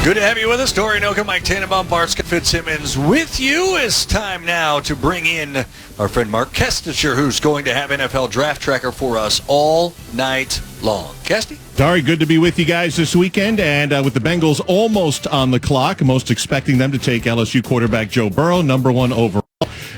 Good to have you with us. Dory Noka, Mike Tannenbaum, Bart Fitzsimmons with you. It's time now to bring in our friend Mark Kestecher, who's going to have NFL Draft Tracker for us all night long. Kesty? Dari, good to be with you guys this weekend. And with the Bengals almost on the clock, most expecting them to take LSU quarterback Joe Burrow, number 1 overall.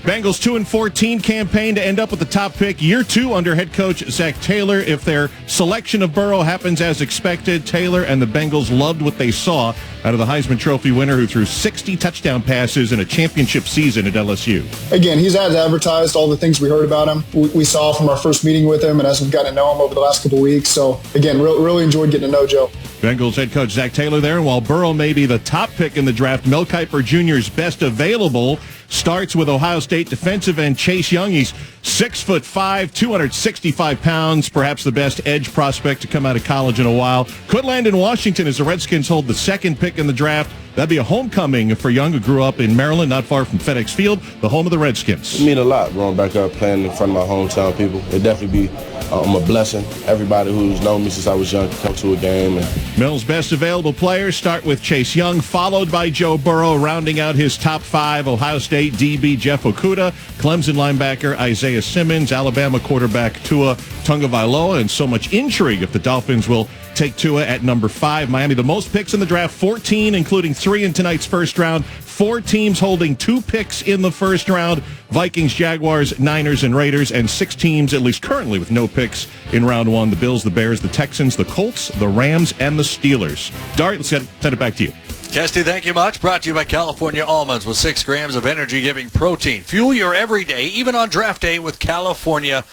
Bengals 2-14 campaign to end up with the top pick. Year 2 under head coach Zach Taylor. If their selection of Burrow happens as expected, Taylor and the Bengals loved what they saw out of the Heisman Trophy winner who threw 60 touchdown passes in a championship season at LSU. Again, he's as advertised, all the things we heard about him. We saw from our first meeting with him and as we've gotten to know him over the last couple of weeks. So, again, really enjoyed getting to know Joe. Bengals head coach Zach Taylor there. And while Burrow may be the top pick in the draft, Mel Kiper Jr.'s best available starts with Ohio State defensive end Chase Young. He's 6'5", 265 pounds, perhaps the best edge prospect to come out of college in a while. Could land in Washington as the Redskins hold the second pick in the draft. That'd be a homecoming for Young, who grew up in Maryland, not far from FedEx Field, the home of the Redskins. It means a lot growing back up playing in front of my hometown people. It'd definitely be a blessing. Everybody who's known me since I was young can come to a game. Mills' best available players start with Chase Young, followed by Joe Burrow, rounding out his top 5, Ohio State DB Jeff Okudah, Clemson linebacker Isaiah Simmons, Alabama quarterback Tua Tagovailoa, and so much intrigue if the Dolphins will take Tua at number 5. Miami, the most picks in the draft, 14, including 3 in tonight's first round. 4 teams holding 2 picks in the first round: Vikings, Jaguars, Niners, and Raiders, and 6 teams, at least currently, with no picks in round 1: the Bills, the Bears, the Texans, the Colts, the Rams, and the Steelers. Dari, let's send it back to you. Kesty, thank you much. Brought to you by California Almonds with 6 grams of energy-giving protein. Fuel your everyday, even on draft day, with California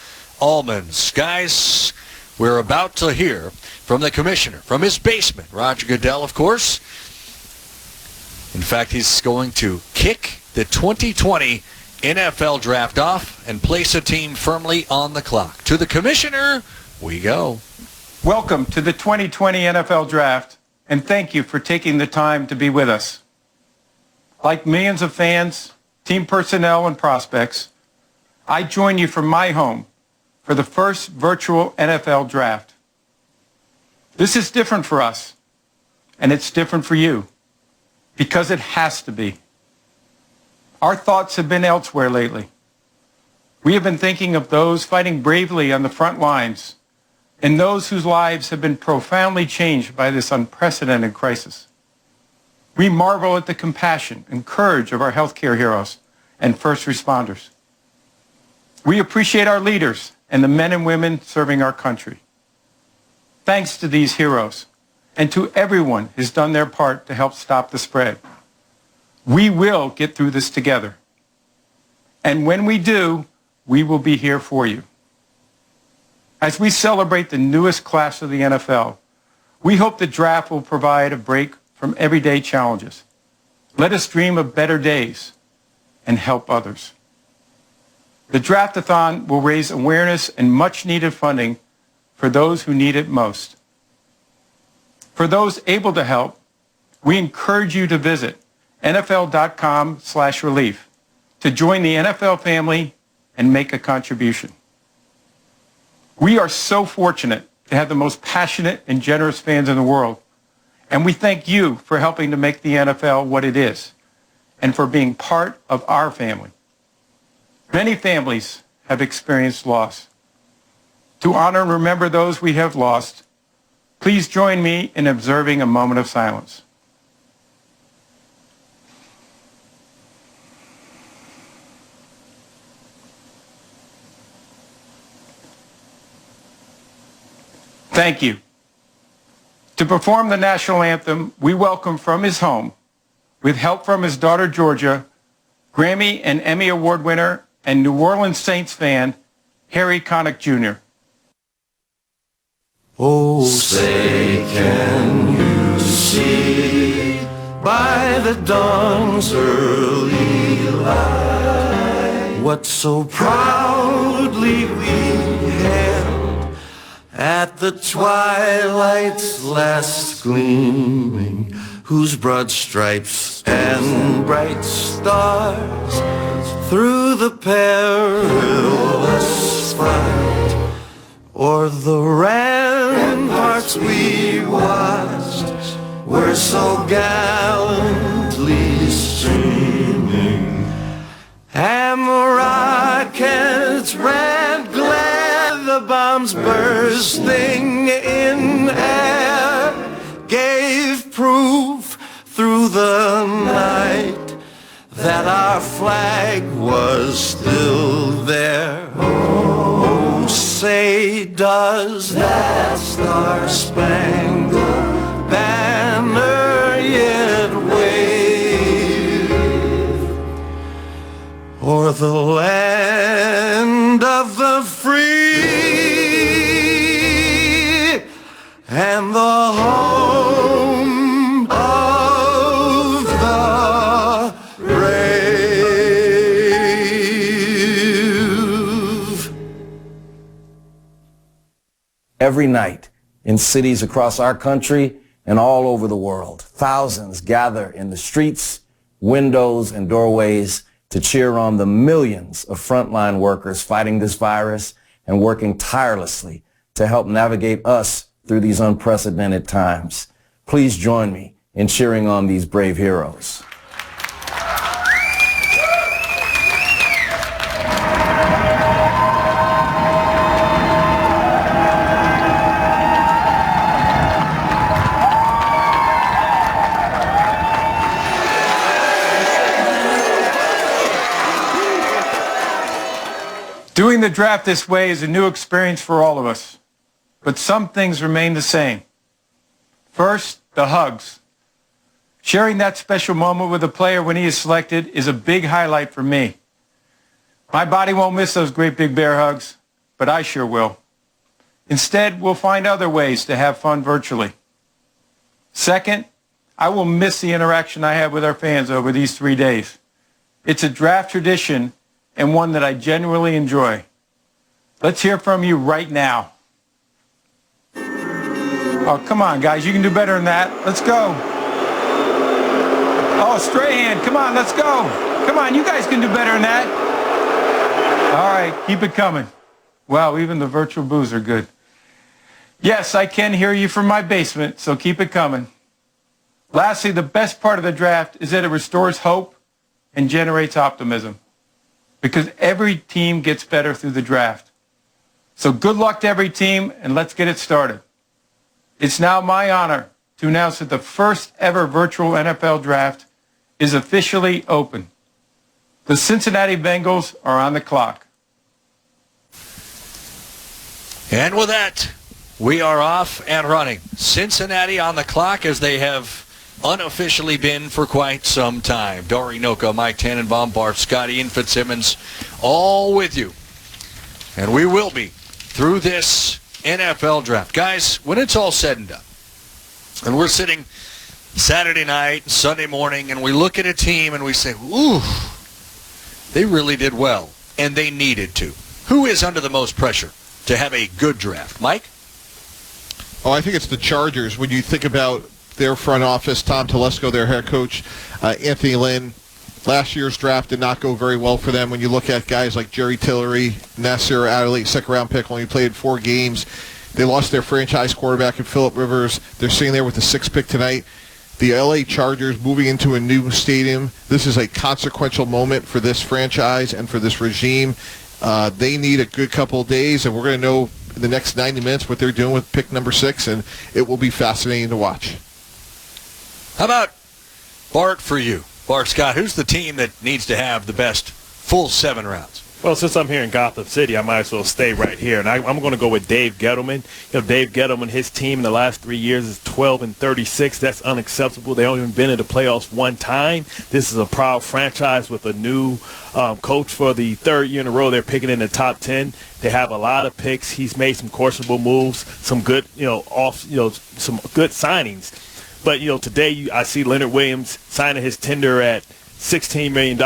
Almonds. Guys, we're about to hear from the commissioner, from his basement, Roger Goodell, of course. In fact, he's going to kick the 2020 NFL Draft off and place a team firmly on the clock. To the commissioner, we go. Welcome to the 2020 NFL Draft, and thank you for taking the time to be with us. Like millions of fans, team personnel, and prospects, I join you from my home for the first virtual NFL Draft. This is different for us, and it's different for you, because it has to be. Our thoughts have been elsewhere lately. We have been thinking of those fighting bravely on the front lines and those whose lives have been profoundly changed by this unprecedented crisis. We marvel at the compassion and courage of our healthcare heroes and first responders. We appreciate our leaders and the men and women serving our country. Thanks to these heroes and to everyone who's done their part to help stop the spread, we will get through this together. And when we do, we will be here for you. As we celebrate the newest class of the NFL, we hope the draft will provide a break from everyday challenges. Let us dream of better days and help others. The Draft-a-thon will raise awareness and much-needed funding for those who need it most. For those able to help, we encourage you to visit NFL.com/relief to join the NFL family and make a contribution. We are so fortunate to have the most passionate and generous fans in the world, and we thank you for helping to make the NFL what it is and for being part of our family. Many families have experienced loss. To honor and remember those we have lost, please join me in observing a moment of silence. Thank you. To perform the national anthem, we welcome from his home, with help from his daughter Georgia, Grammy and Emmy Award winner and New Orleans Saints fan, Harry Connick Jr. Oh, say, can you see by the dawn's early light what so proudly we hailed at the twilight's last gleaming, whose broad stripes and bright stars through the perilous fight o'er the ramparts we watched were so gallantly streaming, and the rockets red glare, the bombs bursting in air, gave proof through the night that our flag was still there. Oh, say does that star-spangled banner yet wave o'er the land of the free and the home of the brave. Every night in cities across our country and all over the world, thousands gather in the streets, windows, and doorways to cheer on the millions of frontline workers fighting this virus and working tirelessly to help navigate us through these unprecedented times. Please join me in cheering on these brave heroes. Doing the draft this way is a new experience for all of us, but some things remain the same. First, the hugs. Sharing that special moment with a player when he is selected is a big highlight for me. My body won't miss those great big bear hugs, but I sure will. Instead, we'll find other ways to have fun virtually. Second, I will miss the interaction I had with our fans over these 3 days. It's a draft tradition and one that I genuinely enjoy. Let's hear from you right now. Oh, come on, guys. You can do better than that. Let's go. Oh, Strahan, come on, let's go. Come on, you guys can do better than that. All right, keep it coming. Wow, even the virtual boos are good. Yes, I can hear you from my basement, so keep it coming. Lastly, the best part of the draft is that it restores hope and generates optimism, because every team gets better through the draft. So good luck to every team, and let's get it started. It's now my honor to announce that the first ever virtual NFL draft is officially open. The Cincinnati Bengals are on the clock. And with that, we are off and running. Cincinnati on the clock, as they have unofficially been for quite some time. Dory Noka, Mike Tannenbaum, Bart Scotty, and Fitzsimmons, all with you. And we will be through this NFL draft. Guys, when it's all said and done, and we're sitting Saturday night, Sunday morning, and we look at a team and we say, ooh, they really did well, and they needed to. Who is under the most pressure to have a good draft? Mike? Oh, I think it's the Chargers. When you think about their front office, Tom Telesco, their head coach, Anthony Lynn, last year's draft did not go very well for them. When you look at guys like Jerry Tillery, Nasir Adderley, second-round pick, only played 4 games. They lost their franchise quarterback in Phillip Rivers. They're sitting there with the 6th pick tonight. The L.A. Chargers moving into a new stadium. This is a consequential moment for this franchise and for this regime. They need a good couple of days, and we're going to know in the next 90 minutes what they're doing with pick number 6, and it will be fascinating to watch. How about Bart for you? Bart Scott, who's the team that needs to have the best full 7 rounds? Well, since I'm here in Gotham City, I might as well stay right here. And I'm going to go with Dave Gettleman. You know, Dave Gettleman, his team in the last 3 years is 12-36. That's unacceptable. They haven't even been in the playoffs one time. This is a proud franchise with a new coach for the 3rd year in a row. They're picking in the top 10. They have a lot of picks. He's made some questionable moves, some good, some good signings. But, today I see Leonard Williams signing his tender at $16 million,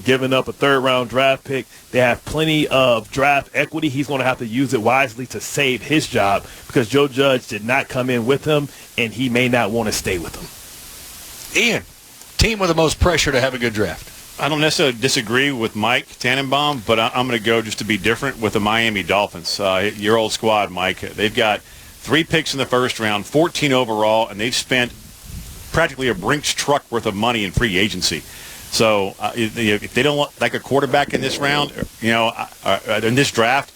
giving up a 3rd-round draft pick. They have plenty of draft equity. He's going to have to use it wisely to save his job because Joe Judge did not come in with him, and he may not want to stay with him. Ian, team with the most pressure to have a good draft. I don't necessarily disagree with Mike Tannenbaum, but I'm going to go just to be different with the Miami Dolphins. Your old squad, Mike. They've got 3 picks in the 1st round, 14 overall, and they've spent practically a Brinks truck worth of money in free agency. So if they don't like a quarterback in this round, in this draft,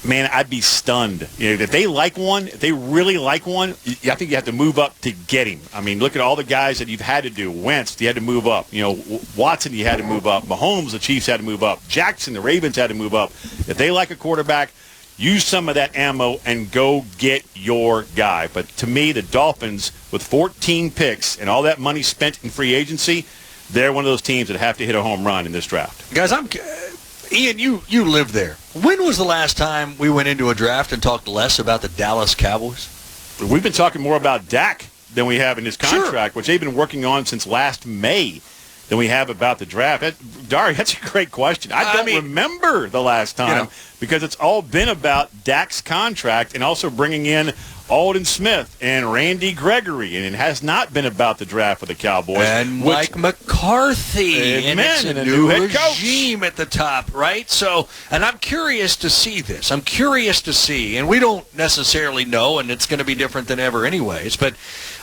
man, I'd be stunned. If they like one, if they really like one, I think you have to move up to get him. I mean, look at all the guys that you've had to do. Wentz, you had to move up. Watson, you had to move up. Mahomes, the Chiefs had to move up. Jackson, the Ravens had to move up. If they like a quarterback, use some of that ammo and go get your guy. But to me, the Dolphins, with 14 picks and all that money spent in free agency, they're one of those teams that have to hit a home run in this draft. Guys, Ian, you lived there. When was the last time we went into a draft and talked less about the Dallas Cowboys? We've been talking more about Dak than we have in his contract, Sure. which they've been working on since last May, than we have about the draft. Dari, that's a great question. I don't remember the last time because it's all been about Dak's contract and also bringing in Aldon Smith and Randy Gregory, and it has not been about the draft for the Cowboys. And Mike McCarthy, and it's a new head coach. regime at the top, right? So, and I'm curious to see this. I'm curious to see, and we don't necessarily know, and it's going to be different than ever anyways, but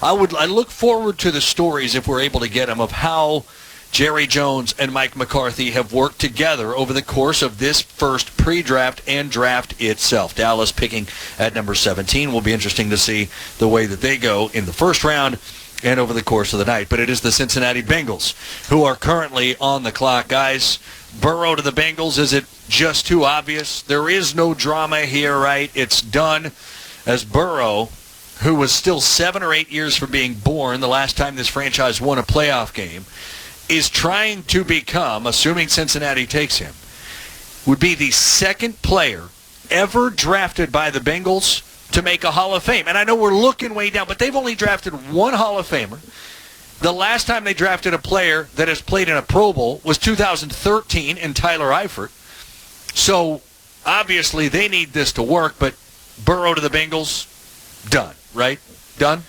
I look forward to the stories, if we're able to get them, of how Jerry Jones and Mike McCarthy have worked together over the course of this first pre-draft and draft itself. Dallas picking at number 17. Will be interesting to see the way that they go in the first round and over the course of the night. But it is the Cincinnati Bengals who are currently on the clock. Guys, Burrow to the Bengals, is it just too obvious? There is no drama here, right? It's done, as Burrow, who was still 7 or 8 years from being born the last time this franchise won a playoff game, is trying to become, assuming Cincinnati takes him, would be the second player ever drafted by the Bengals to make a Hall of Fame. And I know we're looking way down, but they've only drafted one Hall of Famer. The last time they drafted a player that has played in a Pro Bowl was 2013 in Tyler Eifert. So obviously they need this to work, but Burrow to the Bengals, done, right? Done?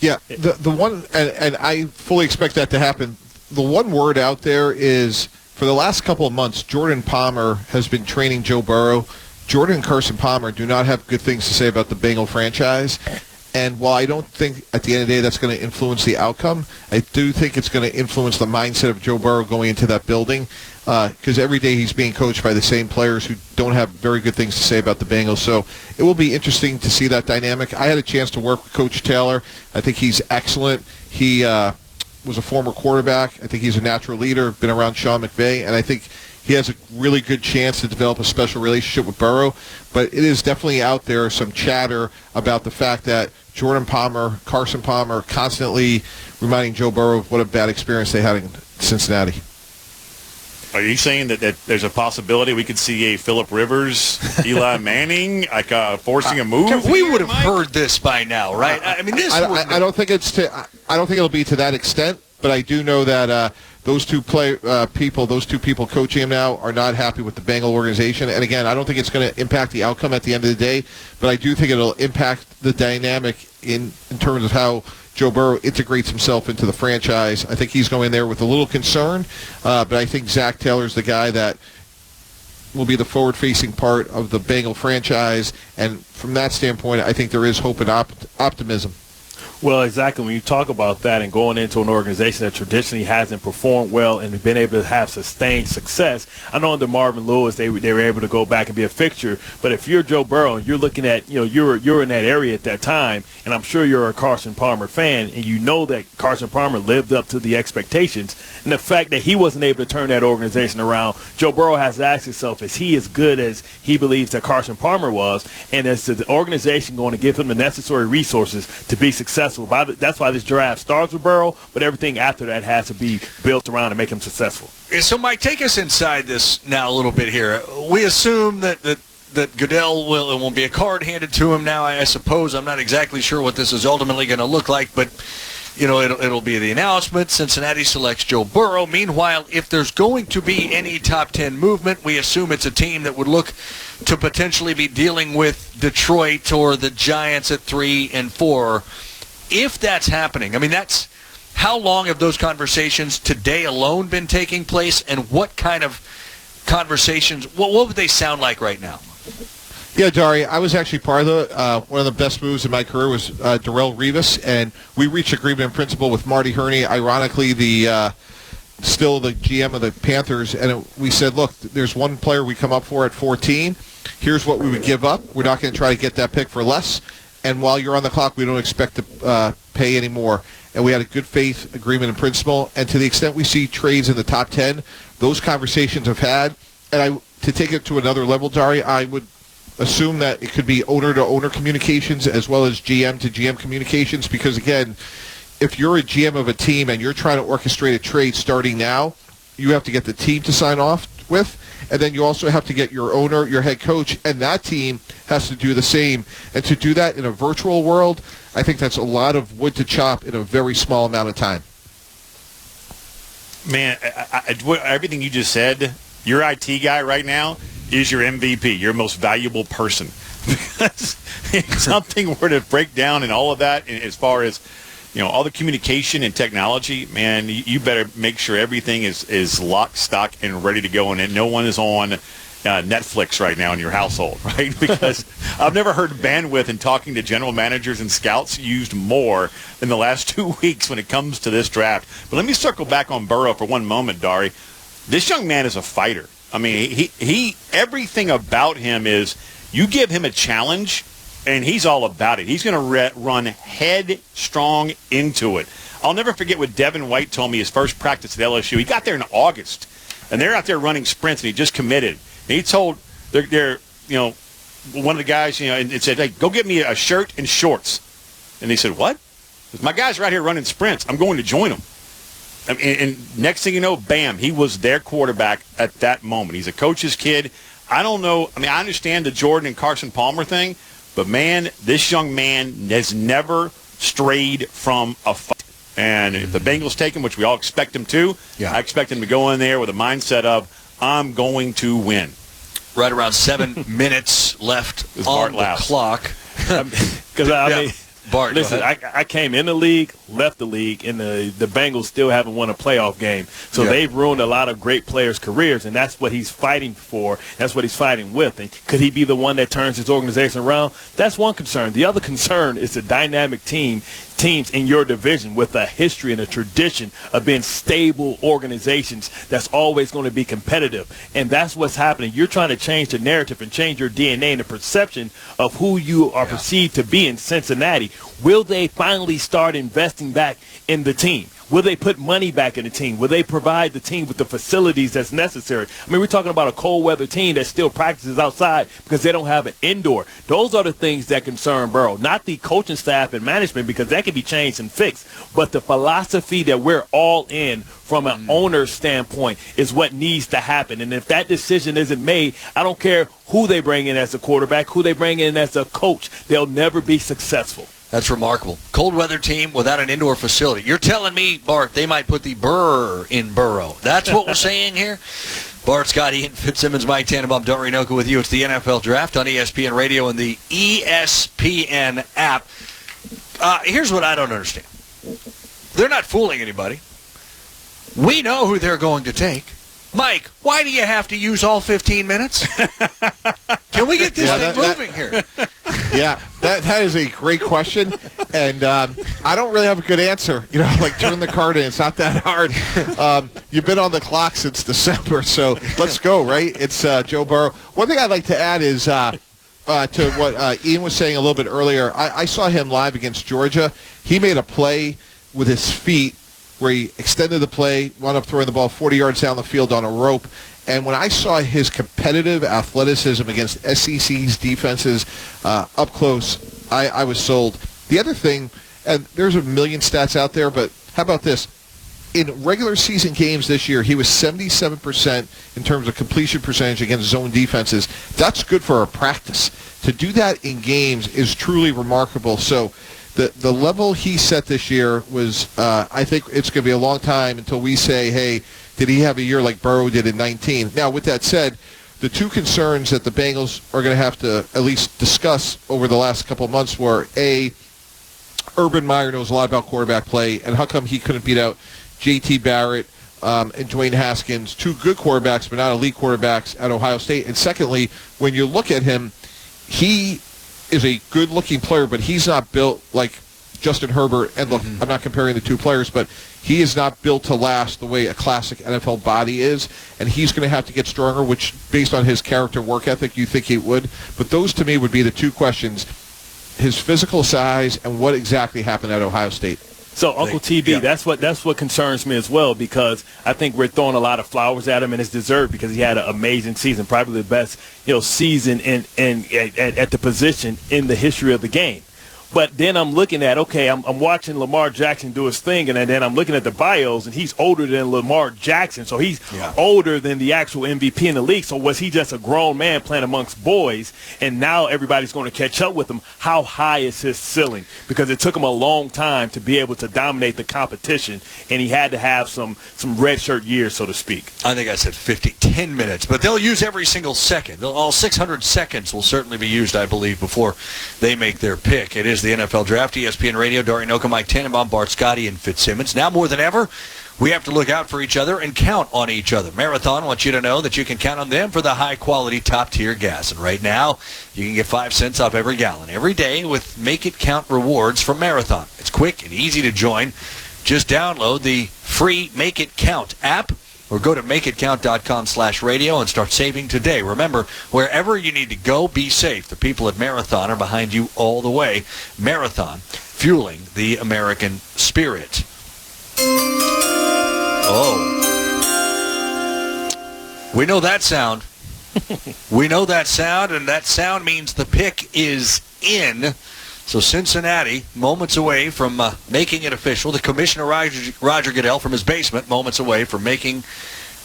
Yeah, the one, and I fully expect that to happen. The one word out there is, for the last couple of months, Jordan Palmer has been training Joe Burrow. Jordan and Carson Palmer do not have good things to say about the Bengal franchise. And while I don't think at the end of the day that's going to influence the outcome, I do think it's going to influence the mindset of Joe Burrow going into that building, because every day he's being coached by the same players who don't have very good things to say about the Bengals. So it will be interesting to see that dynamic. I had a chance to work with Coach Taylor. I think he's excellent. He was a former quarterback. I think he's a natural leader, been around Sean McVay, and I think he has a really good chance to develop a special relationship with Burrow. But it is definitely out there some chatter about the fact that Jordan Palmer, Carson Palmer, constantly reminding Joe Burrow of what a bad experience they had in Cincinnati. Are you saying that there's a possibility we could see a Phillip Rivers, Eli Manning, forcing a move? We would have heard this by now, right? I mean, this. I don't think it's to. I don't think it'll be to that extent. But I do know that those two people coaching him now are not happy with the Bengal organization. And again, I don't think it's going to impact the outcome at the end of the day. But I do think it'll impact the dynamic in terms of how Joe Burrow integrates himself into the franchise. I think he's going there with a little concern, but I think Zach Taylor's the guy that will be the forward-facing part of the Bengal franchise, and from that standpoint, I think there is hope and optimism. Well, exactly. When you talk about that and going into an organization that traditionally hasn't performed well and been able to have sustained success, I know under Marvin Lewis they were able to go back and be a fixture. But if you're Joe Burrow and you're looking at, you're in that area at that time, and I'm sure you're a Carson Palmer fan, and you know that Carson Palmer lived up to the expectations, and the fact that he wasn't able to turn that organization around, Joe Burrow has to ask himself, is he as good as he believes that Carson Palmer was, and is the organization going to give him the necessary resources to be successful? That's why this draft starts with Burrow, but everything after that has to be built around to make him successful. So, Mike, take us inside this now a little bit here. We assume that Goodell won't be a card handed to him now, I suppose. I'm not exactly sure what this is ultimately going to look like, but it'll be the announcement. Cincinnati selects Joe Burrow. Meanwhile, if there's going to be any top 10 movement, we assume it's a team that would look to potentially be dealing with Detroit or the Giants at 3 and 4. If that's happening, I mean, how long have those conversations today alone been taking place, and what kind of conversations, what would they sound like right now? Yeah, Dari, I was actually part of the one of the best moves in my career was Darrelle Revis, and we reached agreement in principle with Marty Herney, ironically still the GM of the Panthers, and we said, look, there's one player we come up for at 14. Here's what we would give up. We're not going to try to get that pick for less, and while you're on the clock, we don't expect to pay any more. And we had a good faith agreement in principle, and to the extent we see trades in the top 10, those conversations have had, and to take it to another level, Dari, I would assume that it could be owner-to-owner communications as well as GM-to-GM communications, because, again, if you're a GM of a team and you're trying to orchestrate a trade starting now, you have to get the team to sign off with, and then you also have to get your owner, your head coach, and that team has to do the same. And to do that in a virtual world, I think that's a lot of wood to chop in a very small amount of time. Man, everything you just said, your IT guy right now is your MVP, your most valuable person. Because if something were to break down and all of that, as far as all the communication and technology, man, you better make sure everything is lock, stock, and ready to go, and no one is on Netflix right now in your household, right? Because I've never heard bandwidth in talking to general managers and scouts used more than the last 2 weeks when it comes to this draft. But let me circle back on Burrow for one moment, Dari. This young man is a fighter. I mean, he everything about him is, you give him a challenge, and he's all about it. He's going to run headstrong into it. I'll never forget what Devin White told me his first practice at LSU. He got there in August, and they're out there running sprints, and he just committed. And he told one of the guys, and said, hey, go get me a shirt and shorts. And he said, what? My guy's right here running sprints. I'm going to join him. And next thing you know, bam, he was their quarterback at that moment. He's a coach's kid. I don't know. I mean, I understand the Jordan and Carson Palmer thing, but, man, this young man has never strayed from a fight. And if the Bengals take him, which we all expect him to, I expect him to go in there with a mindset of, I'm going to win. Right around 7 minutes left on the clock. Because, I mean, Bart, listen, I came in the league, left the league, and the Bengals still haven't won a playoff game. So they've ruined a lot of great players' careers, and that's what he's fighting for. That's what he's fighting with. And could he be the one that turns his organization around? That's one concern. The other concern is the dynamic teams in your division with a history and a tradition of being stable organizations that's always going to be competitive. And that's what's happening. You're trying to change the narrative and change your DNA and the perception of who you are perceived to be in Cincinnati. Will they finally start investing back in the team? Will they put money back in the team? Will they provide the team with the facilities that's necessary? I mean, we're talking about a cold weather team that still practices outside because they don't have an indoor. Those are the things that concern Burrow, not the coaching staff and management, because that can be changed and fixed. But the philosophy that we're all in from an owner's standpoint is what needs to happen. And if that decision isn't made, I don't care who they bring in as a quarterback, who they bring in as a coach, they'll never be successful. That's remarkable. Cold weather team without an indoor facility. You're telling me, Bart, they might put the burr in Burrow. That's what we're saying here? Bart Scott, Ian Fitzsimmons, Mike Tannenbaum, Don Renoka with you. It's the NFL Draft on ESPN Radio and the ESPN app. Here's what I don't understand. They're not fooling anybody. We know who they're going to take. Mike, why do you have to use all 15 minutes? Can we get this thing moving here? Yeah, that is a great question, and I don't really have a good answer. Like turn the card in. It's not that hard. You've been on the clock since December, so let's go, right? It's Joe Burrow. One thing I'd like to add is to what Ian was saying a little bit earlier. I saw him live against Georgia. He made a play with his feet where he extended the play, wound up throwing the ball 40 yards down the field on a rope. And when I saw his competitive athleticism against SEC's defenses up close, I was sold. The other thing, and there's a million stats out there, but how about this? In regular season games this year, he was 77% in terms of completion percentage against zone defenses. That's good for a practice. To do that in games is truly remarkable. So the level he set this year was, I think it's going to be a long time until we say, hey, did he have a year like Burrow did in 19? Now, with that said, the two concerns that the Bengals are going to have to at least discuss over the last couple of months were, A, Urban Meyer knows a lot about quarterback play, and how come he couldn't beat out J.T. Barrett and Dwayne Haskins, two good quarterbacks but not elite quarterbacks at Ohio State? And secondly, when you look at him, he is a good-looking player, but he's not built like Justin Herbert. And look, I'm not comparing the two players, but he is not built to last the way a classic NFL body is, and he's going to have to get stronger, which, based on his character work ethic, you think he would. But those, to me, would be the two questions: his physical size and what exactly happened at Ohio State. So, Uncle TB, that's what concerns me as well, because I think we're throwing a lot of flowers at him, and it's deserved because he had an amazing season, probably the best season at the position in the history of the game. But then I'm looking at, okay, I'm watching Lamar Jackson do his thing, and then I'm looking at the bios, and he's older than Lamar Jackson. So he's older than the actual MVP in the league. So was he just a grown man playing amongst boys, and now everybody's going to catch up with him? How high is his ceiling? Because it took him a long time to be able to dominate the competition, and he had to have some red shirt years, so to speak. I think I said 10 minutes, but they'll use every single second. All 600 seconds will certainly be used, I believe, before they make their pick. It is the NFL Draft, ESPN Radio, Dorian Oka, Mike Tannenbaum, Bart Scotty, and Fitzsimmons. Now more than ever, we have to look out for each other and count on each other. Marathon wants you to know that you can count on them for the high-quality, top-tier gas. And right now, you can get 5 cents off every gallon every day with Make It Count rewards from Marathon. It's quick and easy to join. Just download the free Make It Count app, or go to makeitcount.com/radio and start saving today. Remember, wherever you need to go, be safe. The people at Marathon are behind you all the way. Marathon, fueling the American spirit. Oh. We know that sound. We know that sound, and that sound means the pick is in. So Cincinnati, moments away from making it official. The Commissioner, Roger Goodell, from his basement, moments away from making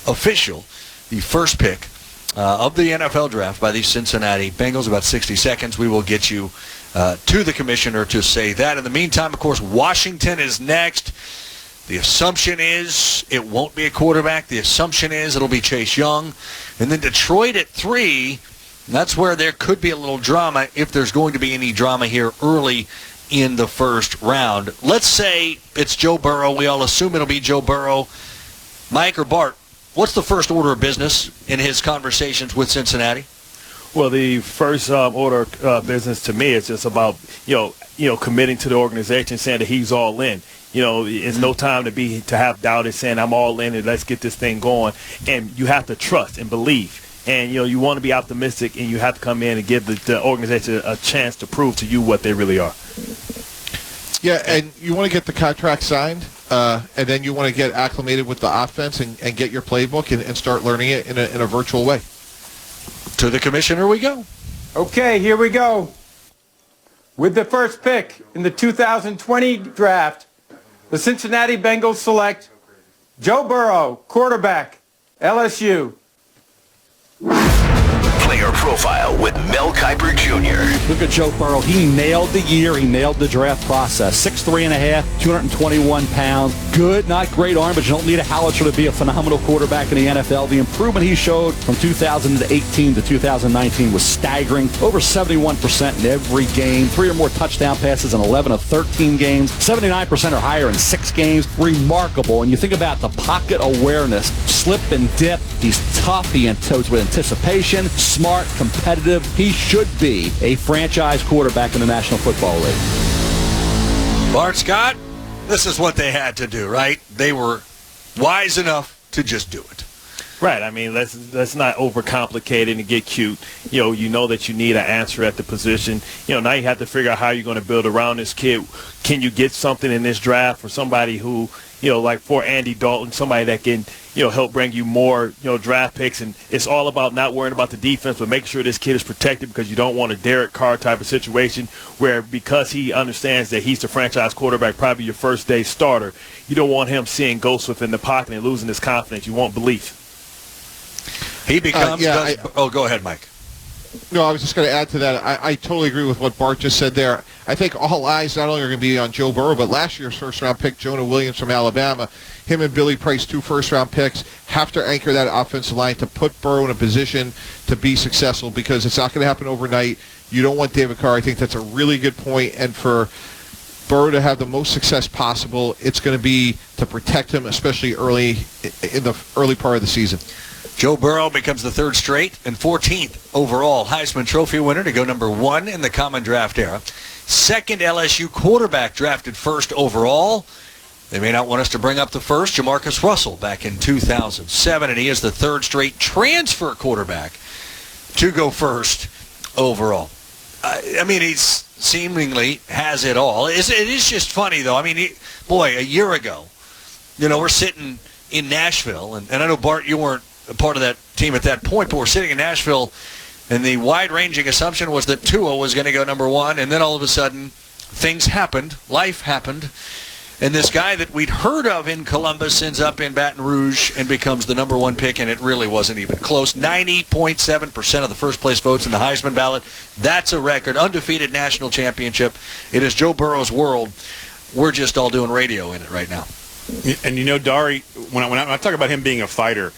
official the first pick of the NFL Draft by the Cincinnati Bengals. About 60 seconds. We will get you to the Commissioner to say that. In the meantime, of course, Washington is next. The assumption is it won't be a quarterback. The assumption is it'll be Chase Young. And then Detroit at 3. That's where there could be a little drama, if there's going to be any drama here early in the first round. Let's say it's Joe Burrow. We all assume it'll be Joe Burrow. Mike or Bart, what's the first order of business in his conversations with Cincinnati? Well, the first order of business to me is just about committing to the organization, saying that he's all in. It's no time to have doubt. It's saying I'm all in and let's get this thing going. And you have to trust and believe. And, you want to be optimistic, and you have to come in and give the organization a chance to prove to you what they really are. Yeah, and you want to get the contract signed, and then you want to get acclimated with the offense and get your playbook and start learning it in a virtual way. To the Commissioner we go. Okay, here we go. With the first pick in the 2020 draft, the Cincinnati Bengals select Joe Burrow, quarterback, LSU. Player Profile with Mel Kiper Jr. Look at Joe Burrow. He nailed the year. He nailed the draft process. 6'3.5", 221 pounds. Good, not great arm, but you don't need a howitzer to be a phenomenal quarterback in the NFL. The improvement he showed from 2018 to 2019 was staggering. Over 71% in every game. 3 or more touchdown passes in 11 of 13 games. 79% or higher in 6 games. Remarkable. And you think about the pocket awareness, slip and dip. He's tough. He with anticipation. Smart, competitive. He should be a franchise quarterback in the National Football League. Bart Scott, this is what they had to do, right? They were wise enough to just do it. Right. I mean, let's not overcomplicate it and get cute. You know that you need an answer at the position. Now you have to figure out how you're going to build around this kid. Can you get something in this draft for somebody who, like for Andy Dalton, somebody that can, help bring you more, draft picks. And it's all about not worrying about the defense, but making sure this kid is protected, because you don't want a Derek Carr type of situation where, because he understands that he's the franchise quarterback, probably your first day starter, you don't want him seeing ghosts within the pocket and losing his confidence. You want belief. He becomes... go ahead, Mike. No, I was just going to add to that. I totally agree with what Bart just said there. I think all eyes not only are going to be on Joe Burrow, but last year's first-round pick, Jonah Williams from Alabama. Him and Billy Price, 2 first-round picks, have to anchor that offensive line to put Burrow in a position to be successful, because it's not going to happen overnight. You don't want David Carr. I think that's a really good point. And for Burrow to have the most success possible, it's going to be to protect him, especially early in the early part of the season. Joe Burrow becomes the third straight and 14th overall Heisman Trophy winner to go number 1 in the Common Draft era. Second LSU quarterback drafted first overall. They may not want us to bring up the first, Jamarcus Russell, back in 2007, and he is the third straight transfer quarterback to go first overall. I mean, he's seemingly has it all. It is just funny, though. I mean, a year ago, we're sitting in Nashville, and I know, Bart, you weren't a part of that team at that point, but we're sitting in Nashville, and the wide-ranging assumption was that Tua was going to go number 1, and then all of a sudden, things happened, life happened, and this guy that we'd heard of in Columbus ends up in Baton Rouge and becomes the number 1 pick, and it really wasn't even close. 90.7% of the first-place votes in the Heisman ballot. That's a record. Undefeated national championship. It is Joe Burrow's world. We're just all doing radio in it right now. And Dari, when I talk about him being a fighter,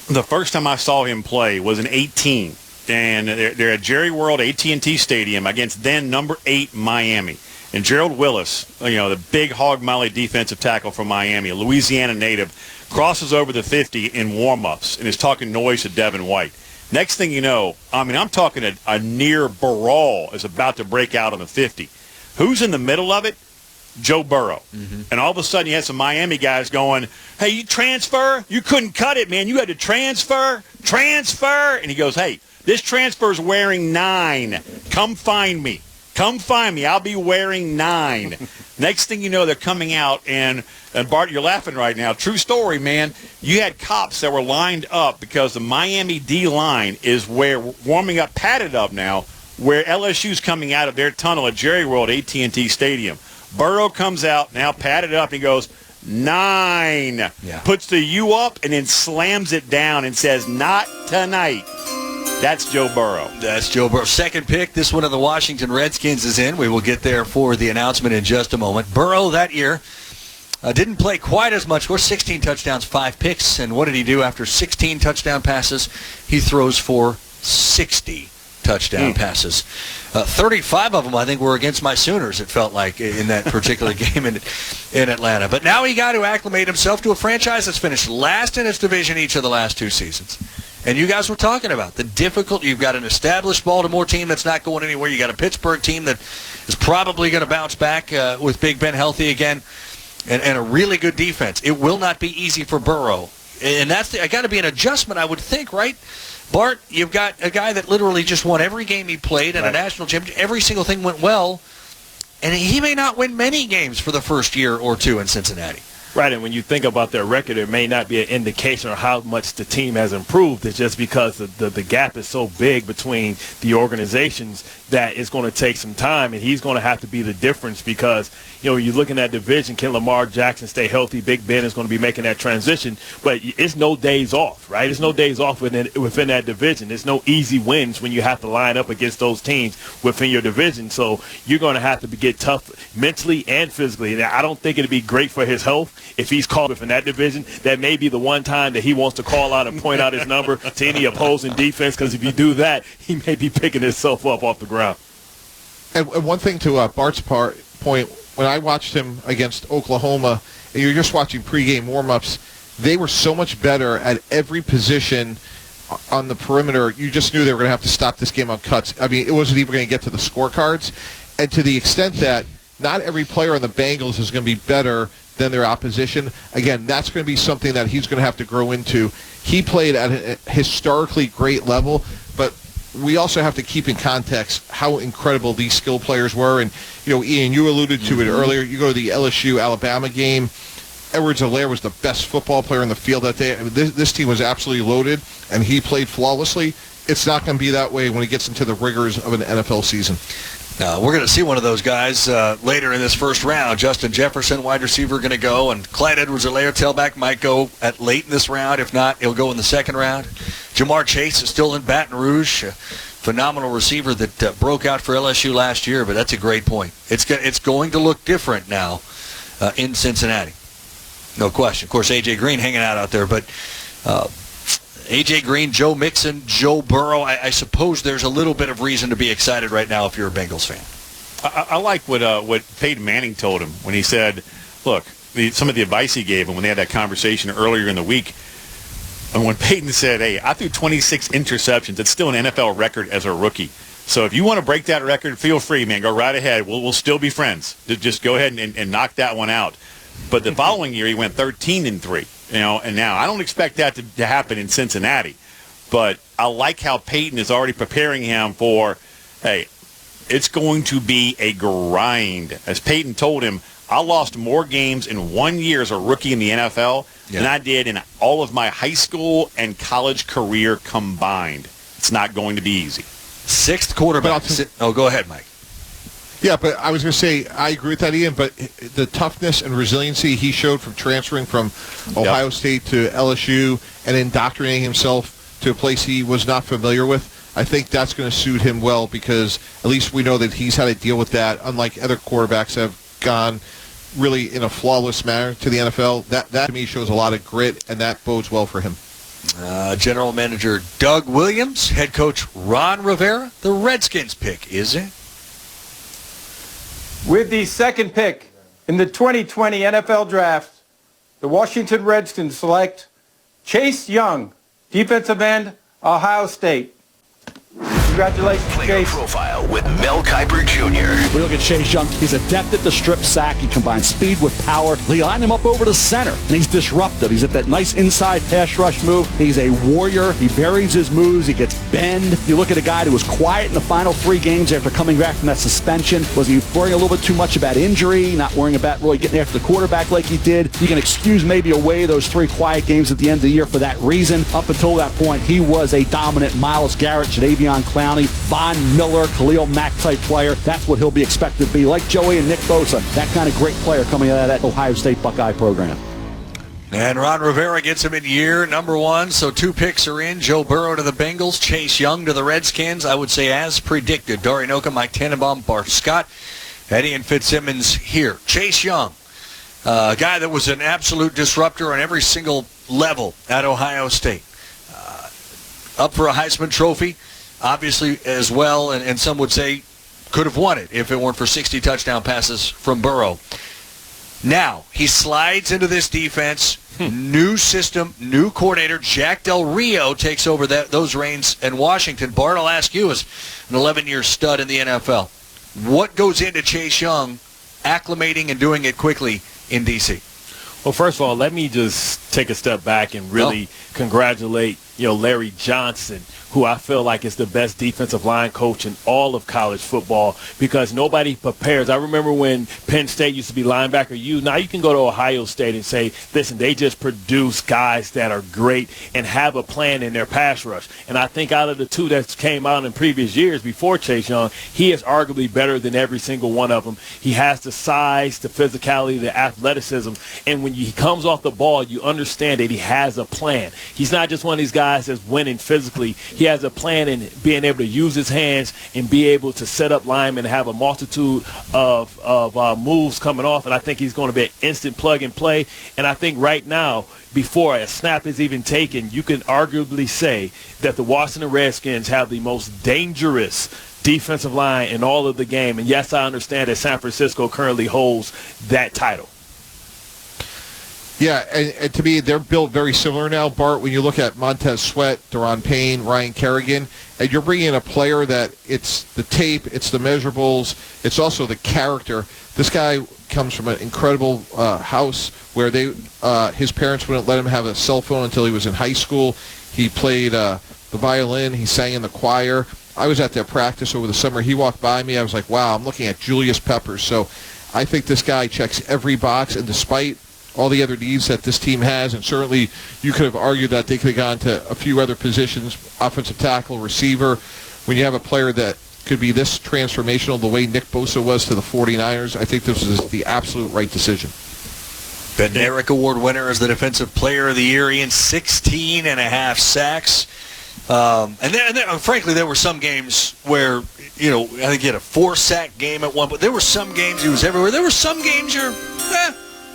the first time I saw him play was in 18, and they're at Jerry World AT&T Stadium against then number 8 Miami. And Gerald Willis, the big hog molly defensive tackle from Miami, a Louisiana native, crosses over the 50 in warm-ups and is talking noise to Devin White. Next thing you know, I'm talking a near brawl is about to break out on the 50. Who's in the middle of it? Joe Burrow. Mm-hmm. And all of a sudden you had some Miami guys going, hey, you transfer? You couldn't cut it, man. You had to transfer. And he goes, hey, this transfer's wearing 9. Come find me. I'll be wearing 9. Next thing you know, they're coming out, and Bart, you're laughing right now. True story, man. You had cops that were lined up because the Miami D-line is where warming up, padded up now, where LSU's coming out of their tunnel at Jerry World AT&T Stadium. Burrow comes out, now padded up, and he goes, 9. Yeah. Puts the U up and then slams it down and says, not tonight. That's Joe Burrow. That's Joe Burrow. Second pick, this one of the Washington Redskins is in. We will get there for the announcement in just a moment. Burrow that year didn't play quite as much. We're 16 touchdowns, 5 picks. And what did he do after 16 touchdown passes? He throws for 60 touchdown passes. 35 of them, I think, were against my Sooners, it felt like, in that particular game in Atlanta. But now he got to acclimate himself to a franchise that's finished last in its division each of the last 2 seasons. And you guys were talking about the difficult. You've got an established Baltimore team that's not going anywhere. You got a Pittsburgh team that is probably going to bounce back with Big Ben healthy again, and a really good defense. It will not be easy for Burrow, and that's got to be an adjustment, I would think, right? Bart, you've got a guy that literally just won every game he played in a national championship. Every single thing went well, and he may not win many games for the first year or 2 in Cincinnati. Right, and when you think about their record, it may not be an indication of how much the team has improved. It's just because the gap is so big between the organizations that it's going to take some time, and he's going to have to be the difference because, you're looking at division, can Lamar Jackson stay healthy? Big Ben is going to be making that transition, but it's no days off, right? It's no days off within that division. There's no easy wins when you have to line up against those teams within your division, so you're going to have to get tough mentally and physically. And I don't think it'd be great for his health if he's called up in that division. That may be the one time that he wants to call out and point out his number to any opposing defense, because if you do that, he may be picking himself up off the ground. And one thing to Bart's point, when I watched him against Oklahoma, and you're just watching pregame warm-ups, they were so much better at every position on the perimeter. You just knew they were going to have to stop this game on cuts. I mean, it wasn't even going to get to the scorecards. And to the extent that not every player on the Bengals is going to be better than their opposition, again, that's going to be something that he's going to have to grow into. He played at a historically great level, but we also have to keep in context how incredible these skill players were. And, Ian, you alluded to it earlier. You go to the LSU-Alabama game, Edwards-Helaire was the best football player in the field that day. I mean, this team was absolutely loaded, and he played flawlessly. It's not going to be that way when he gets into the rigors of an NFL season. We're going to see one of those guys later in this first round. Justin Jefferson, wide receiver, going to go, and Clyde Edwards-Helaire, tailback, might go at late in this round. If not, he'll go in the second round. Jamar Chase is still in Baton Rouge, phenomenal receiver that broke out for LSU last year, but that's a great point. It's going to look different now in Cincinnati. No question. Of course, A.J. Green hanging out there, but A.J. Green, Joe Mixon, Joe Burrow, I suppose there's a little bit of reason to be excited right now if you're a Bengals fan. I like what Peyton Manning told him when he said, look, some of the advice he gave him when they had that conversation earlier in the week, And when Peyton said, hey, I threw 26 interceptions, it's still an NFL record as a rookie. So if you want to break that record, feel free, man. Go right ahead. We'll still be friends. Just go ahead and knock that one out. But the following year, he went 13-3. And now I don't expect that to happen in Cincinnati. But I like how Peyton is already preparing him for, hey, it's going to be a grind. As Peyton told him, I lost more games in 1 year as a rookie in the NFL than I did in all of my high school and college career combined. It's not going to be easy. Sixth quarterback. Go ahead, Mike. Yeah, but I was going to say, I agree with that, Ian, but the toughness and resiliency he showed from transferring from Ohio State to LSU and indoctrinating himself to a place he was not familiar with, I think that's going to suit him well because at least we know that he's had to deal with that, unlike other quarterbacks that have gone really in a flawless manner to the NFL. That to me shows a lot of grit, and that bodes well for him. General Manager Doug Williams, head coach Ron Rivera. The Redskins pick, is it? With the second pick in the 2020 NFL Draft, the Washington Redskins select Chase Young, defensive end, Ohio State. Congratulations, Player Chase. Profile with Mel Kiper Jr. We look at Chase Young. He's adept at the strip sack. He combines speed with power. They line him up over the center, and he's disruptive. He's at that nice inside pass rush move. He's a warrior. He varies his moves. He gets bend. You look at a guy who was quiet in the final 3 games after coming back from that suspension. Was he worrying a little bit too much about injury, not worrying about really getting after the quarterback like he did? You can excuse maybe away those 3 quiet games at the end of the year for that reason. Up until that point, he was a dominant Myles Garrett, Jadeveon Clowney, Von Miller, Khalil Mack type player. That's what he'll be expected to be. Like Joey and Nick Bosa, that kind of great player coming out of that Ohio State Buckeye program. And Ron Rivera gets him in year number 1, so 2 picks are in. Joe Burrow to the Bengals, Chase Young to the Redskins. I would say as predicted. Darian Oka, Mike Tannenbaum, Bart Scott, Eddie and Fitzsimmons here. Chase Young, a guy that was an absolute disruptor on every single level at Ohio State. Up for a Heisman Trophy, obviously, as well, and some would say could have won it if it weren't for 60 touchdown passes from Burrow. Now, he slides into this defense, new system, new coordinator. Jack Del Rio takes over those reins in Washington. Bart, I'll ask you, as an 11-year stud in the NFL, what goes into Chase Young acclimating and doing it quickly in D.C.? Well, first of all, let me just take a step back and really congratulate, Larry Johnson, who I feel like is the best defensive line coach in all of college football because nobody prepares. I remember when Penn State used to be linebacker U. Now you can go to Ohio State and say, listen, they just produce guys that are great and have a plan in their pass rush. And I think out of the 2 that came out in previous years before Chase Young, he is arguably better than every single one of them. He has the size, the physicality, the athleticism. And when he comes off the ball, you understand that he has a plan. He's not just one of these guys that's winning physically. He has a plan in being able to use his hands and be able to set up linemen and have a multitude of moves coming off. And I think he's going to be an instant plug and play. And I think right now, before a snap is even taken, you can arguably say that the Washington Redskins have the most dangerous defensive line in all of the game. And yes, I understand that San Francisco currently holds that title. Yeah, and to me, they're built very similar now, Bart, when you look at Montez Sweat, Daron Payne, Ryan Kerrigan, and you're bringing in a player that it's the tape, it's the measurables, it's also the character. This guy comes from an incredible house where his parents wouldn't let him have a cell phone until he was in high school. He played the violin. He sang in the choir. I was at their practice over the summer. He walked by me. I was like, wow, I'm looking at Julius Peppers. So I think this guy checks every box, and despite all the other needs that this team has, and certainly you could have argued that they could have gone to a few other positions, offensive tackle, receiver. When you have a player that could be this transformational the way Nick Bosa was to the 49ers, I think this is the absolute right decision. Bednarik Award winner as the Defensive Player of the Year, Ian, 16.5 sacks. And then, frankly, there were some games where, I think he had a 4-sack game at one, but there were some games he was everywhere. There were some games you're,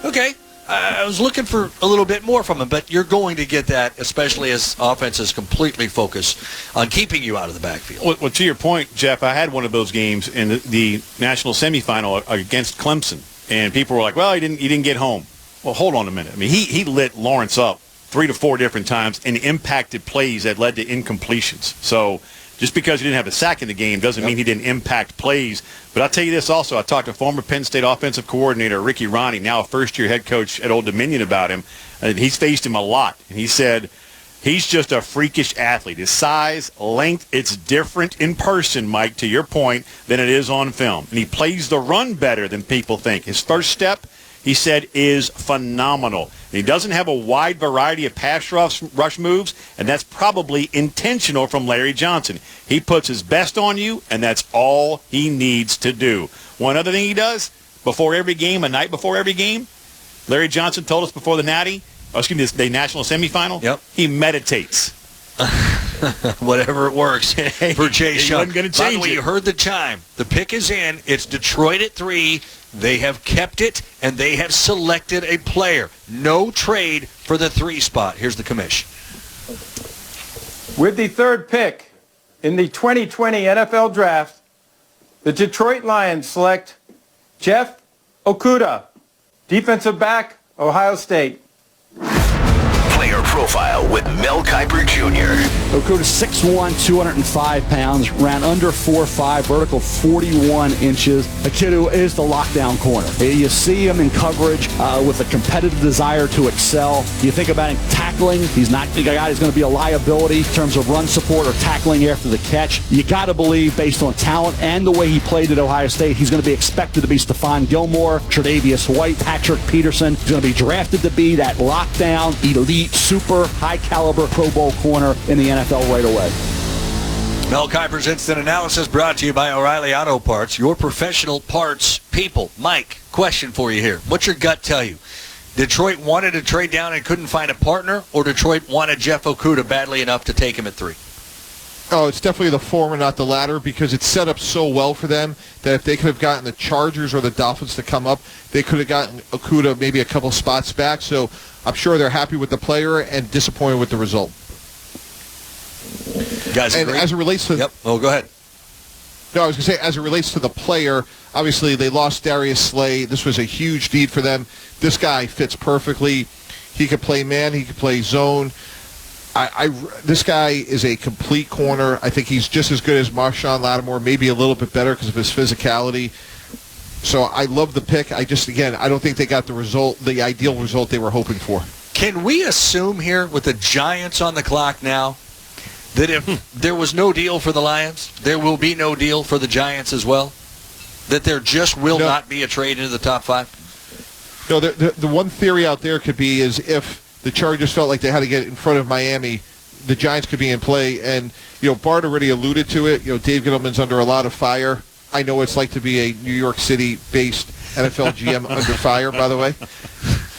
okay. I was looking for a little bit more from him, but you're going to get that, especially as offenses completely focus on keeping you out of the backfield. Well, to your point, Jeff, I had one of those games in the national semifinal against Clemson, and people were like, well, he didn't get home. Well, hold on a minute. I mean, he lit Lawrence up 3 to 4 different times and impacted plays that led to incompletions. So just because he didn't have a sack in the game doesn't mean he didn't impact plays. But I'll tell you this also. I talked to former Penn State offensive coordinator Ricky Ronnie, now a first-year head coach at Old Dominion, about him. And he's faced him a lot. And he said he's just a freakish athlete. His size, length, it's different in person, Mike, to your point, than it is on film. And he plays the run better than people think. His first step, he said, is phenomenal. And he doesn't have a wide variety of pass rush moves, and that's probably intentional from Larry Johnson. He puts his best on you, and that's all he needs to do. One other thing he does, before every game, a night before every game, Larry Johnson told us before the the national semifinal, he meditates. Whatever it works for Chase Young. By the way, you heard the chime. The pick is in. It's Detroit at 3. They have kept it, and they have selected a player. No trade for the 3 spot. Here's the commission. With the 3rd pick in the 2020 NFL Draft, the Detroit Lions select Jeff Okudah, defensive back, Ohio State. Player profile with Mel Kiper Jr. Okudah 6'1", 205 pounds, ran under 4'5", vertical 41 inches. A kid who is the lockdown corner. You see him in coverage with a competitive desire to excel. You think about him tackling. He's not the guy who's going to be a liability in terms of run support or tackling after the catch. You got to believe, based on talent and the way he played at Ohio State, he's going to be expected to be Stephon Gilmore, Tre'Davious White, Patrick Peterson. He's going to be drafted to be that lockdown, elite, super high-caliber Pro Bowl corner in the NFL right away. Mel Kiper's Instant Analysis brought to you by O'Reilly Auto Parts, your professional parts people. Mike, question for you here. What's your gut tell you? Detroit wanted to trade down and couldn't find a partner, or Detroit wanted Jeff Okudah badly enough to take him at 3? Oh, it's definitely the former, not the latter, because it's set up so well for them that if they could have gotten the Chargers or the Dolphins to come up, they could have gotten Okudah maybe a couple spots back. So I'm sure they're happy with the player and disappointed with the result. Guys, and agree? as it relates to... Yep. Oh, go ahead. No, I was going to say, as it relates to the player, obviously they lost Darius Slay. This was a huge need for them. This guy fits perfectly. He could play man. He could play zone. This guy is a complete corner. I think he's just as good as Marshawn Lattimore, maybe a little bit better because of his physicality. So I love the pick. I don't think they got the ideal result they were hoping for. Can we assume here, with the Giants on the clock now, that if there was no deal for the Lions, there will be no deal for the Giants as well? That there just will not be a trade into the top 5? No, the one theory out there could be is if the Chargers felt like they had to get in front of Miami, the Giants could be in play. And, Bart already alluded to it. Dave Gettleman's under a lot of fire. I know what it's like to be a New York City-based NFL GM under fire, by the way.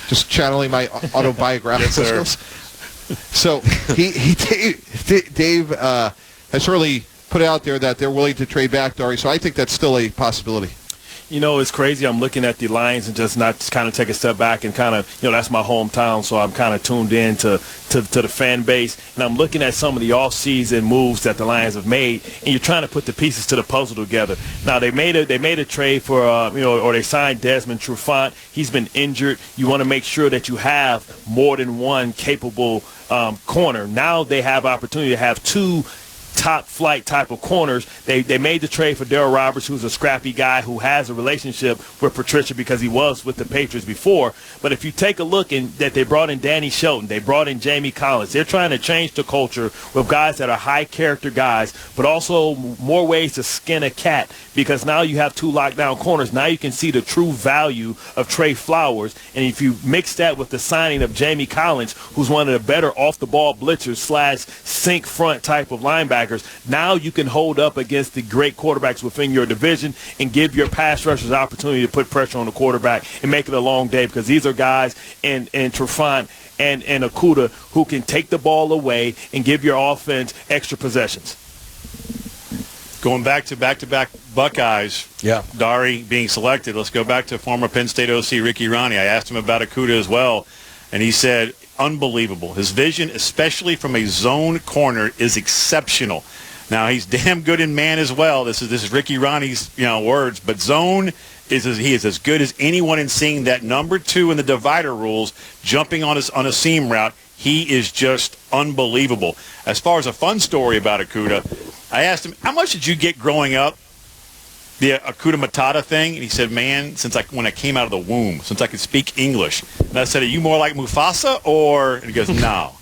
Just channeling my autobiographical skills. So Dave has certainly put out there that they're willing to trade back, Dari. So I think that's still a possibility. It's crazy. I'm looking at the Lions and just not kind of take a step back and kind of, that's my hometown, so I'm kind of tuned in to the fan base. And I'm looking at some of the off-season moves that the Lions have made, and you're trying to put the pieces to the puzzle together. Now, they made a trade for, or they signed Desmond Trufant. He's been injured. You want to make sure that you have more than one capable corner. Now they have opportunity to have 2 top flight type of corners. They made the trade for Darryl Roberts, who's a scrappy guy who has a relationship with Patricia because he was with the Patriots before. But if you take a look that they brought in Danny Shelton, they brought in Jamie Collins. They're trying to change the culture with guys that are high character guys, but also more ways to skin a cat, because now you have 2 lockdown corners. Now you can see the true value of Trey Flowers. And if you mix that with the signing of Jamie Collins, who's one of the better off the ball blitzers / sink front type of linebackers, now you can hold up against the great quarterbacks within your division and give your pass rushers opportunity to put pressure on the quarterback and make it a long day, because these are guys in Trufant and Okudah who can take the ball away and give your offense extra possessions. Going back to back-to-back Buckeyes, Dari being selected, let's go back to former Penn State OC Ricky Ronnie. I asked him about Okudah as well, and he said, unbelievable. His vision, especially from a zone corner, is exceptional. Now, he's damn good in man as well. This is Ricky Ronnie's words, but zone he is as good as anyone in seeing that number 2 in the divider rules, jumping on a seam route. He is just unbelievable. As far as a fun story about Okudah, I asked him, how much did you get growing up? The Akuda Matata thing, and he said, man, when I came out of the womb, since I could speak English. And I said, are you more like Mufasa, or? And he goes, no,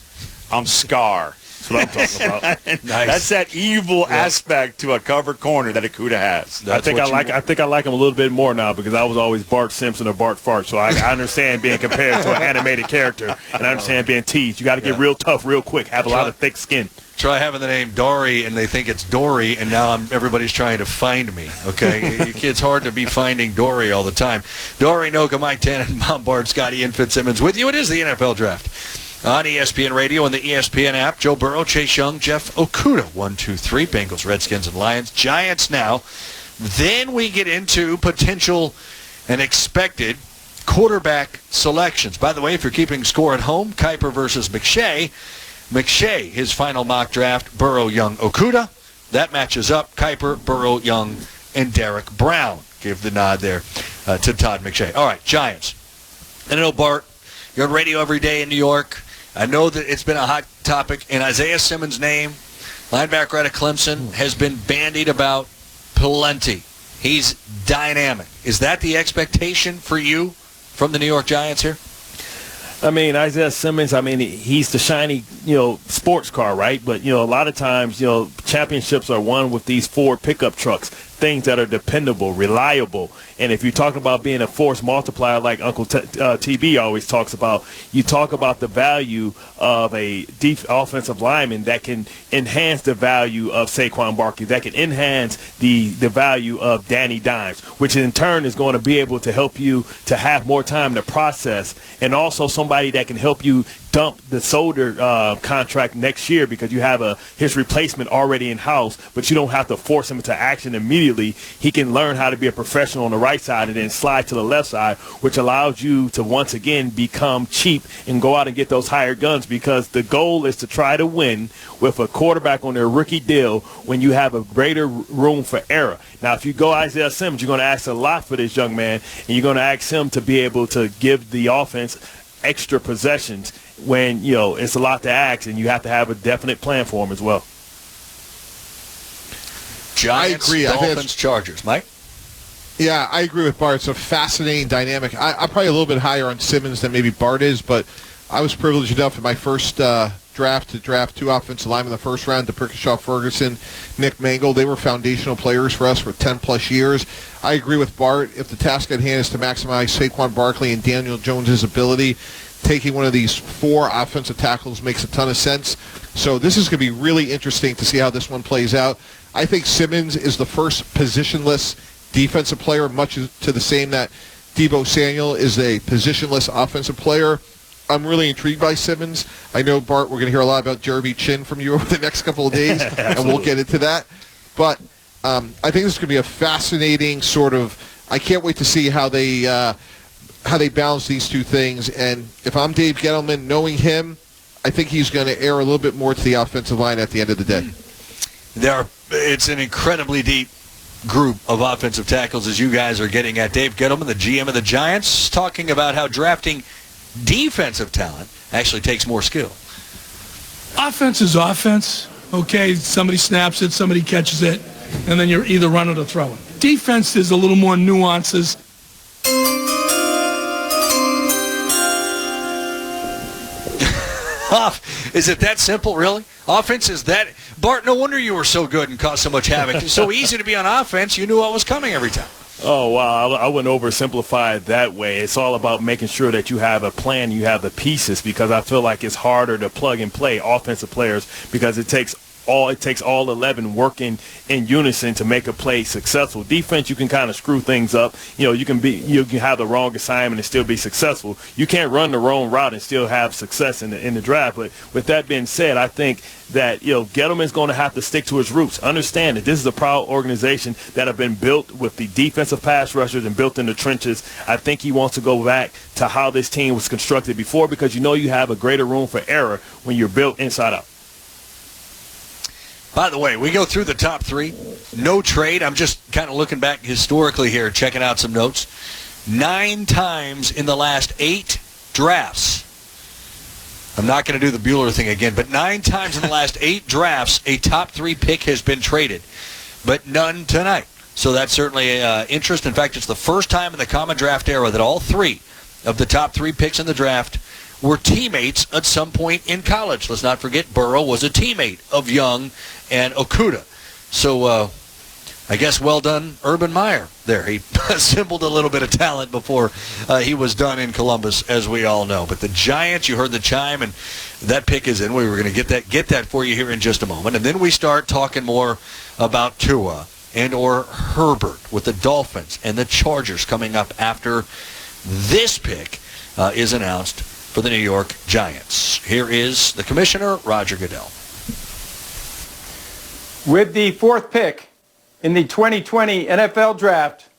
I'm Scar. That's what I'm talking about. Nice. That's that evil aspect to a cover corner that Okudah has. I think I like him a little bit more now because I was always Bart Simpson or Bart Fart, so I understand being compared to an animated character, and I understand being teased. You got to get real tough real quick, have a lot of thick skin. Try having the name Dory, and they think it's Dory, and now everybody's trying to find me, okay? It's hard to be finding Dory all the time. Dory Noka, Mike Tannen, Bombard, Scotty, and Fitzsimmons with you. It is the NFL Draft on ESPN Radio and the ESPN app. Joe Burrow, Chase Young, Jeff Okudah, 1, 2, 3. Bengals, Redskins, and Lions. Giants now. Then we get into potential and expected quarterback selections. By the way, if you're keeping score at home, Kiper versus McShay. McShay, his final mock draft, Burrow, Young, Okudah. That matches up Kiper, Burrow, Young, and Derek Brown. Give the nod there to Todd McShay. All right, Giants. I know, Bart, you're on radio every day in New York. I know that it's been a hot topic, and Isaiah Simmons' name, linebacker out of Clemson, has been bandied about plenty. He's dynamic. Is that the expectation for you from the New York Giants here? I mean, Isaiah Simmons, he's the shiny, sports car, right? But, a lot of times, championships are won with these Ford pickup trucks, things that are dependable, reliable. And if you're talking about being a force multiplier like Uncle TB always talks about, you talk about the value of a offensive lineman that can enhance the value of Saquon Barkley, that can enhance the value of Danny Dimes, which in turn is going to be able to help you to have more time to process, and also somebody that can help you dump the Solder contract next year because you have his replacement already in-house, but you don't have to force him into action immediately. He can learn how to be a professional on the right side and then slide to the left side, which allows you to once again become cheap and go out and get those higher guns, because the goal is to try to win with a quarterback on their rookie deal when you have a greater room for error. Now, if you go Isaiah Simmons, you're going to ask a lot for this young man, and you're going to ask him to be able to give the offense extra possessions when, it's a lot to ask, and you have to have a definite plan for him as well. Giants, I agree. Dolphins, Chargers. Mike? Yeah, I agree with Bart. It's a fascinating dynamic. I'm probably a little bit higher on Simmons than maybe Bart is, but I was privileged enough in my first draft to draft 2 offensive linemen in the first round, DePrickashaw Ferguson, Nick Mangold. They were foundational players for us for 10-plus years. I agree with Bart. If the task at hand is to maximize Saquon Barkley and Daniel Jones' ability, taking one of these 4 offensive tackles makes a ton of sense. So this is going to be really interesting to see how this one plays out. I think Simmons is the first positionless defensive player, much to the same that Deebo Samuel is a positionless offensive player. I'm really intrigued by Simmons. I know, Bart, we're going to hear a lot about Jeremy Chin from you over the next couple of days, and we'll get into that. But I think this is going to be a fascinating sort of – I can't wait to see how they balance these two things. And if I'm Dave Gettleman, knowing him, I think he's going to err a little bit more to the offensive line at the end of the day. It's an incredibly deep group of offensive tackles, as you guys are getting at. Dave Gettleman, the GM of the Giants, talking about how drafting defensive talent actually takes more skill. Offense is offense. Okay, somebody snaps it, somebody catches it, and then you're either running or throwing. Defense is a little more nuances. Is it that simple, really? Offense is that... Bart, no wonder you were so good and caused so much havoc. It's so easy to be on offense. You knew what was coming every time. Oh, wow. I wouldn't oversimplify it that way. It's all about making sure that you have a plan, you have the pieces, because I feel like it's harder to plug and play offensive players because it takes all 11 working in unison to make a play successful. Defense, you can kind of screw things up. You can have the wrong assignment and still be successful. You can't run the wrong route and still have success in the draft. But with that being said, I think that Gettleman's going to have to stick to his roots. Understand that this is a proud organization that have been built with the defensive pass rushers and built in the trenches. I think he wants to go back to how this team was constructed before, because you have a greater room for error when you're built inside out. By the way, we go through the top 3. No trade. I'm just kind of looking back historically here, checking out some notes. 9 times in the last 8 drafts, I'm not going to do the Bueller thing again, but 9 times in the last 8 drafts, a top 3 pick has been traded, but none tonight. So that's certainly interest. In fact, it's the first time in the common draft era that all 3 of the top 3 picks in the draft were teammates at some point in college. Let's not forget Burrow was a teammate of Young and Okudah. So I guess well done, Urban Meyer there. He assembled a little bit of talent before he was done in Columbus, as we all know. But the Giants, you heard the chime, and that pick is in. We were going to get that for you here in just a moment. And then we start talking more about Tua and or Herbert with the Dolphins and the Chargers coming up after this pick is announced for the New York Giants. Here is the commissioner, Roger Goodell. With the 4th pick in the 2020 NFL Draft,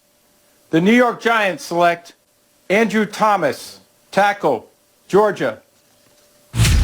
the New York Giants select Andrew Thomas, tackle, Georgia.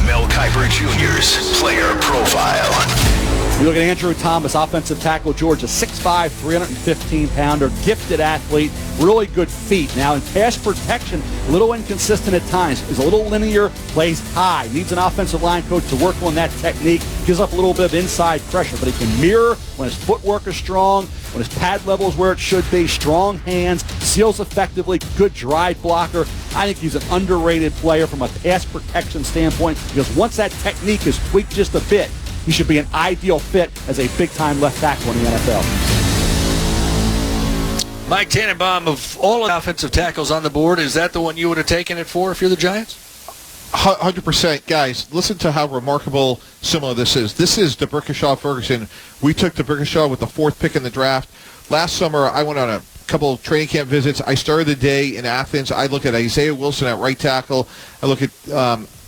Mel Kiper Jr.'s player profile. You look at Andrew Thomas, offensive tackle, Georgia, 6'5", 315-pounder, gifted athlete, really good feet. Now in pass protection, a little inconsistent at times. Is a little linear, plays high. Needs an offensive line coach to work on that technique. Gives up a little bit of inside pressure, but he can mirror when his footwork is strong, when his pad level is where it should be, strong hands, seals effectively, good drive blocker. I think he's an underrated player from a pass protection standpoint because once that technique is tweaked just a bit, he should be an ideal fit as a big-time left tackle in the NFL. Mike Tannenbaum, of all the offensive tackles on the board, is that the one you would have taken it for if you're the Giants? 100%. Guys, listen to how remarkable similar this is. This is DeBrickashaw Ferguson. We took DeBrickashaw with the 4th pick in the draft. Last summer, I went on a couple of training camp visits. I started the day in Athens. I looked at Isaiah Wilson at right tackle. I look at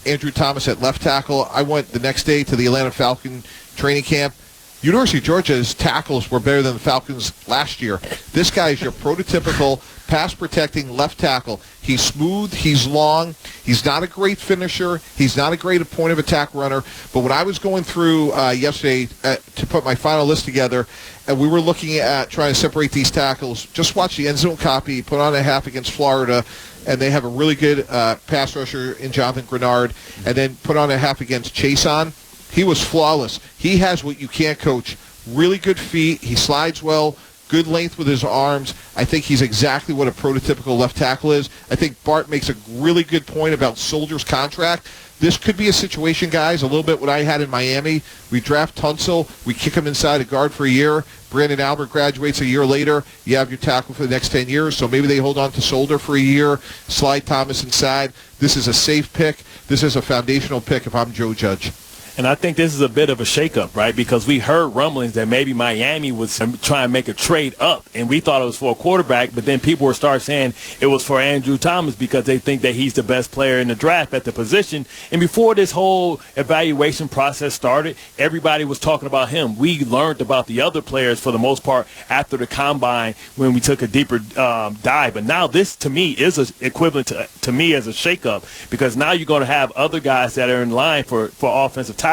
Andrew Thomas at left tackle. I went the next day to the Atlanta Falcon training camp. University of Georgia's tackles were better than the Falcons last year. This guy is your prototypical pass-protecting left tackle. He's smooth. He's long. He's not a great finisher. He's not a great point-of-attack runner. But when I was going through yesterday to put my final list together, and we were looking at trying to separate these tackles, just watch the end zone copy, put on a half against Florida, and they have a really good pass rusher in Jonathan Grenard, and then put on a half against Chason. He was flawless. He has what you can't coach. Really good feet. He slides well. Good length with his arms. I think he's exactly what a prototypical left tackle is. I think Bart makes a really good point about Soldier's contract. This could be a situation, guys, a little bit what I had in Miami. We draft Tunsil. We kick him inside a guard for a year. Brandon Albert graduates a year later. You have your tackle for the next 10 years. So maybe they hold on to Soldier for a year, slide Thomas inside. This is a safe pick. This is a foundational pick if I'm Joe Judge. And I think this is a bit of a shakeup, right? Because we heard rumblings that maybe Miami was trying to make a trade up, and we thought it was for a quarterback, but then people were start saying it was for Andrew Thomas because they think that he's the best player in the draft at the position. And before this whole evaluation process started, everybody was talking about him. We learned about the other players for the most part after the combine when we took a deeper dive. But now this, to me, is equivalent to me as a shakeup because now you're going to have other guys that are in line for offensive tackles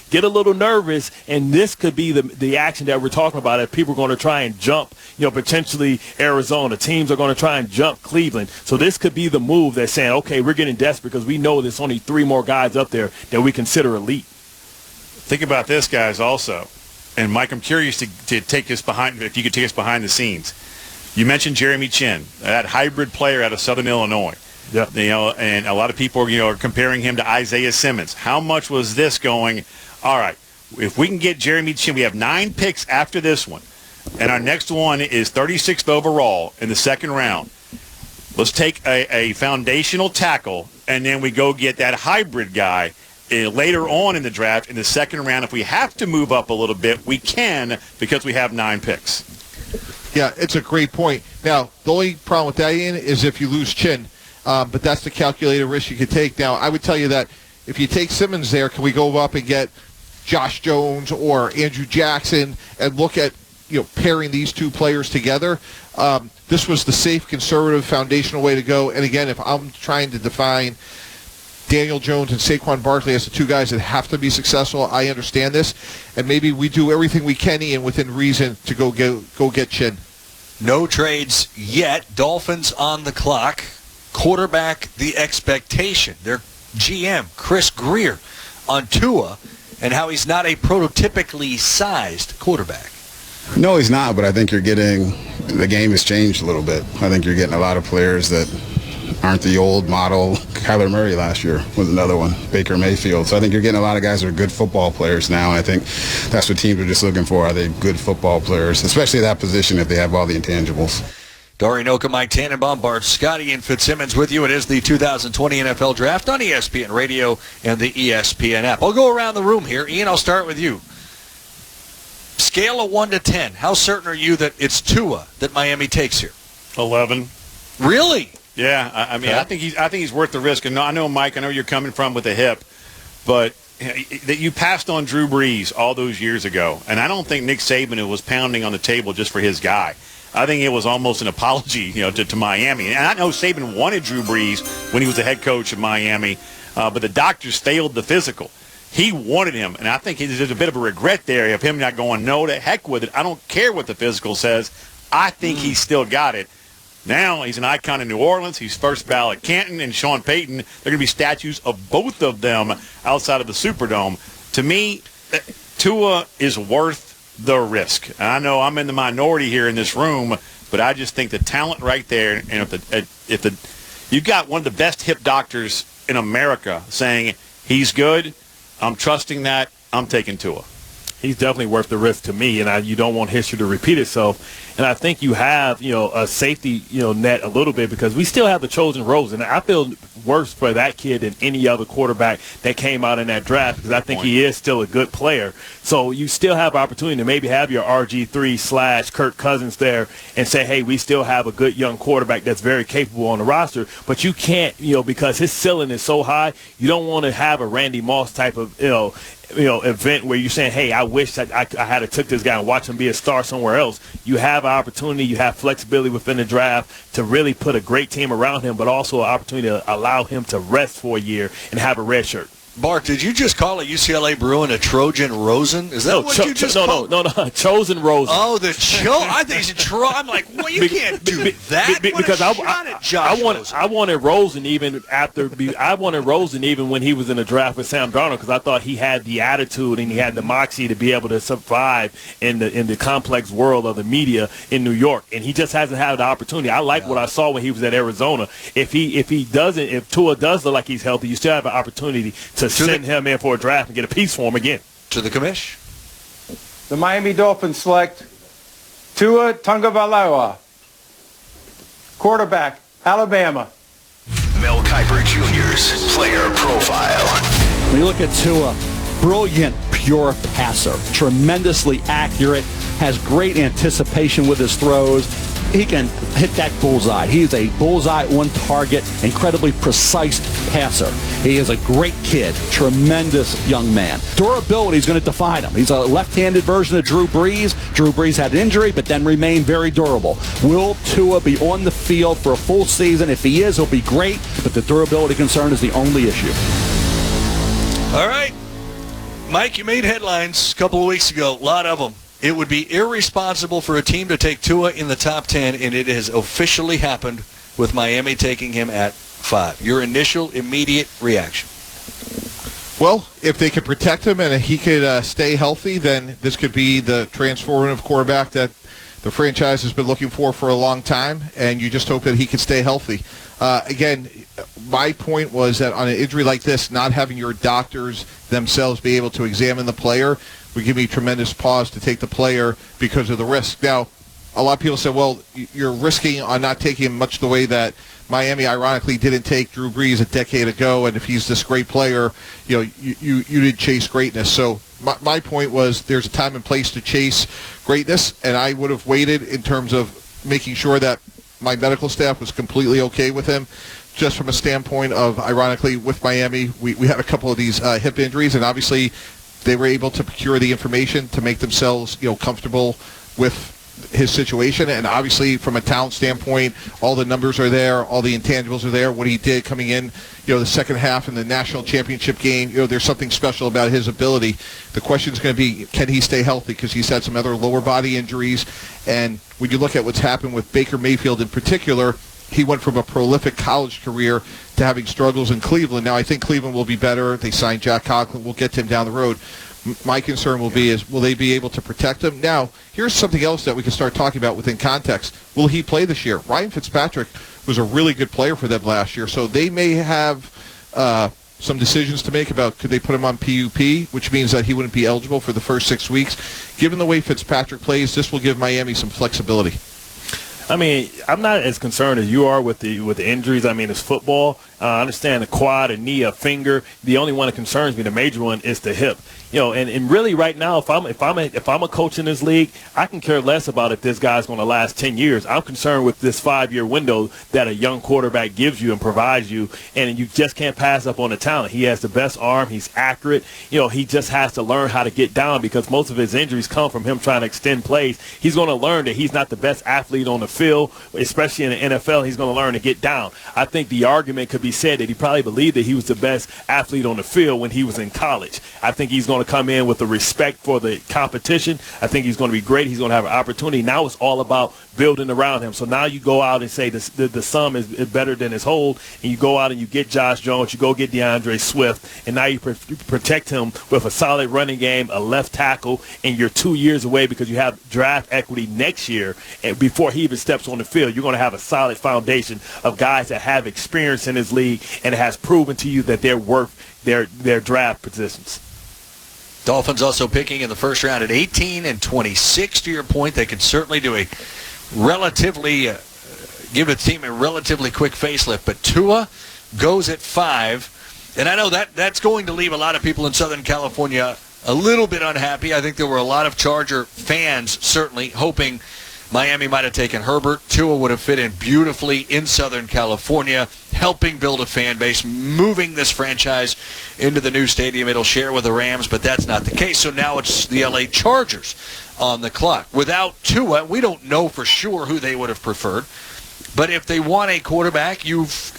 get a little nervous, and this could be the action that we're talking about if people are going to try and jump, potentially Arizona. Teams are going to try and jump Cleveland. So this could be the move that's saying, okay, we're getting desperate because we know there's only 3 more guys up there that we consider elite. Think about this, guys, also. And, Mike, I'm curious to take this behind, if you could take us behind the scenes. You mentioned Jeremy Chinn, that hybrid player out of Southern Illinois. Yeah. And a lot of people, are comparing him to Isaiah Simmons. How much was this going, all right, if we can get Jeremy Chinn, we have 9 picks after this one, and our next one is 36th overall in the 2nd round. Let's take a foundational tackle, and then we go get that hybrid guy later on in the draft in the 2nd round. If we have to move up a little bit, we can because we have 9 picks. Yeah, it's a great point. Now, the only problem with that, Ian, is if you lose Chinn. But that's the calculated risk you could take. Now, I would tell you that if you take Simmons there, can we go up and get Josh Jones or Andrew Jackson and look at pairing these 2 players together? This was the safe, conservative, foundational way to go. And again, if I'm trying to define Daniel Jones and Saquon Barkley as the 2 guys that have to be successful, I understand this. And maybe we do everything we can, Ian, within reason to go get Chinn. No trades yet. Dolphins on the clock. Quarterback, the expectation. They're GM Chris Greer on Tua and how he's not a prototypically sized quarterback. No, he's not, but I think the game has changed a little bit. I think you're getting a lot of players that aren't the old model. Kyler Murray last year was another one, Baker Mayfield. So I think you're getting a lot of guys that are good football players now, and I think that's what teams are just looking for. Are they good football players, especially that position if they have all the intangibles. Dory Noka, Mike Tannenbaum, Bart Scotty, and Fitzsimmons with you. It is the 2020 NFL Draft on ESPN Radio and the ESPN app. I'll go around the room here. Ian, I'll start with you. Scale of 1 to 10, how certain are you that it's Tua that Miami takes here? 11. Really? Yeah, I mean, okay. I think he's worth the risk. And I know, Mike, I know you're coming from with the hip, but that you passed on Drew Brees all those years ago, and I don't think Nick Saban was pounding on the table just for his guy. I think it was almost an apology, to Miami. And I know Saban wanted Drew Brees when he was the head coach of Miami, but the doctors failed the physical. He wanted him, and I think there's a bit of a regret there of him not going, no, to heck with it. I don't care what the physical says. I think he's still got it. Now he's an icon in New Orleans. He's first ballot Canton and Sean Payton. There are going to be statues of both of them outside of the Superdome. To me, Tua is worth the risk. And I know I'm in the minority here in this room, but I just think the talent right there, and if you've got one of the best hip doctors in America saying he's good, I'm trusting that. I'm taking Tua. He's definitely worth the risk to me, and you don't want history to repeat itself. And I think you have, a safety, net a little bit because we still have the chosen Rosen. I feel worse for that kid than any other quarterback that came out in that draft because I think he is still a good player. So you still have opportunity to maybe have your RG3 / Kirk Cousins there and say, hey, we still have a good young quarterback that's very capable on the roster. But you can't, because his ceiling is so high, you don't want to have a Randy Moss type of, event where you're saying, hey, I wish that I had took this guy and watch him be a star somewhere else. You have an opportunity, you have flexibility within the draft to really put a great team around him, but also an opportunity to allow him to rest for a year and have a red shirt. Bart, did you just call a UCLA Bruin a Trojan Rosen? Is that what you just called? No, chosen Rosen. Oh, I think it's I'm like, well, you can't do that. Because I wanted Rosen even when he was in the draft with Sam Darnold because I thought he had the attitude and he had the moxie to be able to survive in the complex world of the media in New York, and he just hasn't had the opportunity. I like what I saw when he was at Arizona. If Tua does look like he's healthy, you still have an opportunity to send him in for a draft and get a piece for him again. To the commish. The Miami Dolphins select Tua Tagovailoa, quarterback, Alabama. Mel Kiper Jr.'s player profile. When you look at Tua, brilliant, pure passer, tremendously accurate, has great anticipation with his throws. He can hit that bullseye. He is a bullseye on target, incredibly precise passer. He is a great kid, tremendous young man. Durability is going to define him. He's a left-handed version of Drew Brees. Drew Brees had an injury, but then remained very durable. Will Tua be on the field for a full season? If he is, he'll be great, but the durability concern is the only issue. All right. Mike, you made headlines a couple of weeks ago, a lot of them. It would be irresponsible for a team to take Tua in the top 10, and it has officially happened with Miami taking him at 5. Your initial, immediate reaction? Well, if they could protect him and he could stay healthy, then this could be the transformative quarterback that the franchise has been looking for a long time, and you just hope that he could stay healthy. Again, my point was that on an injury like this, not having your doctors themselves be able to examine the player would give me tremendous pause to take the player because of the risk. Now, a lot of people say, well, you're risking on not taking him much the way that Miami, ironically, didn't take Drew Brees a decade ago, and if he's this great player, you did chase greatness. So my point was there's a time and place to chase greatness, and I would have waited in terms of making sure that my medical staff was completely okay with him. Just from a standpoint of, ironically, with Miami, we had a couple of these hip injuries, and obviously they were able to procure the information to make themselves, comfortable with his situation. And obviously, from a talent standpoint, all the numbers are there, all the intangibles are there. What he did coming in, the second half in the national championship game, there's something special about his ability. The question is going to be, can he stay healthy? Because he's had some other lower body injuries. And when you look at what's happened with Baker Mayfield in particular, he went from a prolific college career to having struggles in Cleveland. Now, I think Cleveland will be better. They signed Jack Conklin. We'll get to him down the road. My concern will be will they be able to protect him? Now, here's something else that we can start talking about within context. Will he play this year? Ryan Fitzpatrick was a really good player for them last year, so they may have some decisions to make about could they put him on PUP, which means that he wouldn't be eligible for the first 6 weeks. Given the way Fitzpatrick plays, this will give Miami some flexibility. I mean, I'm not as concerned as you are with the injuries. I mean, it's football. I understand the quad, a knee, a finger. The only one that concerns me, the major one, is the hip. You know, and really right now, if I'm a coach in this league, I can care less about if this guy's going to last 10 years. I'm concerned with this 5-year window that a young quarterback gives you and provides you, and you just can't pass up on the talent. He has the best arm. He's accurate. You know, he just has to learn how to get down because most of his injuries come from him trying to extend plays. He's going to learn that he's not the best athlete on the field, especially in the NFL. He's going to learn to get down. I think the argument could be said that he probably believed that he was the best athlete on the field when he was in college. I think he's going to come in with the respect for the competition. I think he's going to be great. He's going to have an opportunity. Now it's all about building around him. So now you go out and say the sum is better than his whole, and you go out and you get Josh Jones, you go get DeAndre Swift, and now you protect him with a solid running game, a left tackle, and you're 2 years away because you have draft equity next year. And before he even steps on the field, you're going to have a solid foundation of guys that have experience in this league and has proven to you that they're worth their draft positions. Dolphins also picking in the first round at 18 and 26. To your point, they could certainly do a relatively give the team a relatively quick facelift. But Tua goes at 5, and I know that's going to leave a lot of people in Southern California a little bit unhappy. I think there were a lot of Charger fans certainly hoping Miami might have taken Herbert. Tua would have fit in beautifully in Southern California, helping build a fan base, moving this franchise into the new stadium it'll share with the Rams, but that's not the case. So now it's the LA Chargers on the clock. Without Tua, we don't know for sure who they would have preferred. But if they want a quarterback,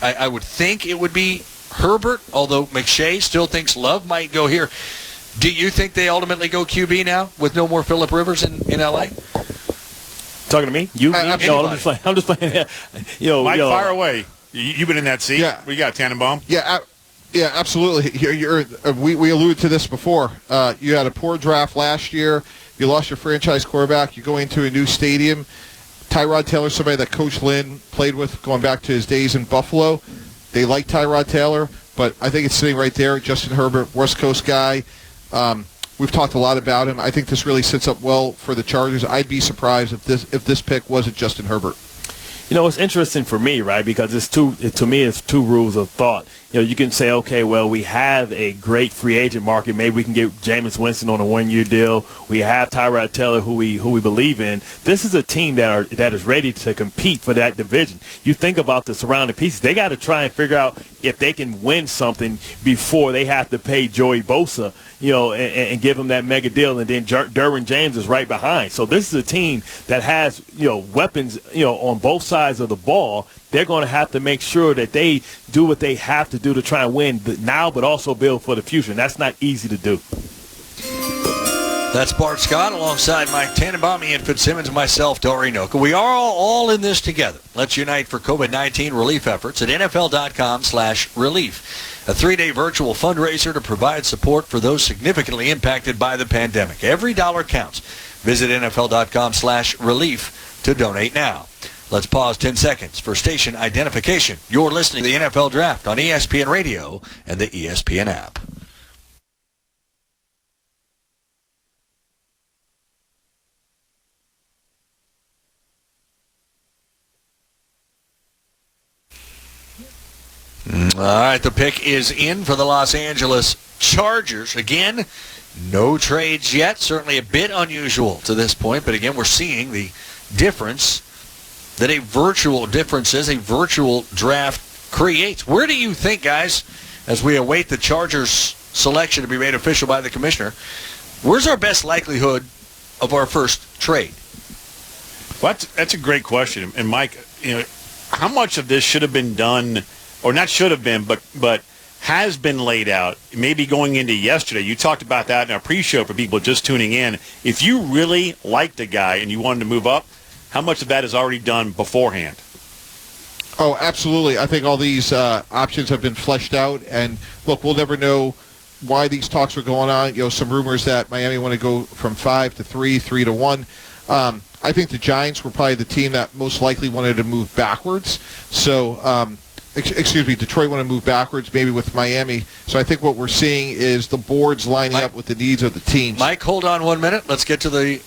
I would think it would be Herbert, although McShay still thinks Love might go here. Do you think they ultimately go QB now with no more Phillip Rivers in LA? Talking to me? You? No, I'm just playing. Mike, fire away. You've been in that seat. Yeah. We got Tannenbaum. Yeah, absolutely. We alluded to this before. You had a poor draft last year. You lost your franchise quarterback. You go into a new stadium. Tyrod Taylor, somebody that Coach Lynn played with going back to his days in Buffalo. They like Tyrod Taylor, but I think it's sitting right there. Justin Herbert, West Coast guy. We've talked a lot about him. I think this really sets up well for the Chargers. I'd be surprised if this pick wasn't Justin Herbert. You know, it's interesting for me, right, because to me it's two rules of thought. You know, you can say, okay, well, we have a great free agent market. Maybe we can get Jameis Winston on a 1-year deal. We have Tyrod Taylor, who we believe in. This is a team that is ready to compete for that division. You think about the surrounding pieces. They got to try and figure out if they can win something before they have to pay Joey Bosa, you know, and give him that mega deal, and then Derwin James is right behind. So this is a team that has, you know, weapons, you know, on both sides of the ball. They're going to have to make sure that they do what they have to do to try and win now, but also build for the future. And that's not easy to do. That's Bart Scott alongside Mike Tannenbaum, Ian Fitzsimmons, and myself, Dory Noka. We are all in this together. Let's unite for COVID-19 relief efforts at NFL.com/relief. A 3-day virtual fundraiser to provide support for those significantly impacted by the pandemic. Every dollar counts. Visit NFL.com/relief to donate now. Let's pause 10 seconds for station identification. You're listening to the NFL Draft on ESPN Radio and the ESPN app. All right, the pick is in for the Los Angeles Chargers. Again, no trades yet. Certainly a bit unusual to this point, but again, we're seeing the difference that a virtual draft creates. Where do you think, guys, as we await the Chargers selection to be made official by the commissioner, where's our best likelihood of our first trade? Well, that's a great question. And Mike, you know, how much of this should have been done, or not should have been, but has been laid out, maybe going into yesterday? You talked about that in our pre-show for people just tuning in. If you really liked a guy and you wanted to move up, how much of that is already done beforehand? Oh, absolutely. I think all these options have been fleshed out. And, look, we'll never know why these talks are going on. Some rumors that Miami want to go from 5 to 3, 3 to 1. I think the Giants were probably the team that most likely wanted to move backwards. So, Detroit want to move backwards, maybe with Miami. So I think what we're seeing is the boards lining up with the needs of the teams. Mike, hold on 1 minute. Let's get to the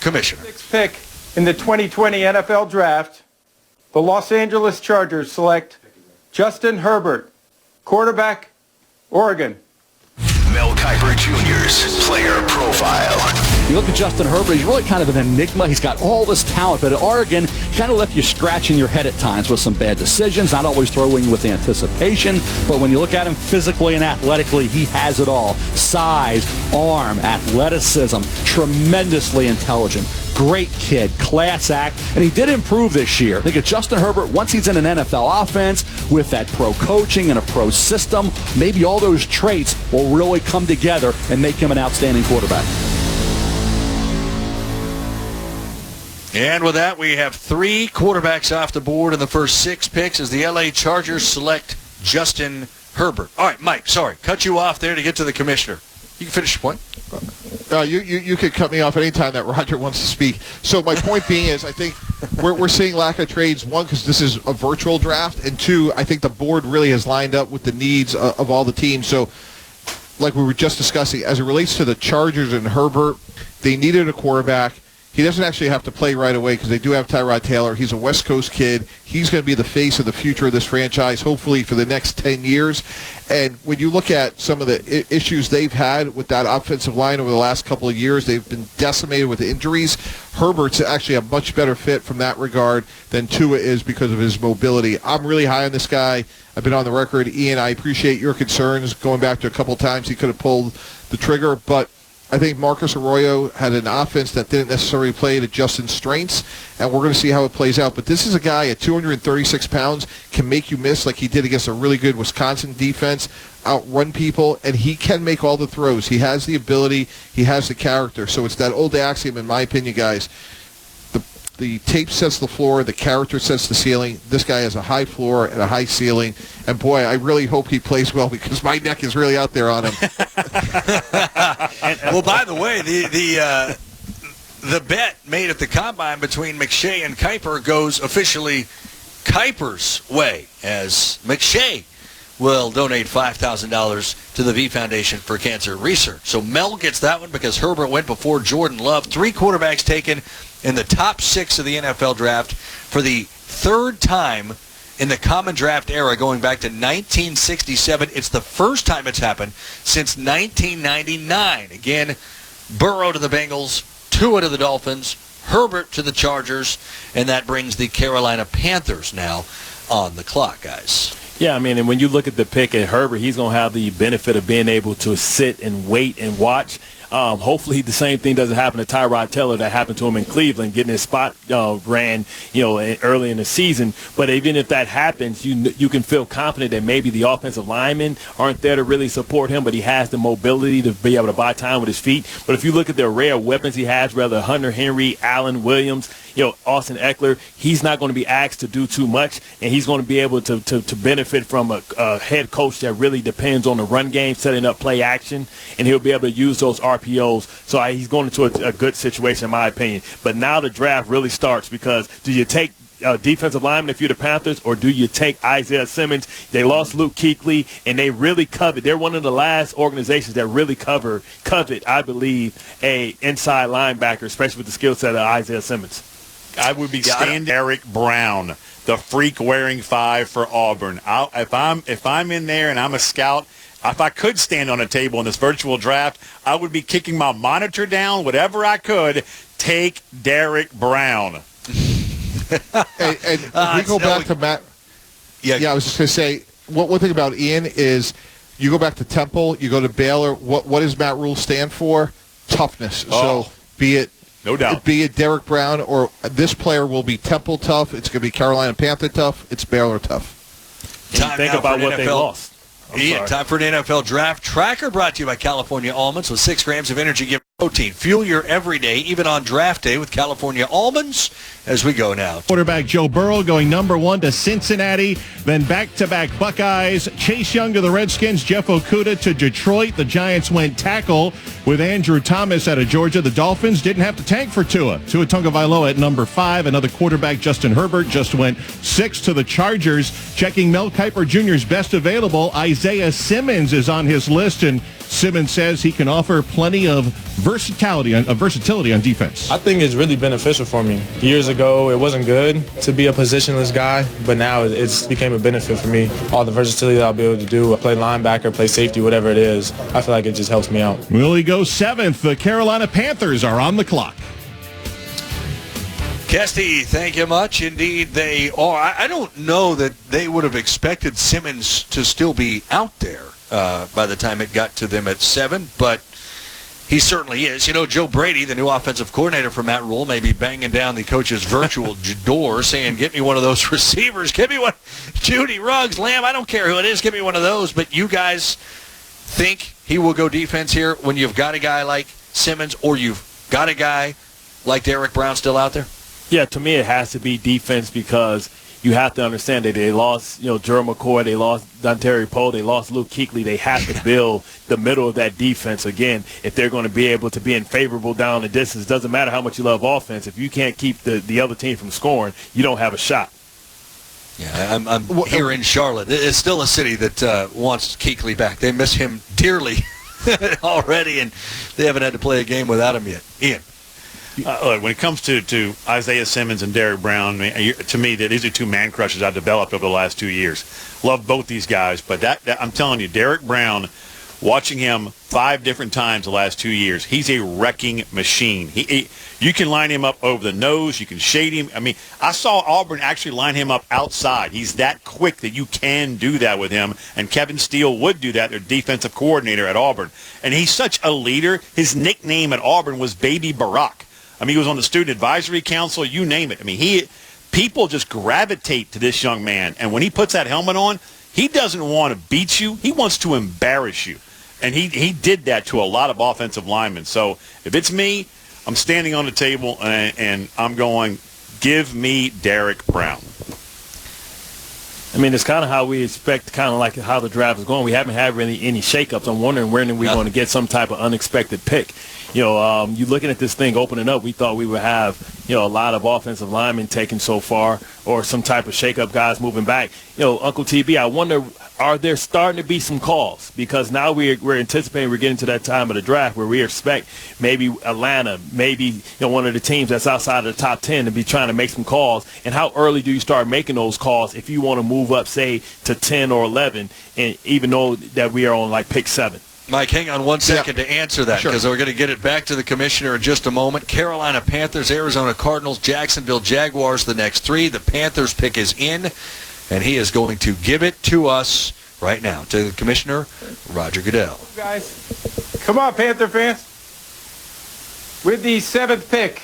commissioner. Sixth pick in the 2020 NFL Draft, the Los Angeles Chargers select Justin Herbert, quarterback, Oregon. Mel Kiper Jr.'s player profile. You look at Justin Herbert, he's really kind of an enigma. He's got all this talent, but at Oregon, he kind of left you scratching your head at times with some bad decisions, not always throwing with anticipation, but when you look at him physically and athletically, he has it all. Size, arm, athleticism, tremendously intelligent. Great kid, class act, and he did improve this year. I think of Justin Herbert, once he's in an NFL offense with that pro coaching and a pro system, maybe all those traits will really come together and make him an outstanding quarterback. And with that, we have 3 quarterbacks off the board in the first 6 picks as the L.A. Chargers select Justin Herbert. All right, Mike, sorry, cut you off there to get to the commissioner. You can finish your point. You could cut me off anytime that Roger wants to speak. So my point being is I think we're seeing lack of trades, one, because this is a virtual draft, and 2, I think the board really has lined up with the needs of all the teams. So like we were just discussing, as it relates to the Chargers and Herbert, they needed a quarterback. He doesn't actually have to play right away because they do have Tyrod Taylor. He's a West Coast kid. He's going to be the face of the future of this franchise, hopefully for the next 10 years. And when you look at some of the issues they've had with that offensive line over the last couple of years, they've been decimated with injuries. Herbert's actually a much better fit from that regard than Tua is because of his mobility. I'm really high on this guy. I've been on the record. Ian, I appreciate your concerns going back to a couple times he could have pulled the trigger, but I think Marcus Arroyo had an offense that didn't necessarily play to Justin's strengths, and we're going to see how it plays out. But this is a guy at 236 pounds, can make you miss like he did against a really good Wisconsin defense, outrun people, and he can make all the throws. He has the ability. He has the character. So it's that old axiom, in my opinion, guys. The tape sets the floor. The character sets the ceiling. This guy has a high floor and a high ceiling. And, boy, I really hope he plays well because my neck is really out there on him. Well, by the way, the bet made at the Combine between McShay and Kiper goes officially Kiper's way, as McShay will donate $5,000 to the V Foundation for Cancer Research. So Mel gets that one because Herbert went before Jordan Love. 3 quarterbacks taken in the top 6 of the NFL draft for the 3rd time in the common draft era going back to 1967. It's the first time it's happened since 1999. Again, Burrow to the Bengals, Tua to the Dolphins, Herbert to the Chargers, and that brings the Carolina Panthers now on the clock, guys. Yeah, I mean, and when you look at the pick at Herbert, he's going to have the benefit of being able to sit and wait and watch. Hopefully the same thing doesn't happen to Tyrod Taylor that happened to him in Cleveland, getting his spot ran, early in the season. But even if that happens, you can feel confident that maybe the offensive linemen aren't there to really support him, but he has the mobility to be able to buy time with his feet. But if you look at the array of weapons he has, whether Hunter Henry, Allen Williams, Austin Eckler, he's not going to be asked to do too much, and he's going to be able to benefit from a head coach that really depends on the run game, setting up play action, and he'll be able to use those RPOs. So he's going into a good situation, in my opinion. But now the draft really starts because do you take defensive lineman if you're the Panthers, or do you take Isaiah Simmons? They lost Luke Kuechly, and they really covet. They're one of the last organizations that really covet, I believe, a inside linebacker, especially with the skill set of Isaiah Simmons. I would be standing Derek Brown, the freak wearing 5 for Auburn. If I'm in there and I'm a scout, if I could stand on a table in this virtual draft, I would be kicking my monitor down, whatever I could. Take Derek Brown. and we go back to Matt. Yeah, I was just going to say, one thing about Ian is you go back to Temple, you go to Baylor. What does Matt Rule stand for? Toughness. Oh, so be it. No doubt. Be it Derek Brown or this player will be Temple tough. It's going to be Carolina Panther tough. It's Baylor tough. Think about what they lost. Time for an NFL draft tracker brought to you by California Almonds with 6 grams of energy. Protein. Fuel your everyday, even on draft day, with California Almonds as we go now. Quarterback Joe Burrow going number 1 to Cincinnati, then back-to-back Buckeyes. Chase Young to the Redskins, Jeff Okudah to Detroit. The Giants went tackle with Andrew Thomas out of Georgia. The Dolphins didn't have to tank for Tua. Tua Tagovailoa at number 5. Another quarterback, Justin Herbert, just went 6 to the Chargers. Checking Mel Kiper Jr.'s best available, Isaiah Simmons is on his list, and Simmons says he can offer plenty of versatility on defense. I think it's really beneficial for me. Years ago, it wasn't good to be a positionless guy, but now it's became a benefit for me. All the versatility that I'll be able to do, play linebacker, play safety, whatever it is, I feel like it just helps me out. Will he go 7th? The Carolina Panthers are on the clock. Kesty, thank you much. Indeed, they are. I don't know that they would have expected Simmons to still be out there by the time it got to them at 7, but he certainly is. You know, Joe Brady, the new offensive coordinator for Matt Rule, may be banging down the coach's virtual door saying, get me one of those receivers. Give me one. Judy, Ruggs, Lamb, I don't care who it is. Give me one of those. But you guys think he will go defense here when you've got a guy like Simmons or you've got a guy like Derek Brown still out there? Yeah, to me it has to be defense because you have to understand that they lost, Gerald McCoy, they lost Dontari Poe, they lost Luke Kuechly. They have to build the middle of that defense again if they're going to be able to be in favorable down the distance. Doesn't matter how much you love offense. If you can't keep the other team from scoring, you don't have a shot. Yeah, I'm here in Charlotte. It's still a city that wants Kuechly back. They miss him dearly already, and they haven't had to play a game without him yet. Ian. Look, when it comes to Isaiah Simmons and Derek Brown, to me, these are two man crushes I've developed over the last 2 years. Love both these guys, but that I'm telling you, Derek Brown, watching him 5 different times the last 2 years, he's a wrecking machine. You can line him up over the nose. You can shade him. I mean, I saw Auburn actually line him up outside. He's that quick that you can do that with him, and Kevin Steele would do that, their defensive coordinator at Auburn. And he's such a leader. His nickname at Auburn was Baby Barack. I mean, he was on the Student Advisory Council, you name it. I mean, people just gravitate to this young man. And when he puts that helmet on, he doesn't want to beat you. He wants to embarrass you. And he did that to a lot of offensive linemen. So if it's me, I'm standing on the table and I'm going, give me Derek Brown. I mean, it's kind of how we expect, kind of like how the draft is going. We haven't had really any shakeups. I'm wondering when are we going to get some type of unexpected pick. You looking at this thing opening up, we thought we would have, a lot of offensive linemen taken so far or some type of shakeup guys moving back. Uncle TB, I wonder, are there starting to be some calls? Because now we're anticipating we're getting to that time of the draft where we expect maybe Atlanta, maybe one of the teams that's outside of the top 10 to be trying to make some calls. And how early do you start making those calls if you want to move up, say, to 10 or 11, and even though that we are on like pick 7? Mike, hang on 1 second to answer that because we're going to get it back to the commissioner in just a moment. Carolina Panthers, Arizona Cardinals, Jacksonville Jaguars, the next 3. The Panthers pick is in, and he is going to give it to us right now, to the commissioner, Roger Goodell. Guys, come on, Panther fans. With the 7th pick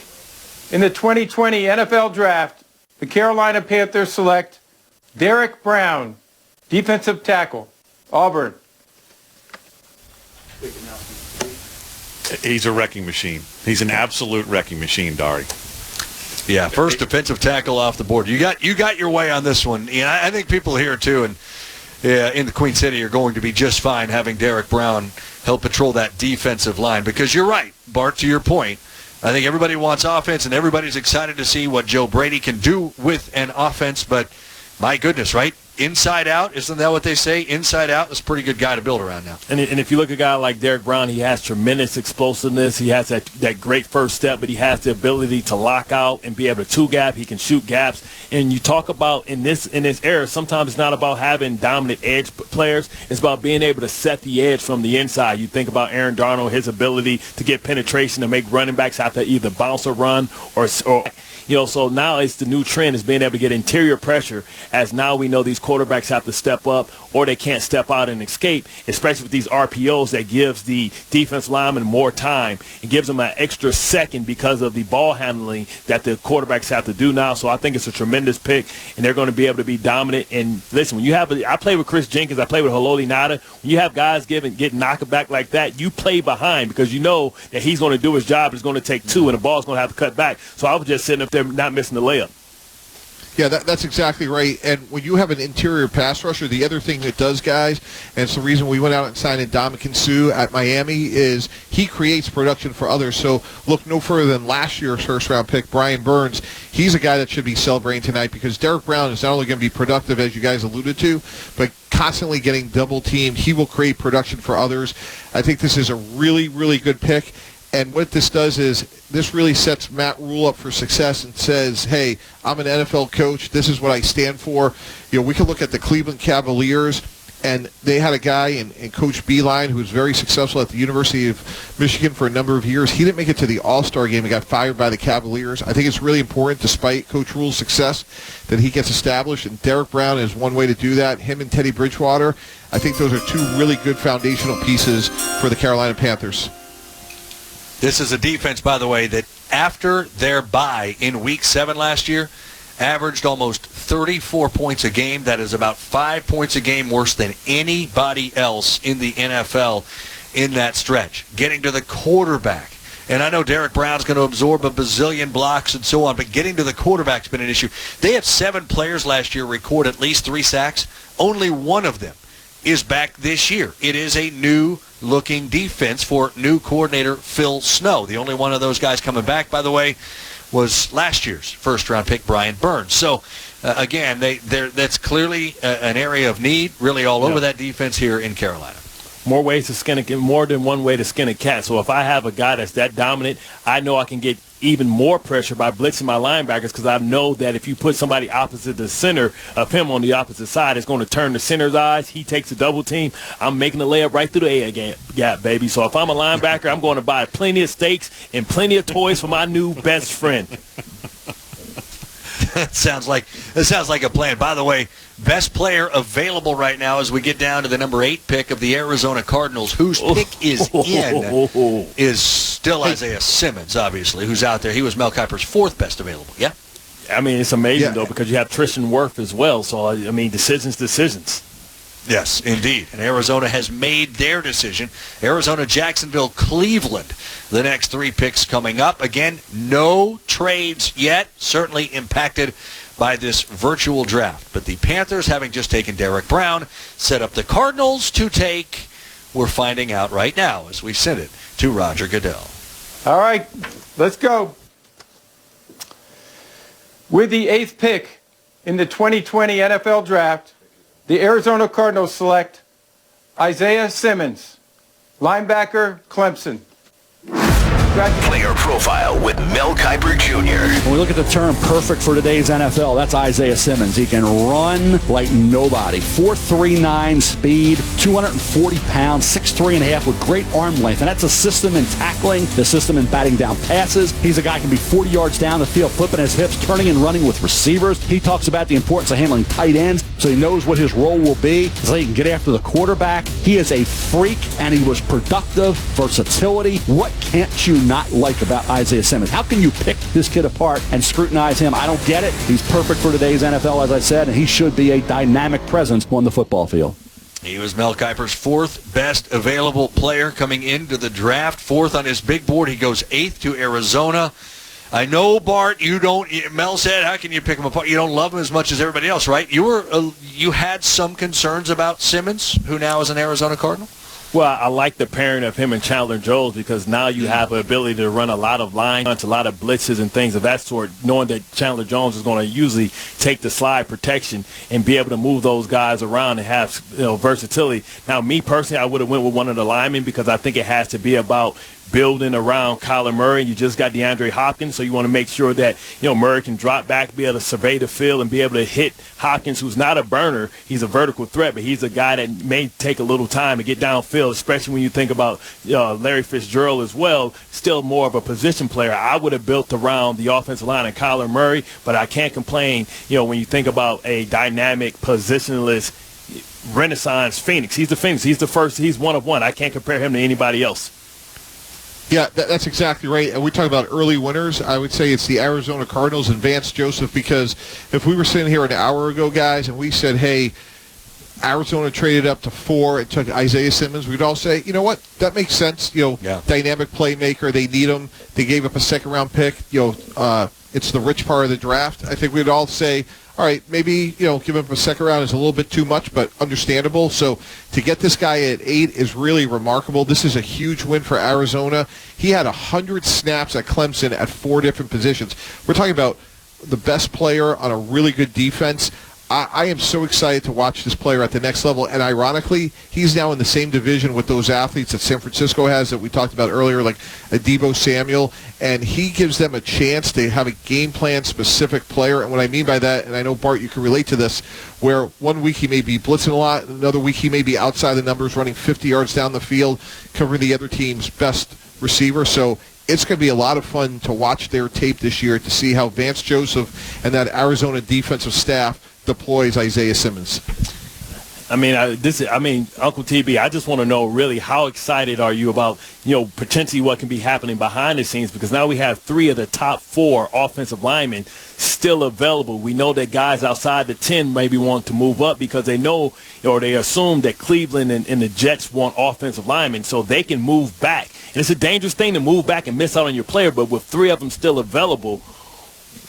in the 2020 NFL Draft, the Carolina Panthers select Derek Brown, defensive tackle, Auburn. He's a wrecking machine. He's an absolute wrecking machine, Dari. Yeah, first defensive tackle off the board. You got your way on this one. And I think people here, too, and in the Queen City are going to be just fine having Derek Brown help patrol that defensive line. Because you're right, Bart, to your point. I think everybody wants offense, and everybody's excited to see what Joe Brady can do with an offense. But, my goodness, right? Inside out, isn't that what they say? Inside out is a pretty good guy to build around now. And if you look at a guy like Derek Brown, he has tremendous explosiveness. He has that great first step, but he has the ability to lock out and be able to two-gap. He can shoot gaps. And you talk about in this era, sometimes it's not about having dominant edge players. It's about being able to set the edge from the inside. You think about Aaron Darnold, his ability to get penetration to make running backs have to either bounce or run or So now it's the new trend is being able to get interior pressure, as now we know these quarterbacks have to step up or they can't step out and escape, especially with these RPOs that gives the defense lineman more time. It gives them an extra second because of the ball handling that the quarterbacks have to do now. So I think it's a tremendous pick, and they're going to be able to be dominant. And listen, when you have I play with Chris Jenkins, I play with Haloti Ngata. When you have guys get knocked back like that, you play behind because you know that he's going to do his job. It's going to take two, and the ball's going to have to cut back. So I was just sitting up there not missing the layup. Yeah, that's exactly right. And when you have an interior pass rusher, the other thing that does, guys, and it's the reason we went out and signed Ndamukong Suh at Miami, is he creates production for others. So look no further than last year's first-round pick, Brian Burns. He's a guy that should be celebrating tonight because Derek Brown is not only going to be productive, as you guys alluded to, but constantly getting double-teamed. He will create production for others. I think this is a really, really good pick. And what this does is this really sets Matt Rule up for success and says, hey, I'm an NFL coach. This is what I stand for. We can look at the Cleveland Cavaliers, and they had a guy in Coach Beeline who was very successful at the University of Michigan for a number of years. He didn't make it to the All-Star game. He got fired by the Cavaliers. I think it's really important, despite Coach Rule's success, that he gets established, and Derek Brown is one way to do that. Him and Teddy Bridgewater, I think those are two really good foundational pieces for the Carolina Panthers. This is a defense, by the way, that after their bye in Week 7 last year, averaged almost 34 points a game. That is about 5 points a game worse than anybody else in the NFL in that stretch. Getting to the quarterback. And I know Derek Brown's going to absorb a bazillion blocks and so on, but getting to the quarterback's been an issue. They had 7 players last year record at least 3 sacks. Only one of them is back this year. It is a new-looking defense for new coordinator Phil Snow. The only one of those guys coming back, by the way, was last year's first-round pick, Brian Burns. So, again, that's clearly an area of need, really all over that defense here in Carolina. More ways to skin a more than one way to skin a cat. So if I have a guy that's that dominant, I know I can get even more pressure by blitzing my linebackers because I know that if you put somebody opposite the center of him on the opposite side, it's going to turn the center's eyes. He takes a double team. I'm making the layup right through the A gap, baby. So if I'm a linebacker, I'm going to buy plenty of steaks and plenty of toys for my new best friend. That sounds like a plan. By the way, best player available right now as we get down to the number 8 pick of the Arizona Cardinals, whose pick is still Isaiah Simmons, obviously, who's out there. He was Mel Kiper's 4th best available. Yeah. I mean, it's amazing, though, because you have Tristan Wirth as well. So, I mean, decisions. Yes, indeed. And Arizona has made their decision. Arizona, Jacksonville, Cleveland, the next 3 picks coming up. Again, no trades yet, certainly impacted by this virtual draft. But the Panthers, having just taken Derek Brown, set up the Cardinals to take. We're finding out right now as we send it to Roger Goodell. All right, let's go. With the 8th pick in the 2020 NFL Draft, the Arizona Cardinals select Isaiah Simmons, linebacker, Clemson. Player profile with Mel Kiper Jr. When we look at the term perfect for today's NFL, that's Isaiah Simmons. He can run like nobody. 4.39 speed, 240 pounds, 6'3.5" with great arm length. And that's a system in tackling, the system in batting down passes. He's a guy who can be 40 yards down the field, flipping his hips, turning and running with receivers. He talks about the importance of handling tight ends, so he knows what his role will be, so he can get after the quarterback. He is a freak, and he was productive, versatility. What can't you not like about Isaiah Simmons? How can you pick this kid apart and scrutinize him? I don't get it. He's perfect for today's NFL, as I said, and he should be a dynamic presence on the football field. He was Mel Kiper's 4th best available player coming into the draft. 4th on his big board. He goes 8th to Arizona. I know, Bart, Mel said, how can you pick him apart? You don't love him as much as everybody else, right? You had some concerns about Simmons, who now is an Arizona Cardinal? Well, I like the pairing of him and Chandler Jones because now you have the ability to run a lot of line hunts, a lot of blitzes and things of that sort, knowing that Chandler Jones is going to usually take the slide protection and be able to move those guys around and have versatility. Now, me personally, I would have went with one of the linemen because I think it has to be about building around Kyler Murray. You just got DeAndre Hopkins, so you want to make sure that Murray can drop back, be able to survey the field, and be able to hit Hopkins, who's not a burner. He's a vertical threat, but he's a guy that may take a little time to get downfield field, especially when you think about Larry Fitzgerald as well, still more of a position player. I would have built around the offensive line and Kyler Murray, but I can't complain, when you think about a dynamic, positionless Renaissance Phoenix. He's the Phoenix. He's the first. He's one of one. I can't compare him to anybody else. Yeah, that's exactly right. And we talk about early winners. I would say it's the Arizona Cardinals and Vance Joseph, because if we were sitting here an hour ago, guys, and we said, hey, Arizona traded up to 4 and took Isaiah Simmons, we'd all say, you know what, that makes sense. Dynamic playmaker, they need him. They gave up a second-round pick. It's the rich part of the draft. I think we'd all say, all right, maybe, give him a second round is a little bit too much, but understandable. So to get this guy at 8 is really remarkable. This is a huge win for Arizona. He had 100 snaps at Clemson at 4 different positions. We're talking about the best player on a really good defense. I am so excited to watch this player at the next level, and ironically, he's now in the same division with those athletes that San Francisco has that we talked about earlier, like Deebo Samuel, and he gives them a chance to have a game plan specific player. And what I mean by that, and I know, Bart, you can relate to this, where one week he may be blitzing a lot, another week he may be outside the numbers, running 50 yards down the field, covering the other team's best receiver. So it's going to be a lot of fun to watch their tape this year to see how Vance Joseph and that Arizona defensive staff deploys Isaiah Simmons. Uncle TB, I just want to know really how excited are you about, potentially what can be happening behind the scenes, because now we have 3 of the top 4 offensive linemen still available. We know that guys outside the 10 maybe want to move up because they know, or they assume that Cleveland and the Jets want offensive linemen, so they can move back. And it's a dangerous thing to move back and miss out on your player, but with 3 of them still available,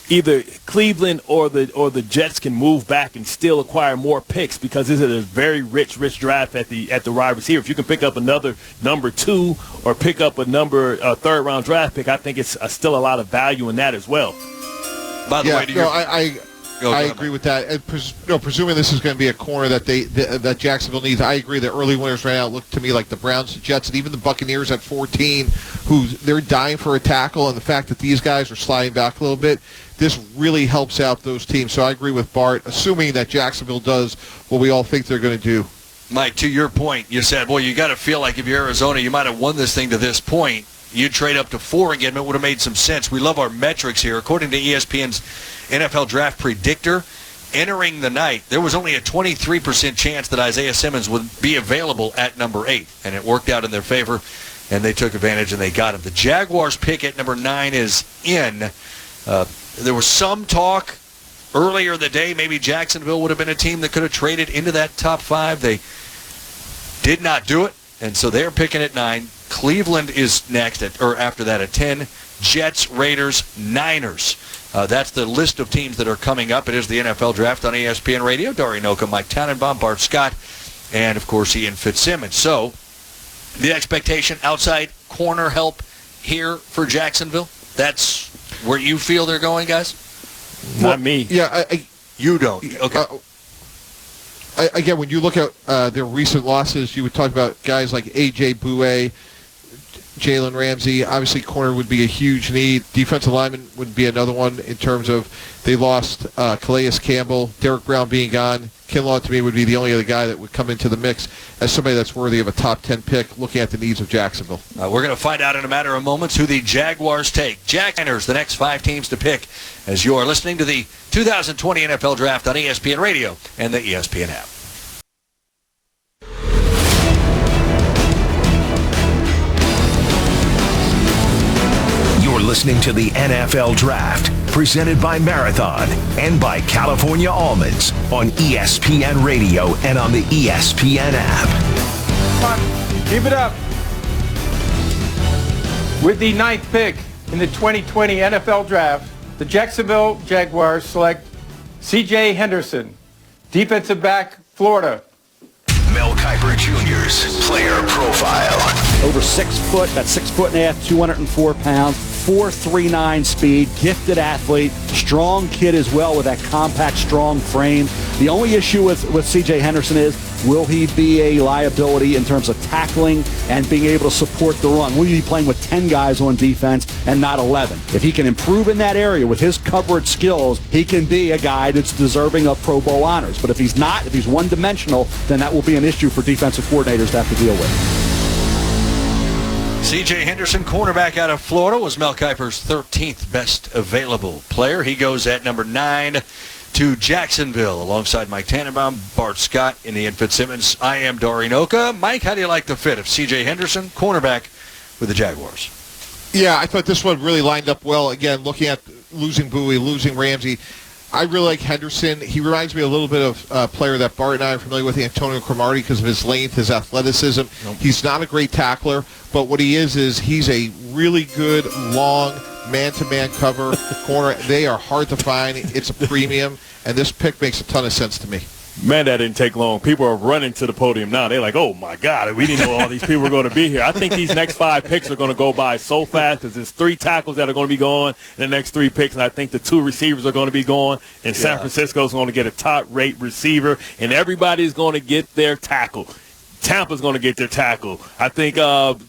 either Cleveland or the Jets can move back and still acquire more picks, because this is a very rich draft at the wide receiver. If you can pick up another number 2 or pick up a third round draft pick, I think it's still a lot of value in that as well. By the way, I agree with that. And presuming this is going to be a corner that that Jacksonville needs, I agree that early winners right now look to me like the Browns, the Jets, and even the Buccaneers at 14, who they're dying for a tackle, and the fact that these guys are sliding back a little bit, this really helps out those teams. So I agree with Bart, assuming that Jacksonville does what we all think they're going to do. Mike, to your point, you said, well, you got to feel like if you're Arizona, you might have won this thing to this point. You trade up to 4 again, it would have made some sense. We love our metrics here. According to ESPN's NFL Draft Predictor, entering the night, there was only a 23% chance that Isaiah Simmons would be available at number 8, and it worked out in their favor, and they took advantage and they got him. The Jaguars pick at number 9 is in. There was some talk earlier in the day maybe Jacksonville would have been a team that could have traded into that top 5. They did not do it, and so they're picking at 9. Cleveland is next, after that at 10. Jets, Raiders, Niners. That's the list of teams that are coming up. It is the NFL Draft on ESPN Radio. Darian Oka, Mike Tannenbaum, Bart Scott, and, of course, Ian Fitzsimmons. So the expectation, outside corner help here for Jacksonville, that's where you feel they're going, guys? Not me. Yeah, you don't. Okay. Again, when you look at their recent losses, you would talk about guys like A.J. Bouye, Jalen Ramsey. Obviously, corner would be a huge need. Defensive lineman would be another one in terms of they lost Calais Campbell, Derek Brown being gone. Kinlaw, to me, would be the only other guy that would come into the mix as somebody that's worthy of a top 10 pick looking at the needs of Jacksonville. We're going to find out in a matter of moments who the Jaguars take. Jaguars, the next 5 teams to pick, as you are listening to the 2020 NFL Draft on ESPN Radio and the ESPN app. You're listening to the NFL Draft, presented by Marathon and by California Almonds on ESPN Radio and on the ESPN app. Come on, keep it up. With the 9th pick in the 2020 NFL Draft, the Jacksonville Jaguars select C.J. Henderson, defensive back, Florida. Mel Kiper Jr.'s player profile. Over 6 foot, that's 6'1.5", 204 pounds. 4.39 speed, gifted athlete, strong kid as well with that compact, strong frame. The only issue with C.J. Henderson is, will he be a liability in terms of tackling and being able to support the run? Will he be playing with 10 guys on defense and not 11? If he can improve in that area with his coverage skills, he can be a guy that's deserving of Pro Bowl honors. But if he's not, if he's one-dimensional, then that will be an issue for defensive coordinators to have to deal with. C.J. Henderson, cornerback out of Florida, was Mel Kiper's 13th best available player. He goes at number 9 to Jacksonville alongside Mike Tannenbaum, Bart Scott, and Ian Fitzsimmons. I am Dari Noka. Mike, how do you like the fit of C.J. Henderson, cornerback with the Jaguars? Yeah, I thought this one really lined up well. Again, looking at losing Bowie, losing Ramsey, I really like Henderson. He reminds me a little bit of a player that Bart and I are familiar with, Antonio Cromartie, because of his length, his athleticism. Nope. He's not a great tackler, but what he is he's a really good, long, man-to-man cover corner. They are hard to find. It's a premium, and this pick makes a ton of sense to me. Man, that didn't take long. People are running to the podium now. They're like, oh, my God, we didn't know all these people were going to be here. I think these next 5 picks are going to go by so fast because there's 3 tackles that are going to be going in the next 3 picks, and I think the 2 receivers are going to be going, and San Francisco's going to get a top-rate receiver, and everybody's going to get their tackle. Tampa's going to get their tackle. I think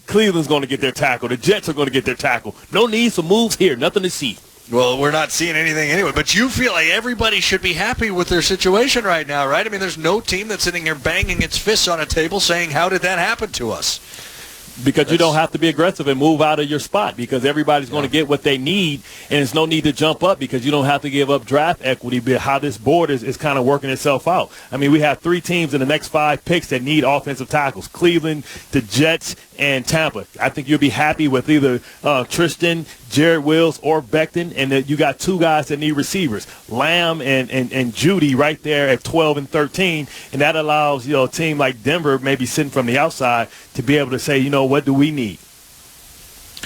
Cleveland's going to get their tackle. The Jets are going to get their tackle. No need for moves here. Nothing to see. Well, we're not seeing anything anyway, but you feel like everybody should be happy with their situation right now, right? I mean, there's no team that's sitting here banging its fists on a table saying, how did that happen to us? Because you don't have to be aggressive and move out of your spot because everybody's going to get what they need, and there's no need to jump up because you don't have to give up draft equity. But how this board is kind of working itself out. I mean, we have 3 teams in the next 5 picks that need offensive tackles: Cleveland, the Jets, and Tampa. I think you'll be happy with either Tristan, Jared Wills, or Becton, and that you got 2 guys that need receivers, Lamb and Judy right there at 12 and 13, and that allows a team like Denver, maybe sitting from the outside, to be able to say, what do we need?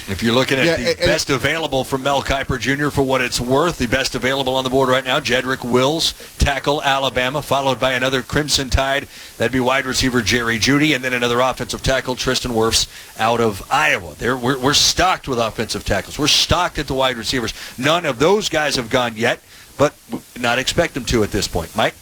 If you're looking at the best available from Mel Kiper Jr., for what it's worth, the best available on the board right now, Jedrick Wills, tackle, Alabama, followed by another Crimson Tide. That'd be wide receiver Jerry Jeudy, and then another offensive tackle, Tristan Wirfs, out of Iowa. We're stocked with offensive tackles. We're stocked at the wide receivers. None of those guys have gone yet, but not expect them to at this point. Mike?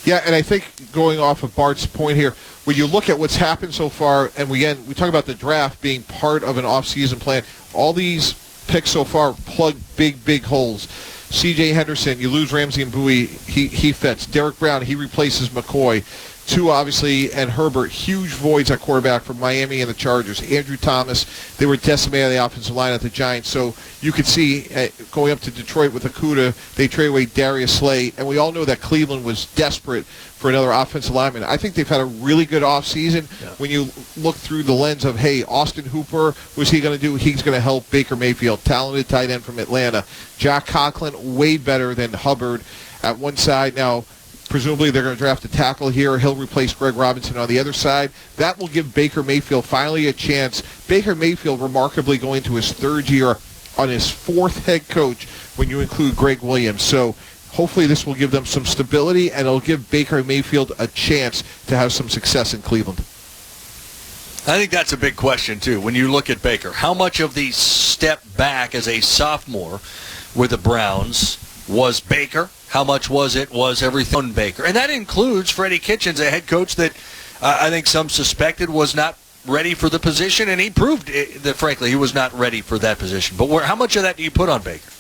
Yeah, and I think going off of Bart's point here, when you look at what's happened so far, and we talk about the draft being part of an off-season plan, all these picks so far plug big holes. C.J. Henderson, you lose Ramsey and Bowie, he fits. Derek Brown, he replaces McCoy. 2, obviously, and Herbert, huge voids at quarterback for Miami and the Chargers. Andrew Thomas, they were decimated on the offensive line at the Giants. So you could see going up to Detroit with Okudah, they trade away Darius Slay, and we all know that Cleveland was desperate for another offensive lineman. I think they've had a really good offseason when you look through the lens of, hey, Austin Hooper, what's he going to do? He's going to help Baker Mayfield, talented tight end from Atlanta. Jack Conklin, way better than Hubbard at one side. Now, presumably they're going to draft a tackle here. He'll replace Greg Robinson on the other side. That will give Baker Mayfield finally a chance. Baker Mayfield remarkably going to his 3rd year on his 4th head coach when you include Greg Williams. So hopefully this will give them some stability, and it'll give Baker Mayfield a chance to have some success in Cleveland. I think that's a big question, too, when you look at Baker. How much of the step back as a sophomore with the Browns was Baker? How much was everything on Baker? And that includes Freddie Kitchens, a head coach that I think some suspected was not ready for the position, and he proved that, frankly, he was not ready for that position. But how much of that do you put on Baker?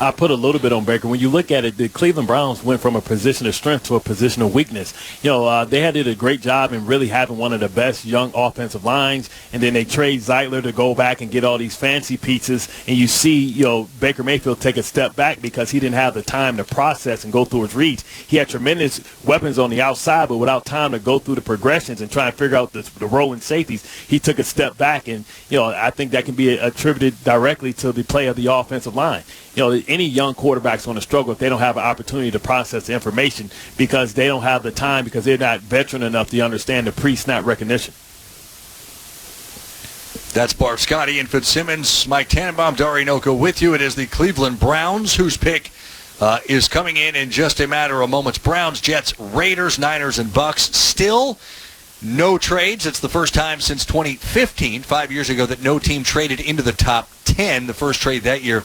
I put a little bit on Baker. When you look at it, the Cleveland Browns went from a position of strength to a position of weakness. They did a great job in really having one of the best young offensive lines, and then they trade Zeitler to go back and get all these fancy pieces, and you see, Baker Mayfield take a step back because he didn't have the time to process and go through his reads. He had tremendous weapons on the outside, but without time to go through the progressions and try and figure out the rolling safeties, he took a step back, and, I think that can be attributed directly to the play of the offensive line. Any young quarterback's going to struggle if they don't have an opportunity to process the information because they don't have the time because they're not veteran enough to understand the pre-snap recognition. That's Bart Scott, Ian Fitzsimmons, Mike Tannenbaum, Dari Noka with you. It is the Cleveland Browns whose pick is coming in just a matter of moments. Browns, Jets, Raiders, Niners, and Bucks. Still no trades. It's the first time since 2015, 5 years ago, that no team traded into the top 10. 10. The first trade that year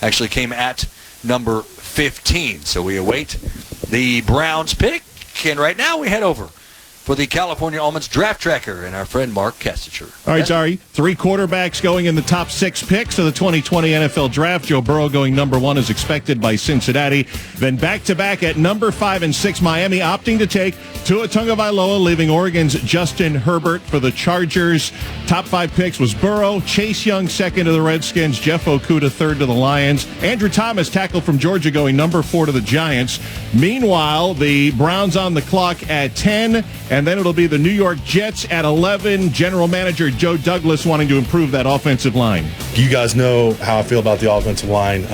actually came at number 15. So we await the Browns pick, and right now we head over for the California Almonds Draft Tracker and our friend Mark Kestacher. All right, Zari, 3 quarterbacks going in the top 6 picks of the 2020 NFL Draft. Joe Burrow going number 1 as expected by Cincinnati. Then back-to-back at number 5 and 6, Miami opting to take Tua Tagovailoa, leaving Oregon's Justin Herbert for the Chargers. Top 5 picks was Burrow, Chase Young second to the Redskins, Jeff Okudah third to the Lions. Andrew Thomas, tackle from Georgia, going number 4 to the Giants. Meanwhile, the Browns on the clock at 10, and then it'll be the New York Jets at 11. General Manager Joe Douglas wanting to improve that offensive line. You guys know how I feel about the offensive line.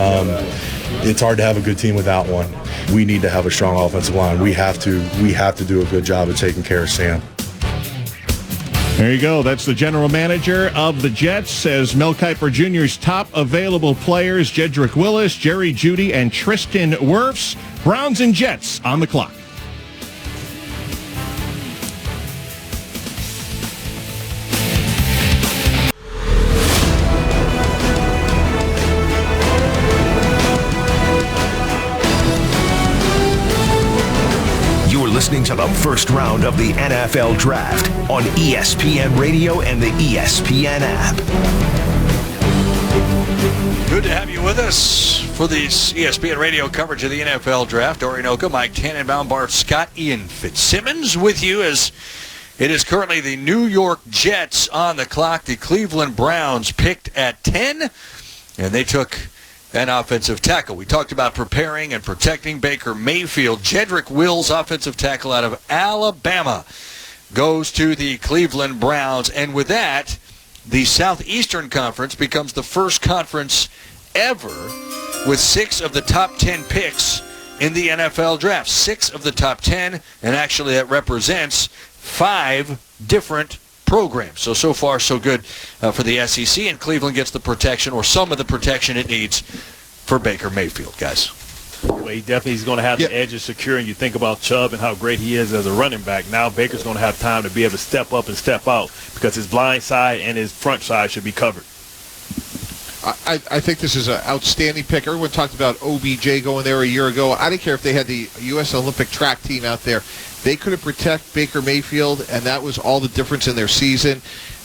It's hard to have a good team without one. We need to have a strong offensive line. We have to do a good job of taking care of Sam. There you go. That's the general manager of the Jets. Says Mel Kiper Jr.'s top available players, Jedrick Willis, Jerry Jeudy, and Tristan Wirfs. Browns and Jets on the clock. Listening to the first round of the NFL Draft on ESPN Radio and the ESPN app. Good to have you with us for this ESPN Radio coverage of the NFL Draft. Orinoco, Mike Tannenbaum, Bart Scott, Ian Fitzsimmons with you as it is currently the New York Jets on the clock. The Cleveland Browns picked at 10, and they took an offensive tackle. We talked about preparing and protecting Baker Mayfield. Jedrick Wills, offensive tackle out of Alabama, goes to the Cleveland Browns. And with that, the Southeastern Conference becomes the first conference ever with 6 of the top 10 picks in the NFL Draft. 6 of the top 10, and actually that represents 5 different programs. So far, so good for the SEC, and Cleveland gets the protection, or some of the protection it needs for Baker Mayfield, guys. Well, he definitely is going to have the edge of securing. You think about Chubb and how great he is as a running back. Now Baker's going to have time to be able to step up and step out because his blind side and his front side should be covered. I think this is an outstanding pick. Everyone talked about OBJ going there a year ago. I didn't care if they had the U.S. Olympic track team out there. They couldn't protect Baker Mayfield, and that was all the difference in their season.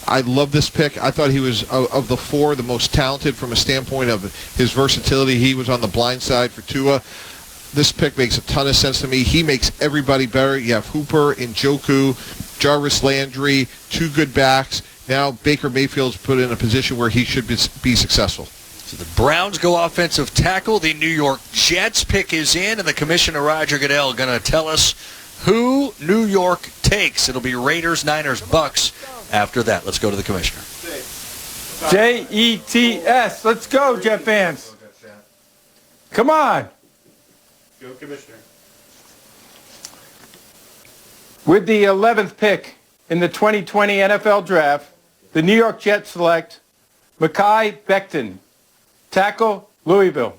I love this pick. I thought he was, of the 4, the most talented from a standpoint of his versatility. He was on the blind side for Tua. This pick makes a ton of sense to me. He makes everybody better. You have Hooper, Njoku, Jarvis Landry, 2 good backs. Now Baker Mayfield's put in a position where he should be successful. So the Browns go offensive tackle. The New York Jets pick is in, and the Commissioner Roger Goodell going to tell us who New York takes. It'll be Raiders, Niners, Bucks after that. Let's go to the Commissioner. Jets. Let's go, Jet fans. Come on. Go, Commissioner. With the 11th pick in the 2020 NFL Draft, the New York Jets select Mekhi Becton, tackle, Louisville.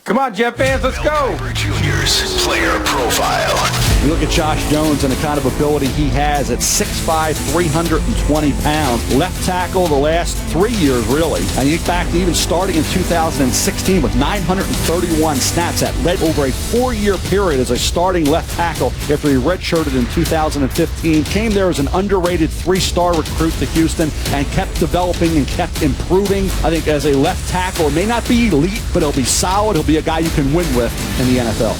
Come on, Jet fans, let's go. Junior's player profile. You look at Josh Jones and the kind of ability he has at 6'5", 320 pounds. Left tackle the last 3 years, really. And you get back to even starting in 2016 with 931 snaps. That led over a 4-year period as a starting left tackle after he redshirted in 2015. Came there as an underrated 3-star recruit to Houston and kept developing and kept improving. I think as a left tackle, it may not be elite, but he'll be solid. He'll be a guy you can win with in the NFL.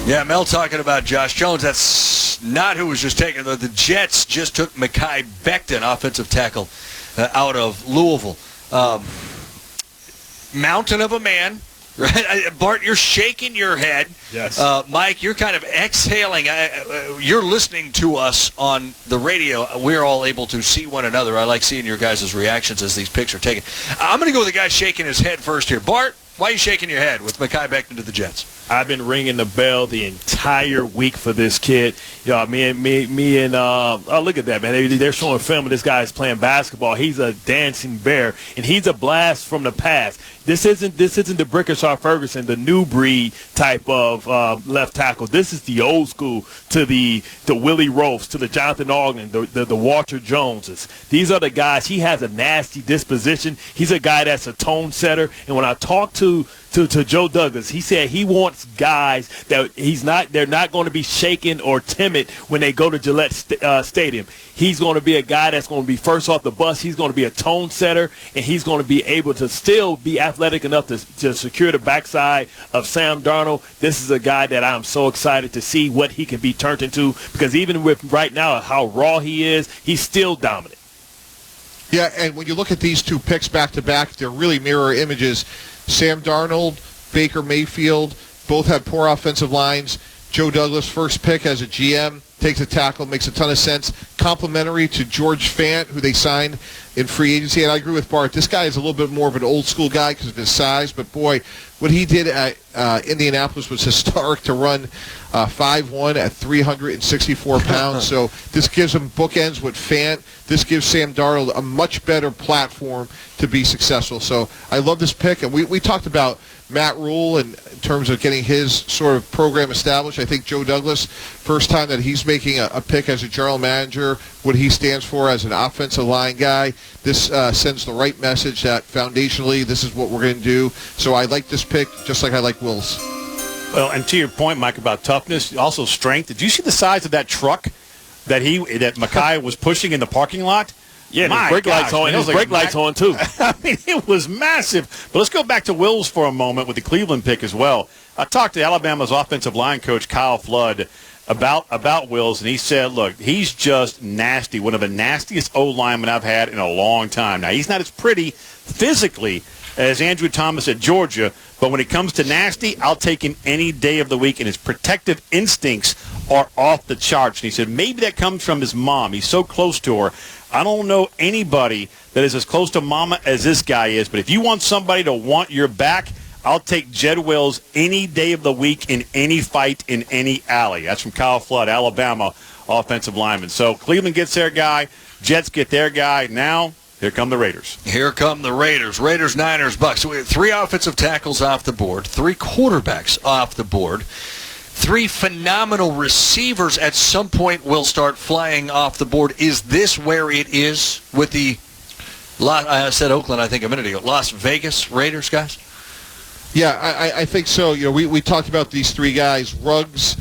Yeah, Mel talking about Josh Jones. That's not who was just taken. The Jets just took Mekhi Becton, offensive tackle, out of Louisville. Mountain of a man, right? Bart, you're shaking your head. Yes. Mike, you're kind of exhaling. You're listening to us on the radio. We're all able to see one another. I like seeing your guys' reactions as these picks are taken. I'm going to go with the guy shaking his head first here. Bart, why are you shaking your head with Mekhi Becton to the Jets? I've been ringing the bell the entire week for this kid. You know, me and oh, look at that, man. They're showing film of this guy is playing basketball. He's a dancing bear, and he's a blast from the past. This isn't the Brickenshaw Ferguson, the new breed type of left tackle. This is the old school to the Willie Roafs, to the Jonathan Ogden, the Walter Joneses. These are the guys. He has a nasty disposition. He's a guy that's a tone setter. And when I talked to Joe Douglas, he said he wants guys that they're not going to be shaken or timid when they go to Gillette Stadium. He's going to be a guy that's going to be first off the bus. He's going to be a tone setter, and he's going to be able to still be athletic enough to secure the backside of Sam Darnold. This is a guy that I'm so excited to see what he can be turned into, because even with right now how raw he is, he's still dominant. Yeah, and when you look at these two picks back-to-back, they're really mirror images. Sam Darnold, Baker Mayfield, both had poor offensive lines. Joe Douglas, first pick as a GM, takes a tackle, makes a ton of sense. Complimentary to George Fant, who they signed in free agency. And I agree with Bart. This guy is a little bit more of an old-school guy because of his size. But, boy, what he did at Indianapolis was historic, to run 5'1" at 364 pounds. So this gives him bookends with Fant. This gives Sam Darnold a much better platform to be successful. So I love this pick. And we talked about Matt Rule in terms of getting his sort of program established. I think Joe Douglas, first time that he's making a pick as a general manager, what he stands for as an offensive line guy, this sends the right message that foundationally this is what we're going to do. So I like this pick just like I like Will's. Well, and to your point, Mike, about toughness, also strength. Did you see the size of that truck that Mekhi was pushing in the parking lot? Yeah, his brake lights on. His brake lights on, too. I mean, it was massive. But let's go back to Wills for a moment with the Cleveland pick as well. I talked to Alabama's offensive line coach, Kyle Flood, about Wills, and he said, look, he's just nasty, one of the nastiest O-linemen I've had in a long time. Now, he's not as pretty physically as Andrew Thomas at Georgia, but when it comes to nasty, I'll take him any day of the week, and his protective instincts are off the charts. And he said maybe that comes from his mom. He's so close to her. I don't know anybody that is as close to Mama as this guy is, but if you want somebody to want your back, I'll take Jed Wills any day of the week in any fight in any alley. That's from Kyle Flood, Alabama offensive lineman. So Cleveland gets their guy. Jets get their guy. Now, here come the Raiders. Here come the Raiders. Raiders, Niners, Bucks. So we have 3 offensive tackles off the board, 3 quarterbacks off the board, 3 phenomenal receivers at some point will start flying off the board. Is this where it is with the, I said Oakland, I think, a minute ago, Las Vegas Raiders, guys? Yeah, I think so. You know, we talked about these 3 guys, Ruggs,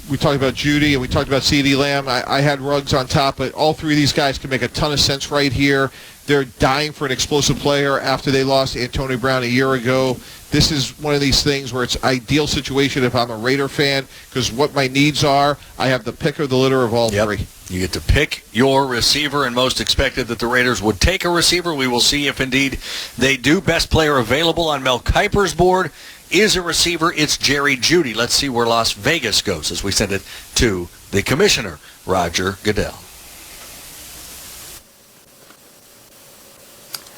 we talked about Judy, and we talked about CeeDee Lamb. I had Ruggs on top, but all 3 of these guys can make a ton of sense right here. They're dying for an explosive player after they lost Antonio Brown a year ago. This is one of these things where it's an ideal situation if I'm a Raider fan, because what my needs are, I have the pick of the litter of all 3. You get to pick your receiver, and most expected that the Raiders would take a receiver. We will see if indeed they do. Best player available on Mel Kiper's board is a receiver. It's Jerry Jeudy. Let's see where Las Vegas goes as we send it to the commissioner, Roger Goodell.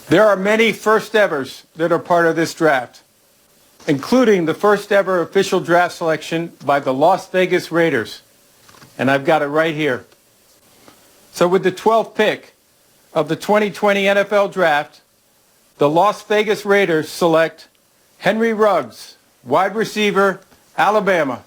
There are many first-evers that are part of this draft, including the first-ever official draft selection by the Las Vegas Raiders. And I've got it right here. So with the 12th pick of the 2020 NFL Draft, the Las Vegas Raiders select Henry Ruggs, wide receiver, Alabama.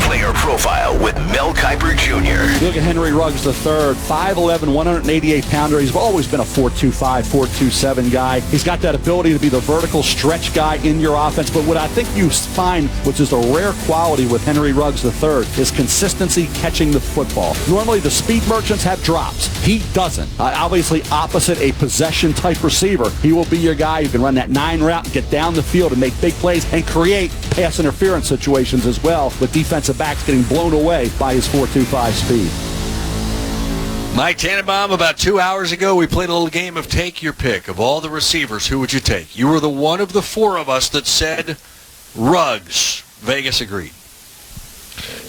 Player Profile with Mel Kiper Jr. Look at Henry Ruggs III, 5'11", 188-pounder. He's always been a 4.25, 4.27 guy. He's got that ability to be the vertical stretch guy in your offense. But what I think you find, which is a rare quality with Henry Ruggs III, is consistency catching the football. Normally the speed merchants have drops. He doesn't. Obviously opposite a possession-type receiver. He will be your guy who can run that 9 route, get down the field and make big plays and create pass interference situations as well, with defensive backs getting blown away by his 4.25 speed. Mike Tannenbaum, about 2 hours ago, we played a little game of take your pick. Of all the receivers, who would you take? You were the one of the 4 of us that said Ruggs. Vegas agreed.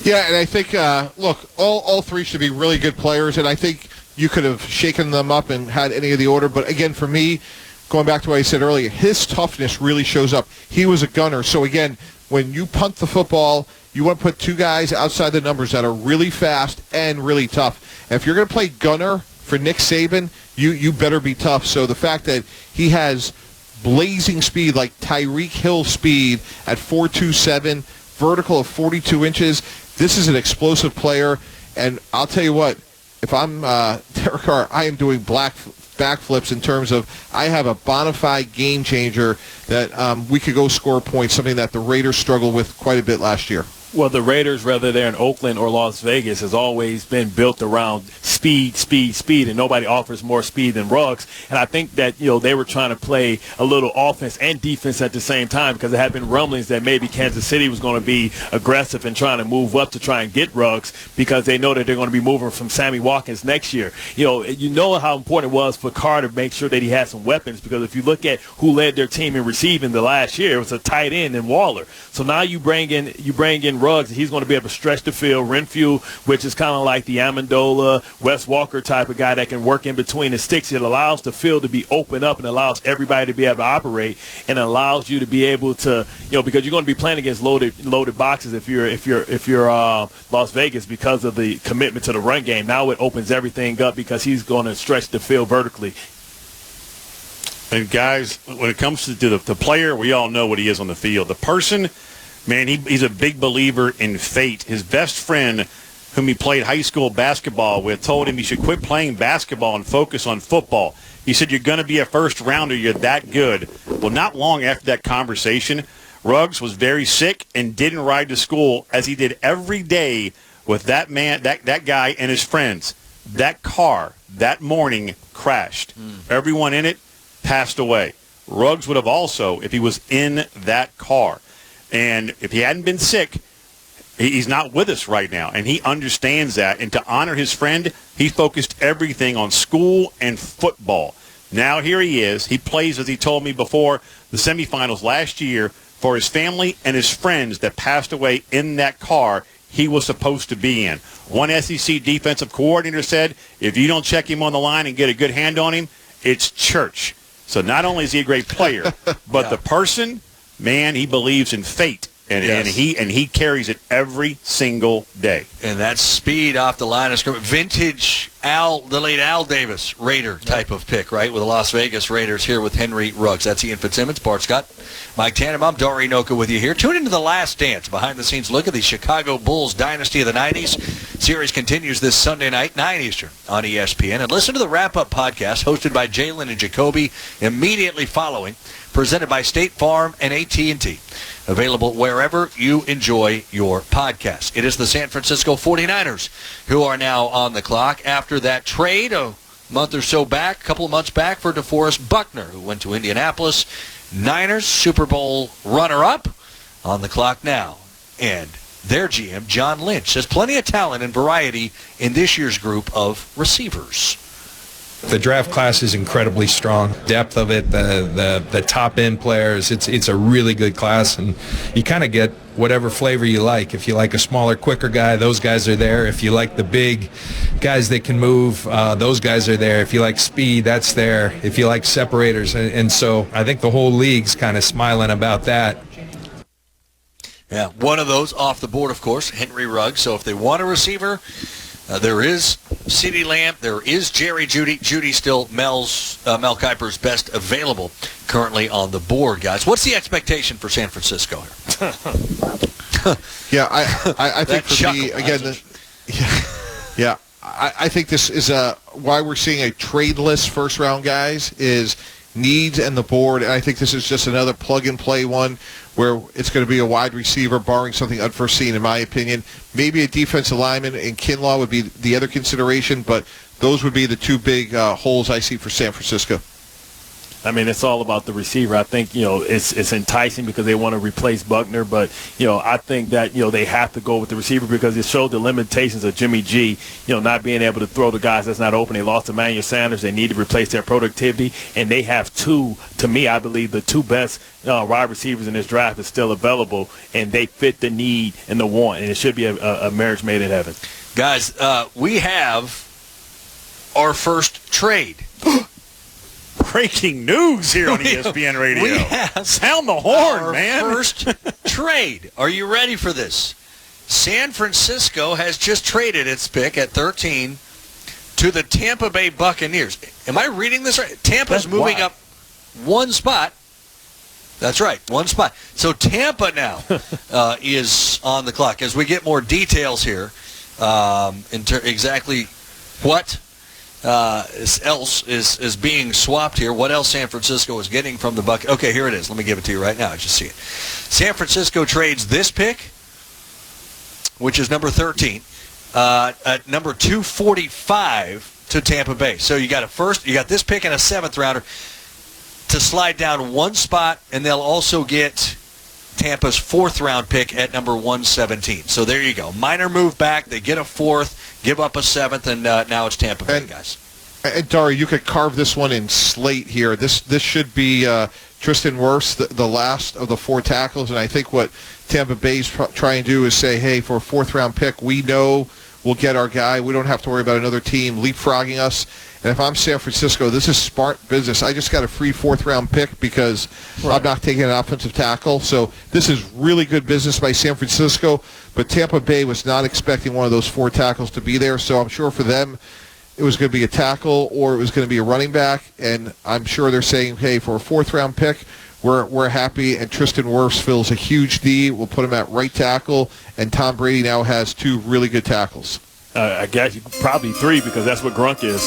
Yeah, and I think, look, all 3 should be really good players, and I think you could have shaken them up and had any of the order. But again, for me, going back to what I said earlier, his toughness really shows up. He was a gunner. So again, when you punt the football, you want to put two guys outside the numbers that are really fast and really tough. And if you're going to play gunner for Nick Saban, you better be tough. So the fact that he has blazing speed, like Tyreek Hill speed at 4.27, vertical of 42 inches, this is an explosive player. And I'll tell you what, if I'm Derek Carr, I am doing backflips in terms of I have a bona fide game changer that we could go score points, something that the Raiders struggled with quite a bit last year. Well, the Raiders, whether they're in Oakland or Las Vegas, has always been built around speed, and nobody offers more speed than Ruggs. And I think that, they were trying to play a little offense and defense at the same time, because there had been rumblings that maybe Kansas City was going to be aggressive and trying to move up to try and get Ruggs, because they know that they're going to be moving from Sammy Watkins next year. You know how important it was for Carr to make sure that he had some weapons, because if you look at who led their team in receiving the last year, it was a tight end in Waller. So now you bring in Ruggs, he's going to be able to stretch the field. Renfrew, which is kind of like the Amendola, Wes Walker type of guy that can work in between the sticks. It allows the field to be open up and allows everybody to be able to operate, and allows you to be able to, because you're going to be playing against loaded boxes if you're Las Vegas, because of the commitment to the run game. Now it opens everything up because he's going to stretch the field vertically. And guys, when it comes to the player, we all know what he is on the field. The person, man, he's a big believer in fate. His best friend, whom he played high school basketball with, told him he should quit playing basketball and focus on football. He said, "You're going to be a first rounder. You're that good." Well, not long after that conversation, Ruggs was very sick and didn't ride to school, as he did every day with that man, that guy and his friends. That car that morning crashed. Everyone in it passed away. Ruggs would have also if he was in that car. And if he hadn't been sick, he's not with us right now, and he understands that. And to honor his friend, he focused everything on school and football. Now here he is. He plays, as he told me before, the semifinals last year for his family and his friends that passed away in that car he was supposed to be in. One SEC defensive coordinator said, if you don't check him on the line and get a good hand on him, it's church. So not only is he a great player, but the person, man, he believes in fate, and he carries it every single day. And that's speed off the line of scrimmage. Vintage the late Al Davis Raider type of pick, right, with the Las Vegas Raiders here with Henry Ruggs. That's Ian Fitzsimmons, Bart Scott, Mike Tannenbaum, Dari Noka with you here. Tune into The Last Dance, behind-the-scenes look at the Chicago Bulls dynasty of the 90s. Series continues this Sunday night, 9 Eastern, on ESPN. And listen to the wrap-up podcast hosted by Jalen and Jacoby immediately following, presented by State Farm and AT&T. Available wherever you enjoy your podcast. It is the San Francisco 49ers who are now on the clock after that trade a couple of months back for DeForest Buckner, who went to Indianapolis. Niners Super Bowl runner-up on the clock now. And their GM, John Lynch, says plenty of talent and variety in this year's group of receivers. The draft class is incredibly strong. Depth of it, the top end players, it's a really good class, and you kind of get whatever flavor you like. If you like a smaller, quicker guy, those guys are there. If you like the big guys that can move, those guys are there. If you like speed, that's there. If you like separators, and so I think the whole league's kind of smiling about that. Yeah, one of those off the board, of course, Henry Ruggs. So if they want a receiver, there is CeeDee Lamb. There is Jerry Jeudy. Jeudy still Mel Kiper's best available currently on the board, guys. What's the expectation for San Francisco here? Yeah, I think for me, again, I think this is why we're seeing a tradeless first-round guys is needs and the board. And I think this is just another plug-and-play one where it's going to be a wide receiver, barring something unforeseen, in my opinion. Maybe a defensive lineman and Kinlaw would be the other consideration, but those would be the two big holes I see for San Francisco. I mean, it's all about the receiver. I think, it's enticing because they want to replace Buckner, but, I think that, they have to go with the receiver because it showed the limitations of Jimmy G, not being able to throw the guys that's not open. They lost Emmanuel Sanders. They need to replace their productivity, and they have two, to me, I believe the two best wide receivers in this draft is still available, and they fit the need and the want, and it should be a marriage made in heaven. Guys, we have our first trade. breaking news here on ESPN Radio. We have sound the horn, our man. First trade. Are you ready for this? San Francisco has just traded its pick at 13 to the Tampa Bay Buccaneers. Am I reading this right? Tampa's moving up one spot. That's right, one spot. So Tampa now is on the clock. As we get more details here, exactly what else is being swapped here, what else San Francisco is getting from the Buc. Okay, here it is. Let me give it to you right now. I just see it. San Francisco trades this pick, which is number 13, at number 245 to Tampa Bay. So you got this pick and a 7th rounder to slide down one spot, and they'll also get Tampa's 4th round pick at number 117. So there you go. Minor move back. They get a 4th, give up a 7th, and now it's Tampa Bay, guys. And Dari, you could carve this one in slate here. This should be Tristan Wirfs, the last of the 4 tackles, and I think what Tampa Bay's trying to do is say, hey, for a 4th round pick, we know we'll get our guy. We don't have to worry about another team leapfrogging us. And if I'm San Francisco, this is smart business. I just got a free 4th round pick because I'm not taking an offensive tackle. So this is really good business by San Francisco. But Tampa Bay was not expecting one of those 4 tackles to be there. So I'm sure for them, it was going to be a tackle or it was going to be a running back. And I'm sure they're saying, hey, for a 4th round pick, we're happy. And Tristan Wirfs fills a huge need. We'll put him at right tackle. And Tom Brady now has 2 really good tackles. I guess probably 3 because that's what Gronk is.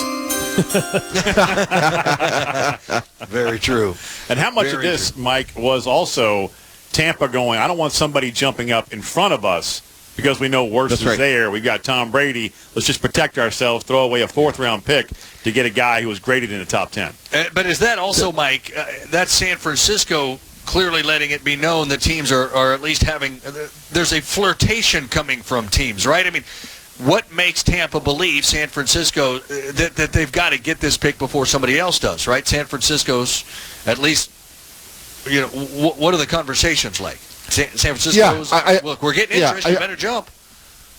Very true. And how much of this, Mike, was also Tampa going, I don't want somebody jumping up in front of us because we know Wirfs is there. We've got Tom Brady. Let's just protect ourselves, throw away a 4th round pick to get a guy who was graded in the top 10. But is that also, Mike, that's San Francisco clearly letting it be known that teams are at least having, there's a flirtation coming from teams, right? I mean, what makes Tampa believe San Francisco that they've got to get this pick before somebody else does, right? San Francisco's, at least, what are the conversations like? San Francisco's, look, we're getting interest, you better jump.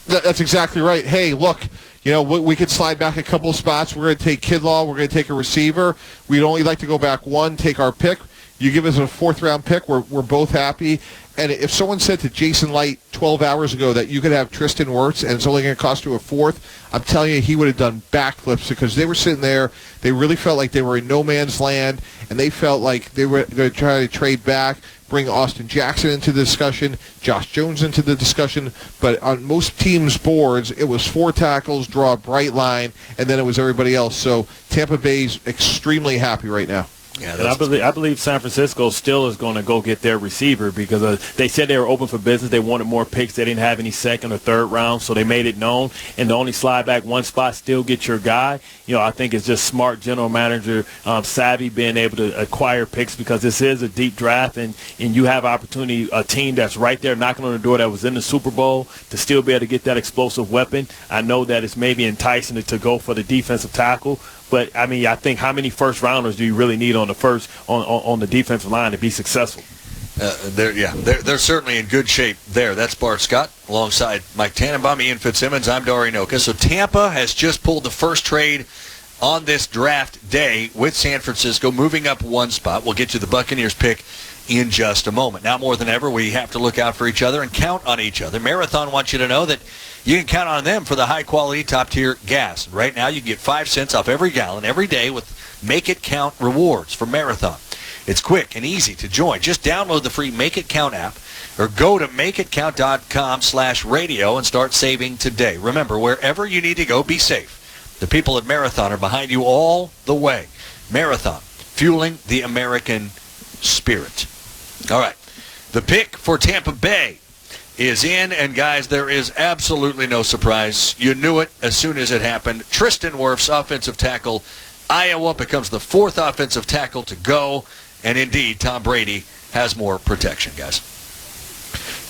That's exactly right. Hey, look, we could slide back a couple of spots. We're going to take Kidlaw. We're going to take a receiver. We'd only like to go back 1, take our pick. You give us a 4th round pick, we're both happy. And if someone said to Jason Light 12 hours ago that you could have Tristan Wirfs and it's only going to cost you a 4th, I'm telling you he would have done backflips because they were sitting there. They really felt like they were in no man's land, and they felt like they were going to try to trade back, bring Austin Jackson into the discussion, Josh Jones into the discussion. But on most teams' boards, it was 4 tackles, draw a bright line, and then it was everybody else. So Tampa Bay's extremely happy right now. Yeah, and I believe San Francisco still is going to go get their receiver because they said they were open for business. They wanted more picks. They didn't have any 2nd or 3rd round, so they made it known. And to only slide back 1 spot, still get your guy, I think it's just smart general manager savvy being able to acquire picks because this is a deep draft, and you have opportunity, a team that's right there knocking on the door that was in the Super Bowl to still be able to get that explosive weapon. I know that it's maybe enticing to go for the defensive tackle, but I mean, I think how many 1st rounders do you really need on the defensive line to be successful? They're certainly in good shape there. That's Bart Scott alongside Mike Tannenbaum, Ian Fitzsimmons. I'm Dari Noka. So Tampa has just pulled the first trade on this draft day with San Francisco, moving up 1 spot. We'll get to the Buccaneers pick in just a moment. Now more than ever, we have to look out for each other and count on each other. Marathon wants you to know that you can count on them for the high-quality, top-tier gas. Right now, you can get 5 cents off every gallon every day with Make It Count rewards from Marathon. It's quick and easy to join. Just download the free Make It Count app or go to makeitcount.com/radio and start saving today. Remember, wherever you need to go, be safe. The people at Marathon are behind you all the way. Marathon, fueling the American spirit. All right, the pick for Tampa Bay is in, and guys, there is absolutely no surprise. You knew it as soon as it happened. Tristan Wirfs, offensive tackle, Iowa, becomes the 4th offensive tackle to go, and indeed, Tom Brady has more protection, guys.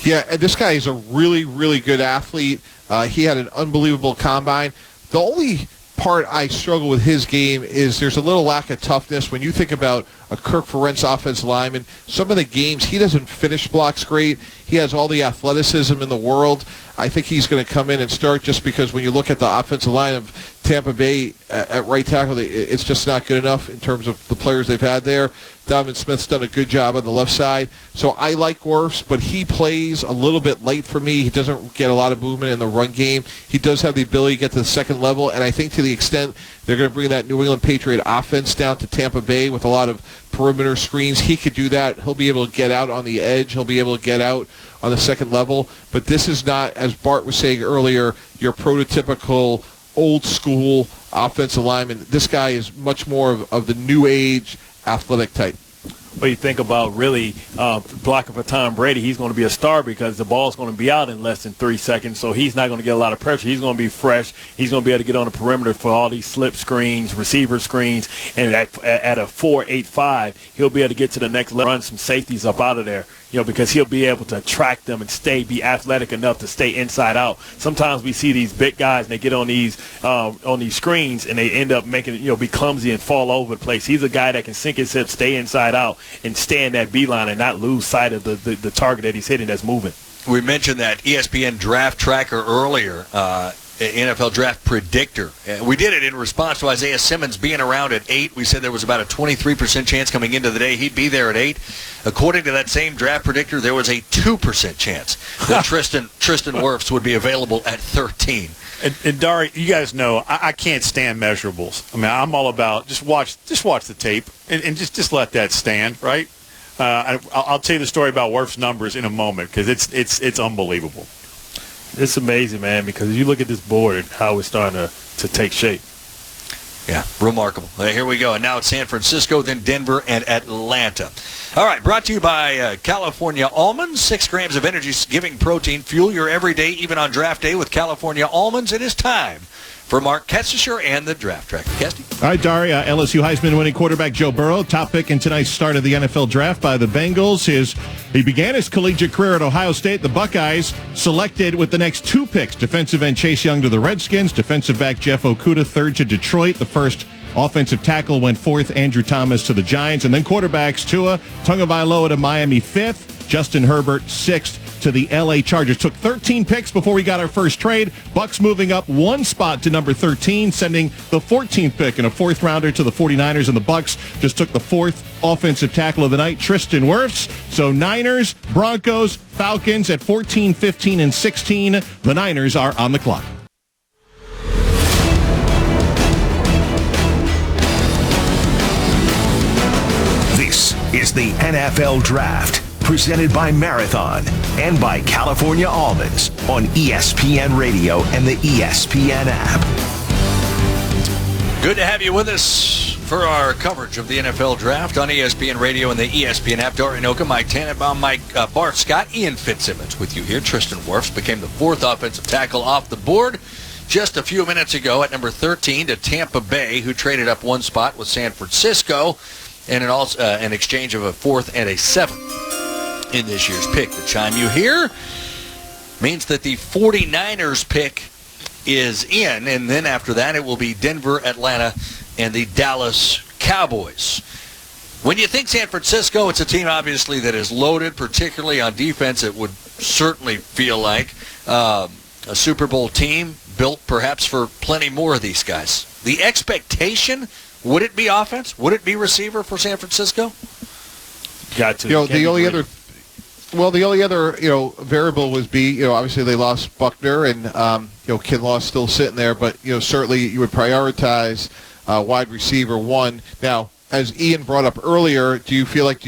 Yeah, and this guy is a really, really good athlete. He had an unbelievable combine. The only part I struggle with his game is there's a little lack of toughness. When you think about a Kirk Ferentz offensive lineman, some of the games he doesn't finish blocks great. He has all the athleticism in the world. I think he's going to come in and start just because when you look at the offensive line of Tampa Bay at right tackle, it's just not good enough in terms of the players they've had there. Donovan Smith's done a good job on the left side. So I like Wirfs, but he plays a little bit late for me. He doesn't get a lot of movement in the run game. He does have the ability to get to the second level, and I think to the extent they're going to bring that New England Patriot offense down to Tampa Bay with a lot of perimeter screens, he could do that. He'll be able to get out on the edge. He'll be able to get out on the second level. But this is not, as Bart was saying earlier, your prototypical old-school offensive lineman. This guy is much more of the new age athletic type. Well, you think about really blocking for Tom Brady, he's going to be a star because the ball's going to be out in less than 3 seconds, so he's not going to get a lot of pressure. He's going to be fresh. He's going to be able to get on the perimeter for all these slip screens, receiver screens, and at a 4.85, he'll be able to get to the next level, run some safeties up out of there, because he'll be able to track them and be athletic enough to stay inside out. Sometimes we see these big guys, and they get on these screens, and they end up making be clumsy and fall over the place. He's a guy that can sink his hips, stay inside out, and stay in that beeline and not lose sight of the target that he's hitting that's moving. We mentioned that ESPN draft tracker earlier, NFL Draft Predictor. We did it in response to Isaiah Simmons being around at 8. We said there was about a 23% chance coming into the day he'd be there at 8. According to that same Draft Predictor, there was a 2% chance that Tristan Wirfs would be available at 13. And Dari, you guys know I can't stand measurables. I mean, I'm all about just watch the tape and just let that stand, right? I'll tell you the story about Wirfs' numbers in a moment because it's unbelievable. It's amazing, man, because you look at this board and how it's starting to take shape. Yeah, remarkable. Here we go. And now it's San Francisco, then Denver, and Atlanta. All right, brought to you by California Almonds. 6 grams of energy-giving protein. Fuel your everyday, even on draft day with California Almonds. It is time for Mark Ketzicher and the Draft Tracker. Kesty? All right, Daria, LSU Heisman-winning quarterback Joe Burrow, top pick in tonight's start of the NFL Draft by the Bengals. He began his collegiate career at Ohio State. The Buckeyes selected with the next 2 picks, defensive end Chase Young to the Redskins, defensive back Jeff Okudah, 3rd to Detroit. The first offensive tackle went 4th, Andrew Thomas to the Giants. And then quarterbacks Tua Tagovailoa to Miami 5th, Justin Herbert 6th to the L.A. Chargers. Took 13 picks before we got our first trade. Bucks moving up 1 spot to number 13, sending the 14th pick and a 4th rounder to the 49ers, and the Bucks just took the 4th offensive tackle of the night, Tristan Wirfs. So Niners, Broncos, Falcons at 14, 15, and 16. The Niners are on the clock. This is the NFL Draft, presented by Marathon and by California Almonds on ESPN Radio and the ESPN app. Good to have you with us for our coverage of the NFL Draft on ESPN Radio and the ESPN app. Dorian Oka, Mike Tannenbaum, Bart Scott, Ian Fitzsimmons with you here. Tristan Wirfs became the 4th offensive tackle off the board just a few minutes ago at number 13 to Tampa Bay, who traded up 1 spot with San Francisco and an exchange of a 4th and a 7th in this year's pick. The chime you hear means that the 49ers pick is in, and then after that it will be Denver, Atlanta, and the Dallas Cowboys. When you think San Francisco, it's a team obviously that is loaded, particularly on defense. It would certainly feel like a Super Bowl team built perhaps for plenty more of these guys. The expectation, would it be offense? Would it be receiver for San Francisco? Got to. The only other variable was obviously they lost Buckner and Kinlaw's still sitting there, but certainly you would prioritize wide receiver 1. Now, as Ian brought up earlier, do you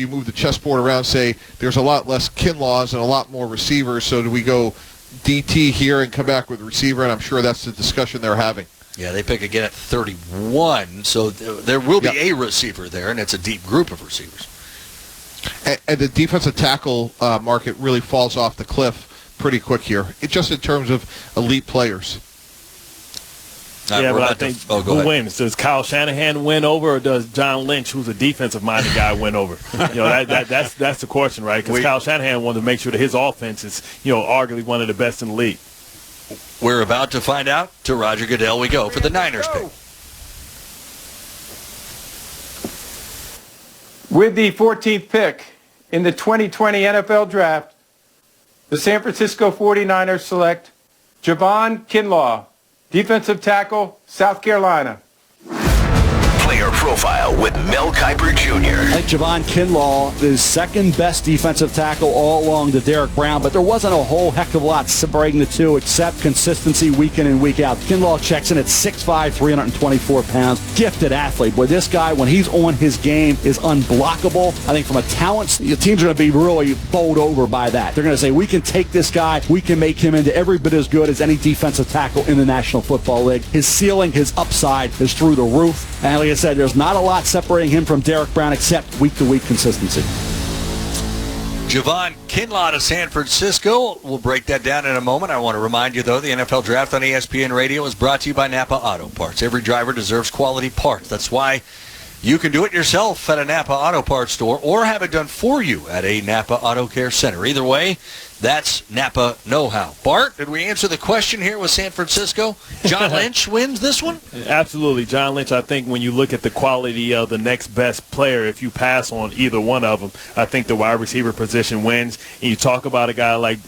move the chessboard around, say there's a lot less Kinlaws and a lot more receivers, so do we go DT here and come back with receiver? And I'm sure that's the discussion they're having. Yeah, they pick again at 31, so there will be a receiver there, and it's a deep group of receivers. And the defensive tackle market really falls off the cliff pretty quick here, just in terms of elite players. Yeah, but I think who wins? Does Kyle Shanahan win over, or does John Lynch, who's a defensive-minded guy, win over? That's the question, right? Because Kyle Shanahan wanted to make sure that his offense is, arguably one of the best in the league. We're about to find out. To Roger Goodell we go for the Niners pick. With the 14th pick in the 2020 NFL Draft, the San Francisco 49ers select Javon Kinlaw, Defensive tackle, South Carolina. Player profile with Mel Kiper Jr. I think Javon Kinlaw is second best defensive tackle all along to Derek Brown, but there wasn't a whole heck of a lot separating the two except consistency week in and week out. Kinlaw checks in at 6'5", 324 pounds, gifted athlete. Boy, this guy, when he's on his game, is unblockable. I think from a talent, the teams are going to be really bowled over by that. They're going to say, we can take this guy, we can make him into every bit as good as any defensive tackle in the National Football League. His ceiling, his upside is through the roof. And like I said, there's not a lot separating him from Derek Brown except week-to-week consistency. Javon Kinlaw to San Francisco. We'll break that down in a moment. I want to remind you, though, the NFL Draft on ESPN Radio is brought to you by Napa Auto Parts. Every driver deserves quality parts. That's why you can do it yourself at a Napa Auto Parts store or have it done for you at a Napa Auto Care Center. Either way, that's Napa know-how. Bart, did we answer the question here with San Francisco? John Lynch wins this one? Absolutely. John Lynch, I think when you look at the quality of the next best player, if you pass on either one of them, I think the wide receiver position wins. And you talk about a guy like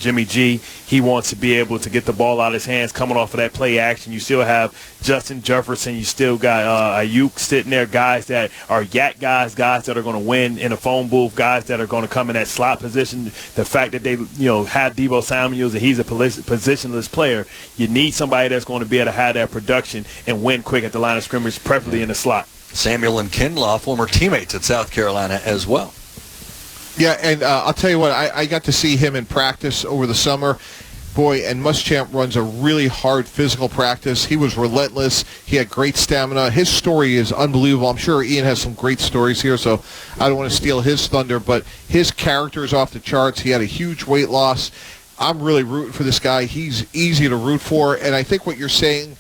Jimmy G, he wants to be able to get the ball out of his hands coming off of that play action. You still have Justin Jefferson. You still got Ayuk sitting there, guys that are yak guys that are going to win in a phone booth, guys that are going to come in that slot position. The fact that they have Deebo Samuels and he's a positionless player, you need somebody that's going to be able to have that production and win quick at the line of scrimmage, preferably in the slot. Samuel and Kinlaw, former teammates at South Carolina as well. Yeah, and I'll tell you what, I got to see him in practice over the summer. Boy, and Muschamp runs a really hard physical practice. He was relentless. He had great stamina. His story is unbelievable. I'm sure Ian has some great stories here, so I don't want to steal his thunder, but his character is off the charts. He had a huge weight loss. I'm really rooting for this guy. He's easy to root for, and I think what you're saying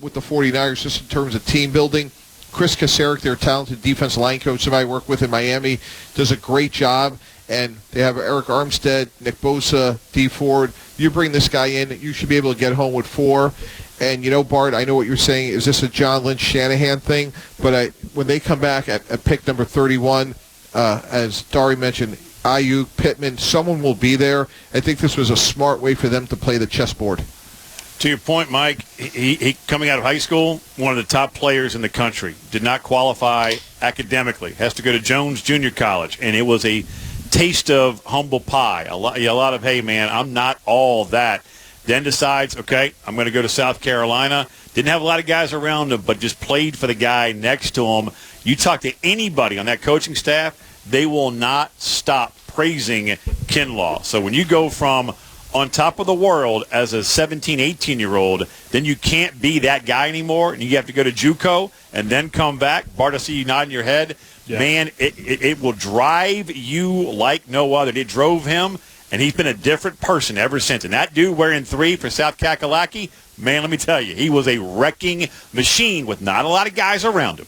with the 49ers, just in terms of team building, Chris Kasarik, their talented defensive line coach that I work with in Miami, does a great job. And they have Eric Armstead, Nick Bosa, D. Ford. You bring this guy in, you should be able to get home with 4. And, Bart, I know what you're saying. Is this a John Lynch Shanahan thing? But when they come back at pick number 31, as Dari mentioned, Ayuk, Pittman, someone will be there. I think this was a smart way for them to play the chessboard. To your point, Mike, he coming out of high school, one of the top players in the country. Did not qualify academically. Has to go to Jones Junior College. And it was a taste of humble pie. A lot of, hey, man, I'm not all that. Then decides, okay, I'm going to go to South Carolina. Didn't have a lot of guys around him, but just played for the guy next to him. You talk to anybody on that coaching staff, they will not stop praising Kinlaw. So when you go from on top of the world as a 17, 18-year-old, then you can't be that guy anymore, and you have to go to JUCO and then come back. Bart, I see you nodding your head. Yeah. Man, it will drive you like no other. It drove him, and he's been a different person ever since. And that dude wearing 3 for South Kakalaki, man, let me tell you, he was a wrecking machine with not a lot of guys around him.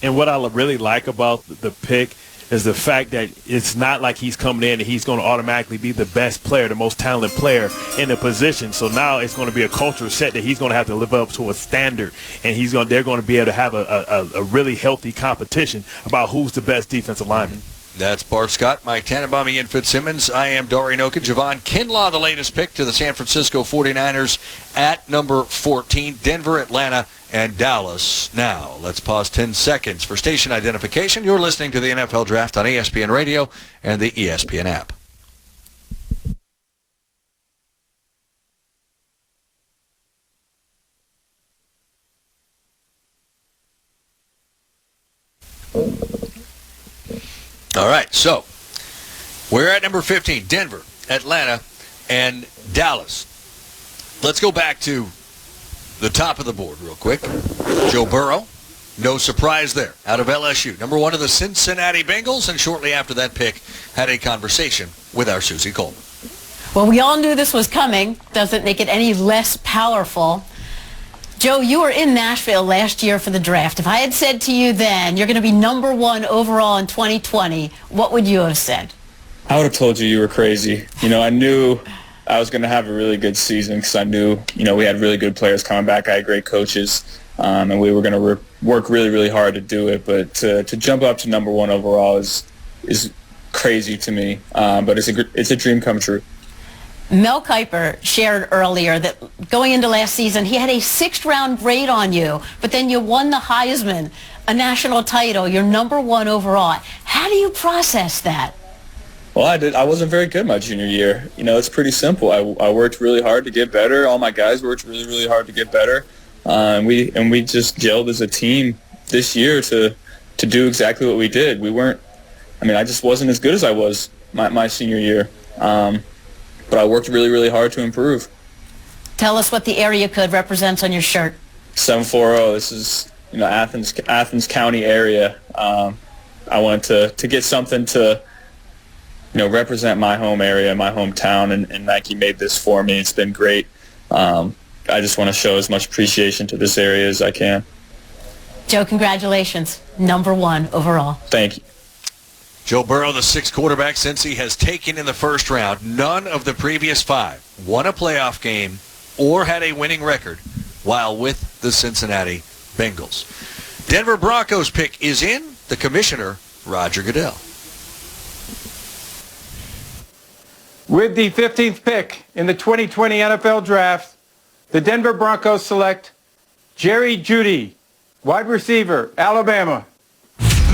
And what I really like about the pick is the fact that it's not like he's coming in and he's going to automatically be the best player, the most talented player in the position. So now it's going to be a culture set that he's going to have to live up to a standard, and they're going to be able to have a really healthy competition about who's the best defensive lineman. That's Bart Scott, Mike Tannenbaum, Ian Fitzsimmons. I am Dari Noka. Javon Kinlaw, the latest pick to the San Francisco 49ers at number 14. Denver, Atlanta, and Dallas. Now, let's pause 10 seconds for station identification. You're listening to the NFL Draft on ESPN Radio and the ESPN app. All right, so we're at number 15, Denver, Atlanta, and Dallas. Let's go back to the top of the board real quick. Joe Burrow, no surprise there, out of LSU. Number 1 of the Cincinnati Bengals, and shortly after that pick, had a conversation with our Susie Coleman. Well, we all knew this was coming. Doesn't make it any less powerful. Joe, you were in Nashville last year for the draft. If I had said to you then, you're going to be number 1 overall in 2020, what would you have said? I would have told you were crazy. I knew I was going to have a really good season because I knew, we had really good players coming back. I had great coaches, and we were going to work really, really hard to do it. But to jump up to number 1 overall is crazy to me. But it's a dream come true. Mel Kiper shared earlier that going into last season, he had a 6th-round grade on you, but then you won the Heisman, a national title, you're number 1 overall. How do you process that? Well, I wasn't very good my junior year. You know, it's pretty simple. I worked really hard to get better. All my guys worked really, really hard to get better. And we just gelled as a team this year to do exactly what we did. I just wasn't as good as I was my senior year. But I worked really, really hard to improve. Tell us what the area code represents on your shirt. 740. This is, Athens County area. I wanted to get something to, represent my home area, my hometown, and Nike made this for me. It's been great. I just want to show as much appreciation to this area as I can. Joe, congratulations. Number 1 overall. Thank you. Joe Burrow, the 6th quarterback since he has taken in the first round. None of the previous 5 won a playoff game or had a winning record while with the Cincinnati Bengals. Denver Broncos pick is in. The commissioner, Roger Goodell. With the 15th pick in the 2020 NFL Draft, the Denver Broncos select Jerry Jeudy, wide receiver, Alabama.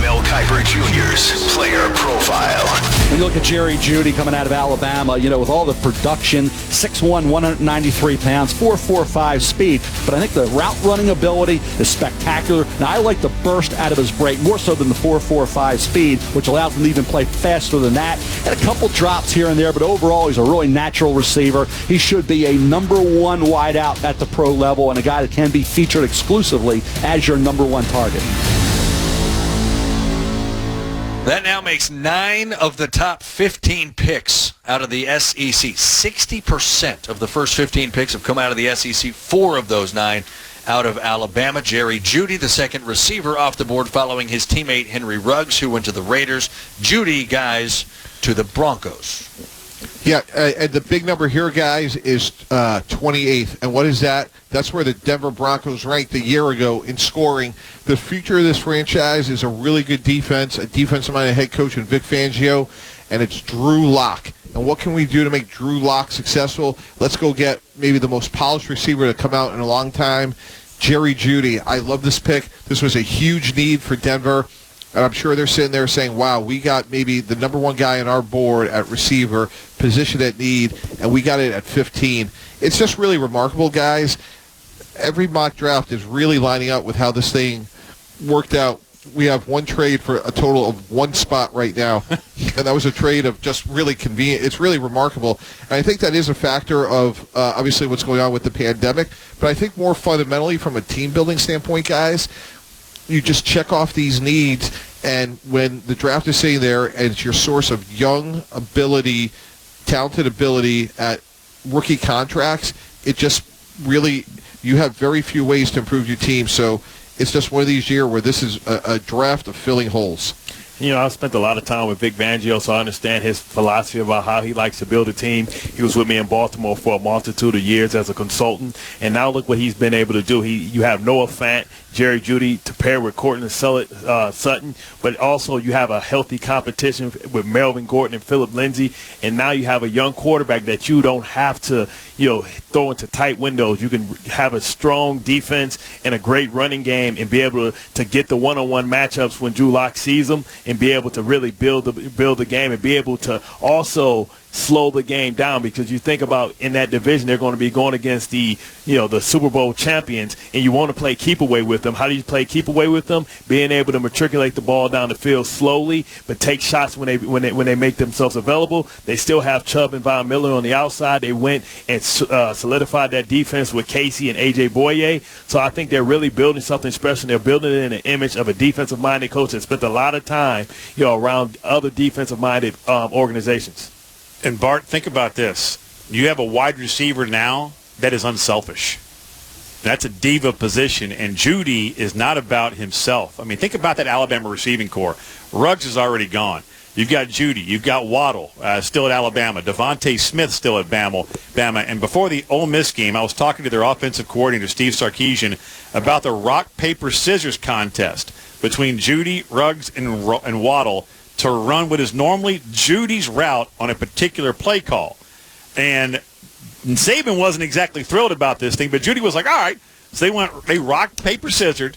Mel Kiper Jr.'s player profile. When you look at Jerry Jeudy coming out of Alabama, with all the production, 6'1", 193 pounds, 4.45 speed. But I think the route running ability is spectacular. Now, I like the burst out of his break more so than the 4.45 speed, which allows him to even play faster than that. Had a couple drops here and there, but overall, he's a really natural receiver. He should be a number 1 wideout at the pro level and a guy that can be featured exclusively as your number 1 target. That now makes 9 of the top 15 picks out of the SEC. 60% of the first 15 picks have come out of the SEC. 4 of those 9 out of Alabama. Jerry Jeudy, the second receiver off the board following his teammate Henry Ruggs, who went to the Raiders. Jeudy, guys, to the Broncos. Yeah, and the big number here, guys, is 28th. And what is that? That's where the Denver Broncos ranked a year ago in scoring. The future of this franchise is a really good defense, a defensive-minded head coach in Vic Fangio, and it's Drew Lock. And what can we do to make Drew Lock successful? Let's go get maybe the most polished receiver to come out in a long time, Jerry Jeudy. I love this pick. This was a huge need for Denver. And I'm sure they're sitting there saying, wow, we got maybe the number 1 guy on our board at receiver, position at need, and we got it at 15. It's just really remarkable, guys. Every mock draft is really lining up with how this thing worked out. We have one trade for a total of 1 spot right now, and that was a trade of just really convenient. It's really remarkable. And I think that is a factor of obviously what's going on with the pandemic, but I think more fundamentally from a team-building standpoint, guys, you just check off these needs, and when the draft is sitting there and it's your source of young ability, talented ability at rookie contracts, it just really, you have very few ways to improve your team. So it's just one of these years where this is a draft of filling holes. I've spent a lot of time with Vic Fangio, so I understand his philosophy about how he likes to build a team. He was with me in Baltimore for a multitude of years as a consultant, and now look what he's been able to do. You have Noah Fant, Jerry Jeudy to pair with Courtland Sutton, but also you have a healthy competition with Melvin Gordon and Phillip Lindsay, and now you have a young quarterback that you don't have to throw into tight windows. You can have a strong defense and a great running game and be able to get the one-on-one matchups when Drew Lock sees them and be able to really build the game and be able to also slow the game down, because you think about in that division they're going to be going against the Super Bowl champions, and you want to play keep away with them. How do you play keep away with them? Being able to matriculate the ball down the field slowly, but take shots when they make themselves available. They still have Chubb and Von Miller on the outside. They went and solidified that defense with Casey and A.J. Boye. So I think they're really building something special. They're building it in an image of a defensive-minded coach that spent a lot of time around other defensive-minded organizations. And Bart, think about this. You have a wide receiver now that is unselfish. That's a diva position, and Jeudy is not about himself. I mean, think about that Alabama receiving core. Ruggs is already gone. You've got Jeudy. You've got Waddle still at Alabama. Devontae Smith still at Bama. And before the Ole Miss game, I was talking to their offensive coordinator, Steve Sarkisian, about the rock, paper, scissors contest between Jeudy, Ruggs, and Waddle to run what is normally Judy's route on a particular play call. And Saban wasn't exactly thrilled about this thing, but Judy was like, all right. So they rocked, paper, scissors.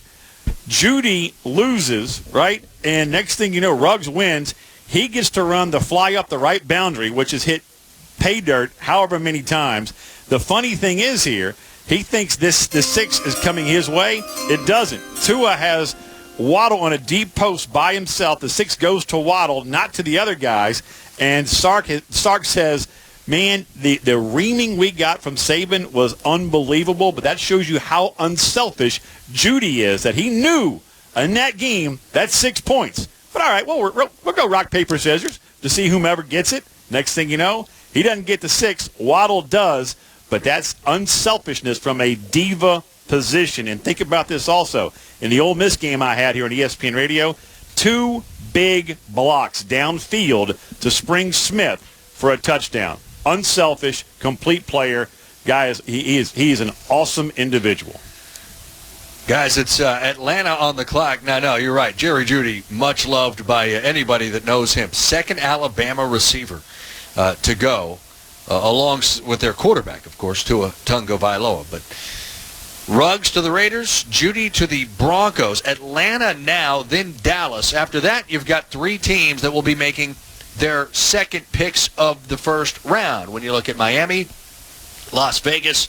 Judy loses, right? And next thing you know, Ruggs wins. He gets to run the fly up the right boundary, which is hit pay dirt however many times. The funny thing is here, he thinks the 6 is coming his way. It doesn't. Tua has Waddle on a deep post by himself. The 6 goes to Waddle, not to the other guys. And Sark says, man, the reaming we got from Saban was unbelievable, but that shows you how unselfish Judy is, that he knew in that game that's 6 points. But all right, well, we'll go rock, paper, scissors to see whomever gets it. Next thing you know, he doesn't get the 6. Waddle does, but that's unselfishness from a diva position. And think about this also. In the Ole Miss game I had here on ESPN Radio, 2 big blocks downfield to Spring Smith for a touchdown. Unselfish, complete player. Guys, he's an awesome individual. Guys, it's Atlanta on the clock. No, you're right. Jerry Jeudy, much loved by anybody that knows him. Second Alabama receiver to go, along with their quarterback, of course, Tua Tagovailoa. But Ruggs to the Raiders, Jeudy to the Broncos. Atlanta now, then Dallas. After that, you've got 3 teams that will be making their second picks of the first round. When you look at Miami, Las Vegas,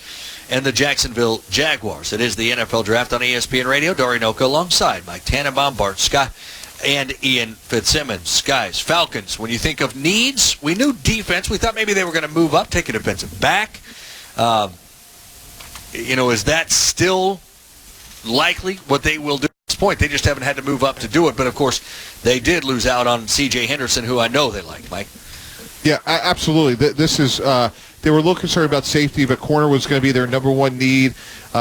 and the Jacksonville Jaguars. It is the NFL Draft on ESPN Radio. Dory Noka alongside Mike Tannenbaum, Bart Scott, and Ian Fitzsimmons. Guys, Falcons, when you think of needs, we knew defense. We thought maybe they were going to move up, take a defensive back. Is that still likely what they will do at this point? They just haven't had to move up to do it. But, of course, they did lose out on C.J. Henderson, who I know they like, Mike. Yeah, absolutely. This is they were a little concerned about safety, but corner was going to be their number one need.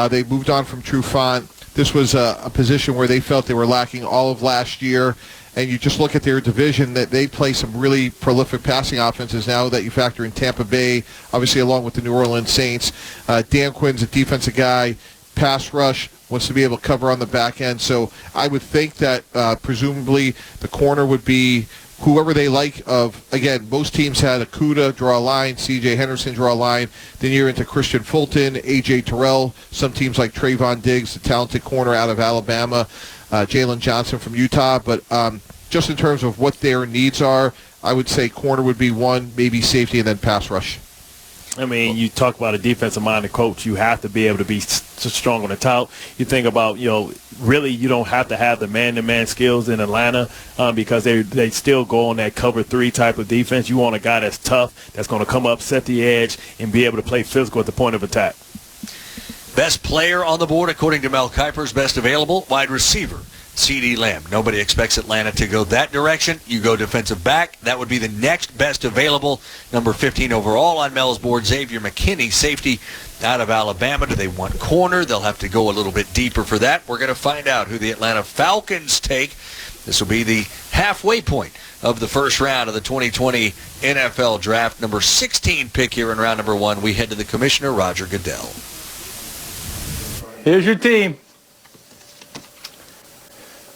They moved on from Trufant. This was a position where they felt they were lacking all of last year. And you just look at their division, that they play some really prolific passing offenses now that you factor in Tampa Bay, obviously along with the New Orleans Saints. Dan Quinn's a defensive guy, pass rush, wants to be able to cover on the back end. So I would think that presumably the corner would be whoever they like of, again, most teams had Okudah draw a line, C.J. Henderson draw a line. Then you're into Christian Fulton, A.J. Terrell. Some teams like Trayvon Diggs, the talented corner out of Alabama. Jalen Johnson from Utah. But just in terms of what their needs are, I would say corner would be one, maybe safety, and then pass rush. I mean, you talk about a defensive-minded coach. You have to be able to be strong on the top. You think about, really you don't have to have the man-to-man skills in Atlanta because they still go on that cover 3 type of defense. You want a guy that's tough, that's going to come up, set the edge, and be able to play physical at the point of attack. Best player on the board, according to Mel Kiper's best available, wide receiver, CeeDee Lamb. Nobody expects Atlanta to go that direction. You go defensive back. That would be the next best available. Number 15 overall on Mel's board, Xavier McKinney, safety out of Alabama. Do they want corner? They'll have to go a little bit deeper for that. We're going to find out who the Atlanta Falcons take. This will be the halfway point of the first round of the 2020 NFL Draft. Number 16 pick here in round number 1. We head to the commissioner, Roger Goodell. Here's your team.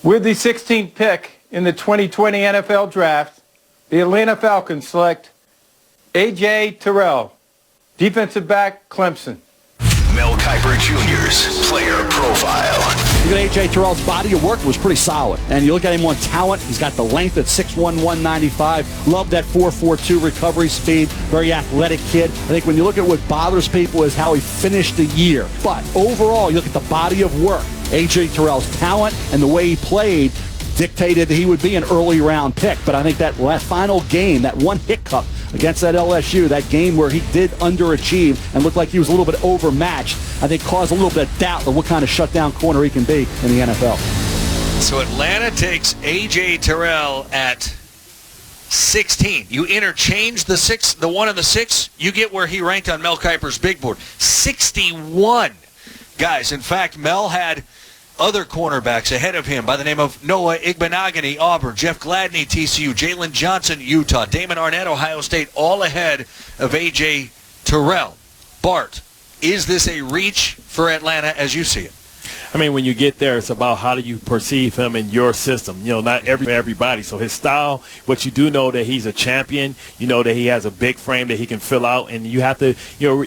With the 16th pick in the 2020 NFL Draft, the Atlanta Falcons select A.J. Terrell, defensive back, Clemson. Mel Kiper Jr.'s player profile. Look at A.J. Terrell's body of work was pretty solid. And you look at him on talent, he's got the length at 6'1", 195. Love that 4.42 recovery speed. Very athletic kid. I think when you look at what bothers people is how he finished the year. But overall, you look at the body of work. A.J. Terrell's talent and the way he played dictated that he would be an early round pick. But I think that final game, that one hiccup against that LSU, that game where he did underachieve and looked like he was a little bit overmatched, I think caused a little bit of doubt of what kind of shutdown corner he can be in the NFL. So Atlanta takes A.J. Terrell at 16. You interchange the 1 and the 6, you get where he ranked on Mel Kiper's big board. 61. Guys, in fact, Mel had other cornerbacks ahead of him by the name of Noah Igbenogany, Auburn, Jeff Gladney, TCU, Jalen Johnson, Utah, Damon Arnett, Ohio State, all ahead of A.J. Terrell. Bart, is this a reach for Atlanta as you see it? I mean, when you get there, it's about how do you perceive him in your system. Not everybody. So his style, but you do know that he's a champion. You know that he has a big frame that he can fill out, and you have to,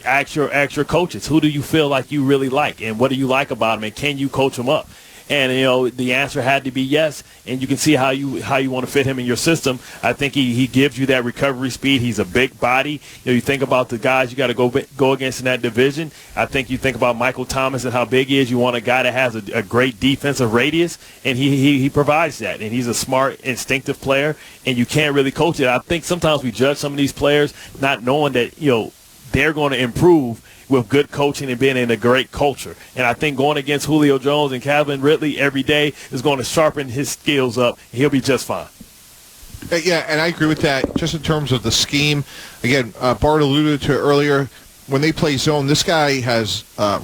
ask your coaches, who do you feel like you really like, and what do you like about him, and can you coach him up? And the answer had to be yes. And you can see how you want to fit him in your system. I think he gives you that recovery speed. He's a big body. You think about the guys you got to go against in that division. I think you think about Michael Thomas and how big he is. You want a guy that has a great defensive radius, and he provides that. And he's a smart, instinctive player, and you can't really coach it. I think sometimes we judge some of these players not knowing that they're going to improve with good coaching and being in a great culture. And I think going against Julio Jones and Calvin Ridley every day is going to sharpen his skills up. He'll be just fine. Yeah, and I agree with that. Just in terms of the scheme, again, Bart alluded to earlier, when they play zone, this guy has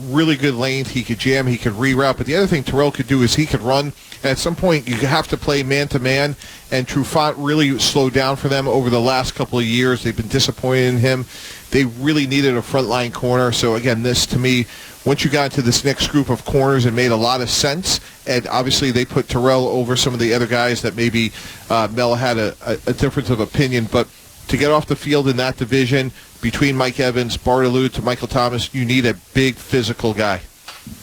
really good length. He could jam, he could reroute. But the other thing Terrell could do is he could run. And at some point, you have to play man-to-man. And Trufant really slowed down for them over the last couple of years. They've been disappointed in him. They really needed a frontline corner. So, again, this, to me, once you got into this next group of corners, it made a lot of sense. And obviously they put Terrell over some of the other guys that maybe Mel had a difference of opinion. But to get off the field in that division, between Mike Evans, Bart alluded to Michael Thomas, you need a big physical guy.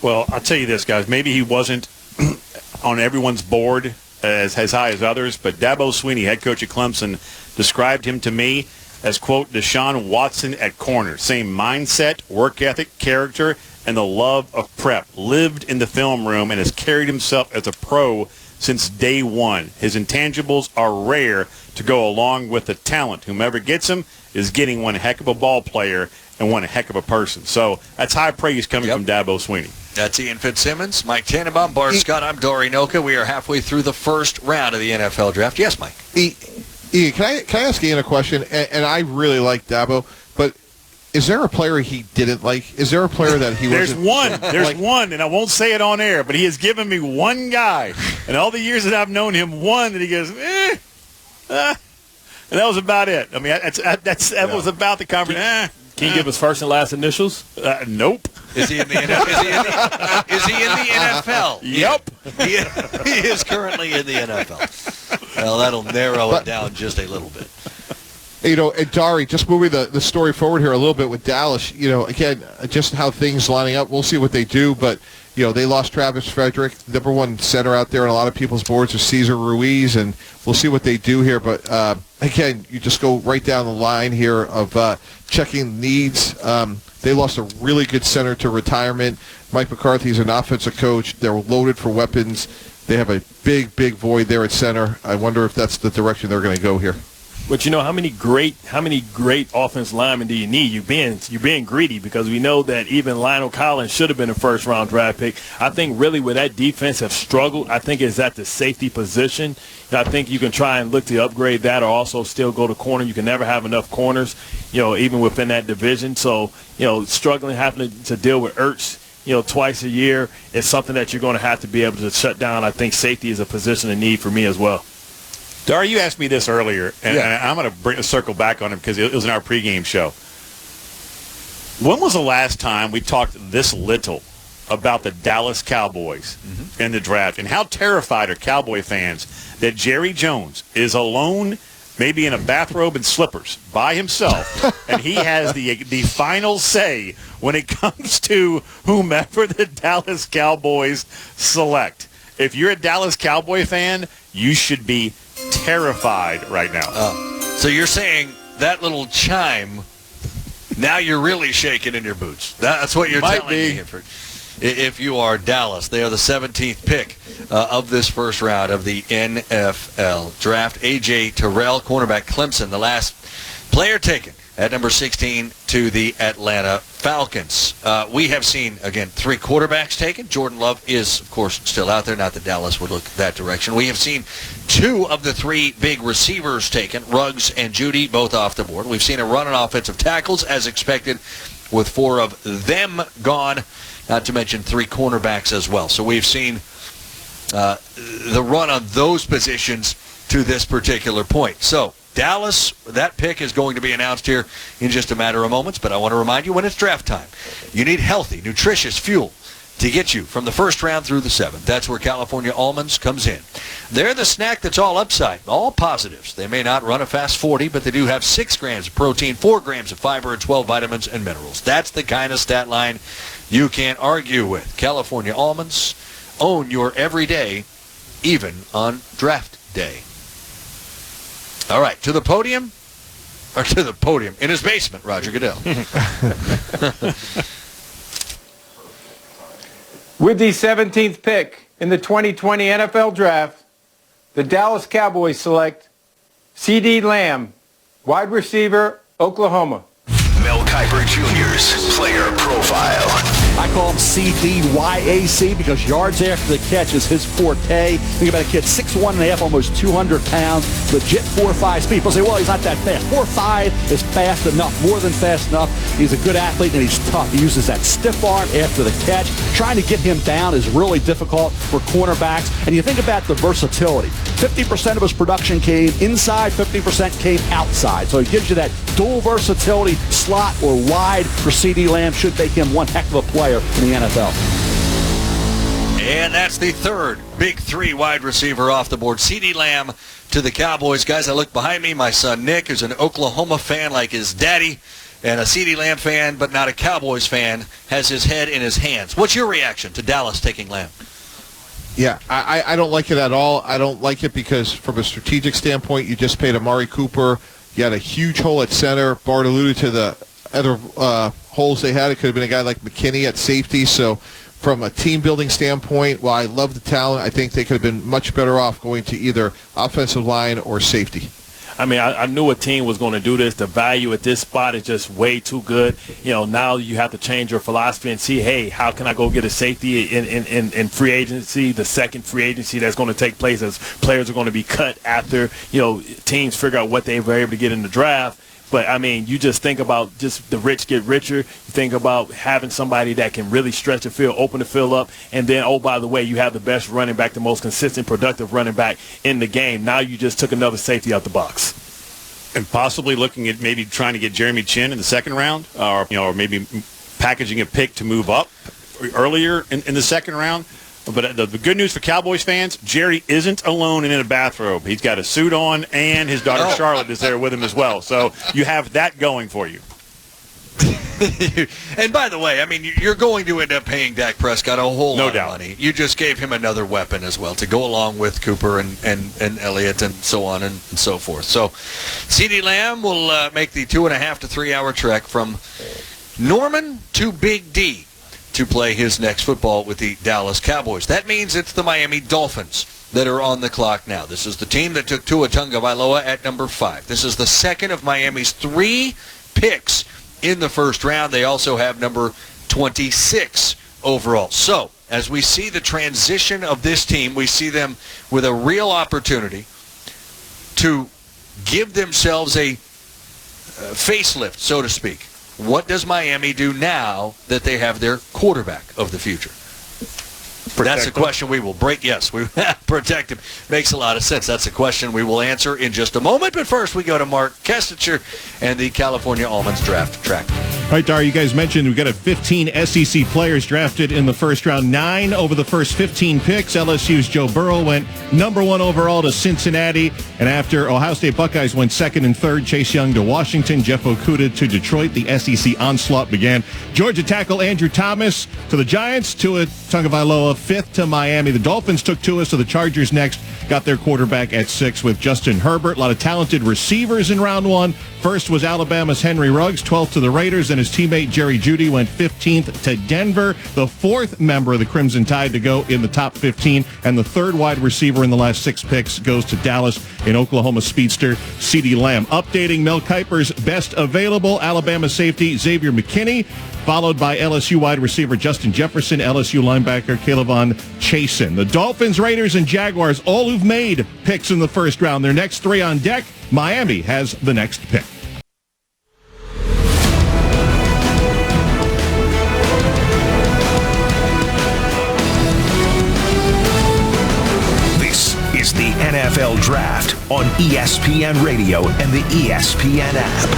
Well, I'll tell you this, guys. Maybe he wasn't on everyone's board as high as others, but Dabo Swinney, head coach at Clemson, described him to me as, quote, Deshaun Watson at corner. Same mindset, work ethic, character, and the love of prep. Lived in the film room and has carried himself as a pro since day one. His intangibles are rare to go along with the talent. Whomever gets him is getting one heck of a ball player and one heck of a person. So that's high praise coming from Dabo Swinney. That's Ian Fitzsimmons, Mike Tannenbaum, Bart Scott. I'm Dory Noka. We are halfway through the first round of the NFL draft. Yes, Mike. Ian, can I ask Ian a question? And I really like Dabo, but is there a player he didn't like? Is there a player that he There's wasn't? There's one, and I won't say it on air, but he has given me one guy, and all the years that I've known him, one that he goes, and that was about it. I mean, that was about the conversation. Can you give us first and last initials? Nope. Is he in the NFL? Is he in the NFL? Yep. He is currently in the NFL. Well, that'll narrow it down just a little bit. And Dari, just moving the story forward here a little bit with Dallas, again, just how things lining up. We'll see what they do, but, they lost Travis Frederick, number one center out there on a lot of people's boards is Cesar Ruiz, and we'll see what they do here. But, again, you just go right down the line here of checking needs. They lost a really good center to retirement. Mike McCarthy's an offensive coach. They're loaded for weapons. They have a big void there at center. I wonder if that's the direction they're going to go here. But how many great offensive linemen do you need? You're being greedy, because we know that even Lionel Collins should have been a first-round draft pick. I think really where that defense have struggled, I think is at the safety position. I think you can try and look to upgrade that, or also still go to corner. You can never have enough corners, even within that division. So, struggling, having to deal with Ertz, twice a year is something that you're going to have to be able to shut down. I think safety is a position of need for me as well. Dar, you asked me this earlier, and I'm going to bring a circle back on him because it was in our pregame show. When was the last time we talked this little about the Dallas Cowboys in the draft, and how terrified are Cowboy fans that Jerry Jones is alone, maybe in a bathrobe and slippers, by himself, and he has the final say when it comes to whomever the Dallas Cowboys select. If you're a Dallas Cowboy fan, you should be terrified right now. So you're saying that little chime, now you're really shaking in your boots. That's what you're telling me. If you are Dallas, they are the 17th pick of this first round of the NFL draft. A.J. Terrell, cornerback, Clemson, the last player taken at number 16 to the Atlanta Falcons. We have seen, again, 3 quarterbacks taken. Jordan Love is, of course, still out there. Not that Dallas would look that direction. We have seen 2 of the 3 big receivers taken, Ruggs and Judy, both off the board. We've seen a run on offensive tackles, as expected, with 4 of them gone, not to mention 3 cornerbacks as well. So we've seen the run on those positions to this particular point. So Dallas, that pick is going to be announced here in just a matter of moments, but I want to remind you when it's draft time. You need healthy, nutritious fuel to get you from the first round through the seventh. That's where California Almonds comes in. They're the snack that's all upside, all positives. They may not run a fast 40, but they do have 6 grams of protein, 4 grams of fiber, and 12 vitamins and minerals. That's the kind of stat line you can't argue with. California Almonds, own your everyday, even on draft day. All right, to the podium, in his basement, Roger Goodell. With the 17th pick in the 2020 NFL Draft, the Dallas Cowboys select CeeDee Lamb, wide receiver, Oklahoma. Mel Kiper Jr.'s player profile. I call him CDYAC because yards after the catch is his forte. Think about a kid, 6'1.5", almost 200 pounds, legit 4.5 speed. People say, well, he's not that fast. 4.5 is fast enough, more than fast enough. He's a good athlete and he's tough. He uses that stiff arm after the catch. Trying to get him down is really difficult for cornerbacks. And you think about the versatility. 50% of his production came inside, 50% came outside. So it gives you that dual versatility, slot or wide for CeeDee Lamb. Should make him one heck of a player in the NFL. And that's the third big 3 wide receiver off the board. CeeDee Lamb to the Cowboys. Guys, I look behind me. My son Nick is an Oklahoma fan like his daddy, and a CeeDee Lamb fan but not a Cowboys fan, has his head in his hands. What's your reaction to Dallas taking Lamb? Yeah, I don't like it at all. I don't like it because from a strategic standpoint, you just paid Amari Cooper. You had a huge hole at center. Bart alluded to the other holes they had. It could have been a guy like McKinney at safety. So from a team-building standpoint, while I love the talent, I think they could have been much better off going to either offensive line or safety. I mean, I knew a team was going to do this. The value at this spot is just way too good. You know, now you have to change your philosophy and see, hey, how can I go get a safety in free agency, the second free agency that's going to take place as players are going to be cut after, you know, teams figure out what they were able to get in the draft. But, I mean, you just think about just the rich get richer. You think about having somebody that can really stretch the field, open the field up, and then, oh, by the way, you have the best running back, the most consistent, productive running back in the game. Now you just took another safety out the box. And possibly looking at maybe trying to get Jeremy Chin in the second round, or maybe packaging a pick to move up earlier in the second round. But the good news for Cowboys fans, Jerry isn't alone and in a bathrobe. He's got a suit on, and his daughter Charlotte is there with him as well. So you have that going for you. And by the way, I mean, you're going to end up paying Dak Prescott a whole lot of money. You just gave him another weapon as well to go along with Cooper and Elliott and so on and so forth. So CeeDee Lamb will make the 2.5 to 3 hour trek from Norman to Big D to play his next football with the Dallas Cowboys. That means it's the Miami Dolphins that are on the clock now. This is the team that took Tua Tagovailoa at number 5. This is the second of Miami's 3 picks in the first round. They also have number 26 overall. So, as we see the transition of this team, we see them with a real opportunity to give themselves a facelift, so to speak. What does Miami do now that they have their quarterback of the future? That's a question we will break. Yes, we protect him. Makes a lot of sense. That's a question we will answer in just a moment. But first, we go to Mark Kestecher and the California Almonds draft track. All right, Dar, you guys mentioned we've got 15 SEC players drafted in the first round. 9 over the first 15 picks. LSU's Joe Burrow went number 1 overall to Cincinnati. And after Ohio State Buckeyes went 2nd and 3rd, Chase Young to Washington, Jeff Okudah to Detroit. The SEC onslaught began. Georgia tackle Andrew Thomas to the Giants. Tua Tagovailoa 5th to Miami. The Dolphins took Tua, so the Chargers next got their quarterback at 6 with Justin Herbert. A lot of talented receivers in round 1. First was Alabama's Henry Ruggs, 12th to the Raiders, and his teammate Jerry Jeudy went 15th to Denver. The 4th member of the Crimson Tide to go in the top 15, and the 3rd wide receiver in the last 6 picks goes to Dallas in Oklahoma speedster CeeDee Lamb. Updating Mel Kiper's best available, Alabama safety Xavier McKinney, followed by LSU wide receiver Justin Jefferson, LSU linebacker K'Lavon Chaisson. The Dolphins, Raiders, and Jaguars, all who've made picks in the first round. Their next 3 on deck. Miami has the next pick. This is the NFL Draft on ESPN Radio and the ESPN app.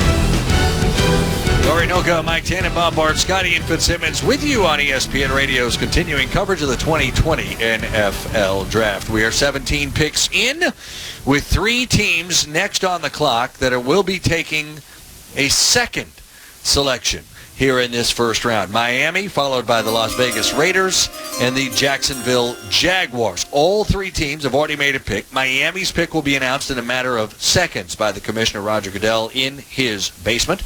Dory Noka, Mike Tannenbaum, Bart Scotty, and Fitzsimmons with you on ESPN Radio's continuing coverage of the 2020 NFL Draft. We are 17 picks in with 3 teams next on the clock that will be taking a second selection here in this first round. Miami, followed by the Las Vegas Raiders and the Jacksonville Jaguars. All 3 teams have already made a pick. Miami's pick will be announced in a matter of seconds by the Commissioner, Roger Goodell, in his basement.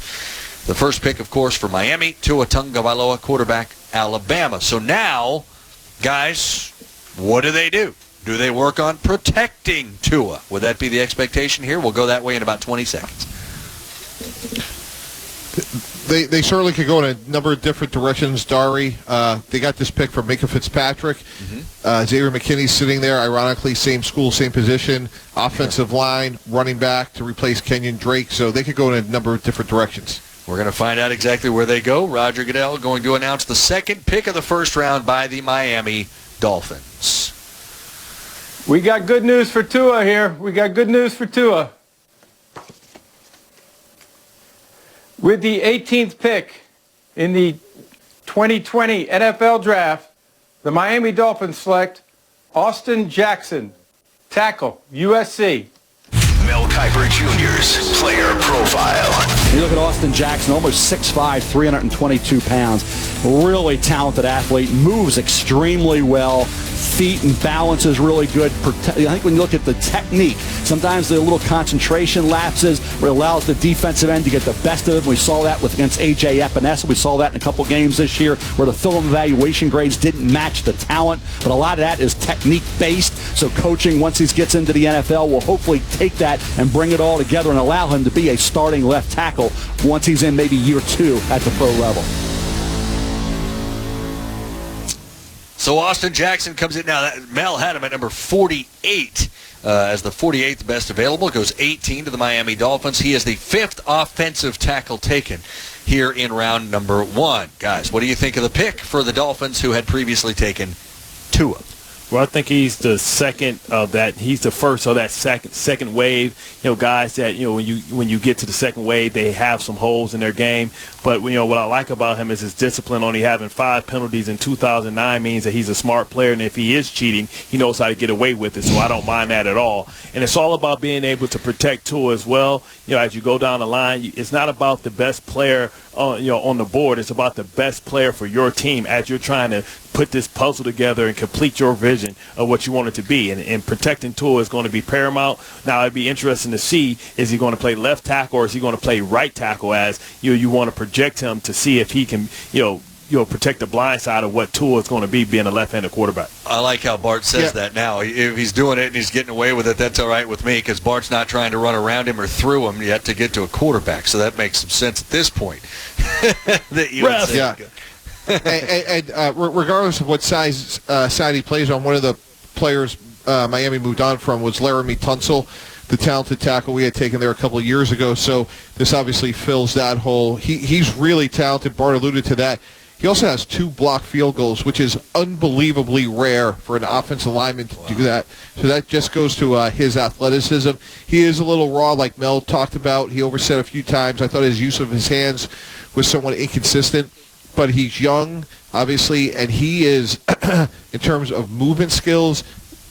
The first pick, of course, for Miami, Tua Tagovailoa, quarterback, Alabama. So now, guys, what do? Do they work on protecting Tua? Would that be the expectation here? We'll go that way in about 20 seconds. They certainly could go in a number of different directions, Dari. They got this pick from Minka Fitzpatrick. Xavier McKinney's sitting there, ironically, same school, same position, offensive line, running back to replace Kenyon Drake. So they could go in a number of different directions. We're going to find out exactly where they go. Roger Goodell going to announce the second pick of the first round by the Miami Dolphins. We got good news for Tua here. With the 18th pick in the 2020 NFL Draft, the Miami Dolphins select Austin Jackson, tackle, USC. Mel Kiper Jr.'s player profile. You look at Austin Jackson, almost 6'5", 322 pounds. Really talented athlete, moves extremely well. Feet and balance is really good. I think when you look at the technique, sometimes the little concentration lapses where it allows the defensive end to get the best of it. We saw that against A.J. Epinesa. We saw that in a couple games this year where the film evaluation grades didn't match the talent. But a lot of that is technique-based. So coaching, once he gets into the NFL, will hopefully take that and bring it all together and allow him to be a starting left tackle once he's in maybe year 2 at the pro level. So Austin Jackson comes in now. Mel had him at number 48 as the 48th best available. Goes 18 to the Miami Dolphins. He is the 5th offensive tackle taken here in round number 1. Guys, what do you think of the pick for the Dolphins who had previously taken Tua? Well, I think he's the second of that. He's the first of that second wave. Guys that when you get to the second wave, they have some holes in their game. But what I like about him is his discipline. Only having 5 penalties in 2009 means that he's a smart player, and if he is cheating, he knows how to get away with it. So I don't mind that at all. And it's all about being able to protect Tua as well. As you go down the line, it's not about the best player on the board. It's about the best player for your team as you're trying to put this puzzle together and complete your vision of what you want it to be. And protecting Tua is going to be paramount. Now, it'd be interesting to see, is he going to play left tackle or is he going to play right tackle, as you want to project him to see if he can, protect the blind side of what Tua is going to be being a left-handed quarterback. I like how Bart says that now. If he's doing it and he's getting away with it, that's all right with me, because Bart's not trying to run around him or through him yet to get to a quarterback. So that makes some sense at this point. That you would say. Yeah. and regardless of what side he plays on, one of the players Miami moved on from was Laramie Tunsil, the talented tackle we had taken there a couple of years ago. So this obviously fills that hole. He's really talented. Bart alluded to that. He also has 2 blocked field goals, which is unbelievably rare for an offensive lineman to do that. So that just goes to his athleticism. He is a little raw, like Mel talked about. He overset a few times. I thought his use of his hands was somewhat inconsistent. But he's young, obviously, and he is, in terms of movement skills,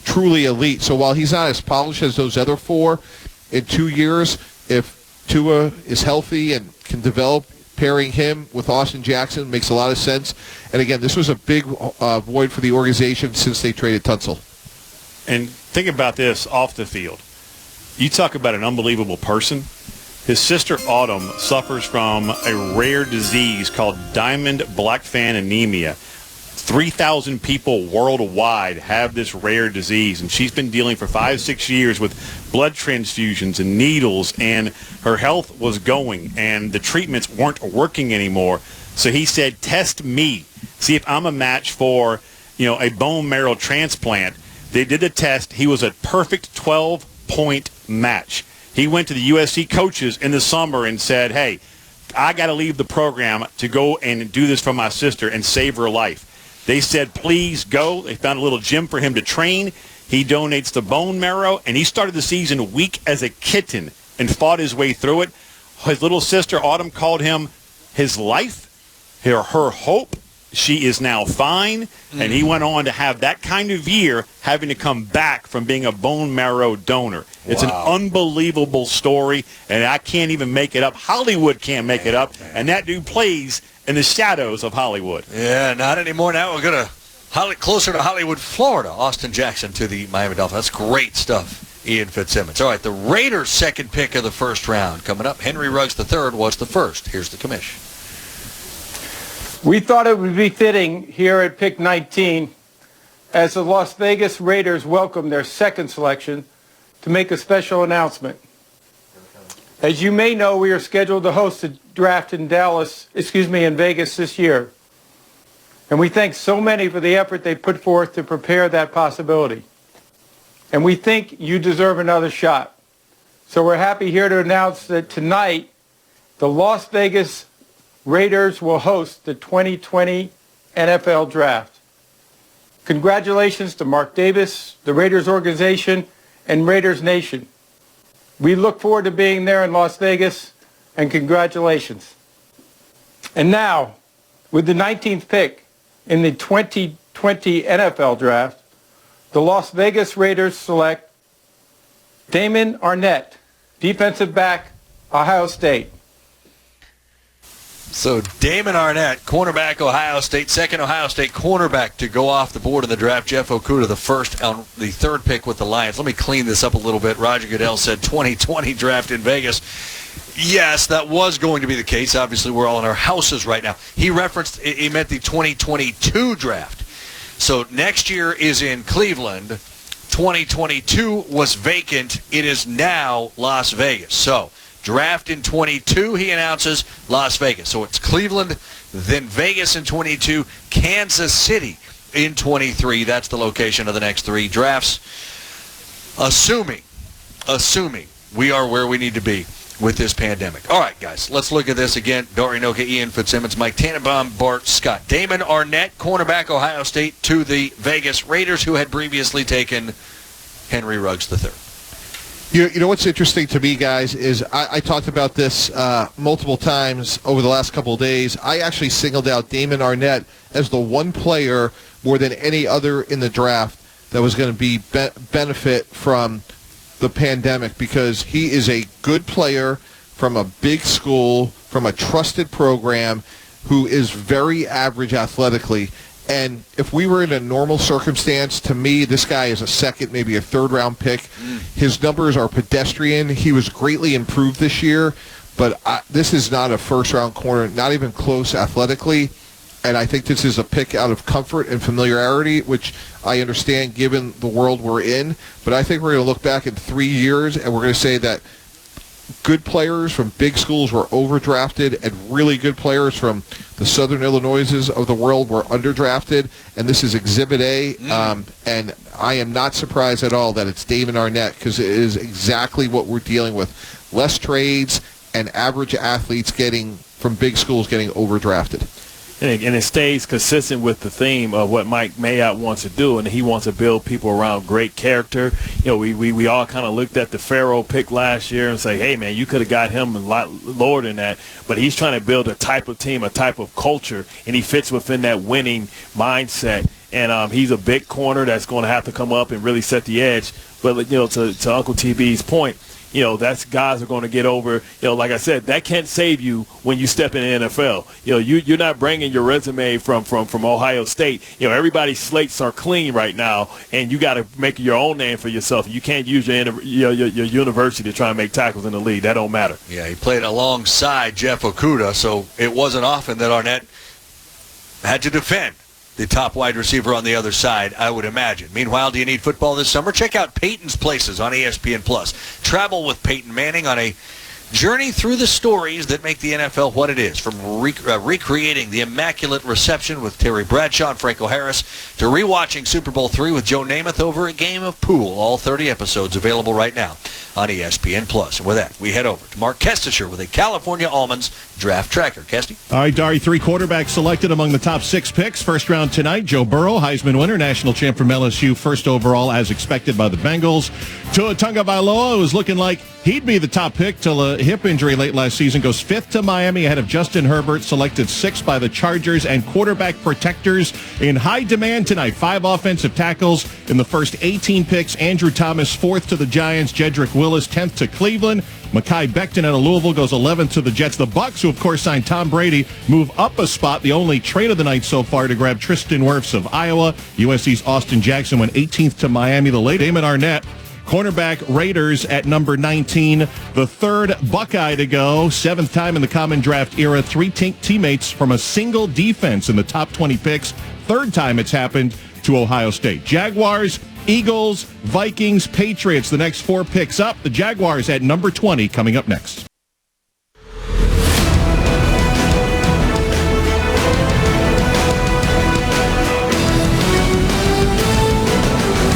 truly elite. So while he's not as polished as those other 4, in 2 years, if Tua is healthy and can develop, pairing him with Austin Jackson makes a lot of sense. And again, this was a big void for the organization since they traded Tunsil. And think about this off the field. You talk about an unbelievable person. His sister Autumn suffers from a rare disease called Diamond-Blackfan anemia. 3,000 people worldwide have this rare disease, and she's been dealing for 5-6 years with blood transfusions and needles, and her health was going, and the treatments weren't working anymore. So he said, test me, see if I'm a match for, a bone marrow transplant. They did a test. He was a perfect 12-point match. He went to the USC coaches in the summer and said, hey, I got to leave the program to go and do this for my sister and save her life. They said, please go. They found a little gym for him to train. He donates the bone marrow, and he started the season weak as a kitten and fought his way through it. His little sister, Autumn, called him his life, her hope. She is now fine, and he went on to have that kind of year, having to come back from being a bone marrow donor. It's an unbelievable story, and I can't even make it up. Hollywood can't make it up, and that dude plays in the shadows of Hollywood. Yeah, not anymore. Now we're going to closer to Hollywood, Florida. Austin Jackson to the Miami Dolphins. That's great stuff, Ian Fitzsimmons. All right, the Raiders' second pick of the first round coming up. Henry Ruggs III was the first. Here's the commish. We thought it would be fitting here at pick 19, as the Las Vegas Raiders welcome their second selection, to make a special announcement. As you may know, we are scheduled to host a draft in Vegas this year. And we thank so many for the effort they put forth to prepare that possibility. And we think you deserve another shot. So we're happy here to announce that tonight, the Las Vegas Raiders will host the 2020 NFL Draft. Congratulations to Mark Davis, the Raiders organization, and Raiders Nation. We look forward to being there in Las Vegas, and congratulations. And now, with the 19th pick in the 2020 NFL Draft, the Las Vegas Raiders select Damon Arnette, defensive back, Ohio State. So Damon Arnette, cornerback, Ohio State, second Ohio State cornerback to go off the board in the draft. Jeff Okudah, the first on the third pick with the Lions. Let me clean this up a little bit. Roger Goodell said 2020 draft in Vegas. Yes, that was going to be the case. Obviously, we're all in our houses right now. He meant the 2022 draft. So next year is in Cleveland. 2022 was vacant. It is now Las Vegas. So draft in 22, he announces Las Vegas. So it's Cleveland, then Vegas in 22, Kansas City in 23. That's the location of the next three drafts. Assuming we are where we need to be with this pandemic. All right, guys, let's look at this again. Dori Noka, Ian Fitzsimmons, Mike Tannenbaum, Bart Scott. Damon Arnette, cornerback, Ohio State, to the Vegas Raiders, who had previously taken Henry Ruggs III. You know what's interesting to me, guys, is I talked about this multiple times over the last couple of days. I actually singled out Damon Arnette as the one player more than any other in the draft that was going to be benefit from the pandemic, because he is a good player from a big school, from a trusted program, who is very average athletically. And if we were in a normal circumstance, to me, this guy is a second, maybe a third-round pick. His numbers are pedestrian. He was greatly improved this year, but this is not a first-round corner, not even close athletically. And I think this is a pick out of comfort and familiarity, which I understand given the world we're in. But I think we're going to look back in 3 years, and we're going to say that good players from big schools were overdrafted, and really good players from the Southern Illinoises of the world were underdrafted, and this is Exhibit A. And I am not surprised at all that it's Damon Arnette, because it is exactly what we're dealing with. Less trades and average athletes from big schools getting overdrafted. And it stays consistent with the theme of what Mike Mayock wants to do, and he wants to build people around great character. You know, we all kind of looked at the Pharaoh pick last year and say, hey, man, you could have got him a lot lower than that. But he's trying to build a type of team, a type of culture, and he fits within that winning mindset. And he's a big corner that's going to have to come up and really set the edge. But, you know, to Uncle TB's point, you know, that's guys are going to get over. You know, like I said, that can't save you when you step in the NFL. You know, you're not bringing your resume from Ohio State. You know, everybody's slates are clean right now, and you got to make your own name for yourself. You can't use your university to try and make tackles in the league. That don't matter. Yeah, he played alongside Jeff Okudah, so it wasn't often that Arnette had to defend the top wide receiver on the other side, I would imagine. Meanwhile, do you need football this summer? Check out Peyton's Places on ESPN+. Travel with Peyton Manning on a journey through the stories that make the NFL what it is, from recreating the Immaculate Reception with Terry Bradshaw and Franco Harris to rewatching Super Bowl III with Joe Namath over a game of pool. All 30 episodes available right now on ESPN+. And with that, we head over to Mark Kestisher with a California Almonds Draft Tracker. Kesty? All right, Dari, 3 quarterbacks selected among the top 6 picks. First round tonight, Joe Burrow, Heisman winner, national champ from LSU, first overall as expected by the Bengals. Tua Tagovailoa was looking like he He'd be the top pick till a hip injury late last season. Goes 5th to Miami ahead of Justin Herbert, selected 6th by the Chargers. And quarterback protectors in high demand tonight. 5 offensive tackles in the first 18 picks. Andrew Thomas 4th to the Giants. Jedrick Willis 10th to Cleveland. Mekhi Becton out of Louisville goes 11th to the Jets. The Bucs, who of course signed Tom Brady, move up a spot. The only trade of the night so far to grab Tristan Wirfs of Iowa. USC's Austin Jackson went 18th to Miami. The late Damon Arnett, cornerback, Raiders at number 19. The third Buckeye to go. 7th time in the common draft era. 3 teammates from a single defense in the top 20 picks. 3rd time it's happened to Ohio State. Jaguars, Eagles, Vikings, Patriots. The next 4 picks up. The Jaguars at number 20 coming up next.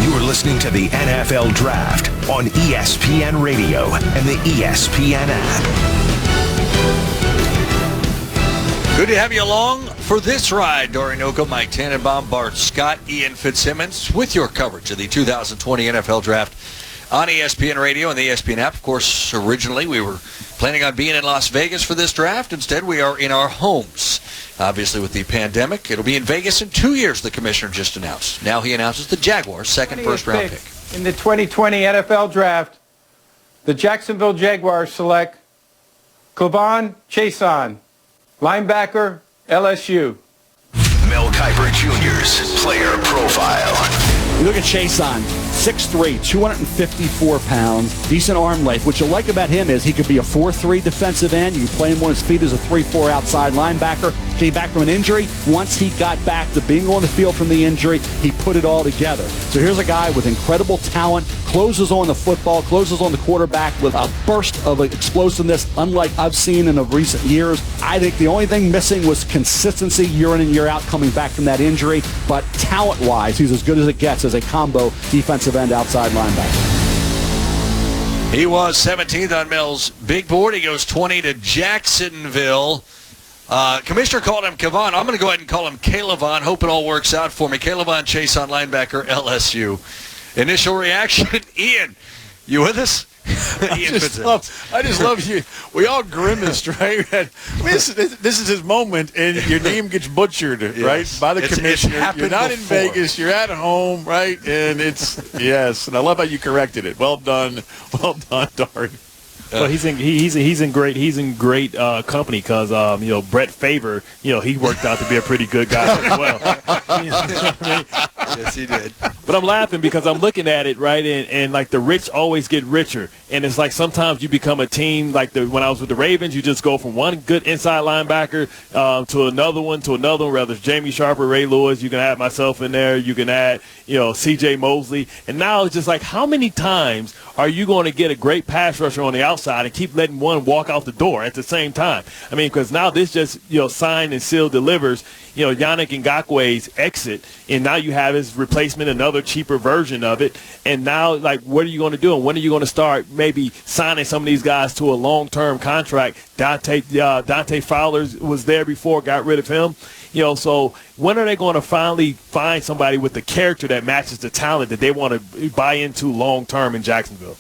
You're listening to the NFL Draft on ESPN Radio and the ESPN app. Good to have you along for this ride. Dory Noka, Mike Tannenbaum, Bart Scott, Ian Fitzsimmons with your coverage of the 2020 NFL Draft on ESPN Radio and the ESPN app. Of course, originally we were planning on being in Las Vegas for this draft. Instead, we are in our homes. Obviously, with the pandemic, it'll be in Vegas in 2 years, the commissioner just announced. Now he announces the Jaguars' second first-round pick. In the 2020 NFL Draft, the Jacksonville Jaguars select K'Lavon Chaisson, linebacker, LSU. Mel Kiper Jr.'s player profile. You look at Chaisson, 6'3", 254 pounds, decent arm length. What you like about him is he could be a 4-3 defensive end. You can play him on his feet as a 3-4 outside linebacker. Came back from an injury. Once he got back to being on the field from the injury, he put it all together. So here's a guy with incredible talent, closes on the football, closes on the quarterback with a burst of explosiveness unlike I've seen in the recent years. I think the only thing missing was consistency year in and year out coming back from that injury. But talent-wise, he's as good as it gets as a combo defensive end outside linebacker. He was 17th on Mel's big board. He goes 20 to Jacksonville. Commissioner called him K'Lavon. I'm going to go ahead and call him K'Lavon. Hope it all works out for me. K'Lavon Chaisson, linebacker, LSU. Initial reaction, Ian, you with us? I just love you. We all grimaced, right? This is his moment, and your name gets butchered, right, by the commissioner. You're not in Vegas. You're at home, right? And yes. And I love how you corrected it. Well done, Darn. Well, he's in great company because Brett Favre, he worked out to be a pretty good guy as well. You know what I mean? Yes, he did. But I'm laughing because I'm looking at it, right, and like the rich always get richer, and it's like sometimes you become a team. Like when I was with the Ravens, you just go from one good inside linebacker to another one, whether it's Jamie Sharp or Ray Lewis. You can add myself in there. You can add C.J. Mosley, and now it's just like how many times are you going to get a great pass rusher on the outside and keep letting one walk out the door at the same time? I mean, because now this just signed and sealed delivers. Yannick Ngakoue's exit, and now you have his replacement, another cheaper version of it. And now, like, what are you going to do? And when are you going to start maybe signing some of these guys to a long-term contract? Dante Fowler was there before, got rid of him. So when are they going to finally find somebody with the character that matches the talent that they want to buy into long-term in Jacksonville?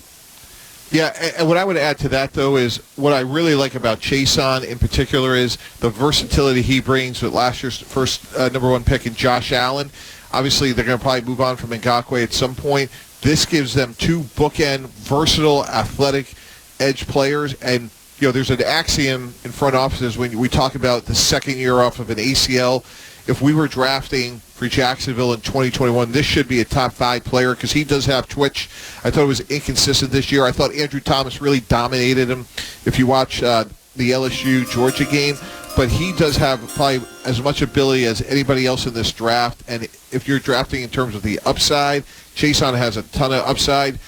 Yeah, and what I would add to that, though, is what I really like about Chaisson in particular is the versatility he brings with last year's first number 1 pick in Josh Allen. Obviously, they're going to probably move on from Ngakoue at some point. This gives them 2 bookend, versatile, athletic edge players. And, there's an axiom in front offices when we talk about the second year off of an ACL. If we were drafting for Jacksonville in 2021, this should be a top 5 player because he does have twitch. I thought it was inconsistent this year. I thought Andrew Thomas really dominated him if you watch the LSU-Georgia game. But he does have probably as much ability as anybody else in this draft. And if you're drafting in terms of the upside, Chaisson has a ton of upside.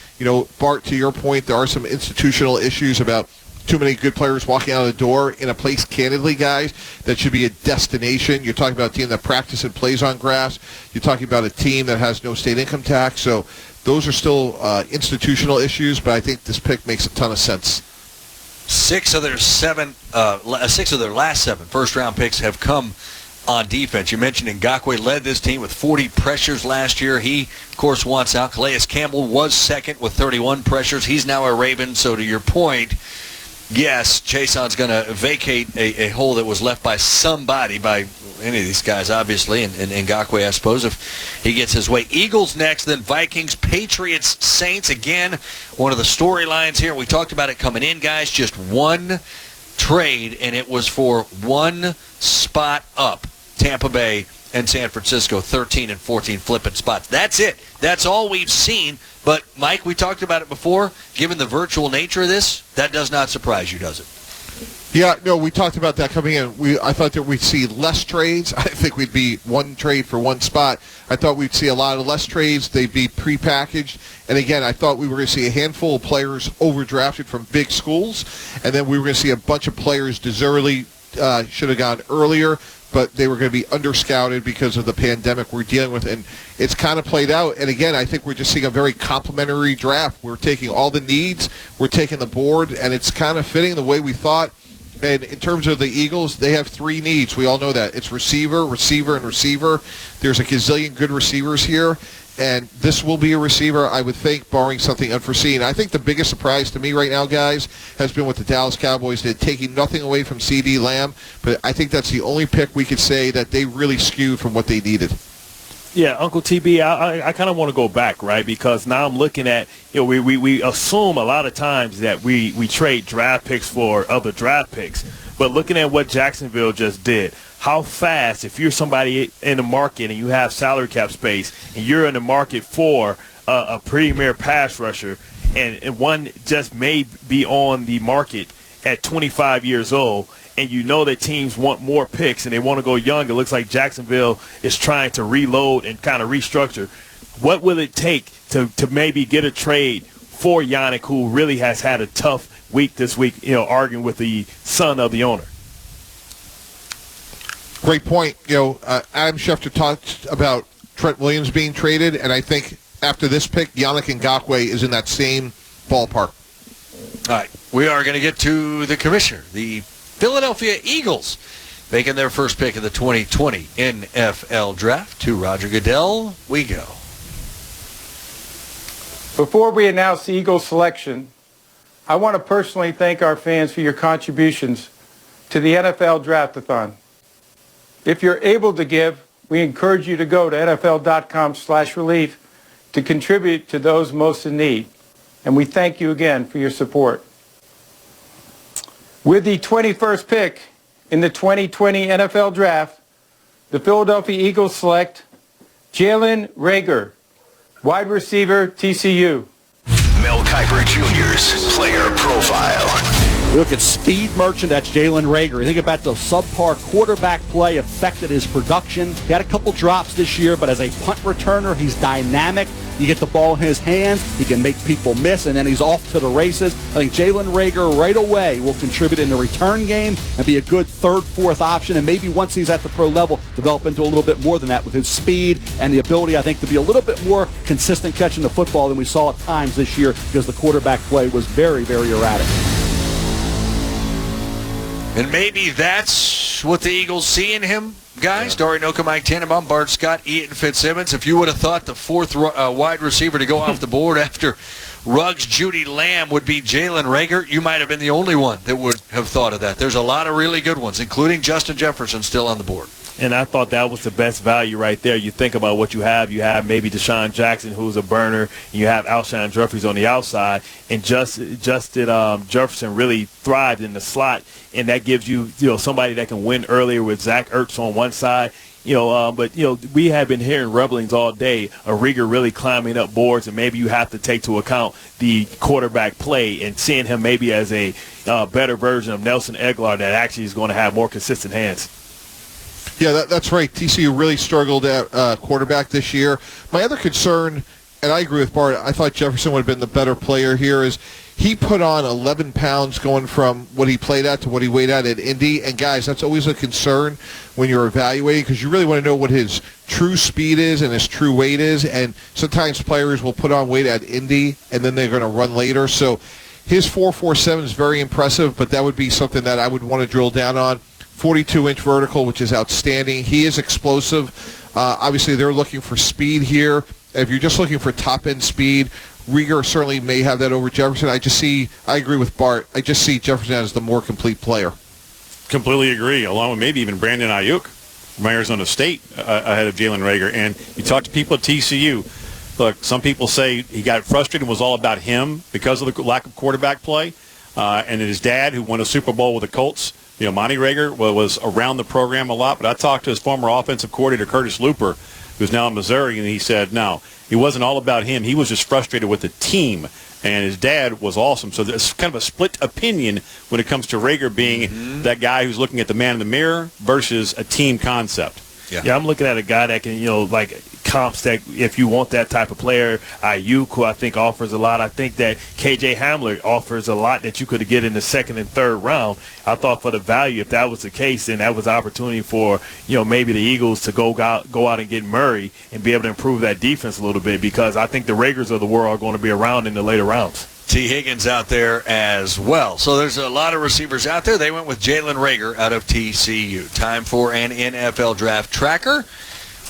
Bart, to your point, there are some institutional issues about too many good players walking out of the door in a place, candidly, guys, that should be a destination. You're talking about a team that practices and plays on grass. You're talking about a team that has no state income tax. So those are still institutional issues, but I think this pick makes a ton of sense. 6 of their last 7 first-round picks have come on defense. You mentioned Ngakoue led this team with 40 pressures last year. He, of course, wants out. Calais Campbell was second with 31 pressures. He's now a Raven. So to your point, yes, Jason's going to vacate a hole that was left by somebody, by any of these guys, obviously, and Ngakoue, I suppose, if he gets his way. Eagles next, then Vikings, Patriots, Saints. Again, one of the storylines here. We talked about it coming in, guys. Just one trade, and it was for one spot up. Tampa Bay and San Francisco, 13 and 14 flipping spots. That's it. That's all we've seen. But, Mike, we talked about it before. Given the virtual nature of this, that does not surprise you, does it? Yeah, no, we talked about that coming in. I thought that we'd see less trades. I think we'd be one trade for one spot. I thought we'd see a lot of less trades. They'd be prepackaged. And again, I thought we were going to see a handful of players overdrafted from big schools, and then we were going to see a bunch of players deservedly should have gone earlier, but they were going to be under-scouted because of the pandemic we're dealing with. And it's kind of played out. And again, I think we're just seeing a very complimentary draft. We're taking all the needs, we're taking the board, and it's kind of fitting the way we thought. And in terms of the Eagles, they have three needs. We all know that. It's receiver, receiver, and receiver. There's a gazillion good receivers here, and this will be a receiver, I would think, barring something unforeseen. I think the biggest surprise to me right now, guys, has been with the Dallas Cowboys. They're taking nothing away from C.D. Lamb, but I think that's the only pick we could say that they really skewed from what they needed. Yeah, Uncle TB, I kind of want to go back, right? Because now I'm looking at, we assume a lot of times that we trade draft picks for other draft picks. But looking at what Jacksonville just did, how fast, if you're somebody in the market and you have salary cap space and you're in the market for a premier pass rusher and one just may be on the market at 25 years old, and you know that teams want more picks and they want to go young, it looks like Jacksonville is trying to reload and kind of restructure. What will it take to maybe get a trade for Yannick, who really has had a tough week this week, arguing with the son of the owner? Great point. Adam Schefter talked about Trent Williams being traded, and I think after this pick, Yannick Ngakoue is in that same ballpark. All right, we are going to get to the commissioner, the Philadelphia Eagles, making their first pick of the 2020 NFL Draft. To Roger Goodell, we go. Before we announce the Eagles selection, I want to personally thank our fans for your contributions to the NFL Draft-a-thon. If you're able to give, we encourage you to go to NFL.com/relief to contribute to those most in need. And we thank you again for your support. With the 21st pick in the 2020 NFL Draft, the Philadelphia Eagles select Jalen Reagor, wide receiver, TCU. Mel Kiper Jr.'s player profile. You look at speed merchant, that's Jalen Reagor. You think about the subpar quarterback play affected his production. He had a couple drops this year, but as a punt returner, he's dynamic. You get the ball in his hands, he can make people miss, and then he's off to the races. I think Jalen Reagor right away will contribute in the return game and be a good third, fourth option, and maybe once he's at the pro level, develop into a little bit more than that with his speed and the ability, I think, to be a little bit more consistent catching the football than we saw at times this year because the quarterback play was very, very erratic. And maybe that's what the Eagles see in him, guys. Yeah. Dare Noka, Mike Tannenbaum, Bart Scott, Ian Fitzsimmons. If you would have thought the fourth wide receiver to go off the board after Ruggs, Judy Lamb would be Jalen Reagor, you might have been the only one that would have thought of that. There's a lot of really good ones, including Justin Jefferson still on the board. And I thought that was the best value right there. You think about what you have. You have maybe Deshaun Jackson, who's a burner, and you have Alshon Jeffries on the outside. And Justin Jefferson really thrived in the slot, and that gives you somebody that can win earlier with Zach Ertz on one side. But we have been hearing rumblings all day of Reagor really climbing up boards, and maybe you have to take into account the quarterback play and seeing him maybe as a better version of Nelson Aguilar that actually is going to have more consistent hands. Yeah, that's right. TCU really struggled at quarterback this year. My other concern, and I agree with Bart, I thought Jefferson would have been the better player here, is he put on 11 pounds going from what he played at to what he weighed at Indy. And, guys, that's always a concern when you're evaluating because you really want to know what his true speed is and his true weight is. And sometimes players will put on weight at Indy, and then they're going to run later. So his 4.47 is very impressive, but that would be something that I would want to drill down on. 42-inch vertical, which is outstanding. He is explosive. Obviously, they're looking for speed here. If you're just looking for top-end speed, Reagor certainly may have that over Jefferson. I agree with Bart. I just see Jefferson as the more complete player. Completely agree, along with maybe even Brandon Ayuk from Arizona State ahead of Jalen Reagor. And you talk to people at TCU, look, some people say he got frustrated and was all about him because of the lack of quarterback play. And his dad, who won a Super Bowl with the Colts, Monty Reagor, was around the program a lot. But I talked to his former offensive coordinator, Curtis Looper, who's now in Missouri, and he said, no, it wasn't all about him. He was just frustrated with the team. And his dad was awesome. So there's kind of a split opinion when it comes to Reagor being that guy who's looking at the man in the mirror versus a team concept. Yeah, I'm looking at a guy that can, like comps that if you want that type of player, Ayuk, who I think offers a lot. I think that KJ Hamler offers a lot that you could get in the second and third round. I thought for the value, if that was the case, then that was an opportunity for, maybe the Eagles to go out and get Murray and be able to improve that defense a little bit, because I think the Reagors of the world are going to be around in the later rounds. T. Higgins out there as well. So there's a lot of receivers out there. They went with Jalen Reagor out of TCU. Time for an NFL Draft Tracker.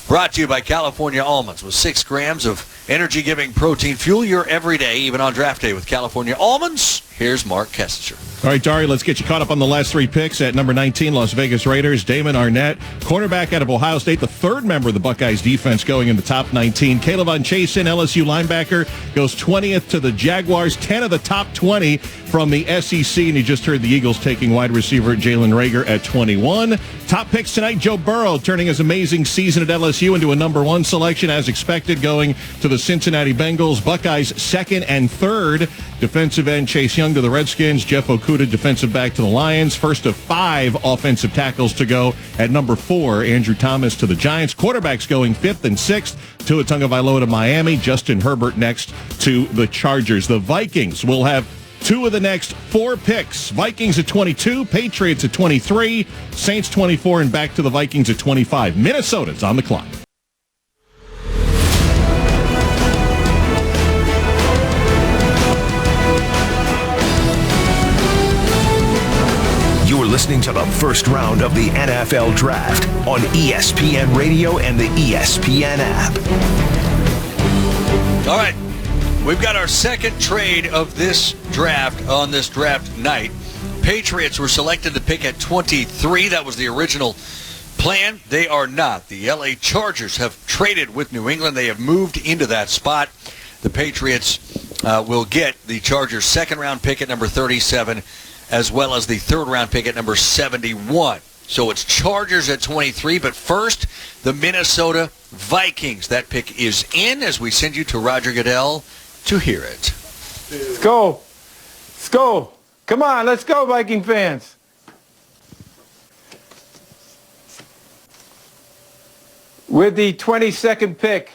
Brought to you by California Almonds with 6 grams of energy-giving protein. Fuel your everyday, even on draft day with California Almonds. Here's Mark Kessinger. All right, Dari, let's get you caught up on the last 3 picks. At number 19, Las Vegas Raiders, Damon Arnett, cornerback out of Ohio State, the 3rd member of the Buckeyes defense going in the top 19. Kayvon Chaisson, LSU linebacker, goes 20th to the Jaguars, 10 of the top 20 from the SEC, and you just heard the Eagles taking wide receiver Jalen Reagor at 21. Top picks tonight, Joe Burrow turning his amazing season at LSU into a number 1 selection, as expected, going to the Cincinnati Bengals. Buckeyes 2nd and 3rd. Defensive end Chase Young to the Redskins. Jeff Okudah, defensive back to the Lions. First of 5 offensive tackles to go at number 4. Andrew Thomas to the Giants. Quarterbacks going 5th and 6th. Tua Tagovailoa to Miami. Justin Herbert next to the Chargers. The Vikings will have 2 of the next 4 picks. Vikings at 22, Patriots at 23, Saints 24, and back to the Vikings at 25. Minnesota's on the clock. You're listening to the first round of the NFL Draft on ESPN Radio and the ESPN app. All right. We've got our second trade of this draft on this draft night. Patriots were selected to pick at 23. That was the original plan. They are not. The LA Chargers have traded with New England. They have moved into that spot. The Patriots will get the Chargers' second-round pick at number 37, as well as the third-round pick at number 71. So it's Chargers at 23, but first, the Minnesota Vikings. That pick is in as we send you to Roger Goodell to hear it. Let's go. Let's go. Come on, let's go, Viking fans. With the 22nd pick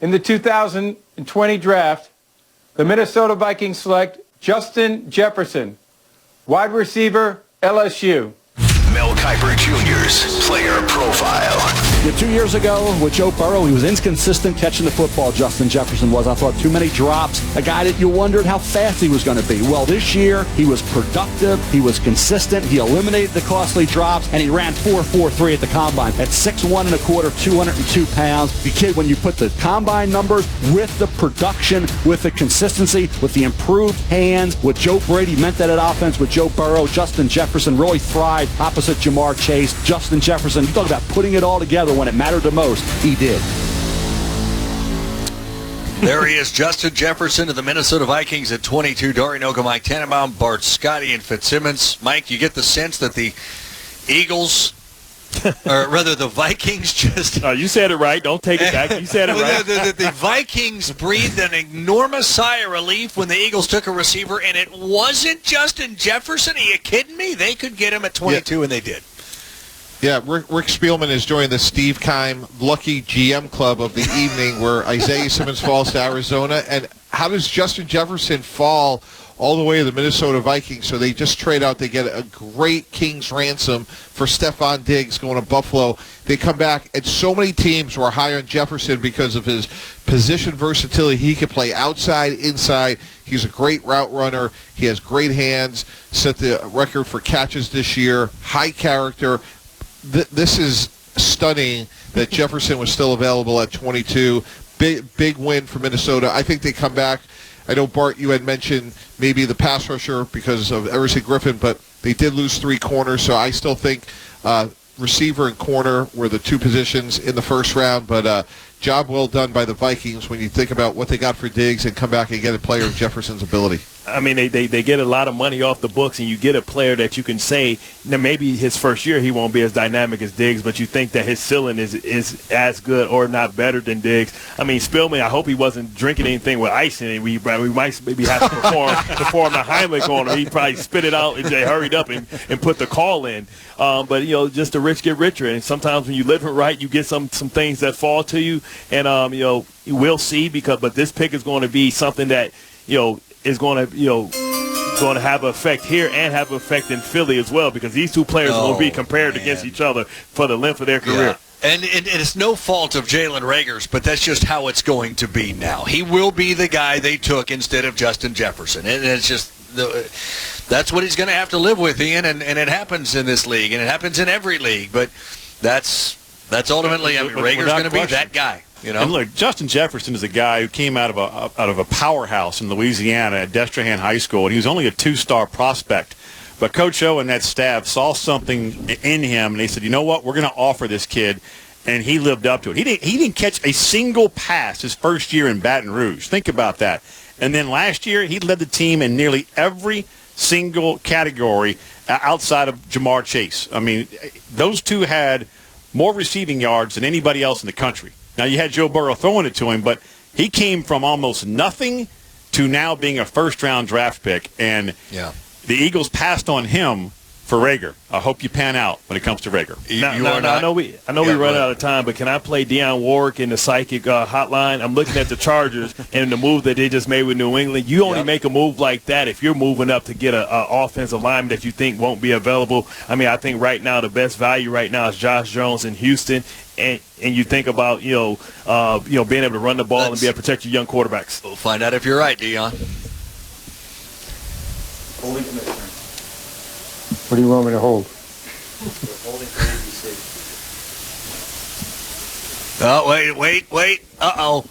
in the 2020 draft, the Minnesota Vikings select Justin Jefferson, wide receiver, LSU. Mel Kiper Jr.'s player profile. 2 years ago with Joe Burrow, he was inconsistent catching the football, Justin Jefferson was. I thought too many drops. A guy that you wondered how fast he was going to be. Well, this year, he was productive. He was consistent. He eliminated the costly drops, and he ran 4.43 at the combine. At 6'1 and a quarter, 202 pounds. The kid, when you put the combine numbers with the production, with the consistency, with the improved hands, what Joe Brady meant that at offense with Joe Burrow, Justin Jefferson really thrived opposite Jamar Chase. Justin Jefferson, you talk about putting it all together when it mattered the most, he did. There he is, Justin Jefferson of the Minnesota Vikings at 22. Dari Noga, Mike Tannenbaum, Bart Scotty, and Fitzsimmons. Mike, you get the sense that the Eagles, or rather the Vikings just... you said it right. Don't take it back. You said it right. The Vikings breathed an enormous sigh of relief when the Eagles took a receiver, and it wasn't Justin Jefferson. Are you kidding me? They could get him at 22, and they did. Yeah, Rick Spielman is joining the Steve Keim Lucky GM Club of the evening, where Isaiah Simmons falls to Arizona. And how does Justin Jefferson fall all the way to the Minnesota Vikings. So they just trade out. They get a great king's ransom for Stephon Diggs going to Buffalo. They come back, and so many teams were high on Jefferson because of his position versatility. He can play outside, inside. He's a great route runner. He has great hands, set the record for catches this year, high character. This is stunning that Jefferson was still available at 22. Big win for Minnesota. I think they come back. I know, Bart, you had mentioned maybe the pass rusher because of Everson Griffin, but they did lose 3 corners, so I still think receiver and corner were the 2 positions in the first round, but job well done by the Vikings when you think about what they got for Diggs and come back and get a player of Jefferson's ability. I mean, they get a lot of money off the books, and you get a player that you can say, now maybe his first year he won't be as dynamic as Diggs, but you think that his ceiling is as good or not better than Diggs. I mean, Spielman, I hope he wasn't drinking anything with ice in it. We might maybe have to perform the Heimlich on him. He probably spit it out and they hurried up and put the call in. But, just the rich get richer, and sometimes when you live it right, you get some things that fall to you, and, we'll see, but this pick is going to be something that, is going to have an effect here and have an effect in Philly as well, because these 2 players will be compared against each other for the length of their career. Yeah. And it's no fault of Jalen Reagor's, but that's just how it's going to be now. He will be the guy they took instead of Justin Jefferson. And it's just that's what he's going to have to live with, Ian, and it happens in this league, and it happens in every league. But that's ultimately, Reagor's going to be that guy. And look, Justin Jefferson is a guy who came out of a powerhouse in Louisiana at Destrehan High School, and he was only a 2-star prospect. But Coach O and that staff saw something in him, and they said, you know what, we're going to offer this kid, and he lived up to it. He didn't catch a single pass his first year in Baton Rouge. Think about that. And then last year, he led the team in nearly every single category outside of Jamar Chase. I mean, those 2 had more receiving yards than anybody else in the country. Now, you had Joe Burrow throwing it to him, but he came from almost nothing to now being a first-round draft pick. And the Eagles passed on him for Reagor. I hope you pan out when it comes to Reagor. I know we run out of time, but can I play Dionne Warwick in the psychic hotline? I'm looking at the Chargers and the move that they just made with New England. You only make a move like that if you're moving up to get an offensive lineman that you think won't be available. I mean, I think right now the best value right now is Josh Jones in Houston. And you think about being able to run the ball and be able to protect your young quarterbacks. We'll find out if you're right, Dionne. Holding commissioner. What do you want me to hold? Holding for ABC. Oh, wait. Uh-oh.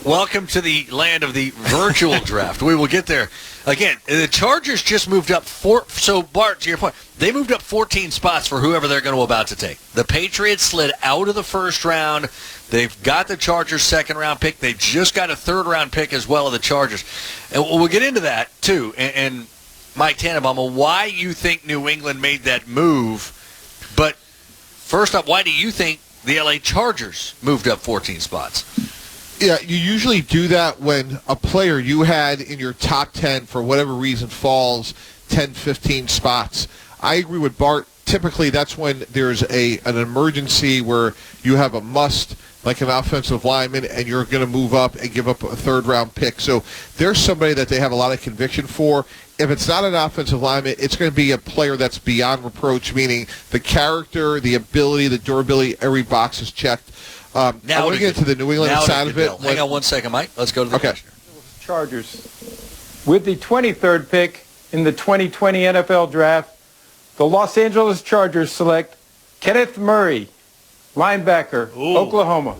Welcome to the land of the virtual draft. We will get there. Again, the Chargers just moved up 4. So, Bart, to your point, they moved up 14 spots for whoever they're going to about to take. The Patriots slid out of the first round. They've got the Chargers' second-round pick. They've just got a third-round pick as well of the Chargers. And we'll get into that, too. And Mike Tannenbaum, why you think New England made that move. But first up, why do you think the L.A. Chargers moved up 14 spots? Yeah, you usually do that when a player you had in your top 10 for whatever reason falls 10, 15 spots. I agree with Bart. Typically, that's when there's an emergency where you have a must, like an offensive lineman, and you're going to move up and give up a third-round pick. So there's somebody that they have a lot of conviction for. If it's not an offensive lineman, it's going to be a player that's beyond reproach, meaning the character, the ability, the durability, every box is checked. I want to get to the New England side of it. Hang on one second, Mike. Let's go to the question. Chargers. With the 23rd pick in the 2020 NFL Draft, the Los Angeles Chargers select Kenneth Murray, linebacker, Oklahoma.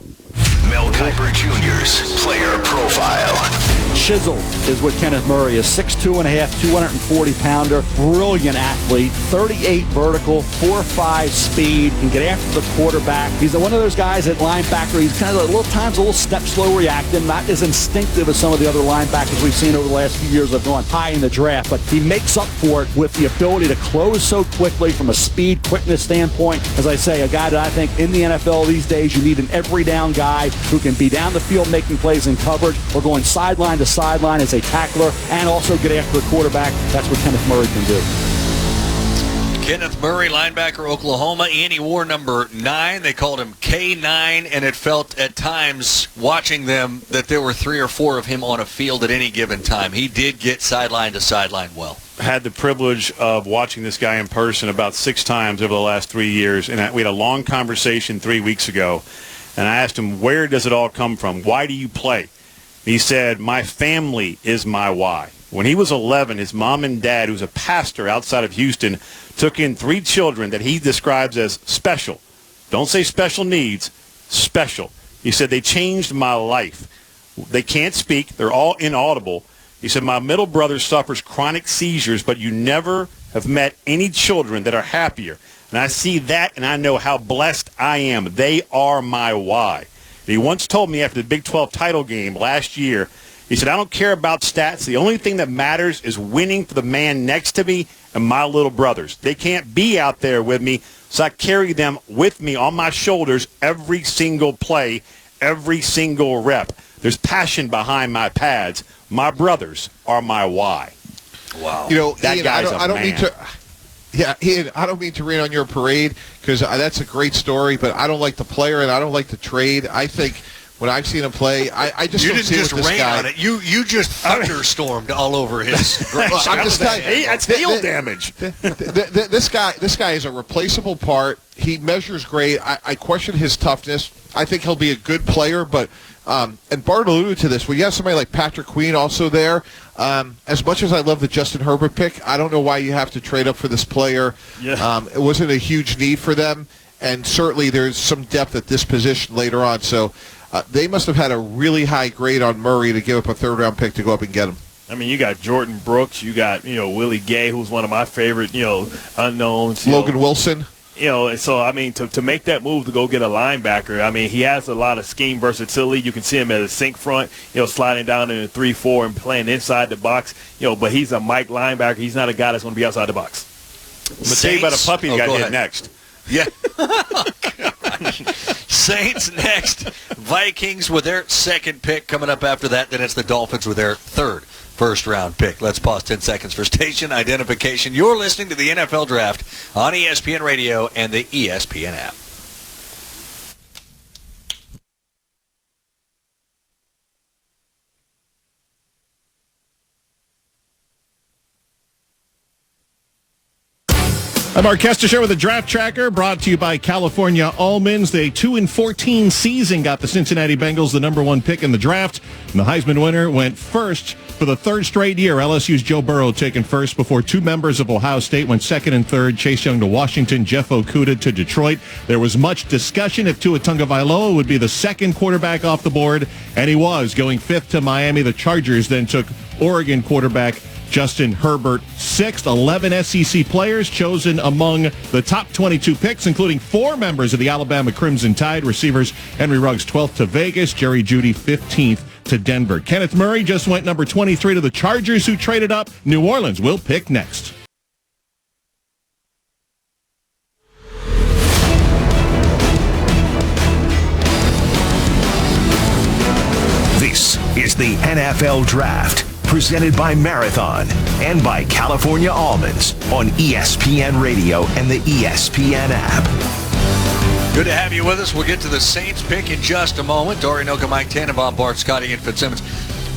Mel Kiper Jr.'s player profile. Chiseled is what Kenneth Murray is. 6'2.5", 240-pounder, brilliant athlete, 38 vertical, 4.5 speed, can get after the quarterback. He's one of those guys at linebacker. He's kind of a little step slow reacting, not as instinctive as some of the other linebackers we've seen over the last few years that have gone high in the draft, but he makes up for it with the ability to close so quickly from a speed, quickness standpoint. As I say, a guy that I think in the NFL these days, you need an every down guy who can be down the field making plays in coverage or going sideline to sideline as a tackler and also get after the quarterback. That's what Kenneth Murray can do. Kenneth Murray, linebacker, Oklahoma. Andy wore number 9. They called him K9, and it felt at times watching them that there were 3 or 4 of him on a field at any given time. He did get sideline to sideline well. Had the privilege of watching this guy in person about 6 times over the last 3 years, and we had a long conversation 3 weeks ago, and I asked him, where does it all come from? Why do you play? He said, my family is my why. When he was 11, his mom and dad, who's a pastor outside of Houston, took in 3 children that he describes as special. Don't say special needs, special. He said, they changed my life. They can't speak. They're all inaudible. He said, my middle brother suffers chronic seizures, but you never have met any children that are happier. And I see that, and I know how blessed I am. They are my why. And he once told me after the Big 12 title game last year, he said, I don't care about stats. The only thing that matters is winning for the man next to me and my little brothers. They can't be out there with me, so I carry them with me on my shoulders every single play, every single rep. There's passion behind my pads. My brothers are my why. Wow. You know, that Ian, guy's I don't mean to. Yeah, Ian, I don't mean to rain on your parade because that's a great story, but I don't like the player and I don't like the trade. I think when I've seen him play, I just you don't didn't see just with this rain guy. on it. You just thunderstormed all over his. Well, I'm just telling you, that's hail damage. This guy is a replaceable part. He measures great. I question his toughness. I think he'll be a good player, but and Bart alluded to this. When you have somebody like Patrick Queen also there, as much as I love the Justin Herbert pick, I don't know why you have to trade up for this player. Yeah. It wasn't a huge need for them, and certainly there's some depth at this position later on. So they must have had a really high grade on Murray to give up a third-round pick to go up and get him. I mean, you got Jordan Brooks, you got, Willie Gay, who's one of my favorite, unknowns. Logan Wilson. And so, I mean, to make that move to go get a linebacker, I mean, he has a lot of scheme versatility. You can see him as a sink front, sliding down in a 3-4 and playing inside the box, but he's a Mike linebacker. He's not a guy that's going to be outside the box. I'm going to tell you about a puppy got hit next. Yeah. Saints next. Vikings with their second pick coming up after that. Then it's the Dolphins with their third first-round pick. Let's pause 10 seconds for station identification. You're listening to the NFL Draft on ESPN Radio and the ESPN app. I'm Mark Kestecher with the Draft Tracker, brought to you by California Almonds. The 2-14 season got the Cincinnati Bengals the number 1 pick in the draft, and the Heisman winner went first for the third straight year. LSU's Joe Burrow taken first before 2 members of Ohio State went second and third. Chase Young to Washington, Jeff Okudah to Detroit. There was much discussion if Tua Tagovailoa would be the second quarterback off the board, and he was, going 5th to Miami. The Chargers then took Oregon quarterback Justin Herbert 6th. 11 SEC players chosen among the top 22 picks, including 4 members of the Alabama Crimson Tide. Receivers Henry Ruggs 12th to Vegas, Jerry Jeudy 15th to Denver. Kenneth Murray just went number 23 to the Chargers, who traded up. New Orleans will pick next. This is the NFL Draft, presented by Marathon and by California Almonds on ESPN Radio and the ESPN app. Good to have you with us. We'll get to the Saints pick in just a moment. Dory Noka, Mike Tannenbaum, Bart Scotty, and Fitzsimmons.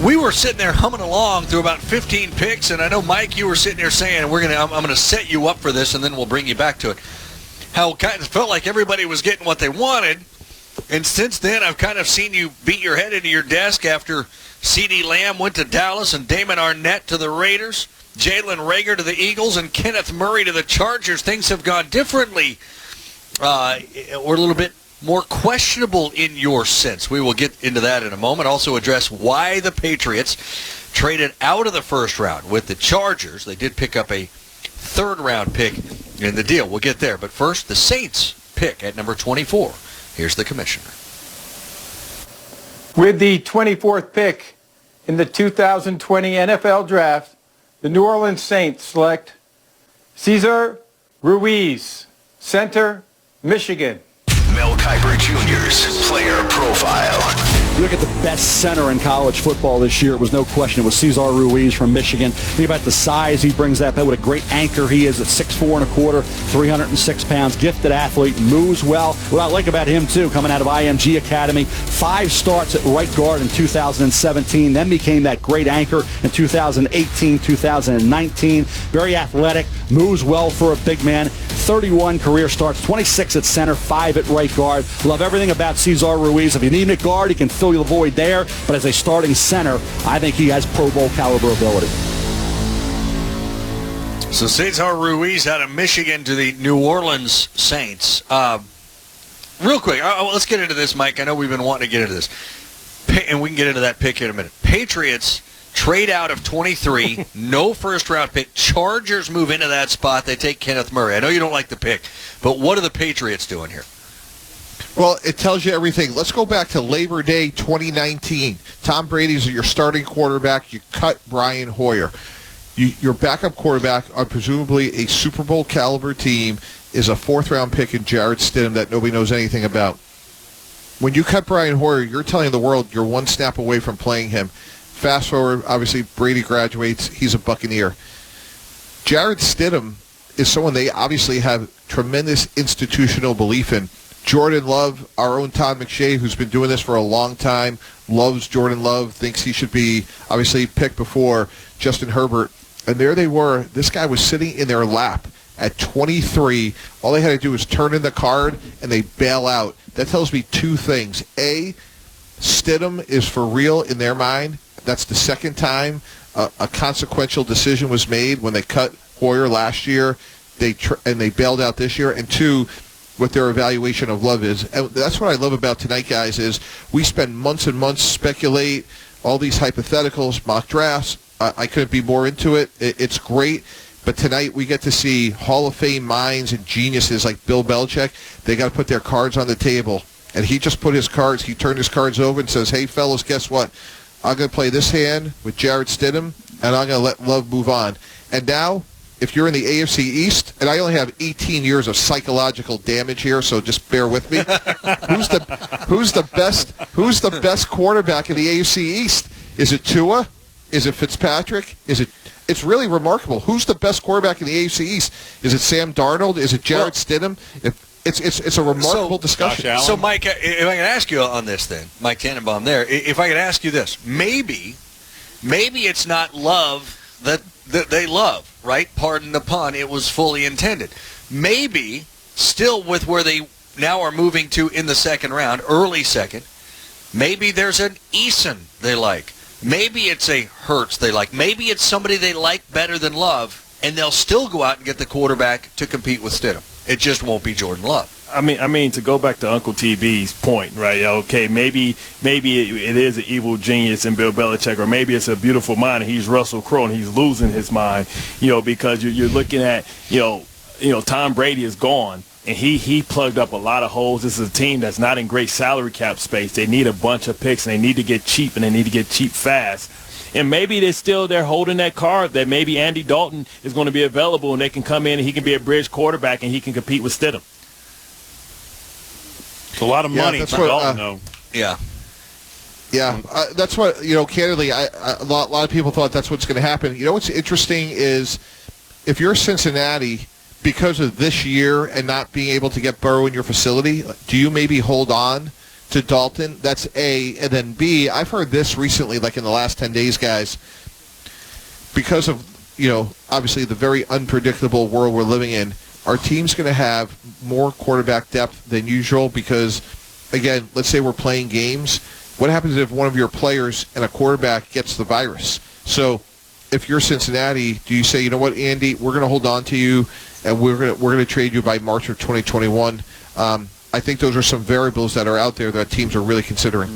We were sitting there humming along through about 15 picks, and I know, Mike, you were sitting there saying, I'm going to set you up for this, and then we'll bring you back to it. How it kind of felt like everybody was getting what they wanted, and since then I've kind of seen you beat your head into your desk after CeeDee Lamb went to Dallas and Damon Arnett to the Raiders, Jalen Reagor to the Eagles, and Kenneth Murray to the Chargers. Things have gone differently, or a little bit more questionable in your sense. We will get into that in a moment. Also address why the Patriots traded out of the first round with the Chargers. They did pick up a third-round pick in the deal. We'll get there. But first, the Saints pick at number 24. Here's the commissioner. With the 24th pick in the 2020 NFL Draft, the New Orleans Saints select Cesar Ruiz, center, Michigan. Mel Kiper Jr.'s player profile. You look at the best center in college football this year, it was no question. It was Cesar Ruiz from Michigan. Think about the size he brings that. What a great anchor he is at 6'4 1/4", 306 pounds, gifted athlete, moves well. What I like about him, too, coming out of IMG Academy, 5 starts at right guard in 2017, then became that great anchor in 2018, 2019. Very athletic, moves well for a big man. 31 career starts, 26 at center, 5 at right guard. Love everything about Cesar Ruiz. If you need him at guard, he can fill the void there. But as a starting center, I think he has Pro Bowl caliber ability. So Cesar Ruiz out of Michigan to the New Orleans Saints. Real quick, let's get into this, Mike. I know we've been wanting to get into this. And we can get into that pick in a minute. Patriots trade out of 23, no first-round pick. Chargers move into that spot. They take Kenneth Murray. I know you don't like the pick, but what are the Patriots doing here? Well, it tells you everything. Let's go back to Labor Day 2019. Tom Brady's your starting quarterback. You cut Brian Hoyer. Your backup quarterback on presumably a Super Bowl caliber team is a 4th-round pick in Jarrett Stidham that nobody knows anything about. When you cut Brian Hoyer, you're telling the world you're one snap away from playing him. Fast forward, obviously, Brady graduates. He's a Buccaneer. Jarrett Stidham is someone they obviously have tremendous institutional belief in. Jordan Love, our own Todd McShay, who's been doing this for a long time, loves Jordan Love, thinks he should be, obviously, picked before Justin Herbert. And there they were. This guy was sitting in their lap at 23. All they had to do was turn in the card, and they bail out. That tells me 2 things. A, Stidham is for real in their mind. That's the second time a consequential decision was made when they cut Hoyer last year. And they bailed out this year. And 2, what their evaluation of Love is. And that's what I love about tonight, guys, is we spend months and months speculate, all these hypotheticals, mock drafts. I couldn't be more into it. It's great. But tonight we get to see Hall of Fame minds and geniuses like Bill Belichick. They got to put their cards on the table. And he just put his cards, he turned his cards over and says, hey, fellas, guess what? I'm going to play this hand with Jarrett Stidham, and I'm going to let Love move on. And now, if you're in the AFC East, and I only have 18 years of psychological damage here, so just bear with me. Who's the best quarterback in the AFC East? Is it Tua? Is it Fitzpatrick? It's really remarkable. Who's the best quarterback in the AFC East? Is it Sam Darnold? Is it Jarrett Stidham? It's a remarkable discussion. So, Mike, if I can ask you on this then, Mike Tannenbaum there, if I could ask you this, maybe it's not Love that they love, right? Pardon the pun, it was fully intended. Maybe, still with where they now are moving to in the second round, early second, maybe there's an Eason they like. Maybe it's a Hurts they like. Maybe it's somebody they like better than Love, and they'll still go out and get the quarterback to compete with Stidham. It just won't be Jordan Love. I mean, to go back to Uncle TB's point, right? Okay, maybe it is an evil genius in Bill Belichick, or maybe it's a beautiful mind and he's Russell Crowe and he's losing his mind, because you're looking at, Tom Brady is gone and he plugged up a lot of holes. This is a team that's not in great salary cap space. They need a bunch of picks and they need to get cheap, and they need to get cheap fast. And maybe they're holding that card that maybe Andy Dalton is going to be available and they can come in and he can be a bridge quarterback and he can compete with Stidham. It's a lot of money for Dalton, though. Yeah. Yeah, that's what, candidly, a lot of people thought that's what's going to happen. What's interesting is if you're Cincinnati, because of this year and not being able to get Burrow in your facility, do you maybe hold on to Dalton? That's A. And then B, I've heard this recently, like in the last 10 days, guys, because of, obviously the very unpredictable world we're living in, our team's going to have more quarterback depth than usual because, again, let's say we're playing games. What happens if one of your players and a quarterback gets the virus? So if you're Cincinnati, do you say, you know what, Andy, we're going to hold on to you and we're going to trade you by March of 2021? I think those are some variables that are out there that teams are really considering.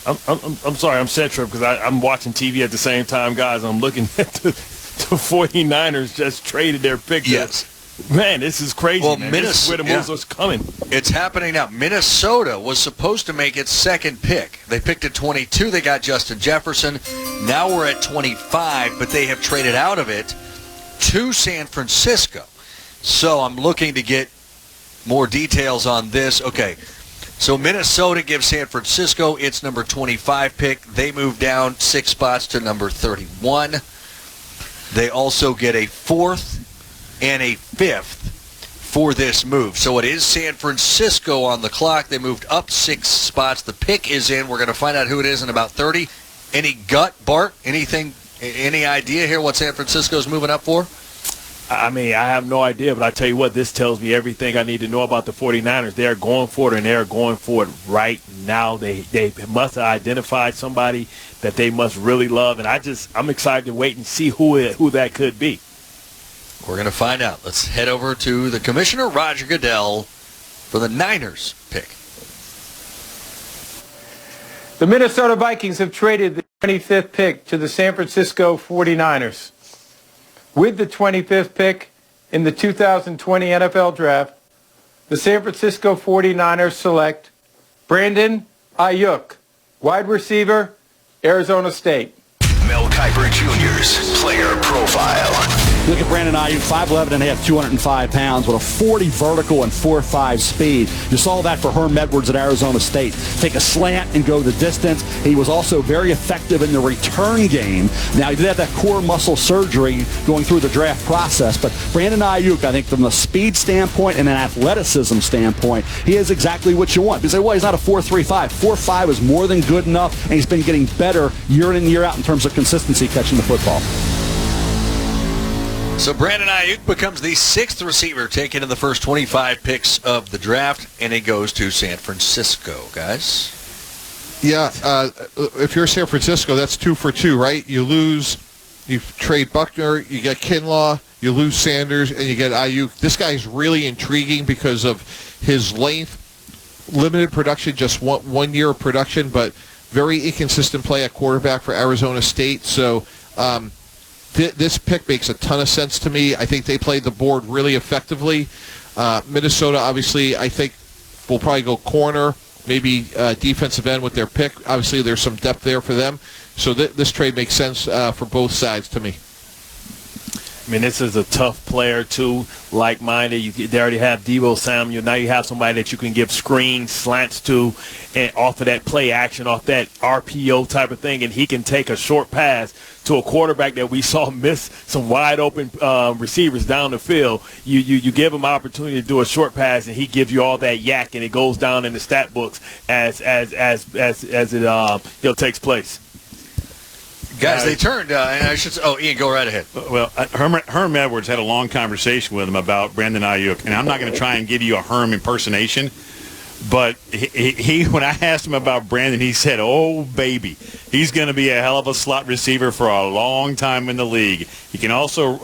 I'm sorry, I'm set trip because I'm watching TV at the same time, guys. I'm looking at the 49ers just traded their pick. Yes. Man, this is crazy. Well, man. This is where the moves was coming. It's happening now. Minnesota was supposed to make its second pick. They picked at 22. They got Justin Jefferson. Now we're at 25, but they have traded out of it to San Francisco. So I'm looking to get more details on this. Okay, So Minnesota gives San Francisco its number 25 pick. They move down 6 spots to number 31. They also get a 4th and a 5th for this move. So it is San Francisco on the clock. They moved up 6 spots. The pick is in. We're going to find out who it is in about 30. Any gut, Bart? Any idea here what San Francisco's moving up for? I mean, I have no idea, but I tell you what, this tells me everything I need to know about the 49ers. They're going for it, and they're going for it right now. They must have identified somebody that they must really love, and I'm excited to wait and see who that could be. We're going to find out. Let's head over to the commissioner, Roger Goodell, for the Niners pick. The Minnesota Vikings have traded the 25th pick to the San Francisco 49ers. With the 25th pick in the 2020 NFL Draft, the San Francisco 49ers select Brandon Ayuk, wide receiver, Arizona State. Mel Kiper Jr.'s player profile. Look at Brandon Ayuk, 5'11 and a half, 205 pounds, with a 40 vertical and 4.5 speed. You saw that for Herm Edwards at Arizona State. Take a slant and go the distance. He was also very effective in the return game. Now, he did have that core muscle surgery going through the draft process, but Brandon Ayuk, I think from the speed standpoint and an athleticism standpoint, he is exactly what you want. You say, well, he's not a 4.35. 4.5 is more than good enough, and he's been getting better year in and year out in terms of consistency catching the football. So Brandon Ayuk becomes the 6th receiver taken in the first 25 picks of the draft, and he goes to San Francisco, guys. Yeah, if you're San Francisco, that's 2 for 2, right? You trade Buckner, you get Kinlaw, you lose Sanders, and you get Ayuk. This guy's really intriguing because of his length, limited production, just one year of production, but very inconsistent play at quarterback for Arizona State. So this pick makes a ton of sense to me. I think they played the board really effectively. Minnesota, obviously, I think will probably go corner, maybe defensive end with their pick. Obviously, there's some depth there for them. So this trade makes sense for both sides to me. I mean, this is a tough player, too, like-minded. They already have Deebo Samuel. Now you have somebody that you can give screens, slants to, and off of that play action, off that RPO type of thing, and he can take a short pass to a quarterback that we saw miss some wide-open receivers down the field. You give him opportunity to do a short pass, and he gives you all that yak, and it goes down in the stat books as it takes place. Guys, they turned, and I should say, Ian, go right ahead. Well, Herm Edwards had a long conversation with him about Brandon Ayuk, and I'm not going to try and give you a Herm impersonation, but he when I asked him about Brandon, he said, oh, baby, he's going to be a hell of a slot receiver for a long time in the league. He can also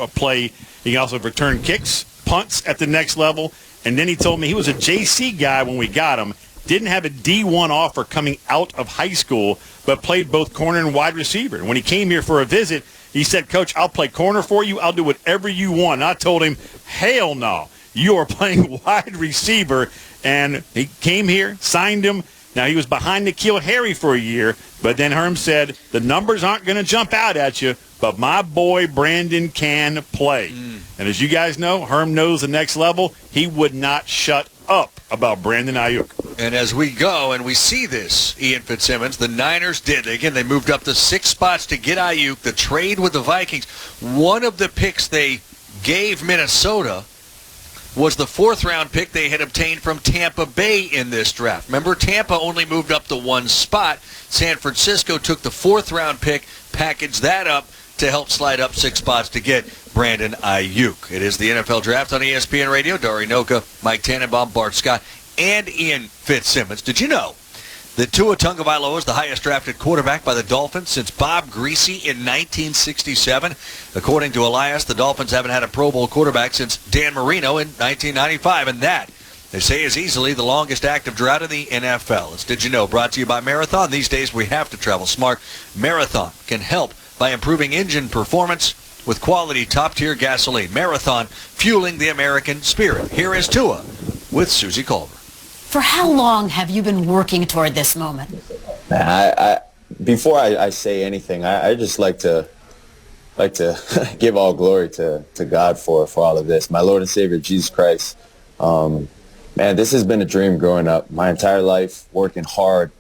return kicks, punts at the next level, and then he told me he was a JC guy when we got him. Didn't have a D1 offer coming out of high school, but played both corner and wide receiver. And when he came here for a visit, he said, Coach, I'll play corner for you. I'll do whatever you want. And I told him, hell no. You are playing wide receiver. And he came here, signed him. Now, he was behind N'Keal Harry for a year, but then Herm said, the numbers aren't going to jump out at you, but my boy Brandon can play. And as you guys know, Herm knows the next level. He would not shut up about Brandon Ayuk. And as we go and we see this, Ian Fitzsimmons, the Niners did. Again, they moved up to 6 spots to get Ayuk. The trade with the Vikings, one of the picks they gave Minnesota was the 4th-round pick they had obtained from Tampa Bay in this draft. Remember, Tampa only moved up to 1 spot. San Francisco took the 4th-round pick, packaged that up to help slide up 6 spots to get Brandon Ayuk. It is the NFL Draft on ESPN Radio. Dari Noka, Mike Tannenbaum, Bart Scott, and Ian Fitzsimmons. Did you know that Tua Tagovailoa is the highest-drafted quarterback by the Dolphins since Bob Greasy in 1967? According to Elias, the Dolphins haven't had a Pro Bowl quarterback since Dan Marino in 1995, and that, they say, is easily the longest active drought in the NFL. It's Did You Know? Brought to you by Marathon. These days, we have to travel smart. Marathon can help by improving engine performance with quality top-tier gasoline. Marathon, fueling the American spirit. Here is Tua with Susie Culver. For how long have you been working toward this moment? Before I say anything, I just like to give all glory to God for all of this. My Lord and Savior, Jesus Christ, man, this has been a dream growing up. My entire life, working hard,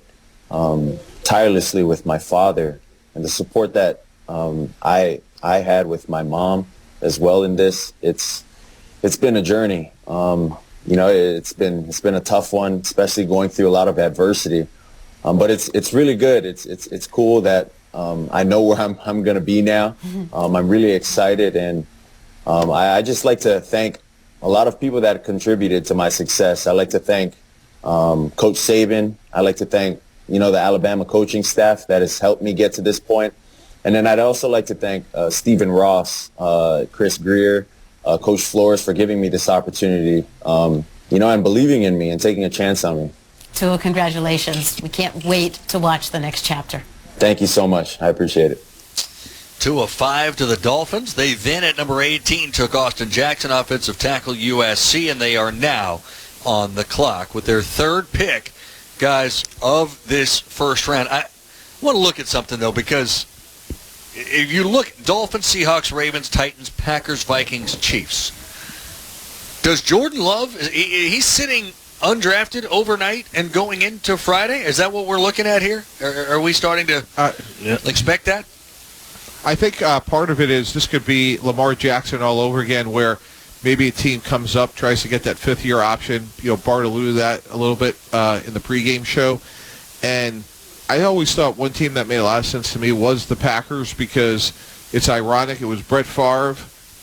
tirelessly with my father, and the support that I had with my mom as well in this. It's been a journey. It's been a tough one, especially going through a lot of adversity. But it's really good. It's cool that I know where I'm going to be now. I'm really excited, and I just like to thank a lot of people that contributed to my success. I like to thank Coach Saban. I like to thank the Alabama coaching staff that has helped me get to this point. And then I'd also like to thank Stephen Ross, Chris Greer, Coach Flores for giving me this opportunity, and believing in me and taking a chance on me. Tua, congratulations. We can't wait to watch the next chapter. Thank you so much. I appreciate it. Tua 5 to the Dolphins. They then at number 18 took Austin Jackson, offensive tackle, USC, and they are now on the clock with their third pick, guys, of this first round. I want to look at something, though, because if you look, Dolphins, Seahawks, Ravens, Titans, Packers, Vikings, Chiefs. Does Jordan Love, he's sitting undrafted overnight and going into Friday? Is that what we're looking at here? Are we starting to expect that? I think part of it is this could be Lamar Jackson all over again, where maybe a team comes up, tries to get that fifth-year option. Bart alluded to that a little bit in the pregame show. And I always thought one team that made a lot of sense to me was the Packers, because it's ironic. It was Brett Favre.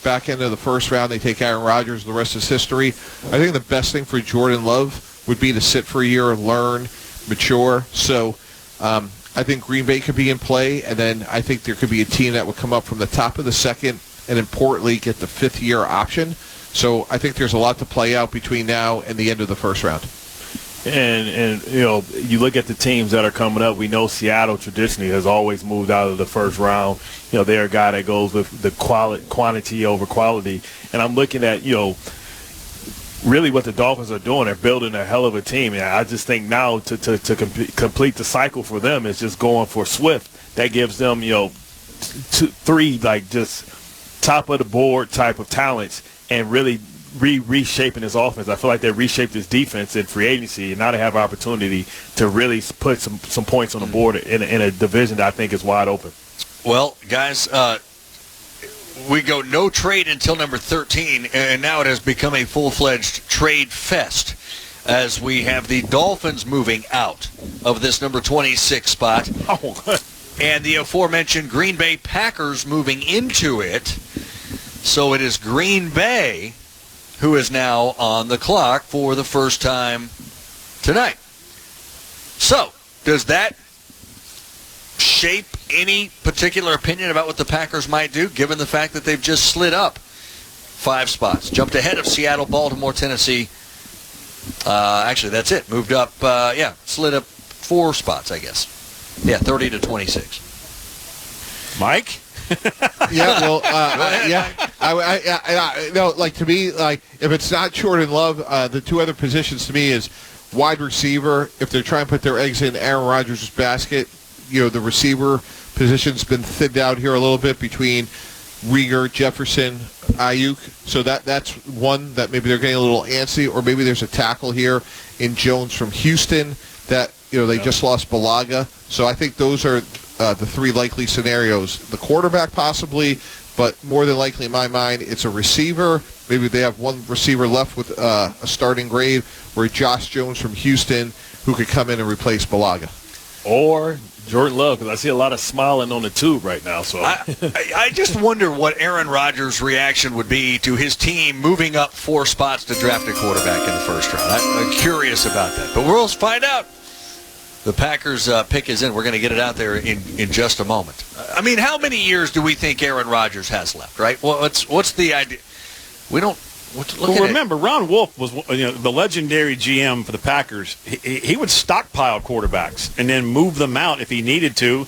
Back into the first round, they take Aaron Rodgers. The rest is history. I think the best thing for Jordan Love would be to sit for a year and learn, mature. So I think Green Bay could be in play, and then I think there could be a team that would come up from the top of the second and importantly get the fifth-year option. So I think there's a lot to play out between now and the end of the first round. And you look at the teams that are coming up. We know Seattle traditionally has always moved out of the first round. They're a guy that goes with the quantity over quality. And I'm looking at, really what the Dolphins are doing. They're building a hell of a team. And I just think now to complete the cycle for them is just going for Swift. That gives them, 3 just top of the board type of talents and really reshaping his offense. I feel like they reshaped his defense in free agency, and now they have an opportunity to really put some points on the board in a division that I think is wide open. Well, guys, we go no trade until number 13, and now it has become a full-fledged trade fest as we have the Dolphins moving out of this number 26 spot. And the aforementioned Green Bay Packers moving into it. So it is Green Bay who is now on the clock for the first time tonight. So, does that shape any particular opinion about what the Packers might do, given the fact that they've just slid up 5 spots? Jumped ahead of Seattle, Baltimore, Tennessee. Actually, that's it. Moved up, slid up 4 spots, I guess. 30 to 26. Mike? Yeah, well, to me, if it's not Jordan Love, the 2 other positions to me is wide receiver. If they're trying to put their eggs in Aaron Rodgers' basket, the receiver position's been thinned out here a little bit between Rieger, Jefferson, Ayuk. So that's one that maybe they're getting a little antsy, or maybe there's a tackle here in Jones from Houston that, they just lost Balaga. So I think those are the 3 likely scenarios. The quarterback possibly, but more than likely in my mind, it's a receiver. Maybe they have one receiver left with a starting grade, or Josh Jones from Houston who could come in and replace Balaga. Or Jordan Love, because I see a lot of smiling on the tube right now. So I just wonder what Aaron Rodgers' reaction would be to his team moving up 4 spots to draft a quarterback in the first round. I'm curious about that. But we'll find out. The Packers pick is in. We're going to get it out there in just a moment. I mean, how many years do we think Aaron Rodgers has left, right? Well, what's the idea? We don't remember, Ron Wolf was the legendary GM for the Packers. He would stockpile quarterbacks and then move them out if he needed to.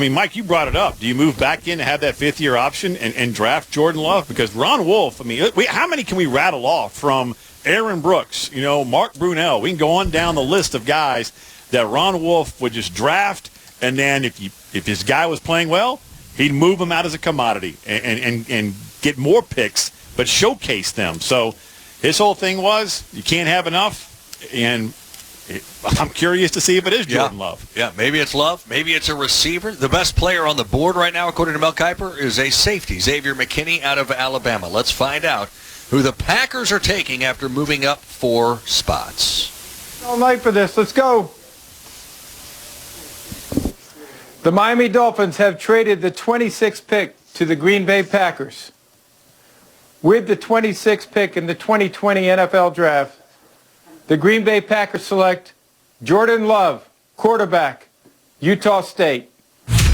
Mike, you brought it up. Do you move back in to have that 5th-year option and draft Jordan Love? Because Ron Wolf, how many can we rattle off from Aaron Brooks, Mark Brunell? We can go on down the list of guys that Ron Wolf would just draft, and then if his guy was playing well, he'd move him out as a commodity and get more picks, but showcase them. So his whole thing was you can't have enough, and I'm curious to see if it is Jordan Love. Yeah, maybe it's Love. Maybe it's a receiver. The best player on the board right now, according to Mel Kiper, is a safety, Xavier McKinney out of Alabama. Let's find out who the Packers are taking after moving up 4 spots. All night for this. Let's go. The Miami Dolphins have traded the 26th pick to the Green Bay Packers. With the 26th pick in the 2020 NFL Draft, the Green Bay Packers select Jordan Love, quarterback, Utah State.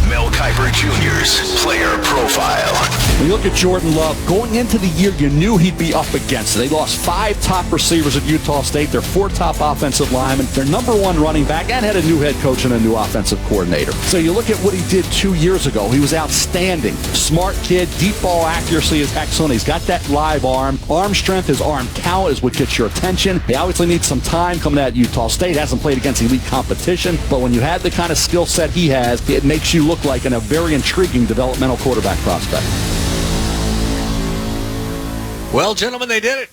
Mel Kiper Jr.'s player profile. When you look at Jordan Love, going into the year, you knew he'd be up against it. They lost 5 top receivers at Utah State, their 4 top offensive linemen, their number 1 running back, and had a new head coach and a new offensive coordinator. So you look at what he did 2 years ago. He was outstanding. Smart kid, deep ball accuracy is excellent. He's got that live arm. Arm strength, his arm count is what gets your attention. He obviously needs some time coming out of Utah State. Hasn't played against elite competition, but when you have the kind of skill set he has, it makes you look like a very intriguing developmental quarterback prospect. Well, gentlemen, they did it.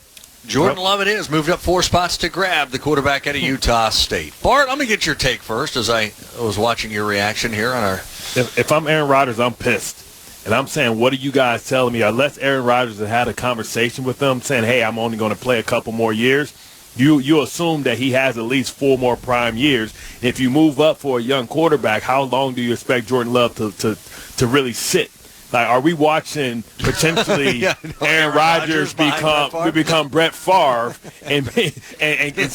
Jordan Love it is. Moved up 4 spots to grab the quarterback out of Utah State. Bart, let me get your take first as I was watching your reaction here on our... If I'm Aaron Rodgers, I'm pissed. And I'm saying, what are you guys telling me? Unless Aaron Rodgers had a conversation with them saying, hey, I'm only going to play a couple more years, you assume that he has at least 4 more prime years. If you move up for a young quarterback, how long do you expect Jordan Love to really sit? Like, are we watching potentially Aaron Rodgers become Brett Favre and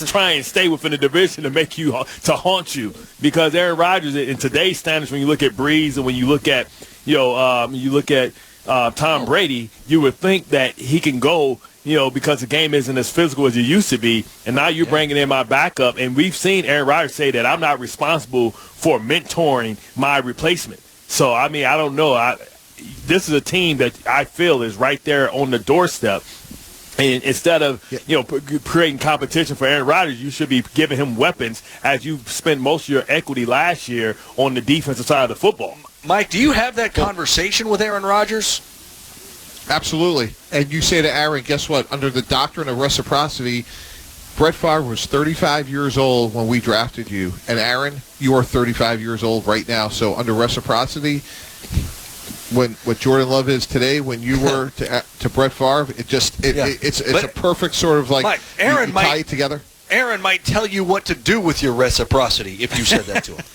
try and stay within the division to haunt you? Because Aaron Rodgers, in today's standards, when you look at Breeze and when you look at Tom Brady, you would think that he can go, because the game isn't as physical as it used to be, and now you're bringing in my backup, and we've seen Aaron Rodgers say that I'm not responsible for mentoring my replacement. So, I mean, I don't know. This is a team that I feel is right there on the doorstep. And instead of creating competition for Aaron Rodgers, you should be giving him weapons as you spent most of your equity last year on the defensive side of the football. Mike, do you have that conversation with Aaron Rodgers? Absolutely. And you say to Aaron, guess what? Under the doctrine of reciprocity, Brett Favre was 35 years old when we drafted you. And Aaron, you are 35 years old right now. So under reciprocity, what Jordan Love is today, when you were to Brett Favre, it's a perfect sort of like Mike, Aaron you tie it together. Aaron might tell you what to do with your reciprocity if you said that to him.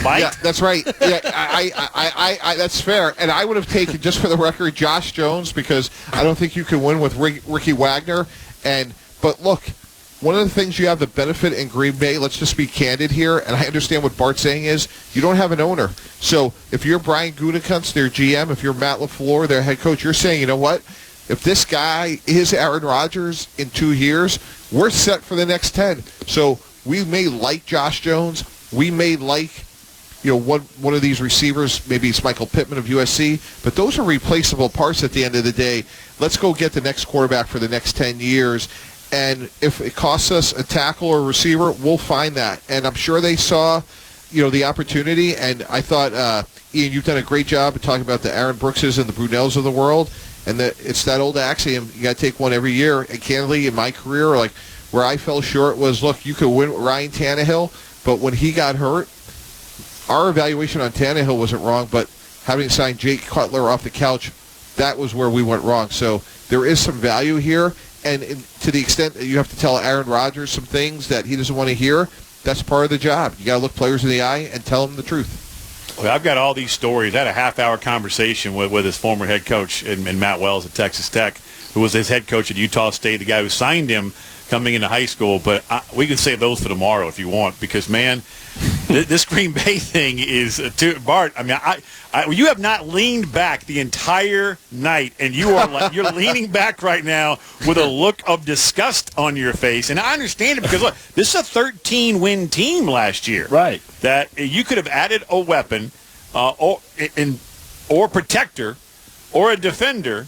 Mike? Yeah, that's right. Yeah, I that's fair. And I would have taken, just for the record, Josh Jones, because I don't think you can win with Ricky Wagner. But look, one of the things you have the benefit in Green Bay, let's just be candid here, and I understand what Bart's saying is, you don't have an owner. So if you're Brian Gutekunst, their GM, if you're Matt LaFleur, their head coach, you're saying, you know what? If this guy is Aaron Rodgers in 2 years, we're set for the next 10. So we may like Josh Jones. We may like one of these receivers, maybe it's Michael Pittman of USC, but those are replaceable parts at the end of the day. Let's go get the next quarterback for the next 10 years. And if it costs us a tackle or a receiver, we'll find that. And I'm sure they saw, the opportunity. And I thought, Ian, you've done a great job of talking about the Aaron Brookses and the Brunells of the world. And it's that old axiom, you got to take one every year. And candidly, in my career, like where I fell short was, look, you could win with Ryan Tannehill, but when he got hurt, our evaluation on Tannehill wasn't wrong, but having signed Jake Cutler off the couch, that was where we went wrong. So there is some value here. And to the extent that you have to tell Aaron Rodgers some things that he doesn't want to hear, that's part of the job. You got to look players in the eye and tell them the truth. Well, I've got all these stories. I had a half-hour conversation with his former head coach in Matt Wells at Texas Tech, who was his head coach at Utah State, the guy who signed him coming into high school. But we can save those for tomorrow if you want, because, man, this Green Bay thing is Bart. I mean, you have not leaned back the entire night, and you're leaning back right now with a look of disgust on your face. And I understand it because look, this is a 13-win team last year, right? That you could have added a weapon, or protector, or a defender,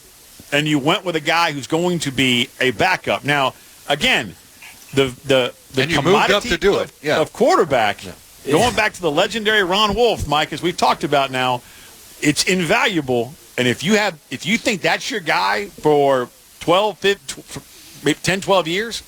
and you went with a guy who's going to be a backup. Now, again, the and you moved up to do it. Of quarterback. Yeah. Going back to the legendary Ron Wolf, Mike, as we've talked about now, it's invaluable. And if you think that's your guy for 12, 15, maybe 10, 12 years.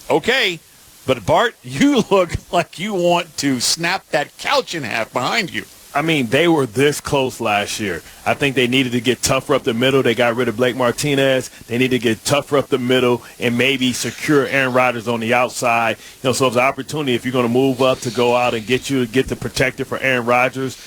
Okay. But, Bart, you look like you want to snap that couch in half behind you. I mean, they were this close last year. I think they needed to get tougher up the middle. They got rid of Blake Martinez. They need to get tougher up the middle and maybe secure Aaron Rodgers on the outside. So it's an opportunity if you're going to move up to go out and get the protector for Aaron Rodgers.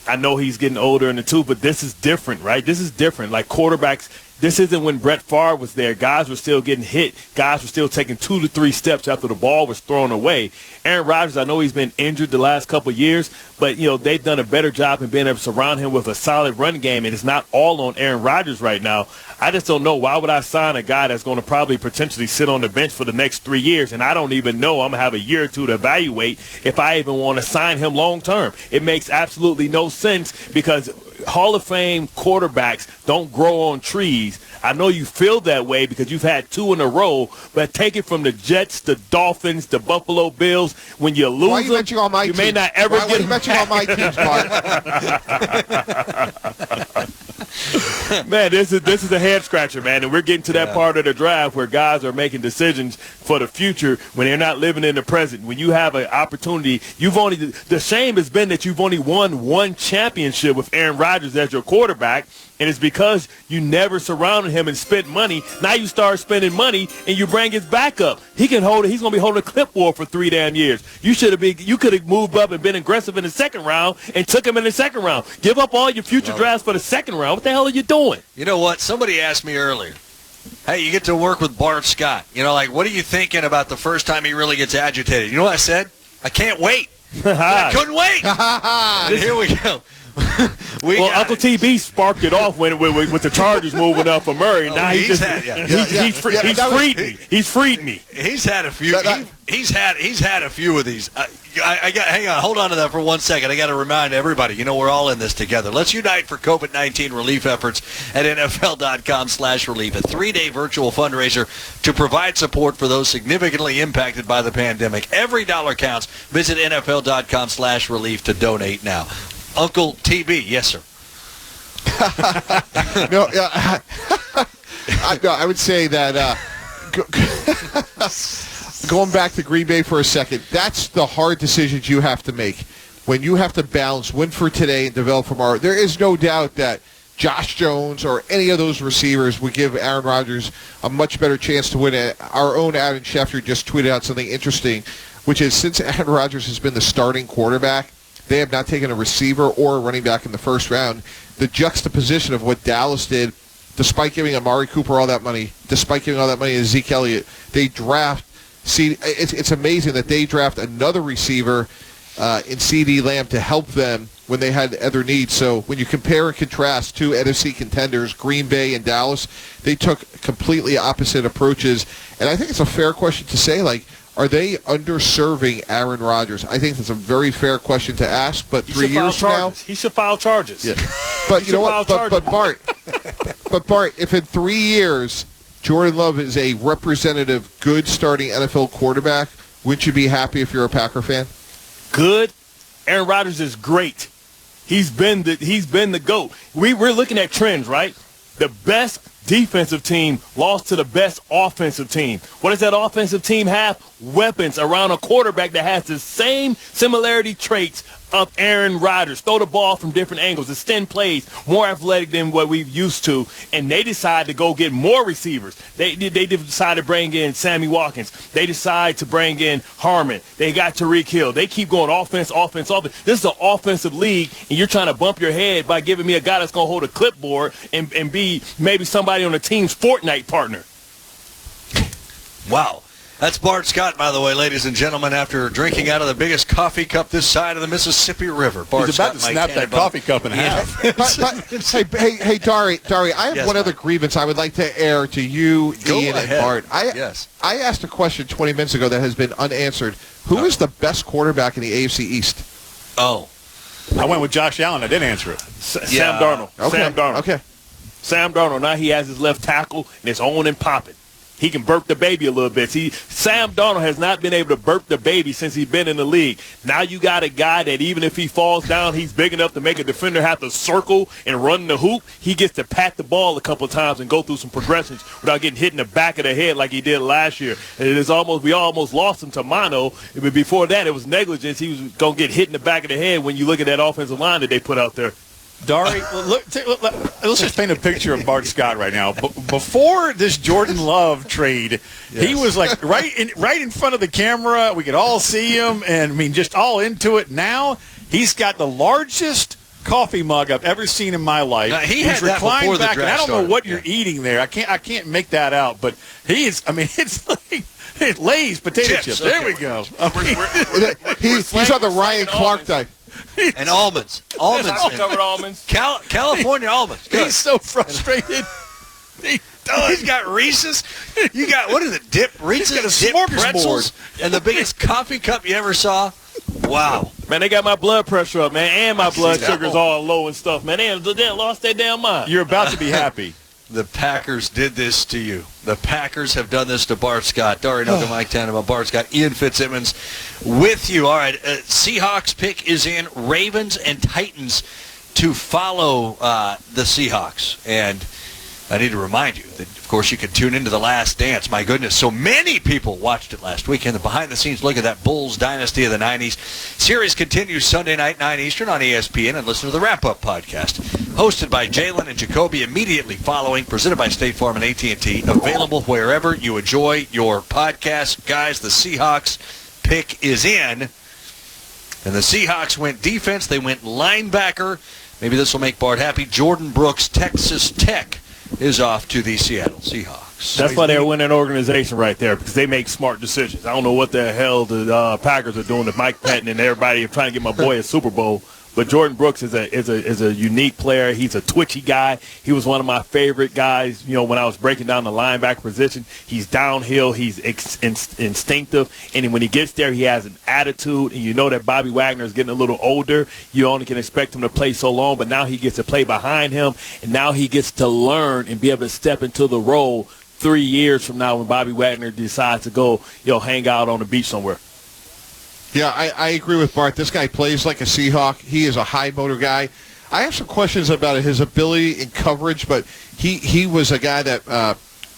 I know he's getting older in the tooth, but this is different, right? This is different. Like quarterbacks, this isn't when Brett Favre was there. Guys were still getting hit. Guys were still taking 2 to 3 steps after the ball was thrown away. Aaron Rodgers, I know he's been injured the last couple of years, but, they've done a better job in being able to surround him with a solid run game, and it's not all on Aaron Rodgers right now. I just don't know. Why would I sign a guy that's going to probably potentially sit on the bench for the next 3 years, and I don't even know. I'm going to have a year or two to evaluate if I even want to sign him long term. It makes absolutely no sense because Hall of Fame quarterbacks don't grow on trees. I know you feel that way because you've had 2 in a row, but take it from the Jets, the Dolphins, the Buffalo Bills. When you lose Why are you mentioning all my you teams? may not ever Why are you mentioning all my teams, Bart? Man, this is a head scratcher, man, and we're getting to that part of the draft where guys are making decisions for the future when they're not living in the present. When you have an opportunity, the shame has been that you've only won 1 championship with Aaron Rodgers as your quarterback, and it's because you never surrounded him and spent money. Now you start spending money and you bring his backup. He's going to be holding a clipboard for 3 damn years. You could have moved up and been aggressive in the second round and took him in the second round. Give up all your future drafts for the second round. What the hell are you doing? You know what? Somebody asked me earlier, hey, you get to work with Bart Scott. What are you thinking about the first time he really gets agitated? You know what I said? I can't wait. I couldn't wait. And here we go. Uncle TB sparked it off with the Chargers moving up for Murray. Now he's freed me. He's freed me. He's had a few. He's had a few of these. Hang on, hold on to that for 1 second. I got to remind everybody. We're all in this together. Let's unite for COVID-19 relief efforts at NFL.com/relief, a 3-day virtual fundraiser to provide support for those significantly impacted by the pandemic. Every dollar counts. Visit NFL.com/relief to donate now. Uncle TB, yes, sir. I would say that going back to Green Bay for a second, that's the hard decisions you have to make. When you have to balance win for today and develop for tomorrow, there is no doubt that Josh Jones or any of those receivers would give Aaron Rodgers a much better chance to win it. Our own Adam Schefter just tweeted out something interesting, which is since Aaron Rodgers has been the starting quarterback, they have not taken a receiver or a running back in the first round. The juxtaposition of what Dallas did, despite giving Amari Cooper all that money, despite giving all that money to Zeke Elliott, they draft. It's amazing that they draft another receiver in C.D. Lamb to help them when they had other needs. So when you compare and contrast 2 NFC contenders, Green Bay and Dallas, they took completely opposite approaches. And I think it's a fair question to say, are they underserving Aaron Rodgers? I think that's a very fair question to ask, but 3 years from now... He should file charges. Yeah. But you know what? But Bart, if in 3 years Jordan Love is a representative, good starting NFL quarterback, wouldn't you be happy if you're a Packer fan? Good. Aaron Rodgers is great. He's been the GOAT. We're looking at trends, right? The best defensive team lost to the best offensive team. What does that offensive team have? Weapons around a quarterback that has the same similarity traits of Aaron Rodgers. Throw the ball from different angles, extend plays, more athletic than what we've used to. And they decide to go get more receivers. They decide to bring in Sammy Watkins. They decide to bring in Harmon. They got Tyreek Hill. They keep going offense. This is an offensive league, and you're trying to bump your head by giving me a guy that's going to hold a clipboard and be maybe somebody on the team's Fortnite partner. Wow. That's Bart Scott, by the way, ladies and gentlemen, after drinking out of the biggest coffee cup this side of the Mississippi River. Bart He's about to snap that coffee cup in half. Hey, Dari, I have one other grievance I would like to air to you, Ian, and Bart. I asked a question 20 minutes ago that has been unanswered. Who is the best quarterback in the AFC East? Oh. I went with Josh Allen. I didn't answer it. Sam Darnold. Okay. Sam Darnold. Okay. Sam Darnold. Now he has his left tackle, and it's on and popping. He can burp the baby a little bit. See, Sam Darnold has not been able to burp the baby since he's been in the league. Now you got a guy that even if he falls down, he's big enough to make a defender have to circle and run the hoop. He gets to pat the ball a couple of times and go through some progressions without getting hit in the back of the head like he did last year. We almost lost him to mono. But before that, it was negligence. He was going to get hit in the back of the head when you look at that offensive line that they put out there. Dari, let's just paint a picture of Bart Scott right now. Before this Jordan Love trade, he was like right in front of the camera. We could all see him, and I mean, just all into it. Now he's got the largest coffee mug I've ever seen in my life. He's that before the draft and I don't started. know what you're eating there. I can't make that out, but he is. I mean, it's like Lay's potato chips. There we go. He's on the Ryan Clark type. And almonds. Covered almonds. California almonds. Good. He's so frustrated. He's got Reese's. You got, what is it, dip? Reese's got a dip smorgasbord. pretzels and the biggest coffee cup you ever saw. Wow. Man, they got my blood pressure up, man, and my blood sugar's all low and stuff, man. They lost their damn mind. You're about to be happy. The Packers did this to you. The Packers have done this to Bart Scott. Dari Noka, Mike Tannenbaum, Bart Scott, Ian Fitzsimmons with you. All right, Seahawks pick is in. Ravens and Titans to follow the Seahawks. And I need to remind you that, of course, you can tune into The Last Dance. My goodness, so many people watched it last weekend. The behind-the-scenes look at that Bulls dynasty of the 90s. Series continues Sunday night, 9 Eastern on ESPN, and listen to the Wrap-Up podcast. Hosted by Jalen and Jacoby immediately following, presented by State Farm and AT&T. Available wherever you enjoy your podcast. Guys, the Seahawks pick is in. And the Seahawks went defense. They went linebacker. Maybe this will make Bart happy. Jordan Brooks, Texas Tech, is off to the Seattle Seahawks. That's why they're a winning organization right there, because they make smart decisions. I don't know what the hell the Packers are doing to Mike Patton and everybody trying to get my boy a Super Bowl. But Jordan Brooks is a unique player. He's a twitchy guy. He was one of my favorite guys, when I was breaking down the linebacker position. He's downhill. He's instinctive. And when he gets there, he has an attitude. And you know that Bobby Wagner is getting a little older. You only can expect him to play so long, but now he gets to play behind him. And now he gets to learn and be able to step into the role 3 years from now when Bobby Wagner decides to go, hang out on the beach somewhere. Yeah, I agree with Bart. This guy plays like a Seahawk. He is a high motor guy. I have some questions about his ability in coverage, but he was a guy that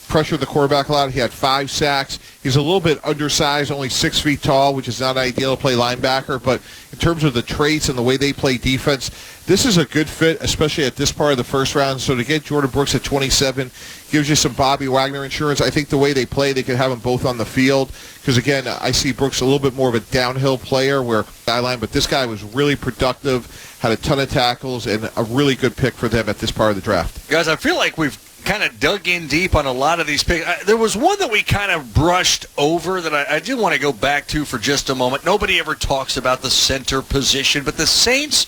pressured the quarterback a lot. He had 5 sacks. He's a little bit undersized, only 6 feet tall, which is not ideal to play linebacker. But in terms of the traits and the way they play defense, this is a good fit, especially at this part of the first round. So to get Jordan Brooks at 27 gives you some Bobby Wagner insurance. I think the way they play, they could have them both on the field. Because, again, I see Brooks a little bit more of a downhill player where guideline, but this guy was really productive, had a ton of tackles, and a really good pick for them at this part of the draft. Guys, I feel like we've kind of dug in deep on a lot of these picks. There was one that we kind of brushed over that I do want to go back to for just a moment. Nobody ever talks about the center position, but the Saints,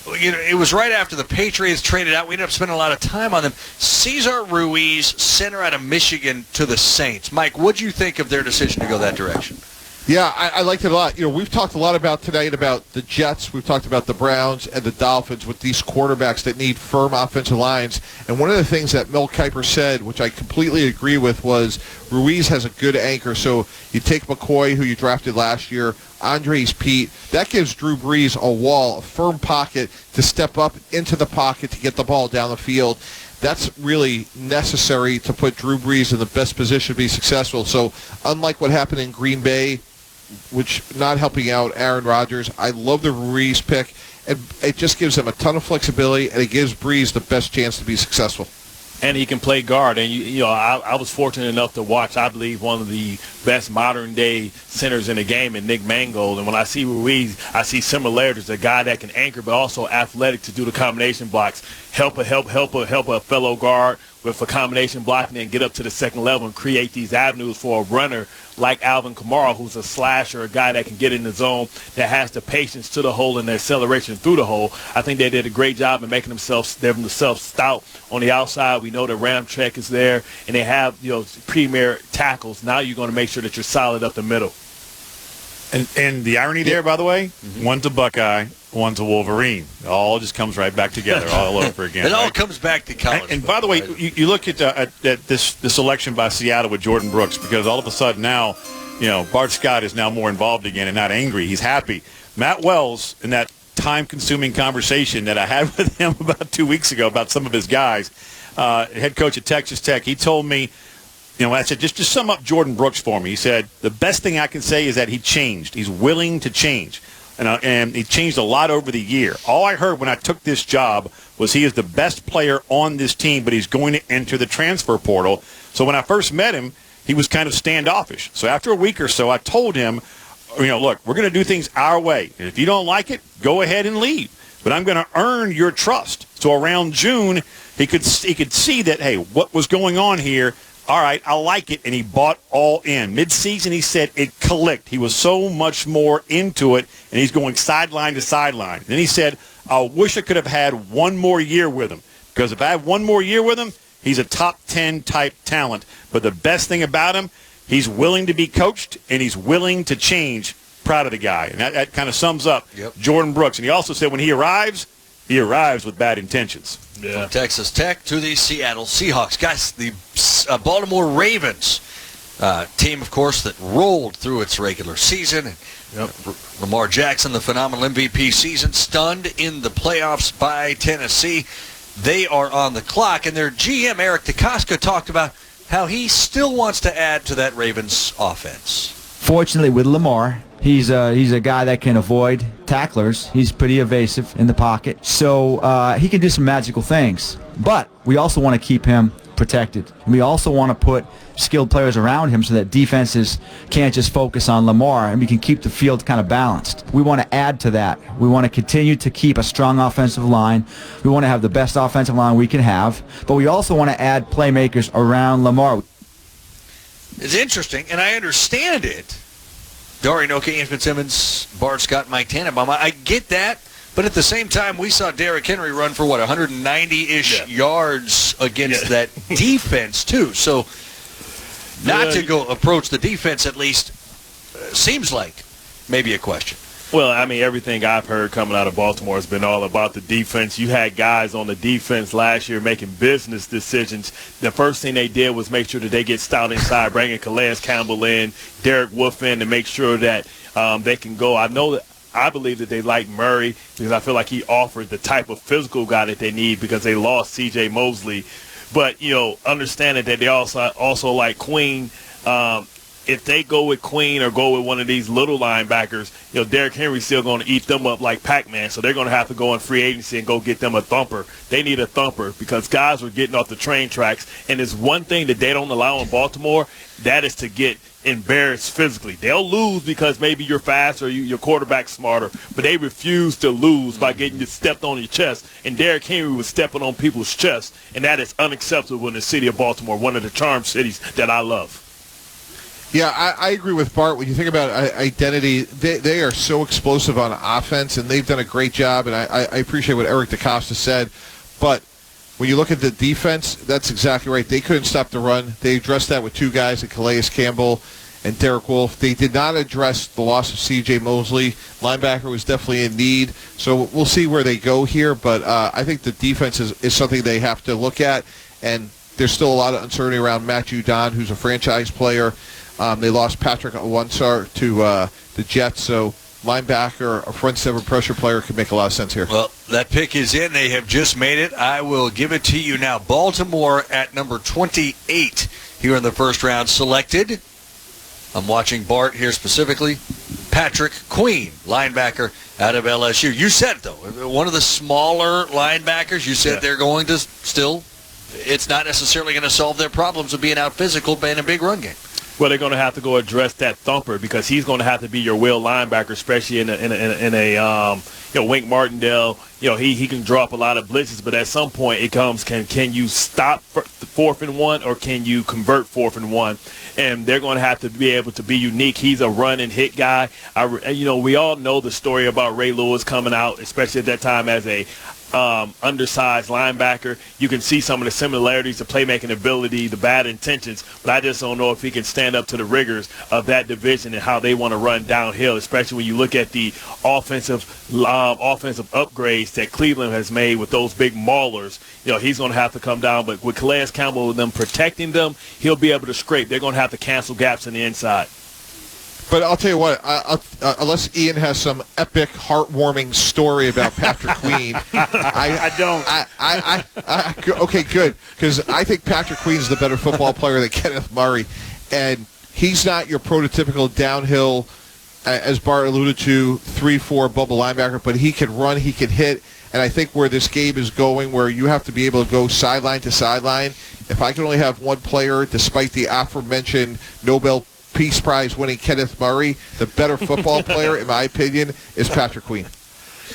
it was right after the Patriots traded out. We ended up spending a lot of time on them. Cesar Ruiz, center out of Michigan, to the Saints. Mike, what do you think of their decision to go that direction? Yeah, I liked it a lot. We've talked a lot about tonight about the Jets. We've talked about the Browns and the Dolphins with these quarterbacks that need firm offensive lines. And one of the things that Mel Kiper said, which I completely agree with, was Ruiz has a good anchor. So you take McCoy, who you drafted last year, Andres Pete. That gives Drew Brees a wall, a firm pocket to step up into the pocket to get the ball down the field. That's really necessary to put Drew Brees in the best position to be successful. So unlike what happened in Green Bay, which not helping out Aaron Rodgers, I love the Ruiz pick. And it just gives them a ton of flexibility, and it gives Brees the best chance to be successful. And he can play guard. And, I was fortunate enough to watch, I believe, one of the best modern-day centers in the game in Nick Mangold. And when I see Ruiz, I see similarities. A guy that can anchor, but also athletic to do the combination blocks. Help a fellow guard with a combination blocking and get up to the second level and create these avenues for a runner like Alvin Kamara, who's a slasher, a guy that can get in the zone, that has the patience to the hole and the acceleration through the hole. I think they did a great job in making themselves stout on the outside. We know that Ramczyk is there, and they have premier tackles. Now you're going to make sure that you're solid up the middle. And the irony there, by the way, one's a Buckeye, one's a Wolverine. It all just comes right back together all over again. It all comes back to college. And by the way, you look at this selection by Seattle with Jordan Brooks, because all of a sudden now, Bart Scott is now more involved again and not angry. He's happy. Matt Wells, in that time-consuming conversation that I had with him about 2 weeks ago about some of his guys, head coach at Texas Tech, he told me, I said, just sum up Jordan Brooks for me. He said, the best thing I can say is that he changed. He's willing to change. And he changed a lot over the year. All I heard when I took this job was he is the best player on this team, but he's going to enter the transfer portal. So when I first met him, he was kind of standoffish. So after a week or so, I told him, look, we're going to do things our way. And if you don't like it, go ahead and leave. But I'm going to earn your trust. So around June, he could see that, hey, what was going on here? All right, I like it, and he bought all in. Mid-season, he said it clicked. He was so much more into it, and he's going sideline to sideline. Then he said, I wish I could have had one more year with him, because if I have one more year with him, he's a top 10 type talent. But the best thing about him, he's willing to be coached, and he's willing to change. Proud of the guy. And that kind of sums up Jordan Brooks. And he also said when he arrives with bad intentions. Yeah. From Texas Tech to the Seattle Seahawks. Guys, the Baltimore Ravens team, of course, that rolled through its regular season. Lamar Jackson, the phenomenal MVP season, stunned in the playoffs by Tennessee. They are on the clock, and their GM, Eric DeCosta, talked about how he still wants to add to that Ravens offense. Fortunately, with Lamar, he's a guy that can avoid tacklers. He's pretty evasive in the pocket, so he can do some magical things. But we also want to keep him protected. We also want to put skilled players around him so that defenses can't just focus on Lamar, and we can keep the field kind of balanced. We want to add to that. We want to continue to keep a strong offensive line. We want to have the best offensive line we can have, but we also want to add playmakers around Lamar. It's interesting, and I understand it. Dare Inoke, Ian Fitzsimmons, Bart Scott, Mike Tannenbaum. I get that, but at the same time, we saw Derrick Henry run for, 190-ish yards against that defense, too. So not to go approach the defense, at least, seems like maybe a question. Well, I mean, everything I've heard coming out of Baltimore has been all about the defense. You had guys on the defense last year making business decisions. The first thing they did was make sure that they get stout inside, bringing Calais Campbell in, Derek Wolfe in, to make sure that they can go. I believe that they like Murray because I feel like he offered the type of physical guy that they need because they lost C.J. Mosley. But, understanding that they also like Queen. If they go with Queen or go with one of these little linebackers, Derrick Henry's still going to eat them up like Pac-Man. So they're going to have to go in free agency and go get them a thumper. They need a thumper because guys were getting off the train tracks. And there's one thing that they don't allow in Baltimore, that is to get embarrassed physically. They'll lose because maybe you're fast or your quarterback's smarter, but they refuse to lose by getting you stepped on your chest. And Derrick Henry was stepping on people's chests, and that is unacceptable in the city of Baltimore, one of the charm cities that I love. Yeah, I agree with Bart. When you think about identity, they are so explosive on offense, and they've done a great job, and I appreciate what Eric DeCosta said. But when you look at the defense, that's exactly right. They couldn't stop the run. They addressed that with two guys, Calais Campbell and Derek Wolfe. They did not address the loss of C.J. Mosley. Linebacker was definitely in need. So we'll see where they go here, but I think the defense is something they have to look at, and there's still a lot of uncertainty around Matt Judon, who's a franchise player. They lost Patrick Onwunsor to the Jets, so linebacker, a front seven pressure player could make a lot of sense here. Well, that pick is in. They have just made it. I will give it to you now. Baltimore at number 28 here in the first round selected. I'm watching Bart here specifically. Patrick Queen, linebacker out of LSU. You said, though, one of the smaller linebackers, you said they're going to still, it's not necessarily going to solve their problems of being out physical in a big run game. Well, they're going to have to go address that thumper because he's going to have to be your will linebacker, especially in a Wink Martindale. He can drop a lot of blitzes, but at some point it comes, can you stop 4th and 1 or can you convert 4th and 1? And they're going to have to be able to be unique. He's a run and hit guy. We all know the story about Ray Lewis coming out, especially at that time as a undersized linebacker. You can see some of the similarities, the playmaking ability, the bad intentions, but I just don't know if he can stand up to the rigors of that division and how they want to run downhill, especially when you look at the offensive upgrades that Cleveland has made with those big maulers. He's going to have to come down, but with Calais Campbell and them protecting them, he'll be able to scrape. They're going to have to cancel gaps in the inside. But I'll tell you what, unless Ian has some epic, heartwarming story about Patrick Queen, I don't. Okay, good, because I think Patrick Queen's the better football player than Kenneth Murray, and he's not your prototypical downhill, as Bart alluded to, 3-4 bubble linebacker, but he can run, he can hit, and I think where this game is going, where you have to be able to go sideline to sideline, if I can only have one player, despite the aforementioned Nobel Peace Prize winning Kenneth Murray, the better football player, in my opinion, is Patrick Queen.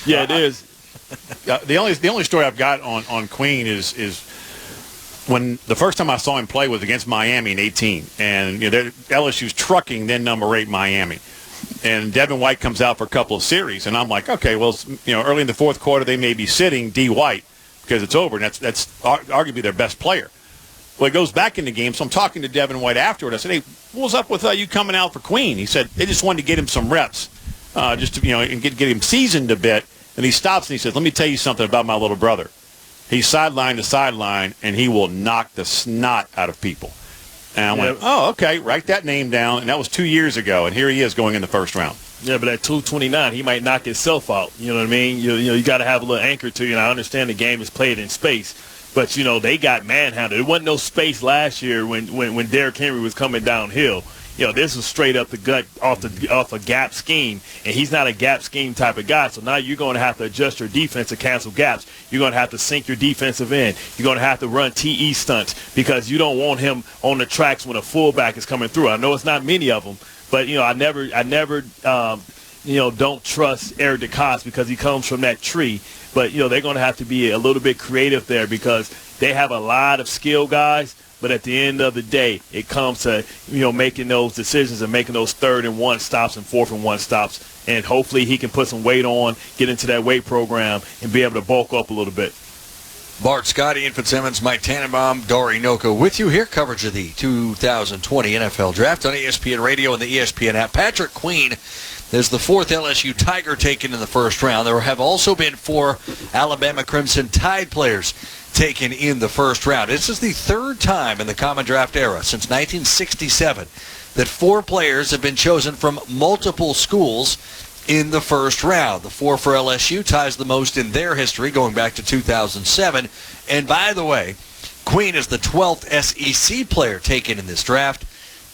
Yeah, it is. The only story I've got on Queen is when the first time I saw him play was against Miami in 18, and LSU's trucking then number 8 Miami, and Devin White comes out for a couple of series, and I'm like, okay, well, early in the fourth quarter they may be sitting D. White because it's over, and that's arguably their best player. Well, he goes back in the game, so I'm talking to Devin White afterward. I said, hey, what was up with you coming out for Queen? He said they just wanted to get him some reps, just to, and get him seasoned a bit. And he stops and he says, let me tell you something about my little brother. He's sideline to sideline, and he will knock the snot out of people. And I went, oh, okay, write that name down. And that was 2 years ago, and here he is going in the first round. Yeah, but at 229, he might knock himself out. You know what I mean? You got to have a little anchor to you. And I understand the game is played in space. But, they got manhandled. There wasn't no space last year when Derrick Henry was coming downhill. This was straight up the gut off a gap scheme, and he's not a gap scheme type of guy. So now you're going to have to adjust your defense to cancel gaps. You're going to have to sink your defensive end. You're going to have to run TE stunts because you don't want him on the tracks when a fullback is coming through. I know it's not many of them, but, I never don't trust Eric DeCoste because he comes from that tree. But, they're going to have to be a little bit creative there because they have a lot of skill guys. But at the end of the day, it comes to, making those decisions and making those 3rd and 1 stops and 4th and 1 stops. And hopefully he can put some weight on, get into that weight program, and be able to bulk up a little bit. Bart Scott, Ian Fitzsimmons, Mike Tannenbaum, Dory Noka with you here. Coverage of the 2020 NFL Draft on ESPN Radio and the ESPN app. Patrick Queen is the 4th LSU Tiger taken in the first round. There have also been 4 Alabama Crimson Tide players taken in the first round. This is the 3rd time in the Common Draft era since 1967 that 4 players have been chosen from multiple schools in the first round. The 4 for LSU ties the most in their history going back to 2007. And by the way, Queen is the 12th SEC player taken in this draft.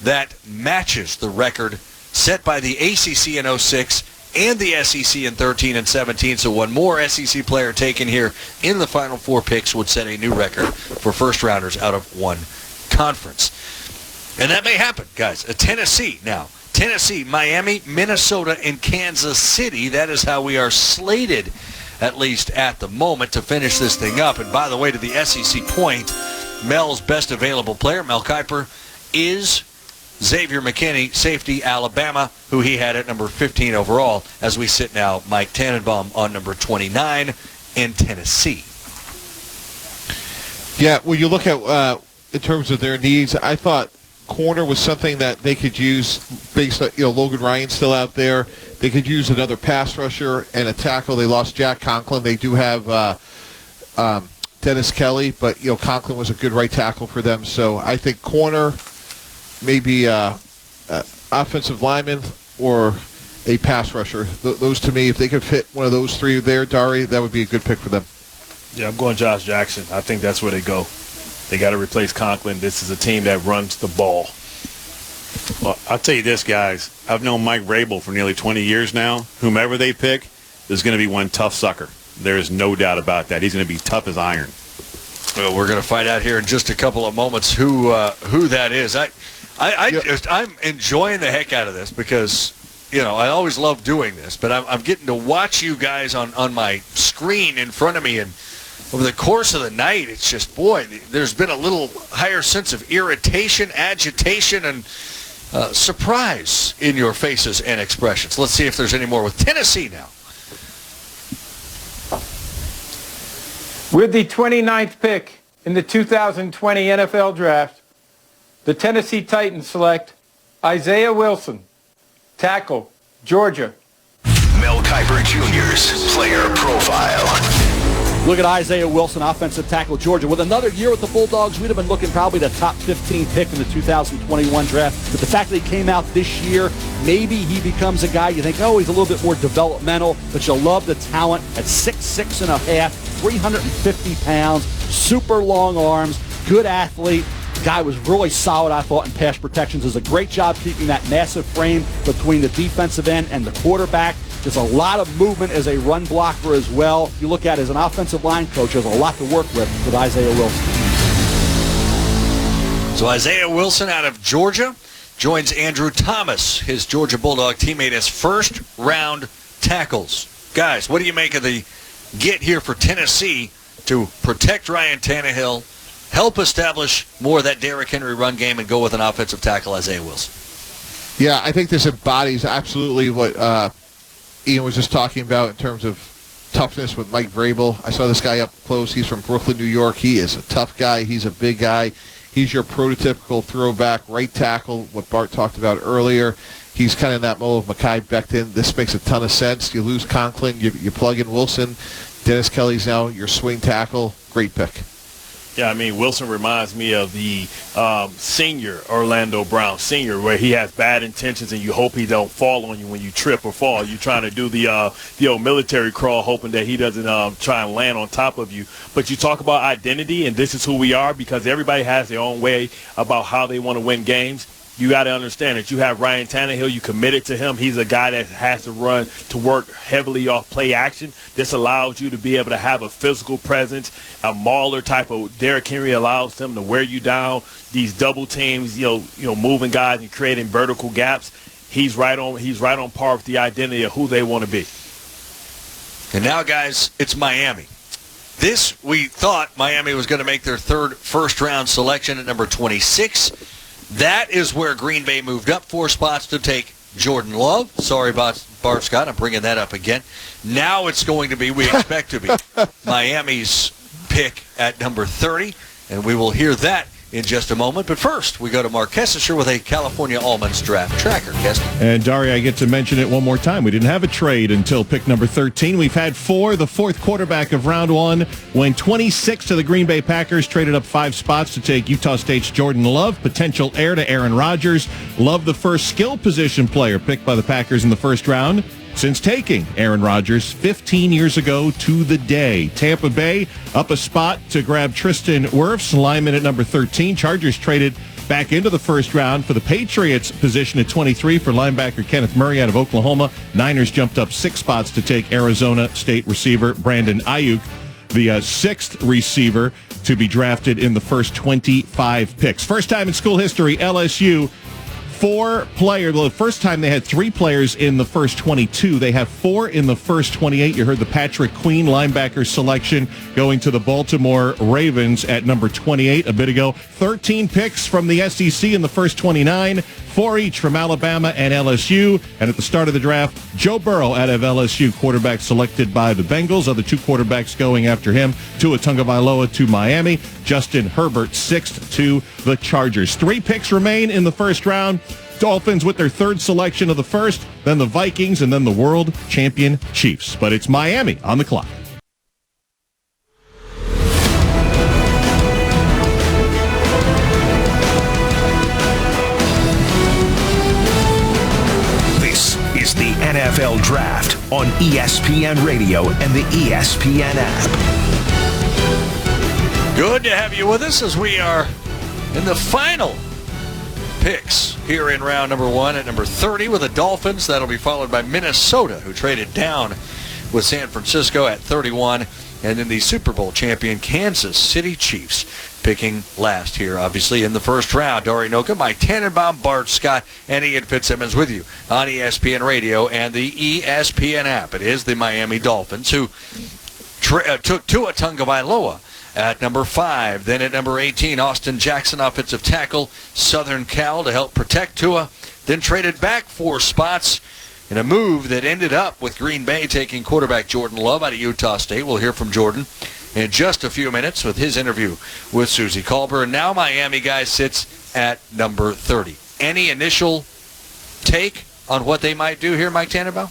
That matches the record set by the ACC in 06 and the SEC in 13 and 17. So one more SEC player taken here in the final 4 picks would set a new record for first-rounders out of one conference. And that may happen, guys. Tennessee now. Tennessee, Miami, Minnesota, and Kansas City. That is how we are slated, at least at the moment, to finish this thing up. And by the way, to the SEC point, Mel's best available player, Mel Kiper, is Xavier McKinney, safety, Alabama, who he had at number 15 overall. As we sit now, Mike Tannenbaum on number 29 in Tennessee. Yeah, when you look at in terms of their needs, I thought corner was something that they could use based on, Logan Ryan's still out there. They could use another pass rusher and a tackle. They lost Jack Conklin. They do have Dennis Kelly, but, Conklin was a good right tackle for them. So I think corner, maybe offensive lineman or a pass rusher. Those to me, if they could fit one of those 3 there, Dari, that would be a good pick for them. Yeah, I'm going Josh Jackson. I think that's where they go. They got to replace Conklin. This is a team that runs the ball. Well, I'll tell you this, guys. I've known Mike Vrabel for nearly 20 years now. Whomever they pick, there's going to be one tough sucker. There is no doubt about that. He's going to be tough as iron. Well, we're going to find out here in just a couple of moments who that is. I'm enjoying the heck out of this because, I always love doing this, but I'm getting to watch you guys on my screen in front of me, and over the course of the night, it's just, boy, there's been a little higher sense of irritation, agitation, and surprise in your faces and expressions. Let's see if there's any more with Tennessee now. With the 29th pick in the 2020 NFL Draft, the Tennessee Titans select Isaiah Wilson, tackle, Georgia. Mel Kiper Jr.'s player profile. Look at Isaiah Wilson, offensive tackle, Georgia. With another year with the Bulldogs, we'd have been looking probably the top 15 pick in the 2021 draft. But the fact that he came out this year, maybe he becomes a guy you think, oh, he's a little bit more developmental, but you'll love the talent at 6'6 and a half, 350 pounds, super long arms, good athlete. Guy was really solid, I thought, in pass protections. Does a great job keeping that massive frame between the defensive end and the quarterback. There's a lot of movement as a run blocker as well. You look at it as an offensive line coach, there's a lot to work with Isaiah Wilson. So Isaiah Wilson out of Georgia joins Andrew Thomas, his Georgia Bulldog teammate, as first-round tackles. Guys, what do you make of the get here for Tennessee to protect Ryan Tannehill, help establish more of that Derrick Henry run game, and go with an offensive tackle, Isaiah Wilson? Yeah, I think this embodies absolutely what Ian was just talking about in terms of toughness with Mike Vrabel. I saw this guy up close. He's from Brooklyn, New York. He is a tough guy. He's a big guy. He's your prototypical throwback right tackle, what Bart talked about earlier. He's kind of in that mold of Mekhi Becton. This makes a ton of sense. You lose Conklin, you plug in Wilson. Dennis Kelly's now your swing tackle. Great pick. Yeah, I mean, Wilson reminds me of the senior Orlando Brown Sr., where he has bad intentions and you hope he don't fall on you when you trip or fall. You're trying to do the old military crawl, hoping that he doesn't try and land on top of you. But you talk about identity, and this is who we are, because everybody has their own way about how they want to win games. You got to understand that you have Ryan Tannehill. You committed to him. He's a guy that has to run to work heavily off play action. This allows you to be able to have a physical presence. A mauler type of Derrick Henry allows him to wear you down. These double teams, you know, moving guys and creating vertical gaps. He's right on par with the identity of who they want to be. And now, guys, it's Miami. This, we thought Miami was going to make their third first-round selection at number 26. That is where Green Bay moved up 4 spots to take Jordan Love. Sorry about Bart Scott, I'm bringing that up again. Now it's going to be, we expect to be, Miami's pick at number 30, and we will hear that in just a moment. But first, we go to Mark Kessler with a California Almonds draft tracker. Kessler. And, Dari, I get to mention it one more time. We didn't have a trade until pick number 13. We've had 4. The fourth quarterback of round 1 went 26 to the Green Bay Packers, traded up 5 spots to take Utah State's Jordan Love, potential heir to Aaron Rodgers. Love, the first skill position player picked by the Packers in the first round since taking Aaron Rodgers 15 years ago to the day. Tampa Bay up a spot to grab Tristan Wirfs, lineman at number 13. Chargers traded back into the first round for the Patriots position at 23 for linebacker Kenneth Murray out of Oklahoma. Niners jumped up 6 spots to take Arizona State receiver Brandon Ayuk, the 6th receiver to be drafted in the first 25 picks. First time in school history, LSU, 4 players. Well, the first time they had 3 players in the first 22. They have 4 in the first 28. You heard the Patrick Queen linebacker selection going to the Baltimore Ravens at number 28 a bit ago. 13 picks from the SEC in the first 29. 4 each from Alabama and LSU. And at the start of the draft, Joe Burrow out of LSU, quarterback selected by the Bengals. Other 2 quarterbacks going after him, Tua Tagovailoa to Miami, Justin Herbert 6th to the Chargers. 3 picks remain in the first round. Dolphins with their 3rd selection of the first, then the Vikings, and then the world champion Chiefs. But it's Miami on the clock. The NFL Draft on ESPN Radio and the ESPN app. Good to have you with us as we are in the final picks here in round number 1 at number 30 with the Dolphins. That'll be followed by Minnesota, who traded down with San Francisco at 31. And then the Super Bowl champion Kansas City Chiefs picking last here, obviously, in the first round. Dari Noka, Mike Tannenbaum, Bart Scott, and Ian Fitzsimmons with you on ESPN Radio and the ESPN app. It is the Miami Dolphins who took Tua Tagovailoa at number 5. Then at number 18, Austin Jackson, offensive tackle, Southern Cal, to help protect Tua. Then traded back 4 spots in a move that ended up with Green Bay taking quarterback Jordan Love out of Utah State. We'll hear from Jordan in just a few minutes with his interview with Suzy Kolber. And now Miami, guys, sits at number 30. Any initial take on what they might do here, Mike Tannenbaum?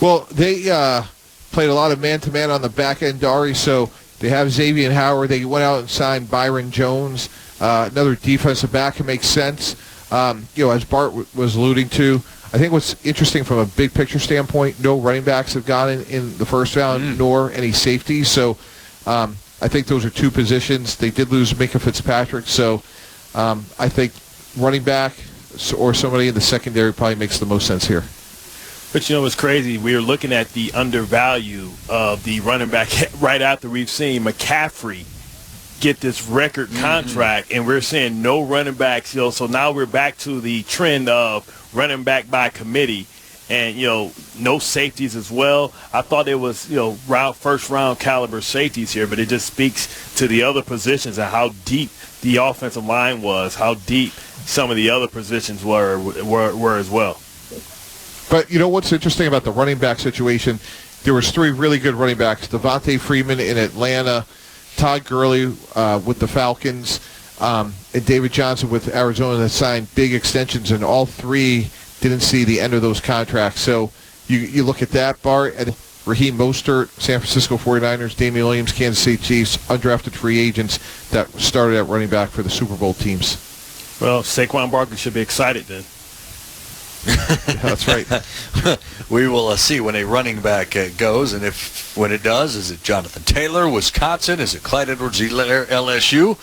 Well, they played a lot of man-to-man on the back end, Dari, so they have Xavier Howard. They went out and signed Byron Jones, another defensive back. It makes sense. As Bart was alluding to, I think what's interesting from a big picture standpoint, no running backs have gone in the first round, nor any safeties. So I think those are two positions. They did lose Minka Fitzpatrick, so I think running back or somebody in the secondary probably makes the most sense here. But you know what's crazy? We are looking at the undervalue of the running back right after we've seen McCaffrey get this record contract, and we're seeing no running backs. So now we're back to the trend of running back by committee, and no safeties as well. I thought it was first round caliber safeties here, but it just speaks to the other positions and how deep the offensive line was, how deep some of the other positions were as well. But you know what's interesting about the running back situation? There was three really good running backs: Devontae Freeman in Atlanta, Todd Gurley with the Falcons, and David Johnson with Arizona that signed big extensions, and all three didn't see the end of those contracts. So you look at that, Bart, and Raheem Mostert, San Francisco 49ers, Damian Williams, Kansas City Chiefs, undrafted free agents that started at running back for the Super Bowl teams. Well, Saquon Barkley should be excited then. That's right. We will see when a running back goes, and when it does, is it Jonathan Taylor, Wisconsin? Is it Clyde Edwards-Helaire, LSU?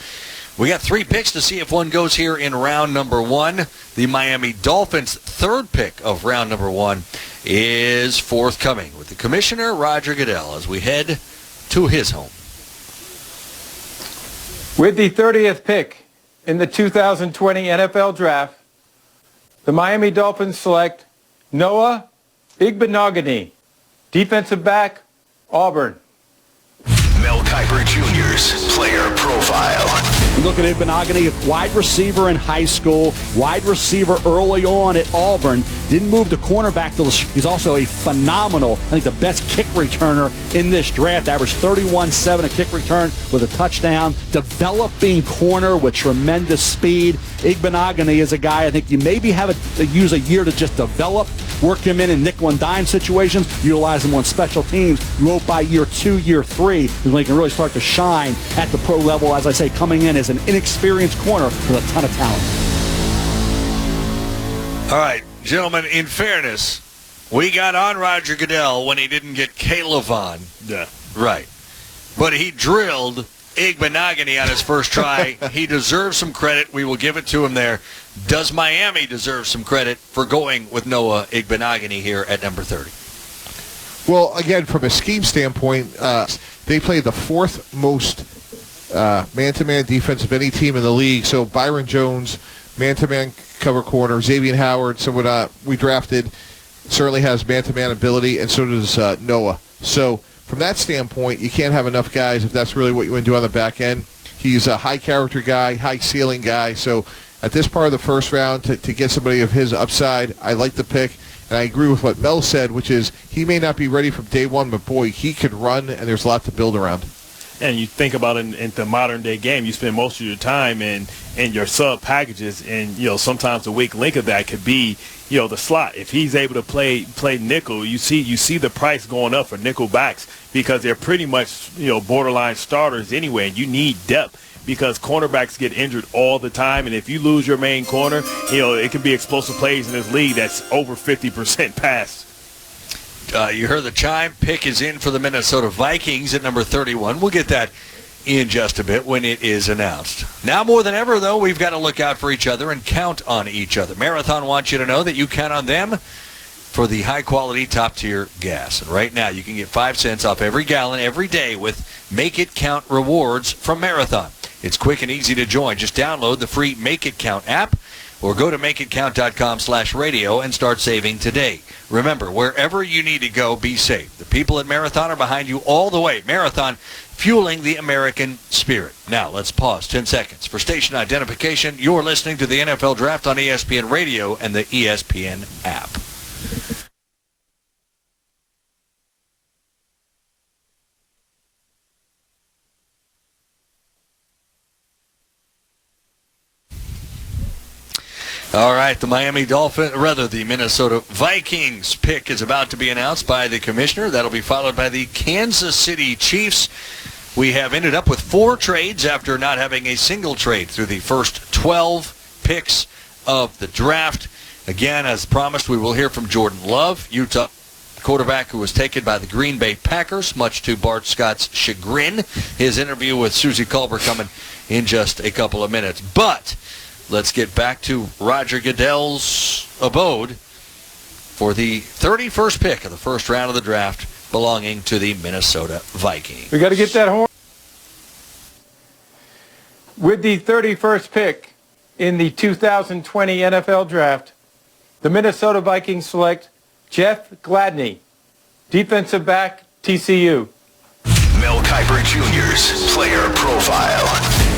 We got 3 picks to see if one goes here in round number 1. The Miami Dolphins' 3rd pick of round number 1 is forthcoming with the commissioner, Roger Goodell, as we head to his home. With the 30th pick in the 2020 NFL Draft, the Miami Dolphins select Noah Igbinoghene, defensive back, Auburn. Mel Kiper Jr.'s player profile. You look at Igbinoghene, wide receiver in high school, wide receiver early on at Auburn, didn't move to cornerback till he's also a phenomenal, I think the best kick returner in this draft, averaged 31.7 a kick return with a touchdown, developing corner with tremendous speed. Igbinoghene is a guy I think you maybe use a year to just develop, work him in nickel and dime situations, utilize him on special teams. You hope by year 2, year 3 is when he can really start to shine at the pro level, as I say, coming in as an inexperienced corner with a ton of talent. All right, gentlemen, in fairness, we got on Roger Goodell when he didn't get Caleb Vaughn. Yeah. Right. But he drilled Igbinoghene on his first try. He deserves some credit. We will give it to him there. Does Miami deserve some credit for going with Noah Igbinoghene here at number 30? Well, again, from a scheme standpoint, they play the 4th most man-to-man defense of any team in the league. So Byron Jones, man-to-man cover corner, Xavier Howard, someone we drafted, certainly has man-to-man ability, and so does Noah. So from that standpoint, you can't have enough guys if that's really what you want to do on the back end. He's a high-character guy, high-ceiling guy. So at this part of the first round, to get somebody of his upside, I like the pick. And I agree with what Mel said, which is he may not be ready from day one, but, boy, he could run, and there's a lot to build around. And you think about it in the modern-day game, you spend most of your time in your sub packages, and, sometimes the weak link of that could be, the slot. If he's able to play nickel, you see the price going up for nickel backs because they're pretty much, borderline starters anyway, and you need depth. Because cornerbacks get injured all the time, and if you lose your main corner, it can be explosive plays in this league that's over 50% pass. You heard the chime. Pick is in for the Minnesota Vikings at number 31. We'll get that in just a bit when it is announced. Now more than ever, though, we've got to look out for each other and count on each other. Marathon wants you to know that you count on them for the high-quality, top-tier gas. And right now, you can get 5 cents off every gallon every day with Make It Count rewards from Marathon. It's quick and easy to join. Just download the free Make It Count app or go to makeitcount.com/radio and start saving today. Remember, wherever you need to go, be safe. The people at Marathon are behind you all the way. Marathon, fueling the American spirit. Now, let's pause 10 seconds for station identification. You're listening to the NFL Draft on ESPN Radio and the ESPN app. All right, the the Minnesota Vikings pick is about to be announced by the commissioner. That'll be followed by the Kansas City Chiefs. We have ended up with 4 trades after not having a single trade through the first 12 picks of the draft. Again, as promised, we will hear from Jordan Love, Utah quarterback who was taken by the Green Bay Packers, much to Bart Scott's chagrin. His interview with Suzy Kolber coming in just a couple of minutes. But let's get back to Roger Goodell's abode for the 31st pick of the first round of the draft belonging to the Minnesota Vikings. We got to get that horn. With the 31st pick in the 2020 NFL Draft, the Minnesota Vikings select Jeff Gladney, defensive back, TCU. Mel Kiper Jr.'s player profile.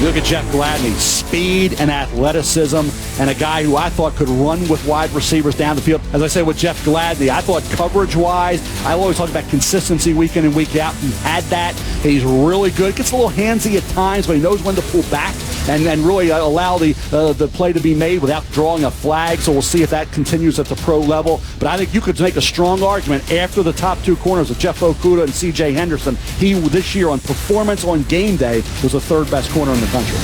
You look at Jeff Gladney, speed and athleticism, and a guy who I thought could run with wide receivers down the field. As I said with Jeff Gladney, I thought coverage-wise, I always talk about consistency week in and week out. He had that. He's really good. Gets a little handsy at times, but he knows when to pull back and really allow the play to be made without drawing a flag. So we'll see if that continues at the pro level. But I think you could make a strong argument after the top 2 corners of Jeff Okudah and C.J. Henderson. He, this year on performance on game day, was the 3rd best corner in the country.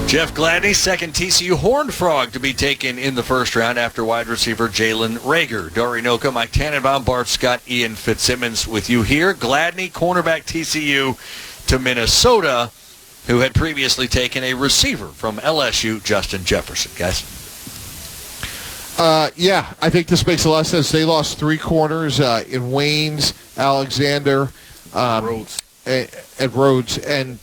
Jeff Gladney, second TCU Horned Frog to be taken in the first round after wide receiver Jalen Reagor. Dory Noka, Mike Tannenbaum, Bart Scott, Ian Fitzsimmons with you here. Gladney, cornerback TCU to Minnesota, who had previously taken a receiver from LSU, Justin Jefferson. Guys? Yeah, I think this makes a lot of sense. They lost 3 corners in Waynes, Alexander, Rhodes. And Rhodes. And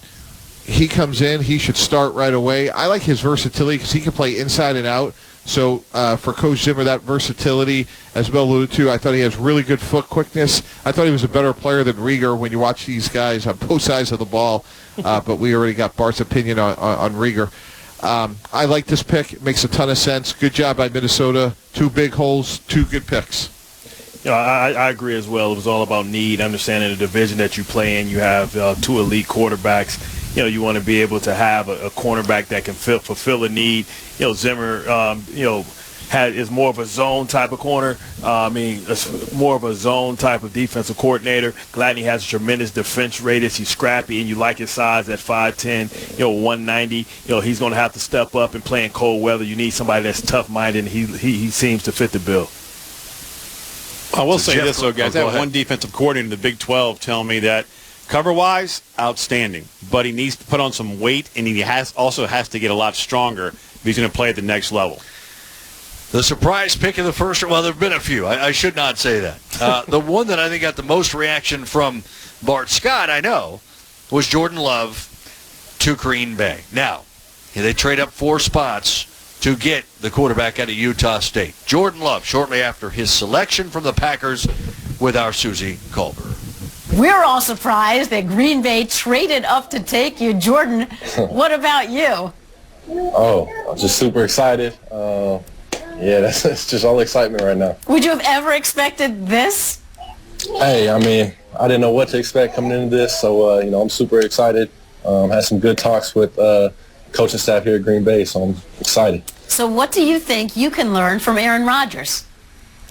he comes in, he should start right away. I like his versatility because he can play inside and out. So for Coach Zimmer, that versatility, as Bill alluded to, I thought he has really good foot quickness. I thought he was a better player than Reagor when you watch these guys on both sides of the ball. But we already got Bart's opinion on Reagor. I like this pick. It makes a ton of sense. Good job by Minnesota. 2 big holes, 2 good picks. You know, I agree as well. It was all about need, understanding the division that you play in. You have 2 elite quarterbacks. You know, you want to be able to have a cornerback that can fulfill a need. You know, Zimmer, is more of a zone type of corner. More of a zone type of defensive coordinator. Gladney has a tremendous defense radius. He's scrappy, and you like his size at 5'10", 190. He's going to have to step up and play in cold weather. You need somebody that's tough-minded, and he seems to fit the bill. I will say this, though, guys. I have one defensive coordinator in the Big 12 telling me that cover-wise, outstanding. But he needs to put on some weight, and he also has to get a lot stronger if he's going to play at the next level. The surprise pick of the first, well, there have been a few. I should not say that. The one that I think got the most reaction from Bart Scott, I know, was Jordan Love to Green Bay. Now, they trade up 4 spots to get the quarterback out of Utah State. Jordan Love, shortly after his selection from the Packers with our Suzy Kolber. We're all surprised that Green Bay traded up to take you. Jordan, what about you? Oh, I'm just super excited. Yeah, it's just all excitement right now. Would you have ever expected this? Hey, I mean, I didn't know what to expect coming into this, so, I'm super excited. Had some good talks with coaching staff here at Green Bay, so I'm excited. So what do you think you can learn from Aaron Rodgers?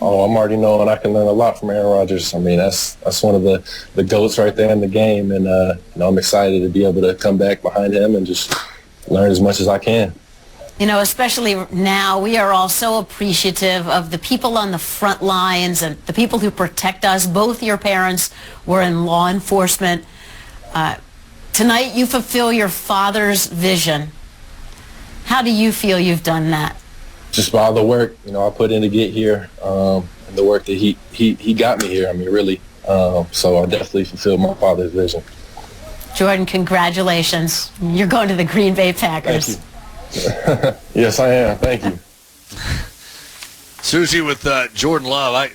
Oh, I'm already knowing I can learn a lot from Aaron Rodgers. I mean, that's one of the GOATs right there in the game, and I'm excited to be able to come back behind him and just learn as much as I can. Especially now, we are all so appreciative of the people on the front lines and the people who protect us. Both your parents were in law enforcement. Tonight, you fulfill your father's vision. How do you feel you've done that? Just by all the work, I put in to get here, and the work that he got me here. I mean, really. So I definitely fulfilled my father's vision. Jordan, congratulations. You're going to the Green Bay Packers. Thank you. Yes, I am. Thank you. Suzy with Jordan Love.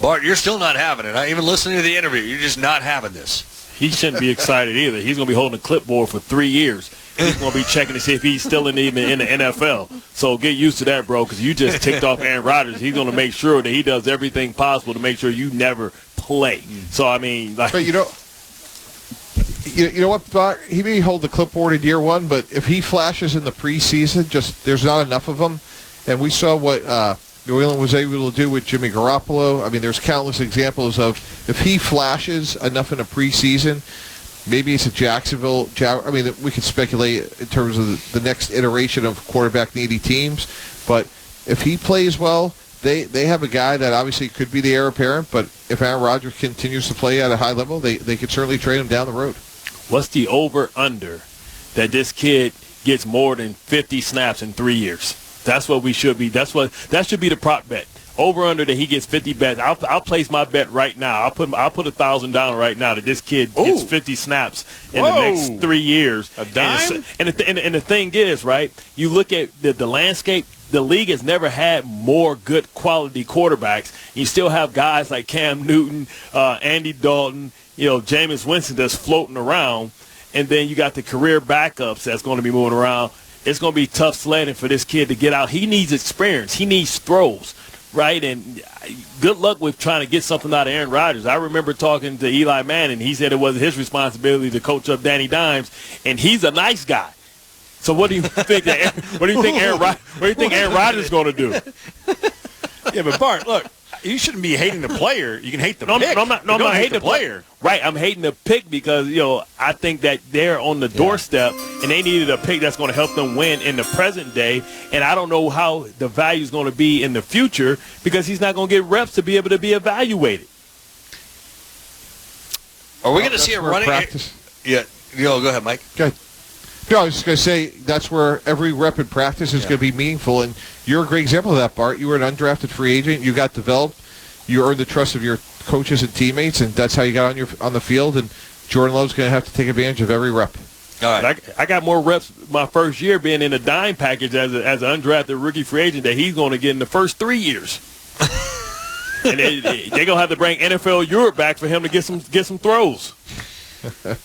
Bart, you're still not having it. Even listening to the interview, you're just not having this. He shouldn't be excited either. He's going to be holding a clipboard for 3 years. He's going to be checking to see if he's still even in the NFL. So get used to that, bro, because you just ticked off Aaron Rodgers. He's going to make sure that he does everything possible to make sure you never play. So, I mean, But, You know what, Bart? He may hold the clipboard in year one, but if he flashes in the preseason, just there's not enough of them. And we saw what New England was able to do with Jimmy Garoppolo. I mean, there's countless examples of if he flashes enough in a preseason, maybe it's a Jacksonville. I mean, we could speculate in terms of the next iteration of quarterback-needy teams. But if he plays well, they have a guy that obviously could be the heir apparent. But if Aaron Rodgers continues to play at a high level, they could certainly trade him down the road. What's the over-under that this kid gets more than 50 snaps in 3 years? That's what we should be. That should be the prop bet. Over/under that he gets 50 bets. I'll place my bet right now. I'll put $1,000 down right now that this kid gets 50 snaps in the next 3 years. A dime? And the thing is, right? You look at the landscape. The league has never had more good quality quarterbacks. You still have guys like Cam Newton, Andy Dalton, Jameis Winston that's floating around, and then you got the career backups that's going to be moving around. It's going to be tough sledding for this kid to get out. He needs experience. He needs throws, right? And good luck with trying to get something out of Aaron Rodgers. I remember talking to Eli Manning. He said it wasn't his responsibility to coach up Danny Dimes, and he's a nice guy. So what do you think? Aaron Rodgers is going to do? Yeah, but Bart, look, you shouldn't be hating the player. You can hate the pick. I'm not hating the player. Right, I'm hating the pick because, I think that they're on the doorstep and they needed a pick that's going to help them win in the present day. And I don't know how the value is going to be in the future because he's not going to get reps to be able to be evaluated. Are we going to see a running practice? Yeah. Go ahead, Mike. Okay. No, I was just going to say that's where every rep in practice is going to be meaningful. And you're a great example of that, Bart. You were an undrafted free agent. You got developed. You earned the trust of your coaches and teammates, and that's how you got on the field. And Jordan Love's going to have to take advantage of every rep. All right. I got more reps my first year being in a dime package as an undrafted rookie free agent that he's going to get in the first 3 years. And they're going to have to bring NFL Europe back for him to get some throws.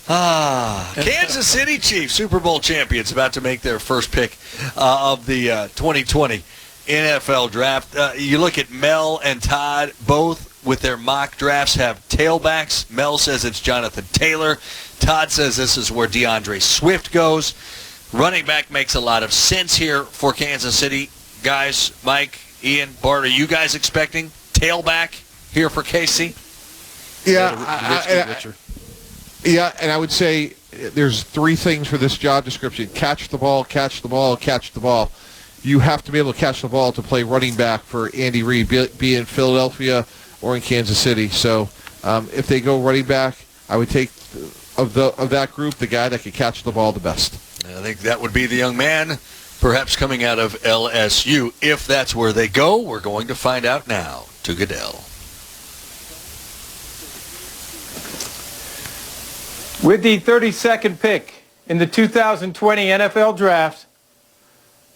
Kansas City Chiefs, Super Bowl champions, about to make their first pick of the 2020 NFL draft. You look at Mel and Todd, both with their mock drafts have tailbacks. Mel says it's Jonathan Taylor. Todd says this is where DeAndre Swift goes. Running back makes a lot of sense here for Kansas City. Guys, Mike, Ian, Bart, are you guys expecting tailback here for KC? Yeah, Yeah, and I would say there's 3 things for this job description. Catch the ball, catch the ball, catch the ball. You have to be able to catch the ball to play running back for Andy Reid, be in Philadelphia or in Kansas City. So if they go running back, I would take of that group the guy that can catch the ball the best. I think that would be the young man, perhaps coming out of LSU. If that's where they go, we're going to find out now. To Goodell. With the 32nd pick in the 2020 NFL Draft,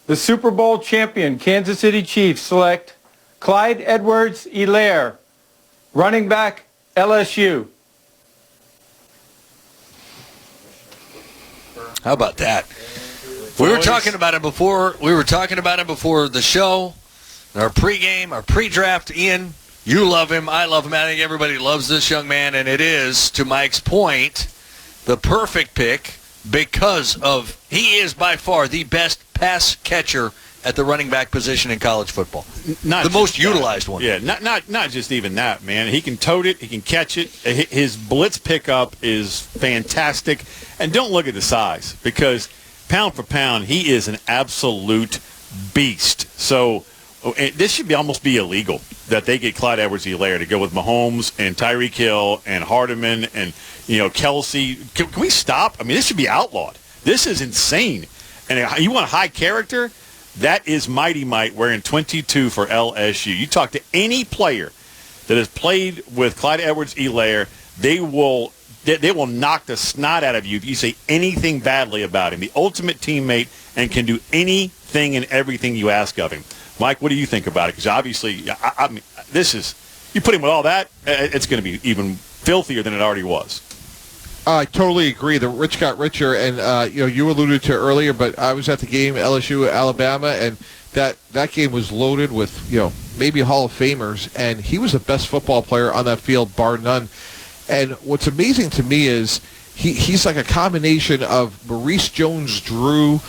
the Super Bowl champion Kansas City Chiefs select Clyde Edwards-Helaire, running back, LSU. How about that? We were talking about him before. We were talking about him before the show, our pregame, our pre-draft. Ian, you love him. I love him. I think everybody loves this young man, and it is, to Mike's point, the perfect pick because of he is by far the best pass catcher at the running back position in college football. Not the most utilized one. Yeah, not just even that, man. He can tote it. He can catch it. His blitz pickup is fantastic. And don't look at the size because pound for pound, he is an absolute beast. So this should almost be illegal that they get Clyde Edwards-Helaire to go with Mahomes and Tyreek Hill and Hardeman and Kelsey. Can we stop? I mean, this should be outlawed. This is insane. And you want high character? That is Mighty Mite wearing 22 for LSU. You talk to any player that has played with Clyde Edwards-Helaire, they will knock the snot out of you if you say anything badly about him. The ultimate teammate and can do anything and everything you ask of him. Mike, what do you think about it? Because obviously, I mean, this is, you put him with all that, it's going to be even filthier than it already was. I totally agree. The rich got richer, and you alluded to earlier, but I was at the game LSU Alabama, and that game was loaded with maybe Hall of Famers, and he was the best football player on that field, bar none. And what's amazing to me is he's like a combination of Maurice Jones-Drew,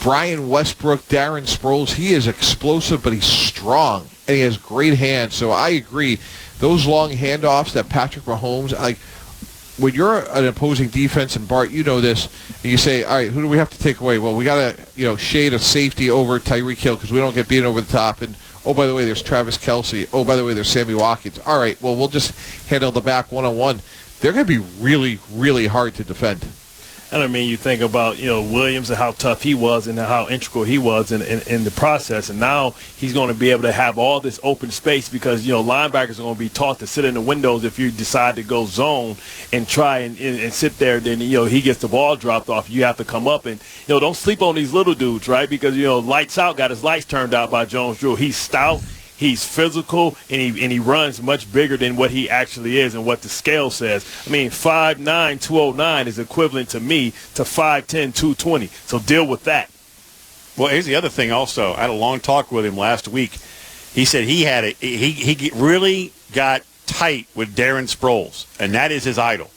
Brian Westbrook, Darren Sproles. He is explosive, but he's strong, and he has great hands. So I agree. Those long handoffs that Patrick Mahomes, like when you're an opposing defense, and Bart, you know this, and you say, all right, who do we have to take away? Well, we got to shade a safety over Tyreek Hill because we don't get beaten over the top. And, oh, by the way, there's Travis Kelce. Oh, by the way, there's Sammy Watkins. All right, well, we'll just handle the back one-on-one. They're going to be really, really hard to defend. And I mean, you think about, Williams and how tough he was and how integral he was in the process. And now he's going to be able to have all this open space because, linebackers are going to be taught to sit in the windows if you decide to go zone and try and sit there. Then, he gets the ball dropped off. You have to come up and, don't sleep on these little dudes, right? Because, lights out, got his lights turned out by Jones-Drew. He's stout. He's physical, and he runs much bigger than what he actually is and what the scale says. I mean, 5'9", 209 is equivalent to me to 5'10", 220. So deal with that. Well, here's the other thing also. I had a long talk with him last week. He said he really got tight with Darren Sproles, and that is his idol.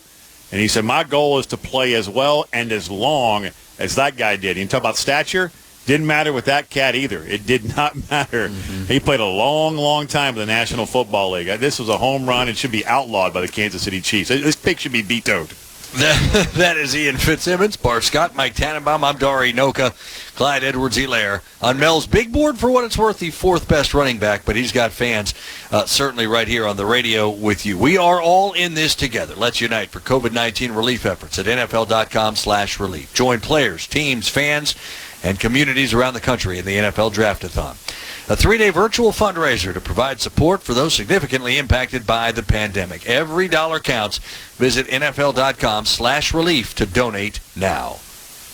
And he said, my goal is to play as well and as long as that guy did. You talk about stature? Didn't matter with that cat either. It did not matter. Mm-hmm. He played a long, long time in the National Football League. This was a home run. It should be outlawed by the Kansas City Chiefs. This pick should be vetoed. That is Ian Fitzsimmons, Bart Scott, Mike Tannenbaum. I'm Dari Noka, Clyde Edwards-Helaire. On Mel's big board, for what it's worth, the fourth best running back, but he's got fans certainly right here on the radio with you. We are all in this together. Let's unite for COVID-19 relief efforts at NFL.com/relief. Join players, teams, fans, and communities around the country in the NFL Draft-a-thon, a 3-day virtual fundraiser to provide support for those significantly impacted by the pandemic. Every dollar counts. Visit NFL.com/relief to donate now.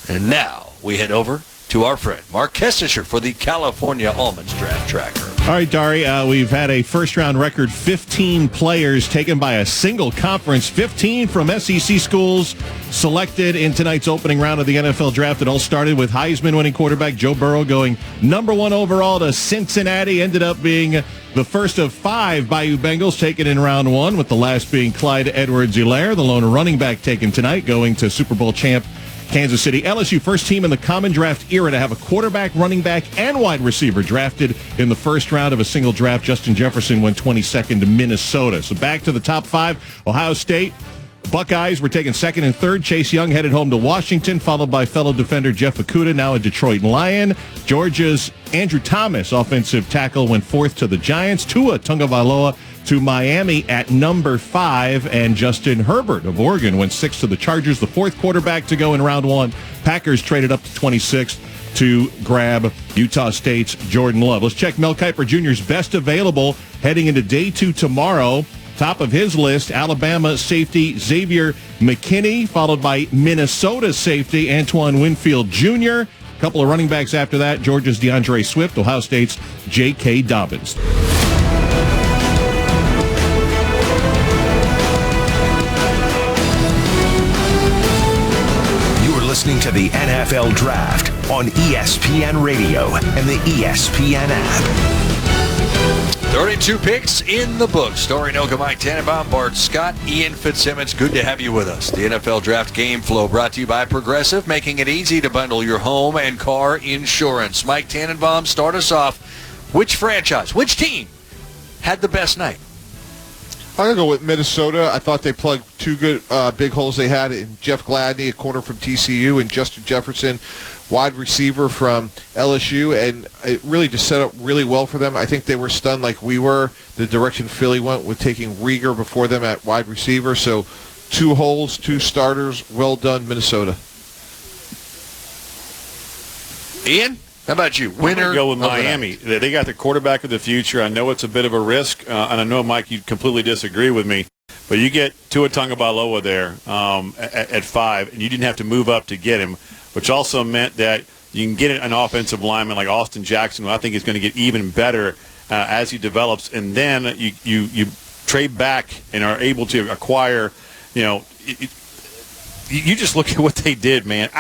And now we head over to our friend Mark Kestisher for the California Almonds Draft Tracker. All right, Dari, we've had a first-round record 15 players taken by a single conference, 15 from SEC schools selected in tonight's opening round of the NFL Draft. It all started with Heisman-winning quarterback Joe Burrow going number 1 overall to Cincinnati, ended up being the first of 5 Bayou Bengals taken in round 1, with the last being Clyde Edwards-Helaire, the lone running back taken tonight, going to Super Bowl champ Kansas City. LSU, first team in the common draft era to have a quarterback, running back, and wide receiver drafted in the first round of a single draft. Justin Jefferson went 22nd to Minnesota. So back to the top 5. Ohio State Buckeyes were taken 2nd and 3rd. Chase Young headed home to Washington, followed by fellow defender Jeff Okudah, now a Detroit Lion. Georgia's Andrew Thomas, offensive tackle, went 4th to the Giants. Tua Tagovailoa to Miami at number 5, and Justin Herbert of Oregon went 6th to the Chargers, the 4th quarterback to go in round 1. Packers traded up to 26th to grab Utah State's Jordan Love. Let's check Mel Kiper Jr.'s best available heading into day 2 tomorrow. Top of his list, Alabama safety Xavier McKinney, followed by Minnesota safety Antoine Winfield Jr. A couple of running backs after that, Georgia's DeAndre Swift, Ohio State's J.K. Dobbins. Listening to the NFL Draft on ESPN Radio and the ESPN app. 32 picks in the books. Dari Noka, Mike Tannenbaum, Bart Scott, Ian Fitzsimmons. Good to have you with us. The NFL Draft Game Flow brought to you by Progressive, making it easy to bundle your home and car insurance. Mike Tannenbaum, start us off. Which franchise, which team had the best night? I'm going to go with Minnesota. I thought they plugged 2 good big holes they had in Jeff Gladney, a corner from TCU, and Justin Jefferson, wide receiver from LSU, and it really just set up really well for them. I think they were stunned like we were, the direction Philly went with taking Rieger before them at wide receiver. So 2 holes, 2 starters. Well done, Minnesota. Ian? How about you? Winner? I'm going to go with Miami. They got the quarterback of the future. I know it's a bit of a risk, and I know, Mike, you completely disagree with me, but you get Tua Tagovailoa there at 5, and you didn't have to move up to get him, which also meant that you can get an offensive lineman like Austin Jackson, who I think is going to get even better as he develops, and then you trade back and are able to acquire, you just look at what they did, man.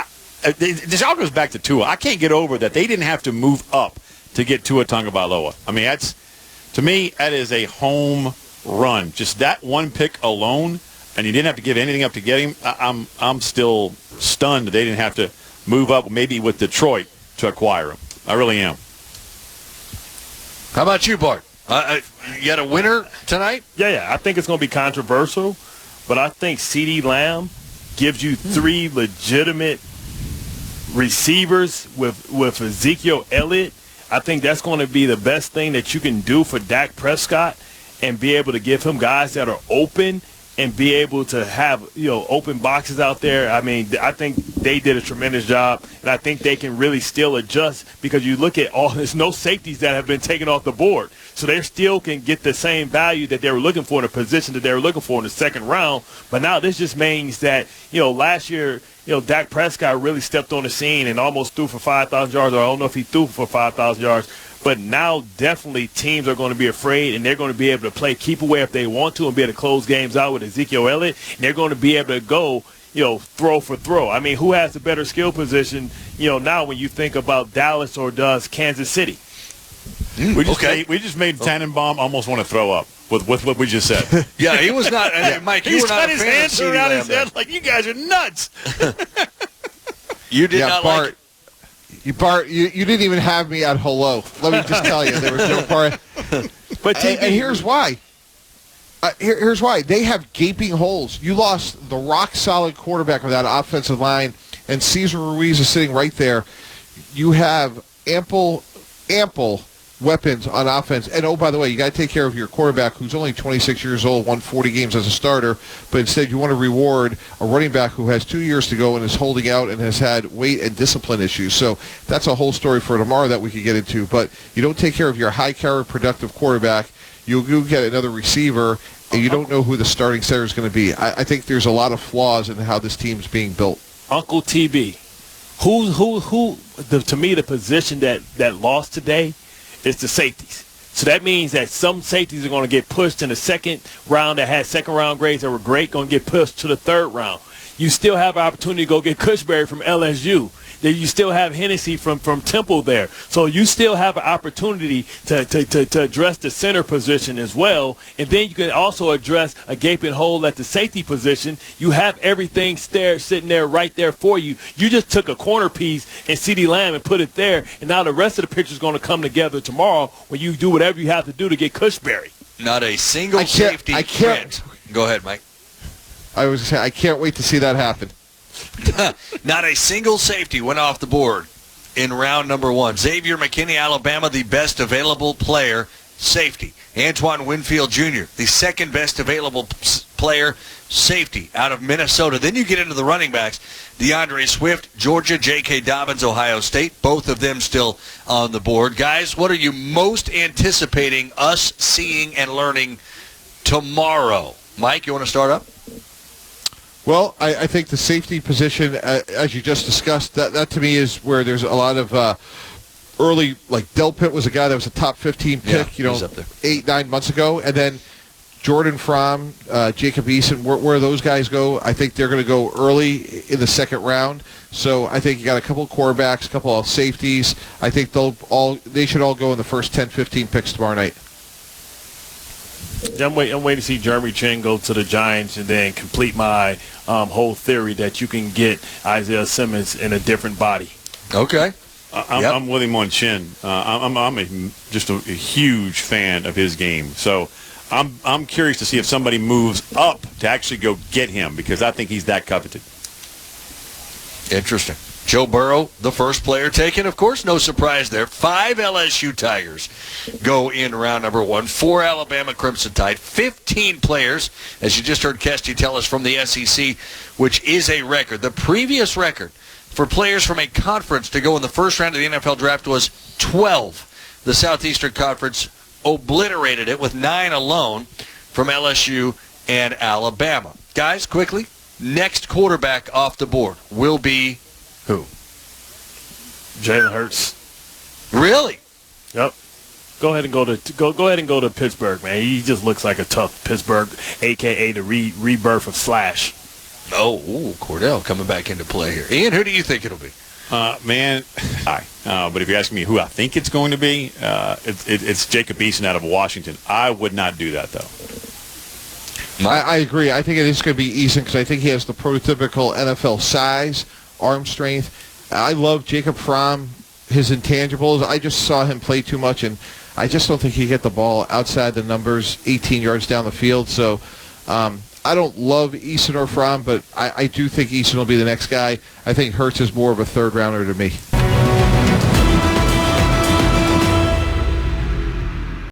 This all goes back to Tua. I can't get over that they didn't have to move up to get Tua Tagovailoa. I mean, to me, that is a home run. Just that one pick alone, and you didn't have to give anything up to get him, I'm still stunned that they didn't have to move up maybe with Detroit to acquire him. I really am. How about you, Bart? You got a winner tonight? Yeah. I think it's going to be controversial, but I think CeeDee Lamb gives you 3 legitimate receivers with Ezekiel Elliott. I think that's going to be the best thing that you can do for Dak Prescott and be able to give him guys that are open and be able to have, open boxes out there. I mean, I think they did a tremendous job, and I think they can really still adjust because you look at there's no safeties that have been taken off the board. So they still can get the same value that they were looking for in the position that they were looking for in the second round. But now this just means that, last year, Dak Prescott really stepped on the scene and almost threw for 5,000 yards, or I don't know if he threw for 5,000 yards. But now definitely teams are going to be afraid, and they're going to be able to play keep away if they want to and be able to close games out with Ezekiel Elliott. And they're going to be able to go, throw for throw. I mean, who has the better skill position, now when you think about Dallas or does Kansas City? We just made Tannenbaum almost want to throw up with what we just said. Yeah, he was not. Mike, you were not a fan of CeeDee Lamb. He's got his hands around his head like, you guys are nuts. You did not Bart, like it. Bart, you didn't even have me at hello. Let me just tell you, there was no part. But and here's why. Here's why. They have gaping holes. You lost the rock-solid quarterback of that offensive line, and Cesar Ruiz is sitting right there. You have ample weapons on offense. And, oh, by the way, you got to take care of your quarterback who's only 26 years old, won 40 games as a starter, but instead you want to reward a running back who has 2 years to go and is holding out and has had weight and discipline issues. So that's a whole story for tomorrow that we could get into. But you don't take care of your high-carry, productive quarterback, you'll get another receiver, and you don't know who the starting center is going to be. I think there's a lot of flaws in how this team's being built. Uncle TB, to me, the position that lost today is the safeties. So that means that some safeties are going to get pushed in the second round that had second-round grades that were great, going to get pushed to the third round. You still have an opportunity to go get Cushberry from LSU. Then you still have Hennessy from Temple there. So you still have an opportunity to address the center position as well. And then you can also address a gaping hole at the safety position. You have everything sitting there right there for you. You just took a corner piece and CeeDee Lamb and put it there. And now the rest of the picture is going to come together tomorrow when you do whatever you have to do to get Cushberry. Not a single safety. I can't. Go ahead, Mike. I was saying, I can't wait to see that happen. Not a single safety went off the board in round number 1. Xavier McKinney, Alabama, the best available player, safety. Antoine Winfield Jr., the second best available player, safety, out of Minnesota. Then you get into the running backs. DeAndre Swift, Georgia, J.K. Dobbins, Ohio State, both of them still on the board. Guys, what are you most anticipating us seeing and learning tomorrow? Mike, you want to start up? Well, I think the safety position, as you just discussed, that to me is where there's a lot of early, like Delpit was a guy that was a top 15 pick, 8-9 months ago, and then Jordan Fromm, Jacob Eason, where those guys go, I think they're going to go early in the second round. So I think you got a couple of quarterbacks, a couple of safeties. I think they should all go in the first 10, 15 picks tomorrow night. I'm waiting to see Jeremy Chin go to the Giants and then complete my whole theory that you can get Isaiah Simmons in a different body. Okay. I'm with him on Chin. I'm just a huge fan of his game. So I'm curious to see if somebody moves up to actually go get him because I think he's that coveted. Interesting. Joe Burrow, the first player taken. Of course, no surprise there. 5 LSU Tigers go in round number 1. 4 Alabama Crimson Tide. 15 players, as you just heard Kesty tell us, from the SEC, which is a record. The previous record for players from a conference to go in the first round of the NFL Draft was 12. The Southeastern Conference obliterated it with 9 alone from LSU and Alabama. Guys, quickly, next quarterback off the board will be who? Jalen Hurts. Really? Yep. Go ahead and go to Pittsburgh, man. He just looks like a tough Pittsburgh, a.k.a. the rebirth of Slash. Oh, Cordell coming back into play here. Ian, who do you think it'll be? But if you're asking me who I think it's going to be, it's Jacob Eason out of Washington. I would not do that, though. I agree. I think it is going to be Eason because I think he has the prototypical NFL size, arm strength. I love Jacob Fromm, his intangibles. I just saw him play too much, and I just don't think he get the ball outside the numbers 18 yards down the field. So I don't love Eason or Fromm, but I do think Eason will be the next guy. I think Hurts is more of a third-rounder to me.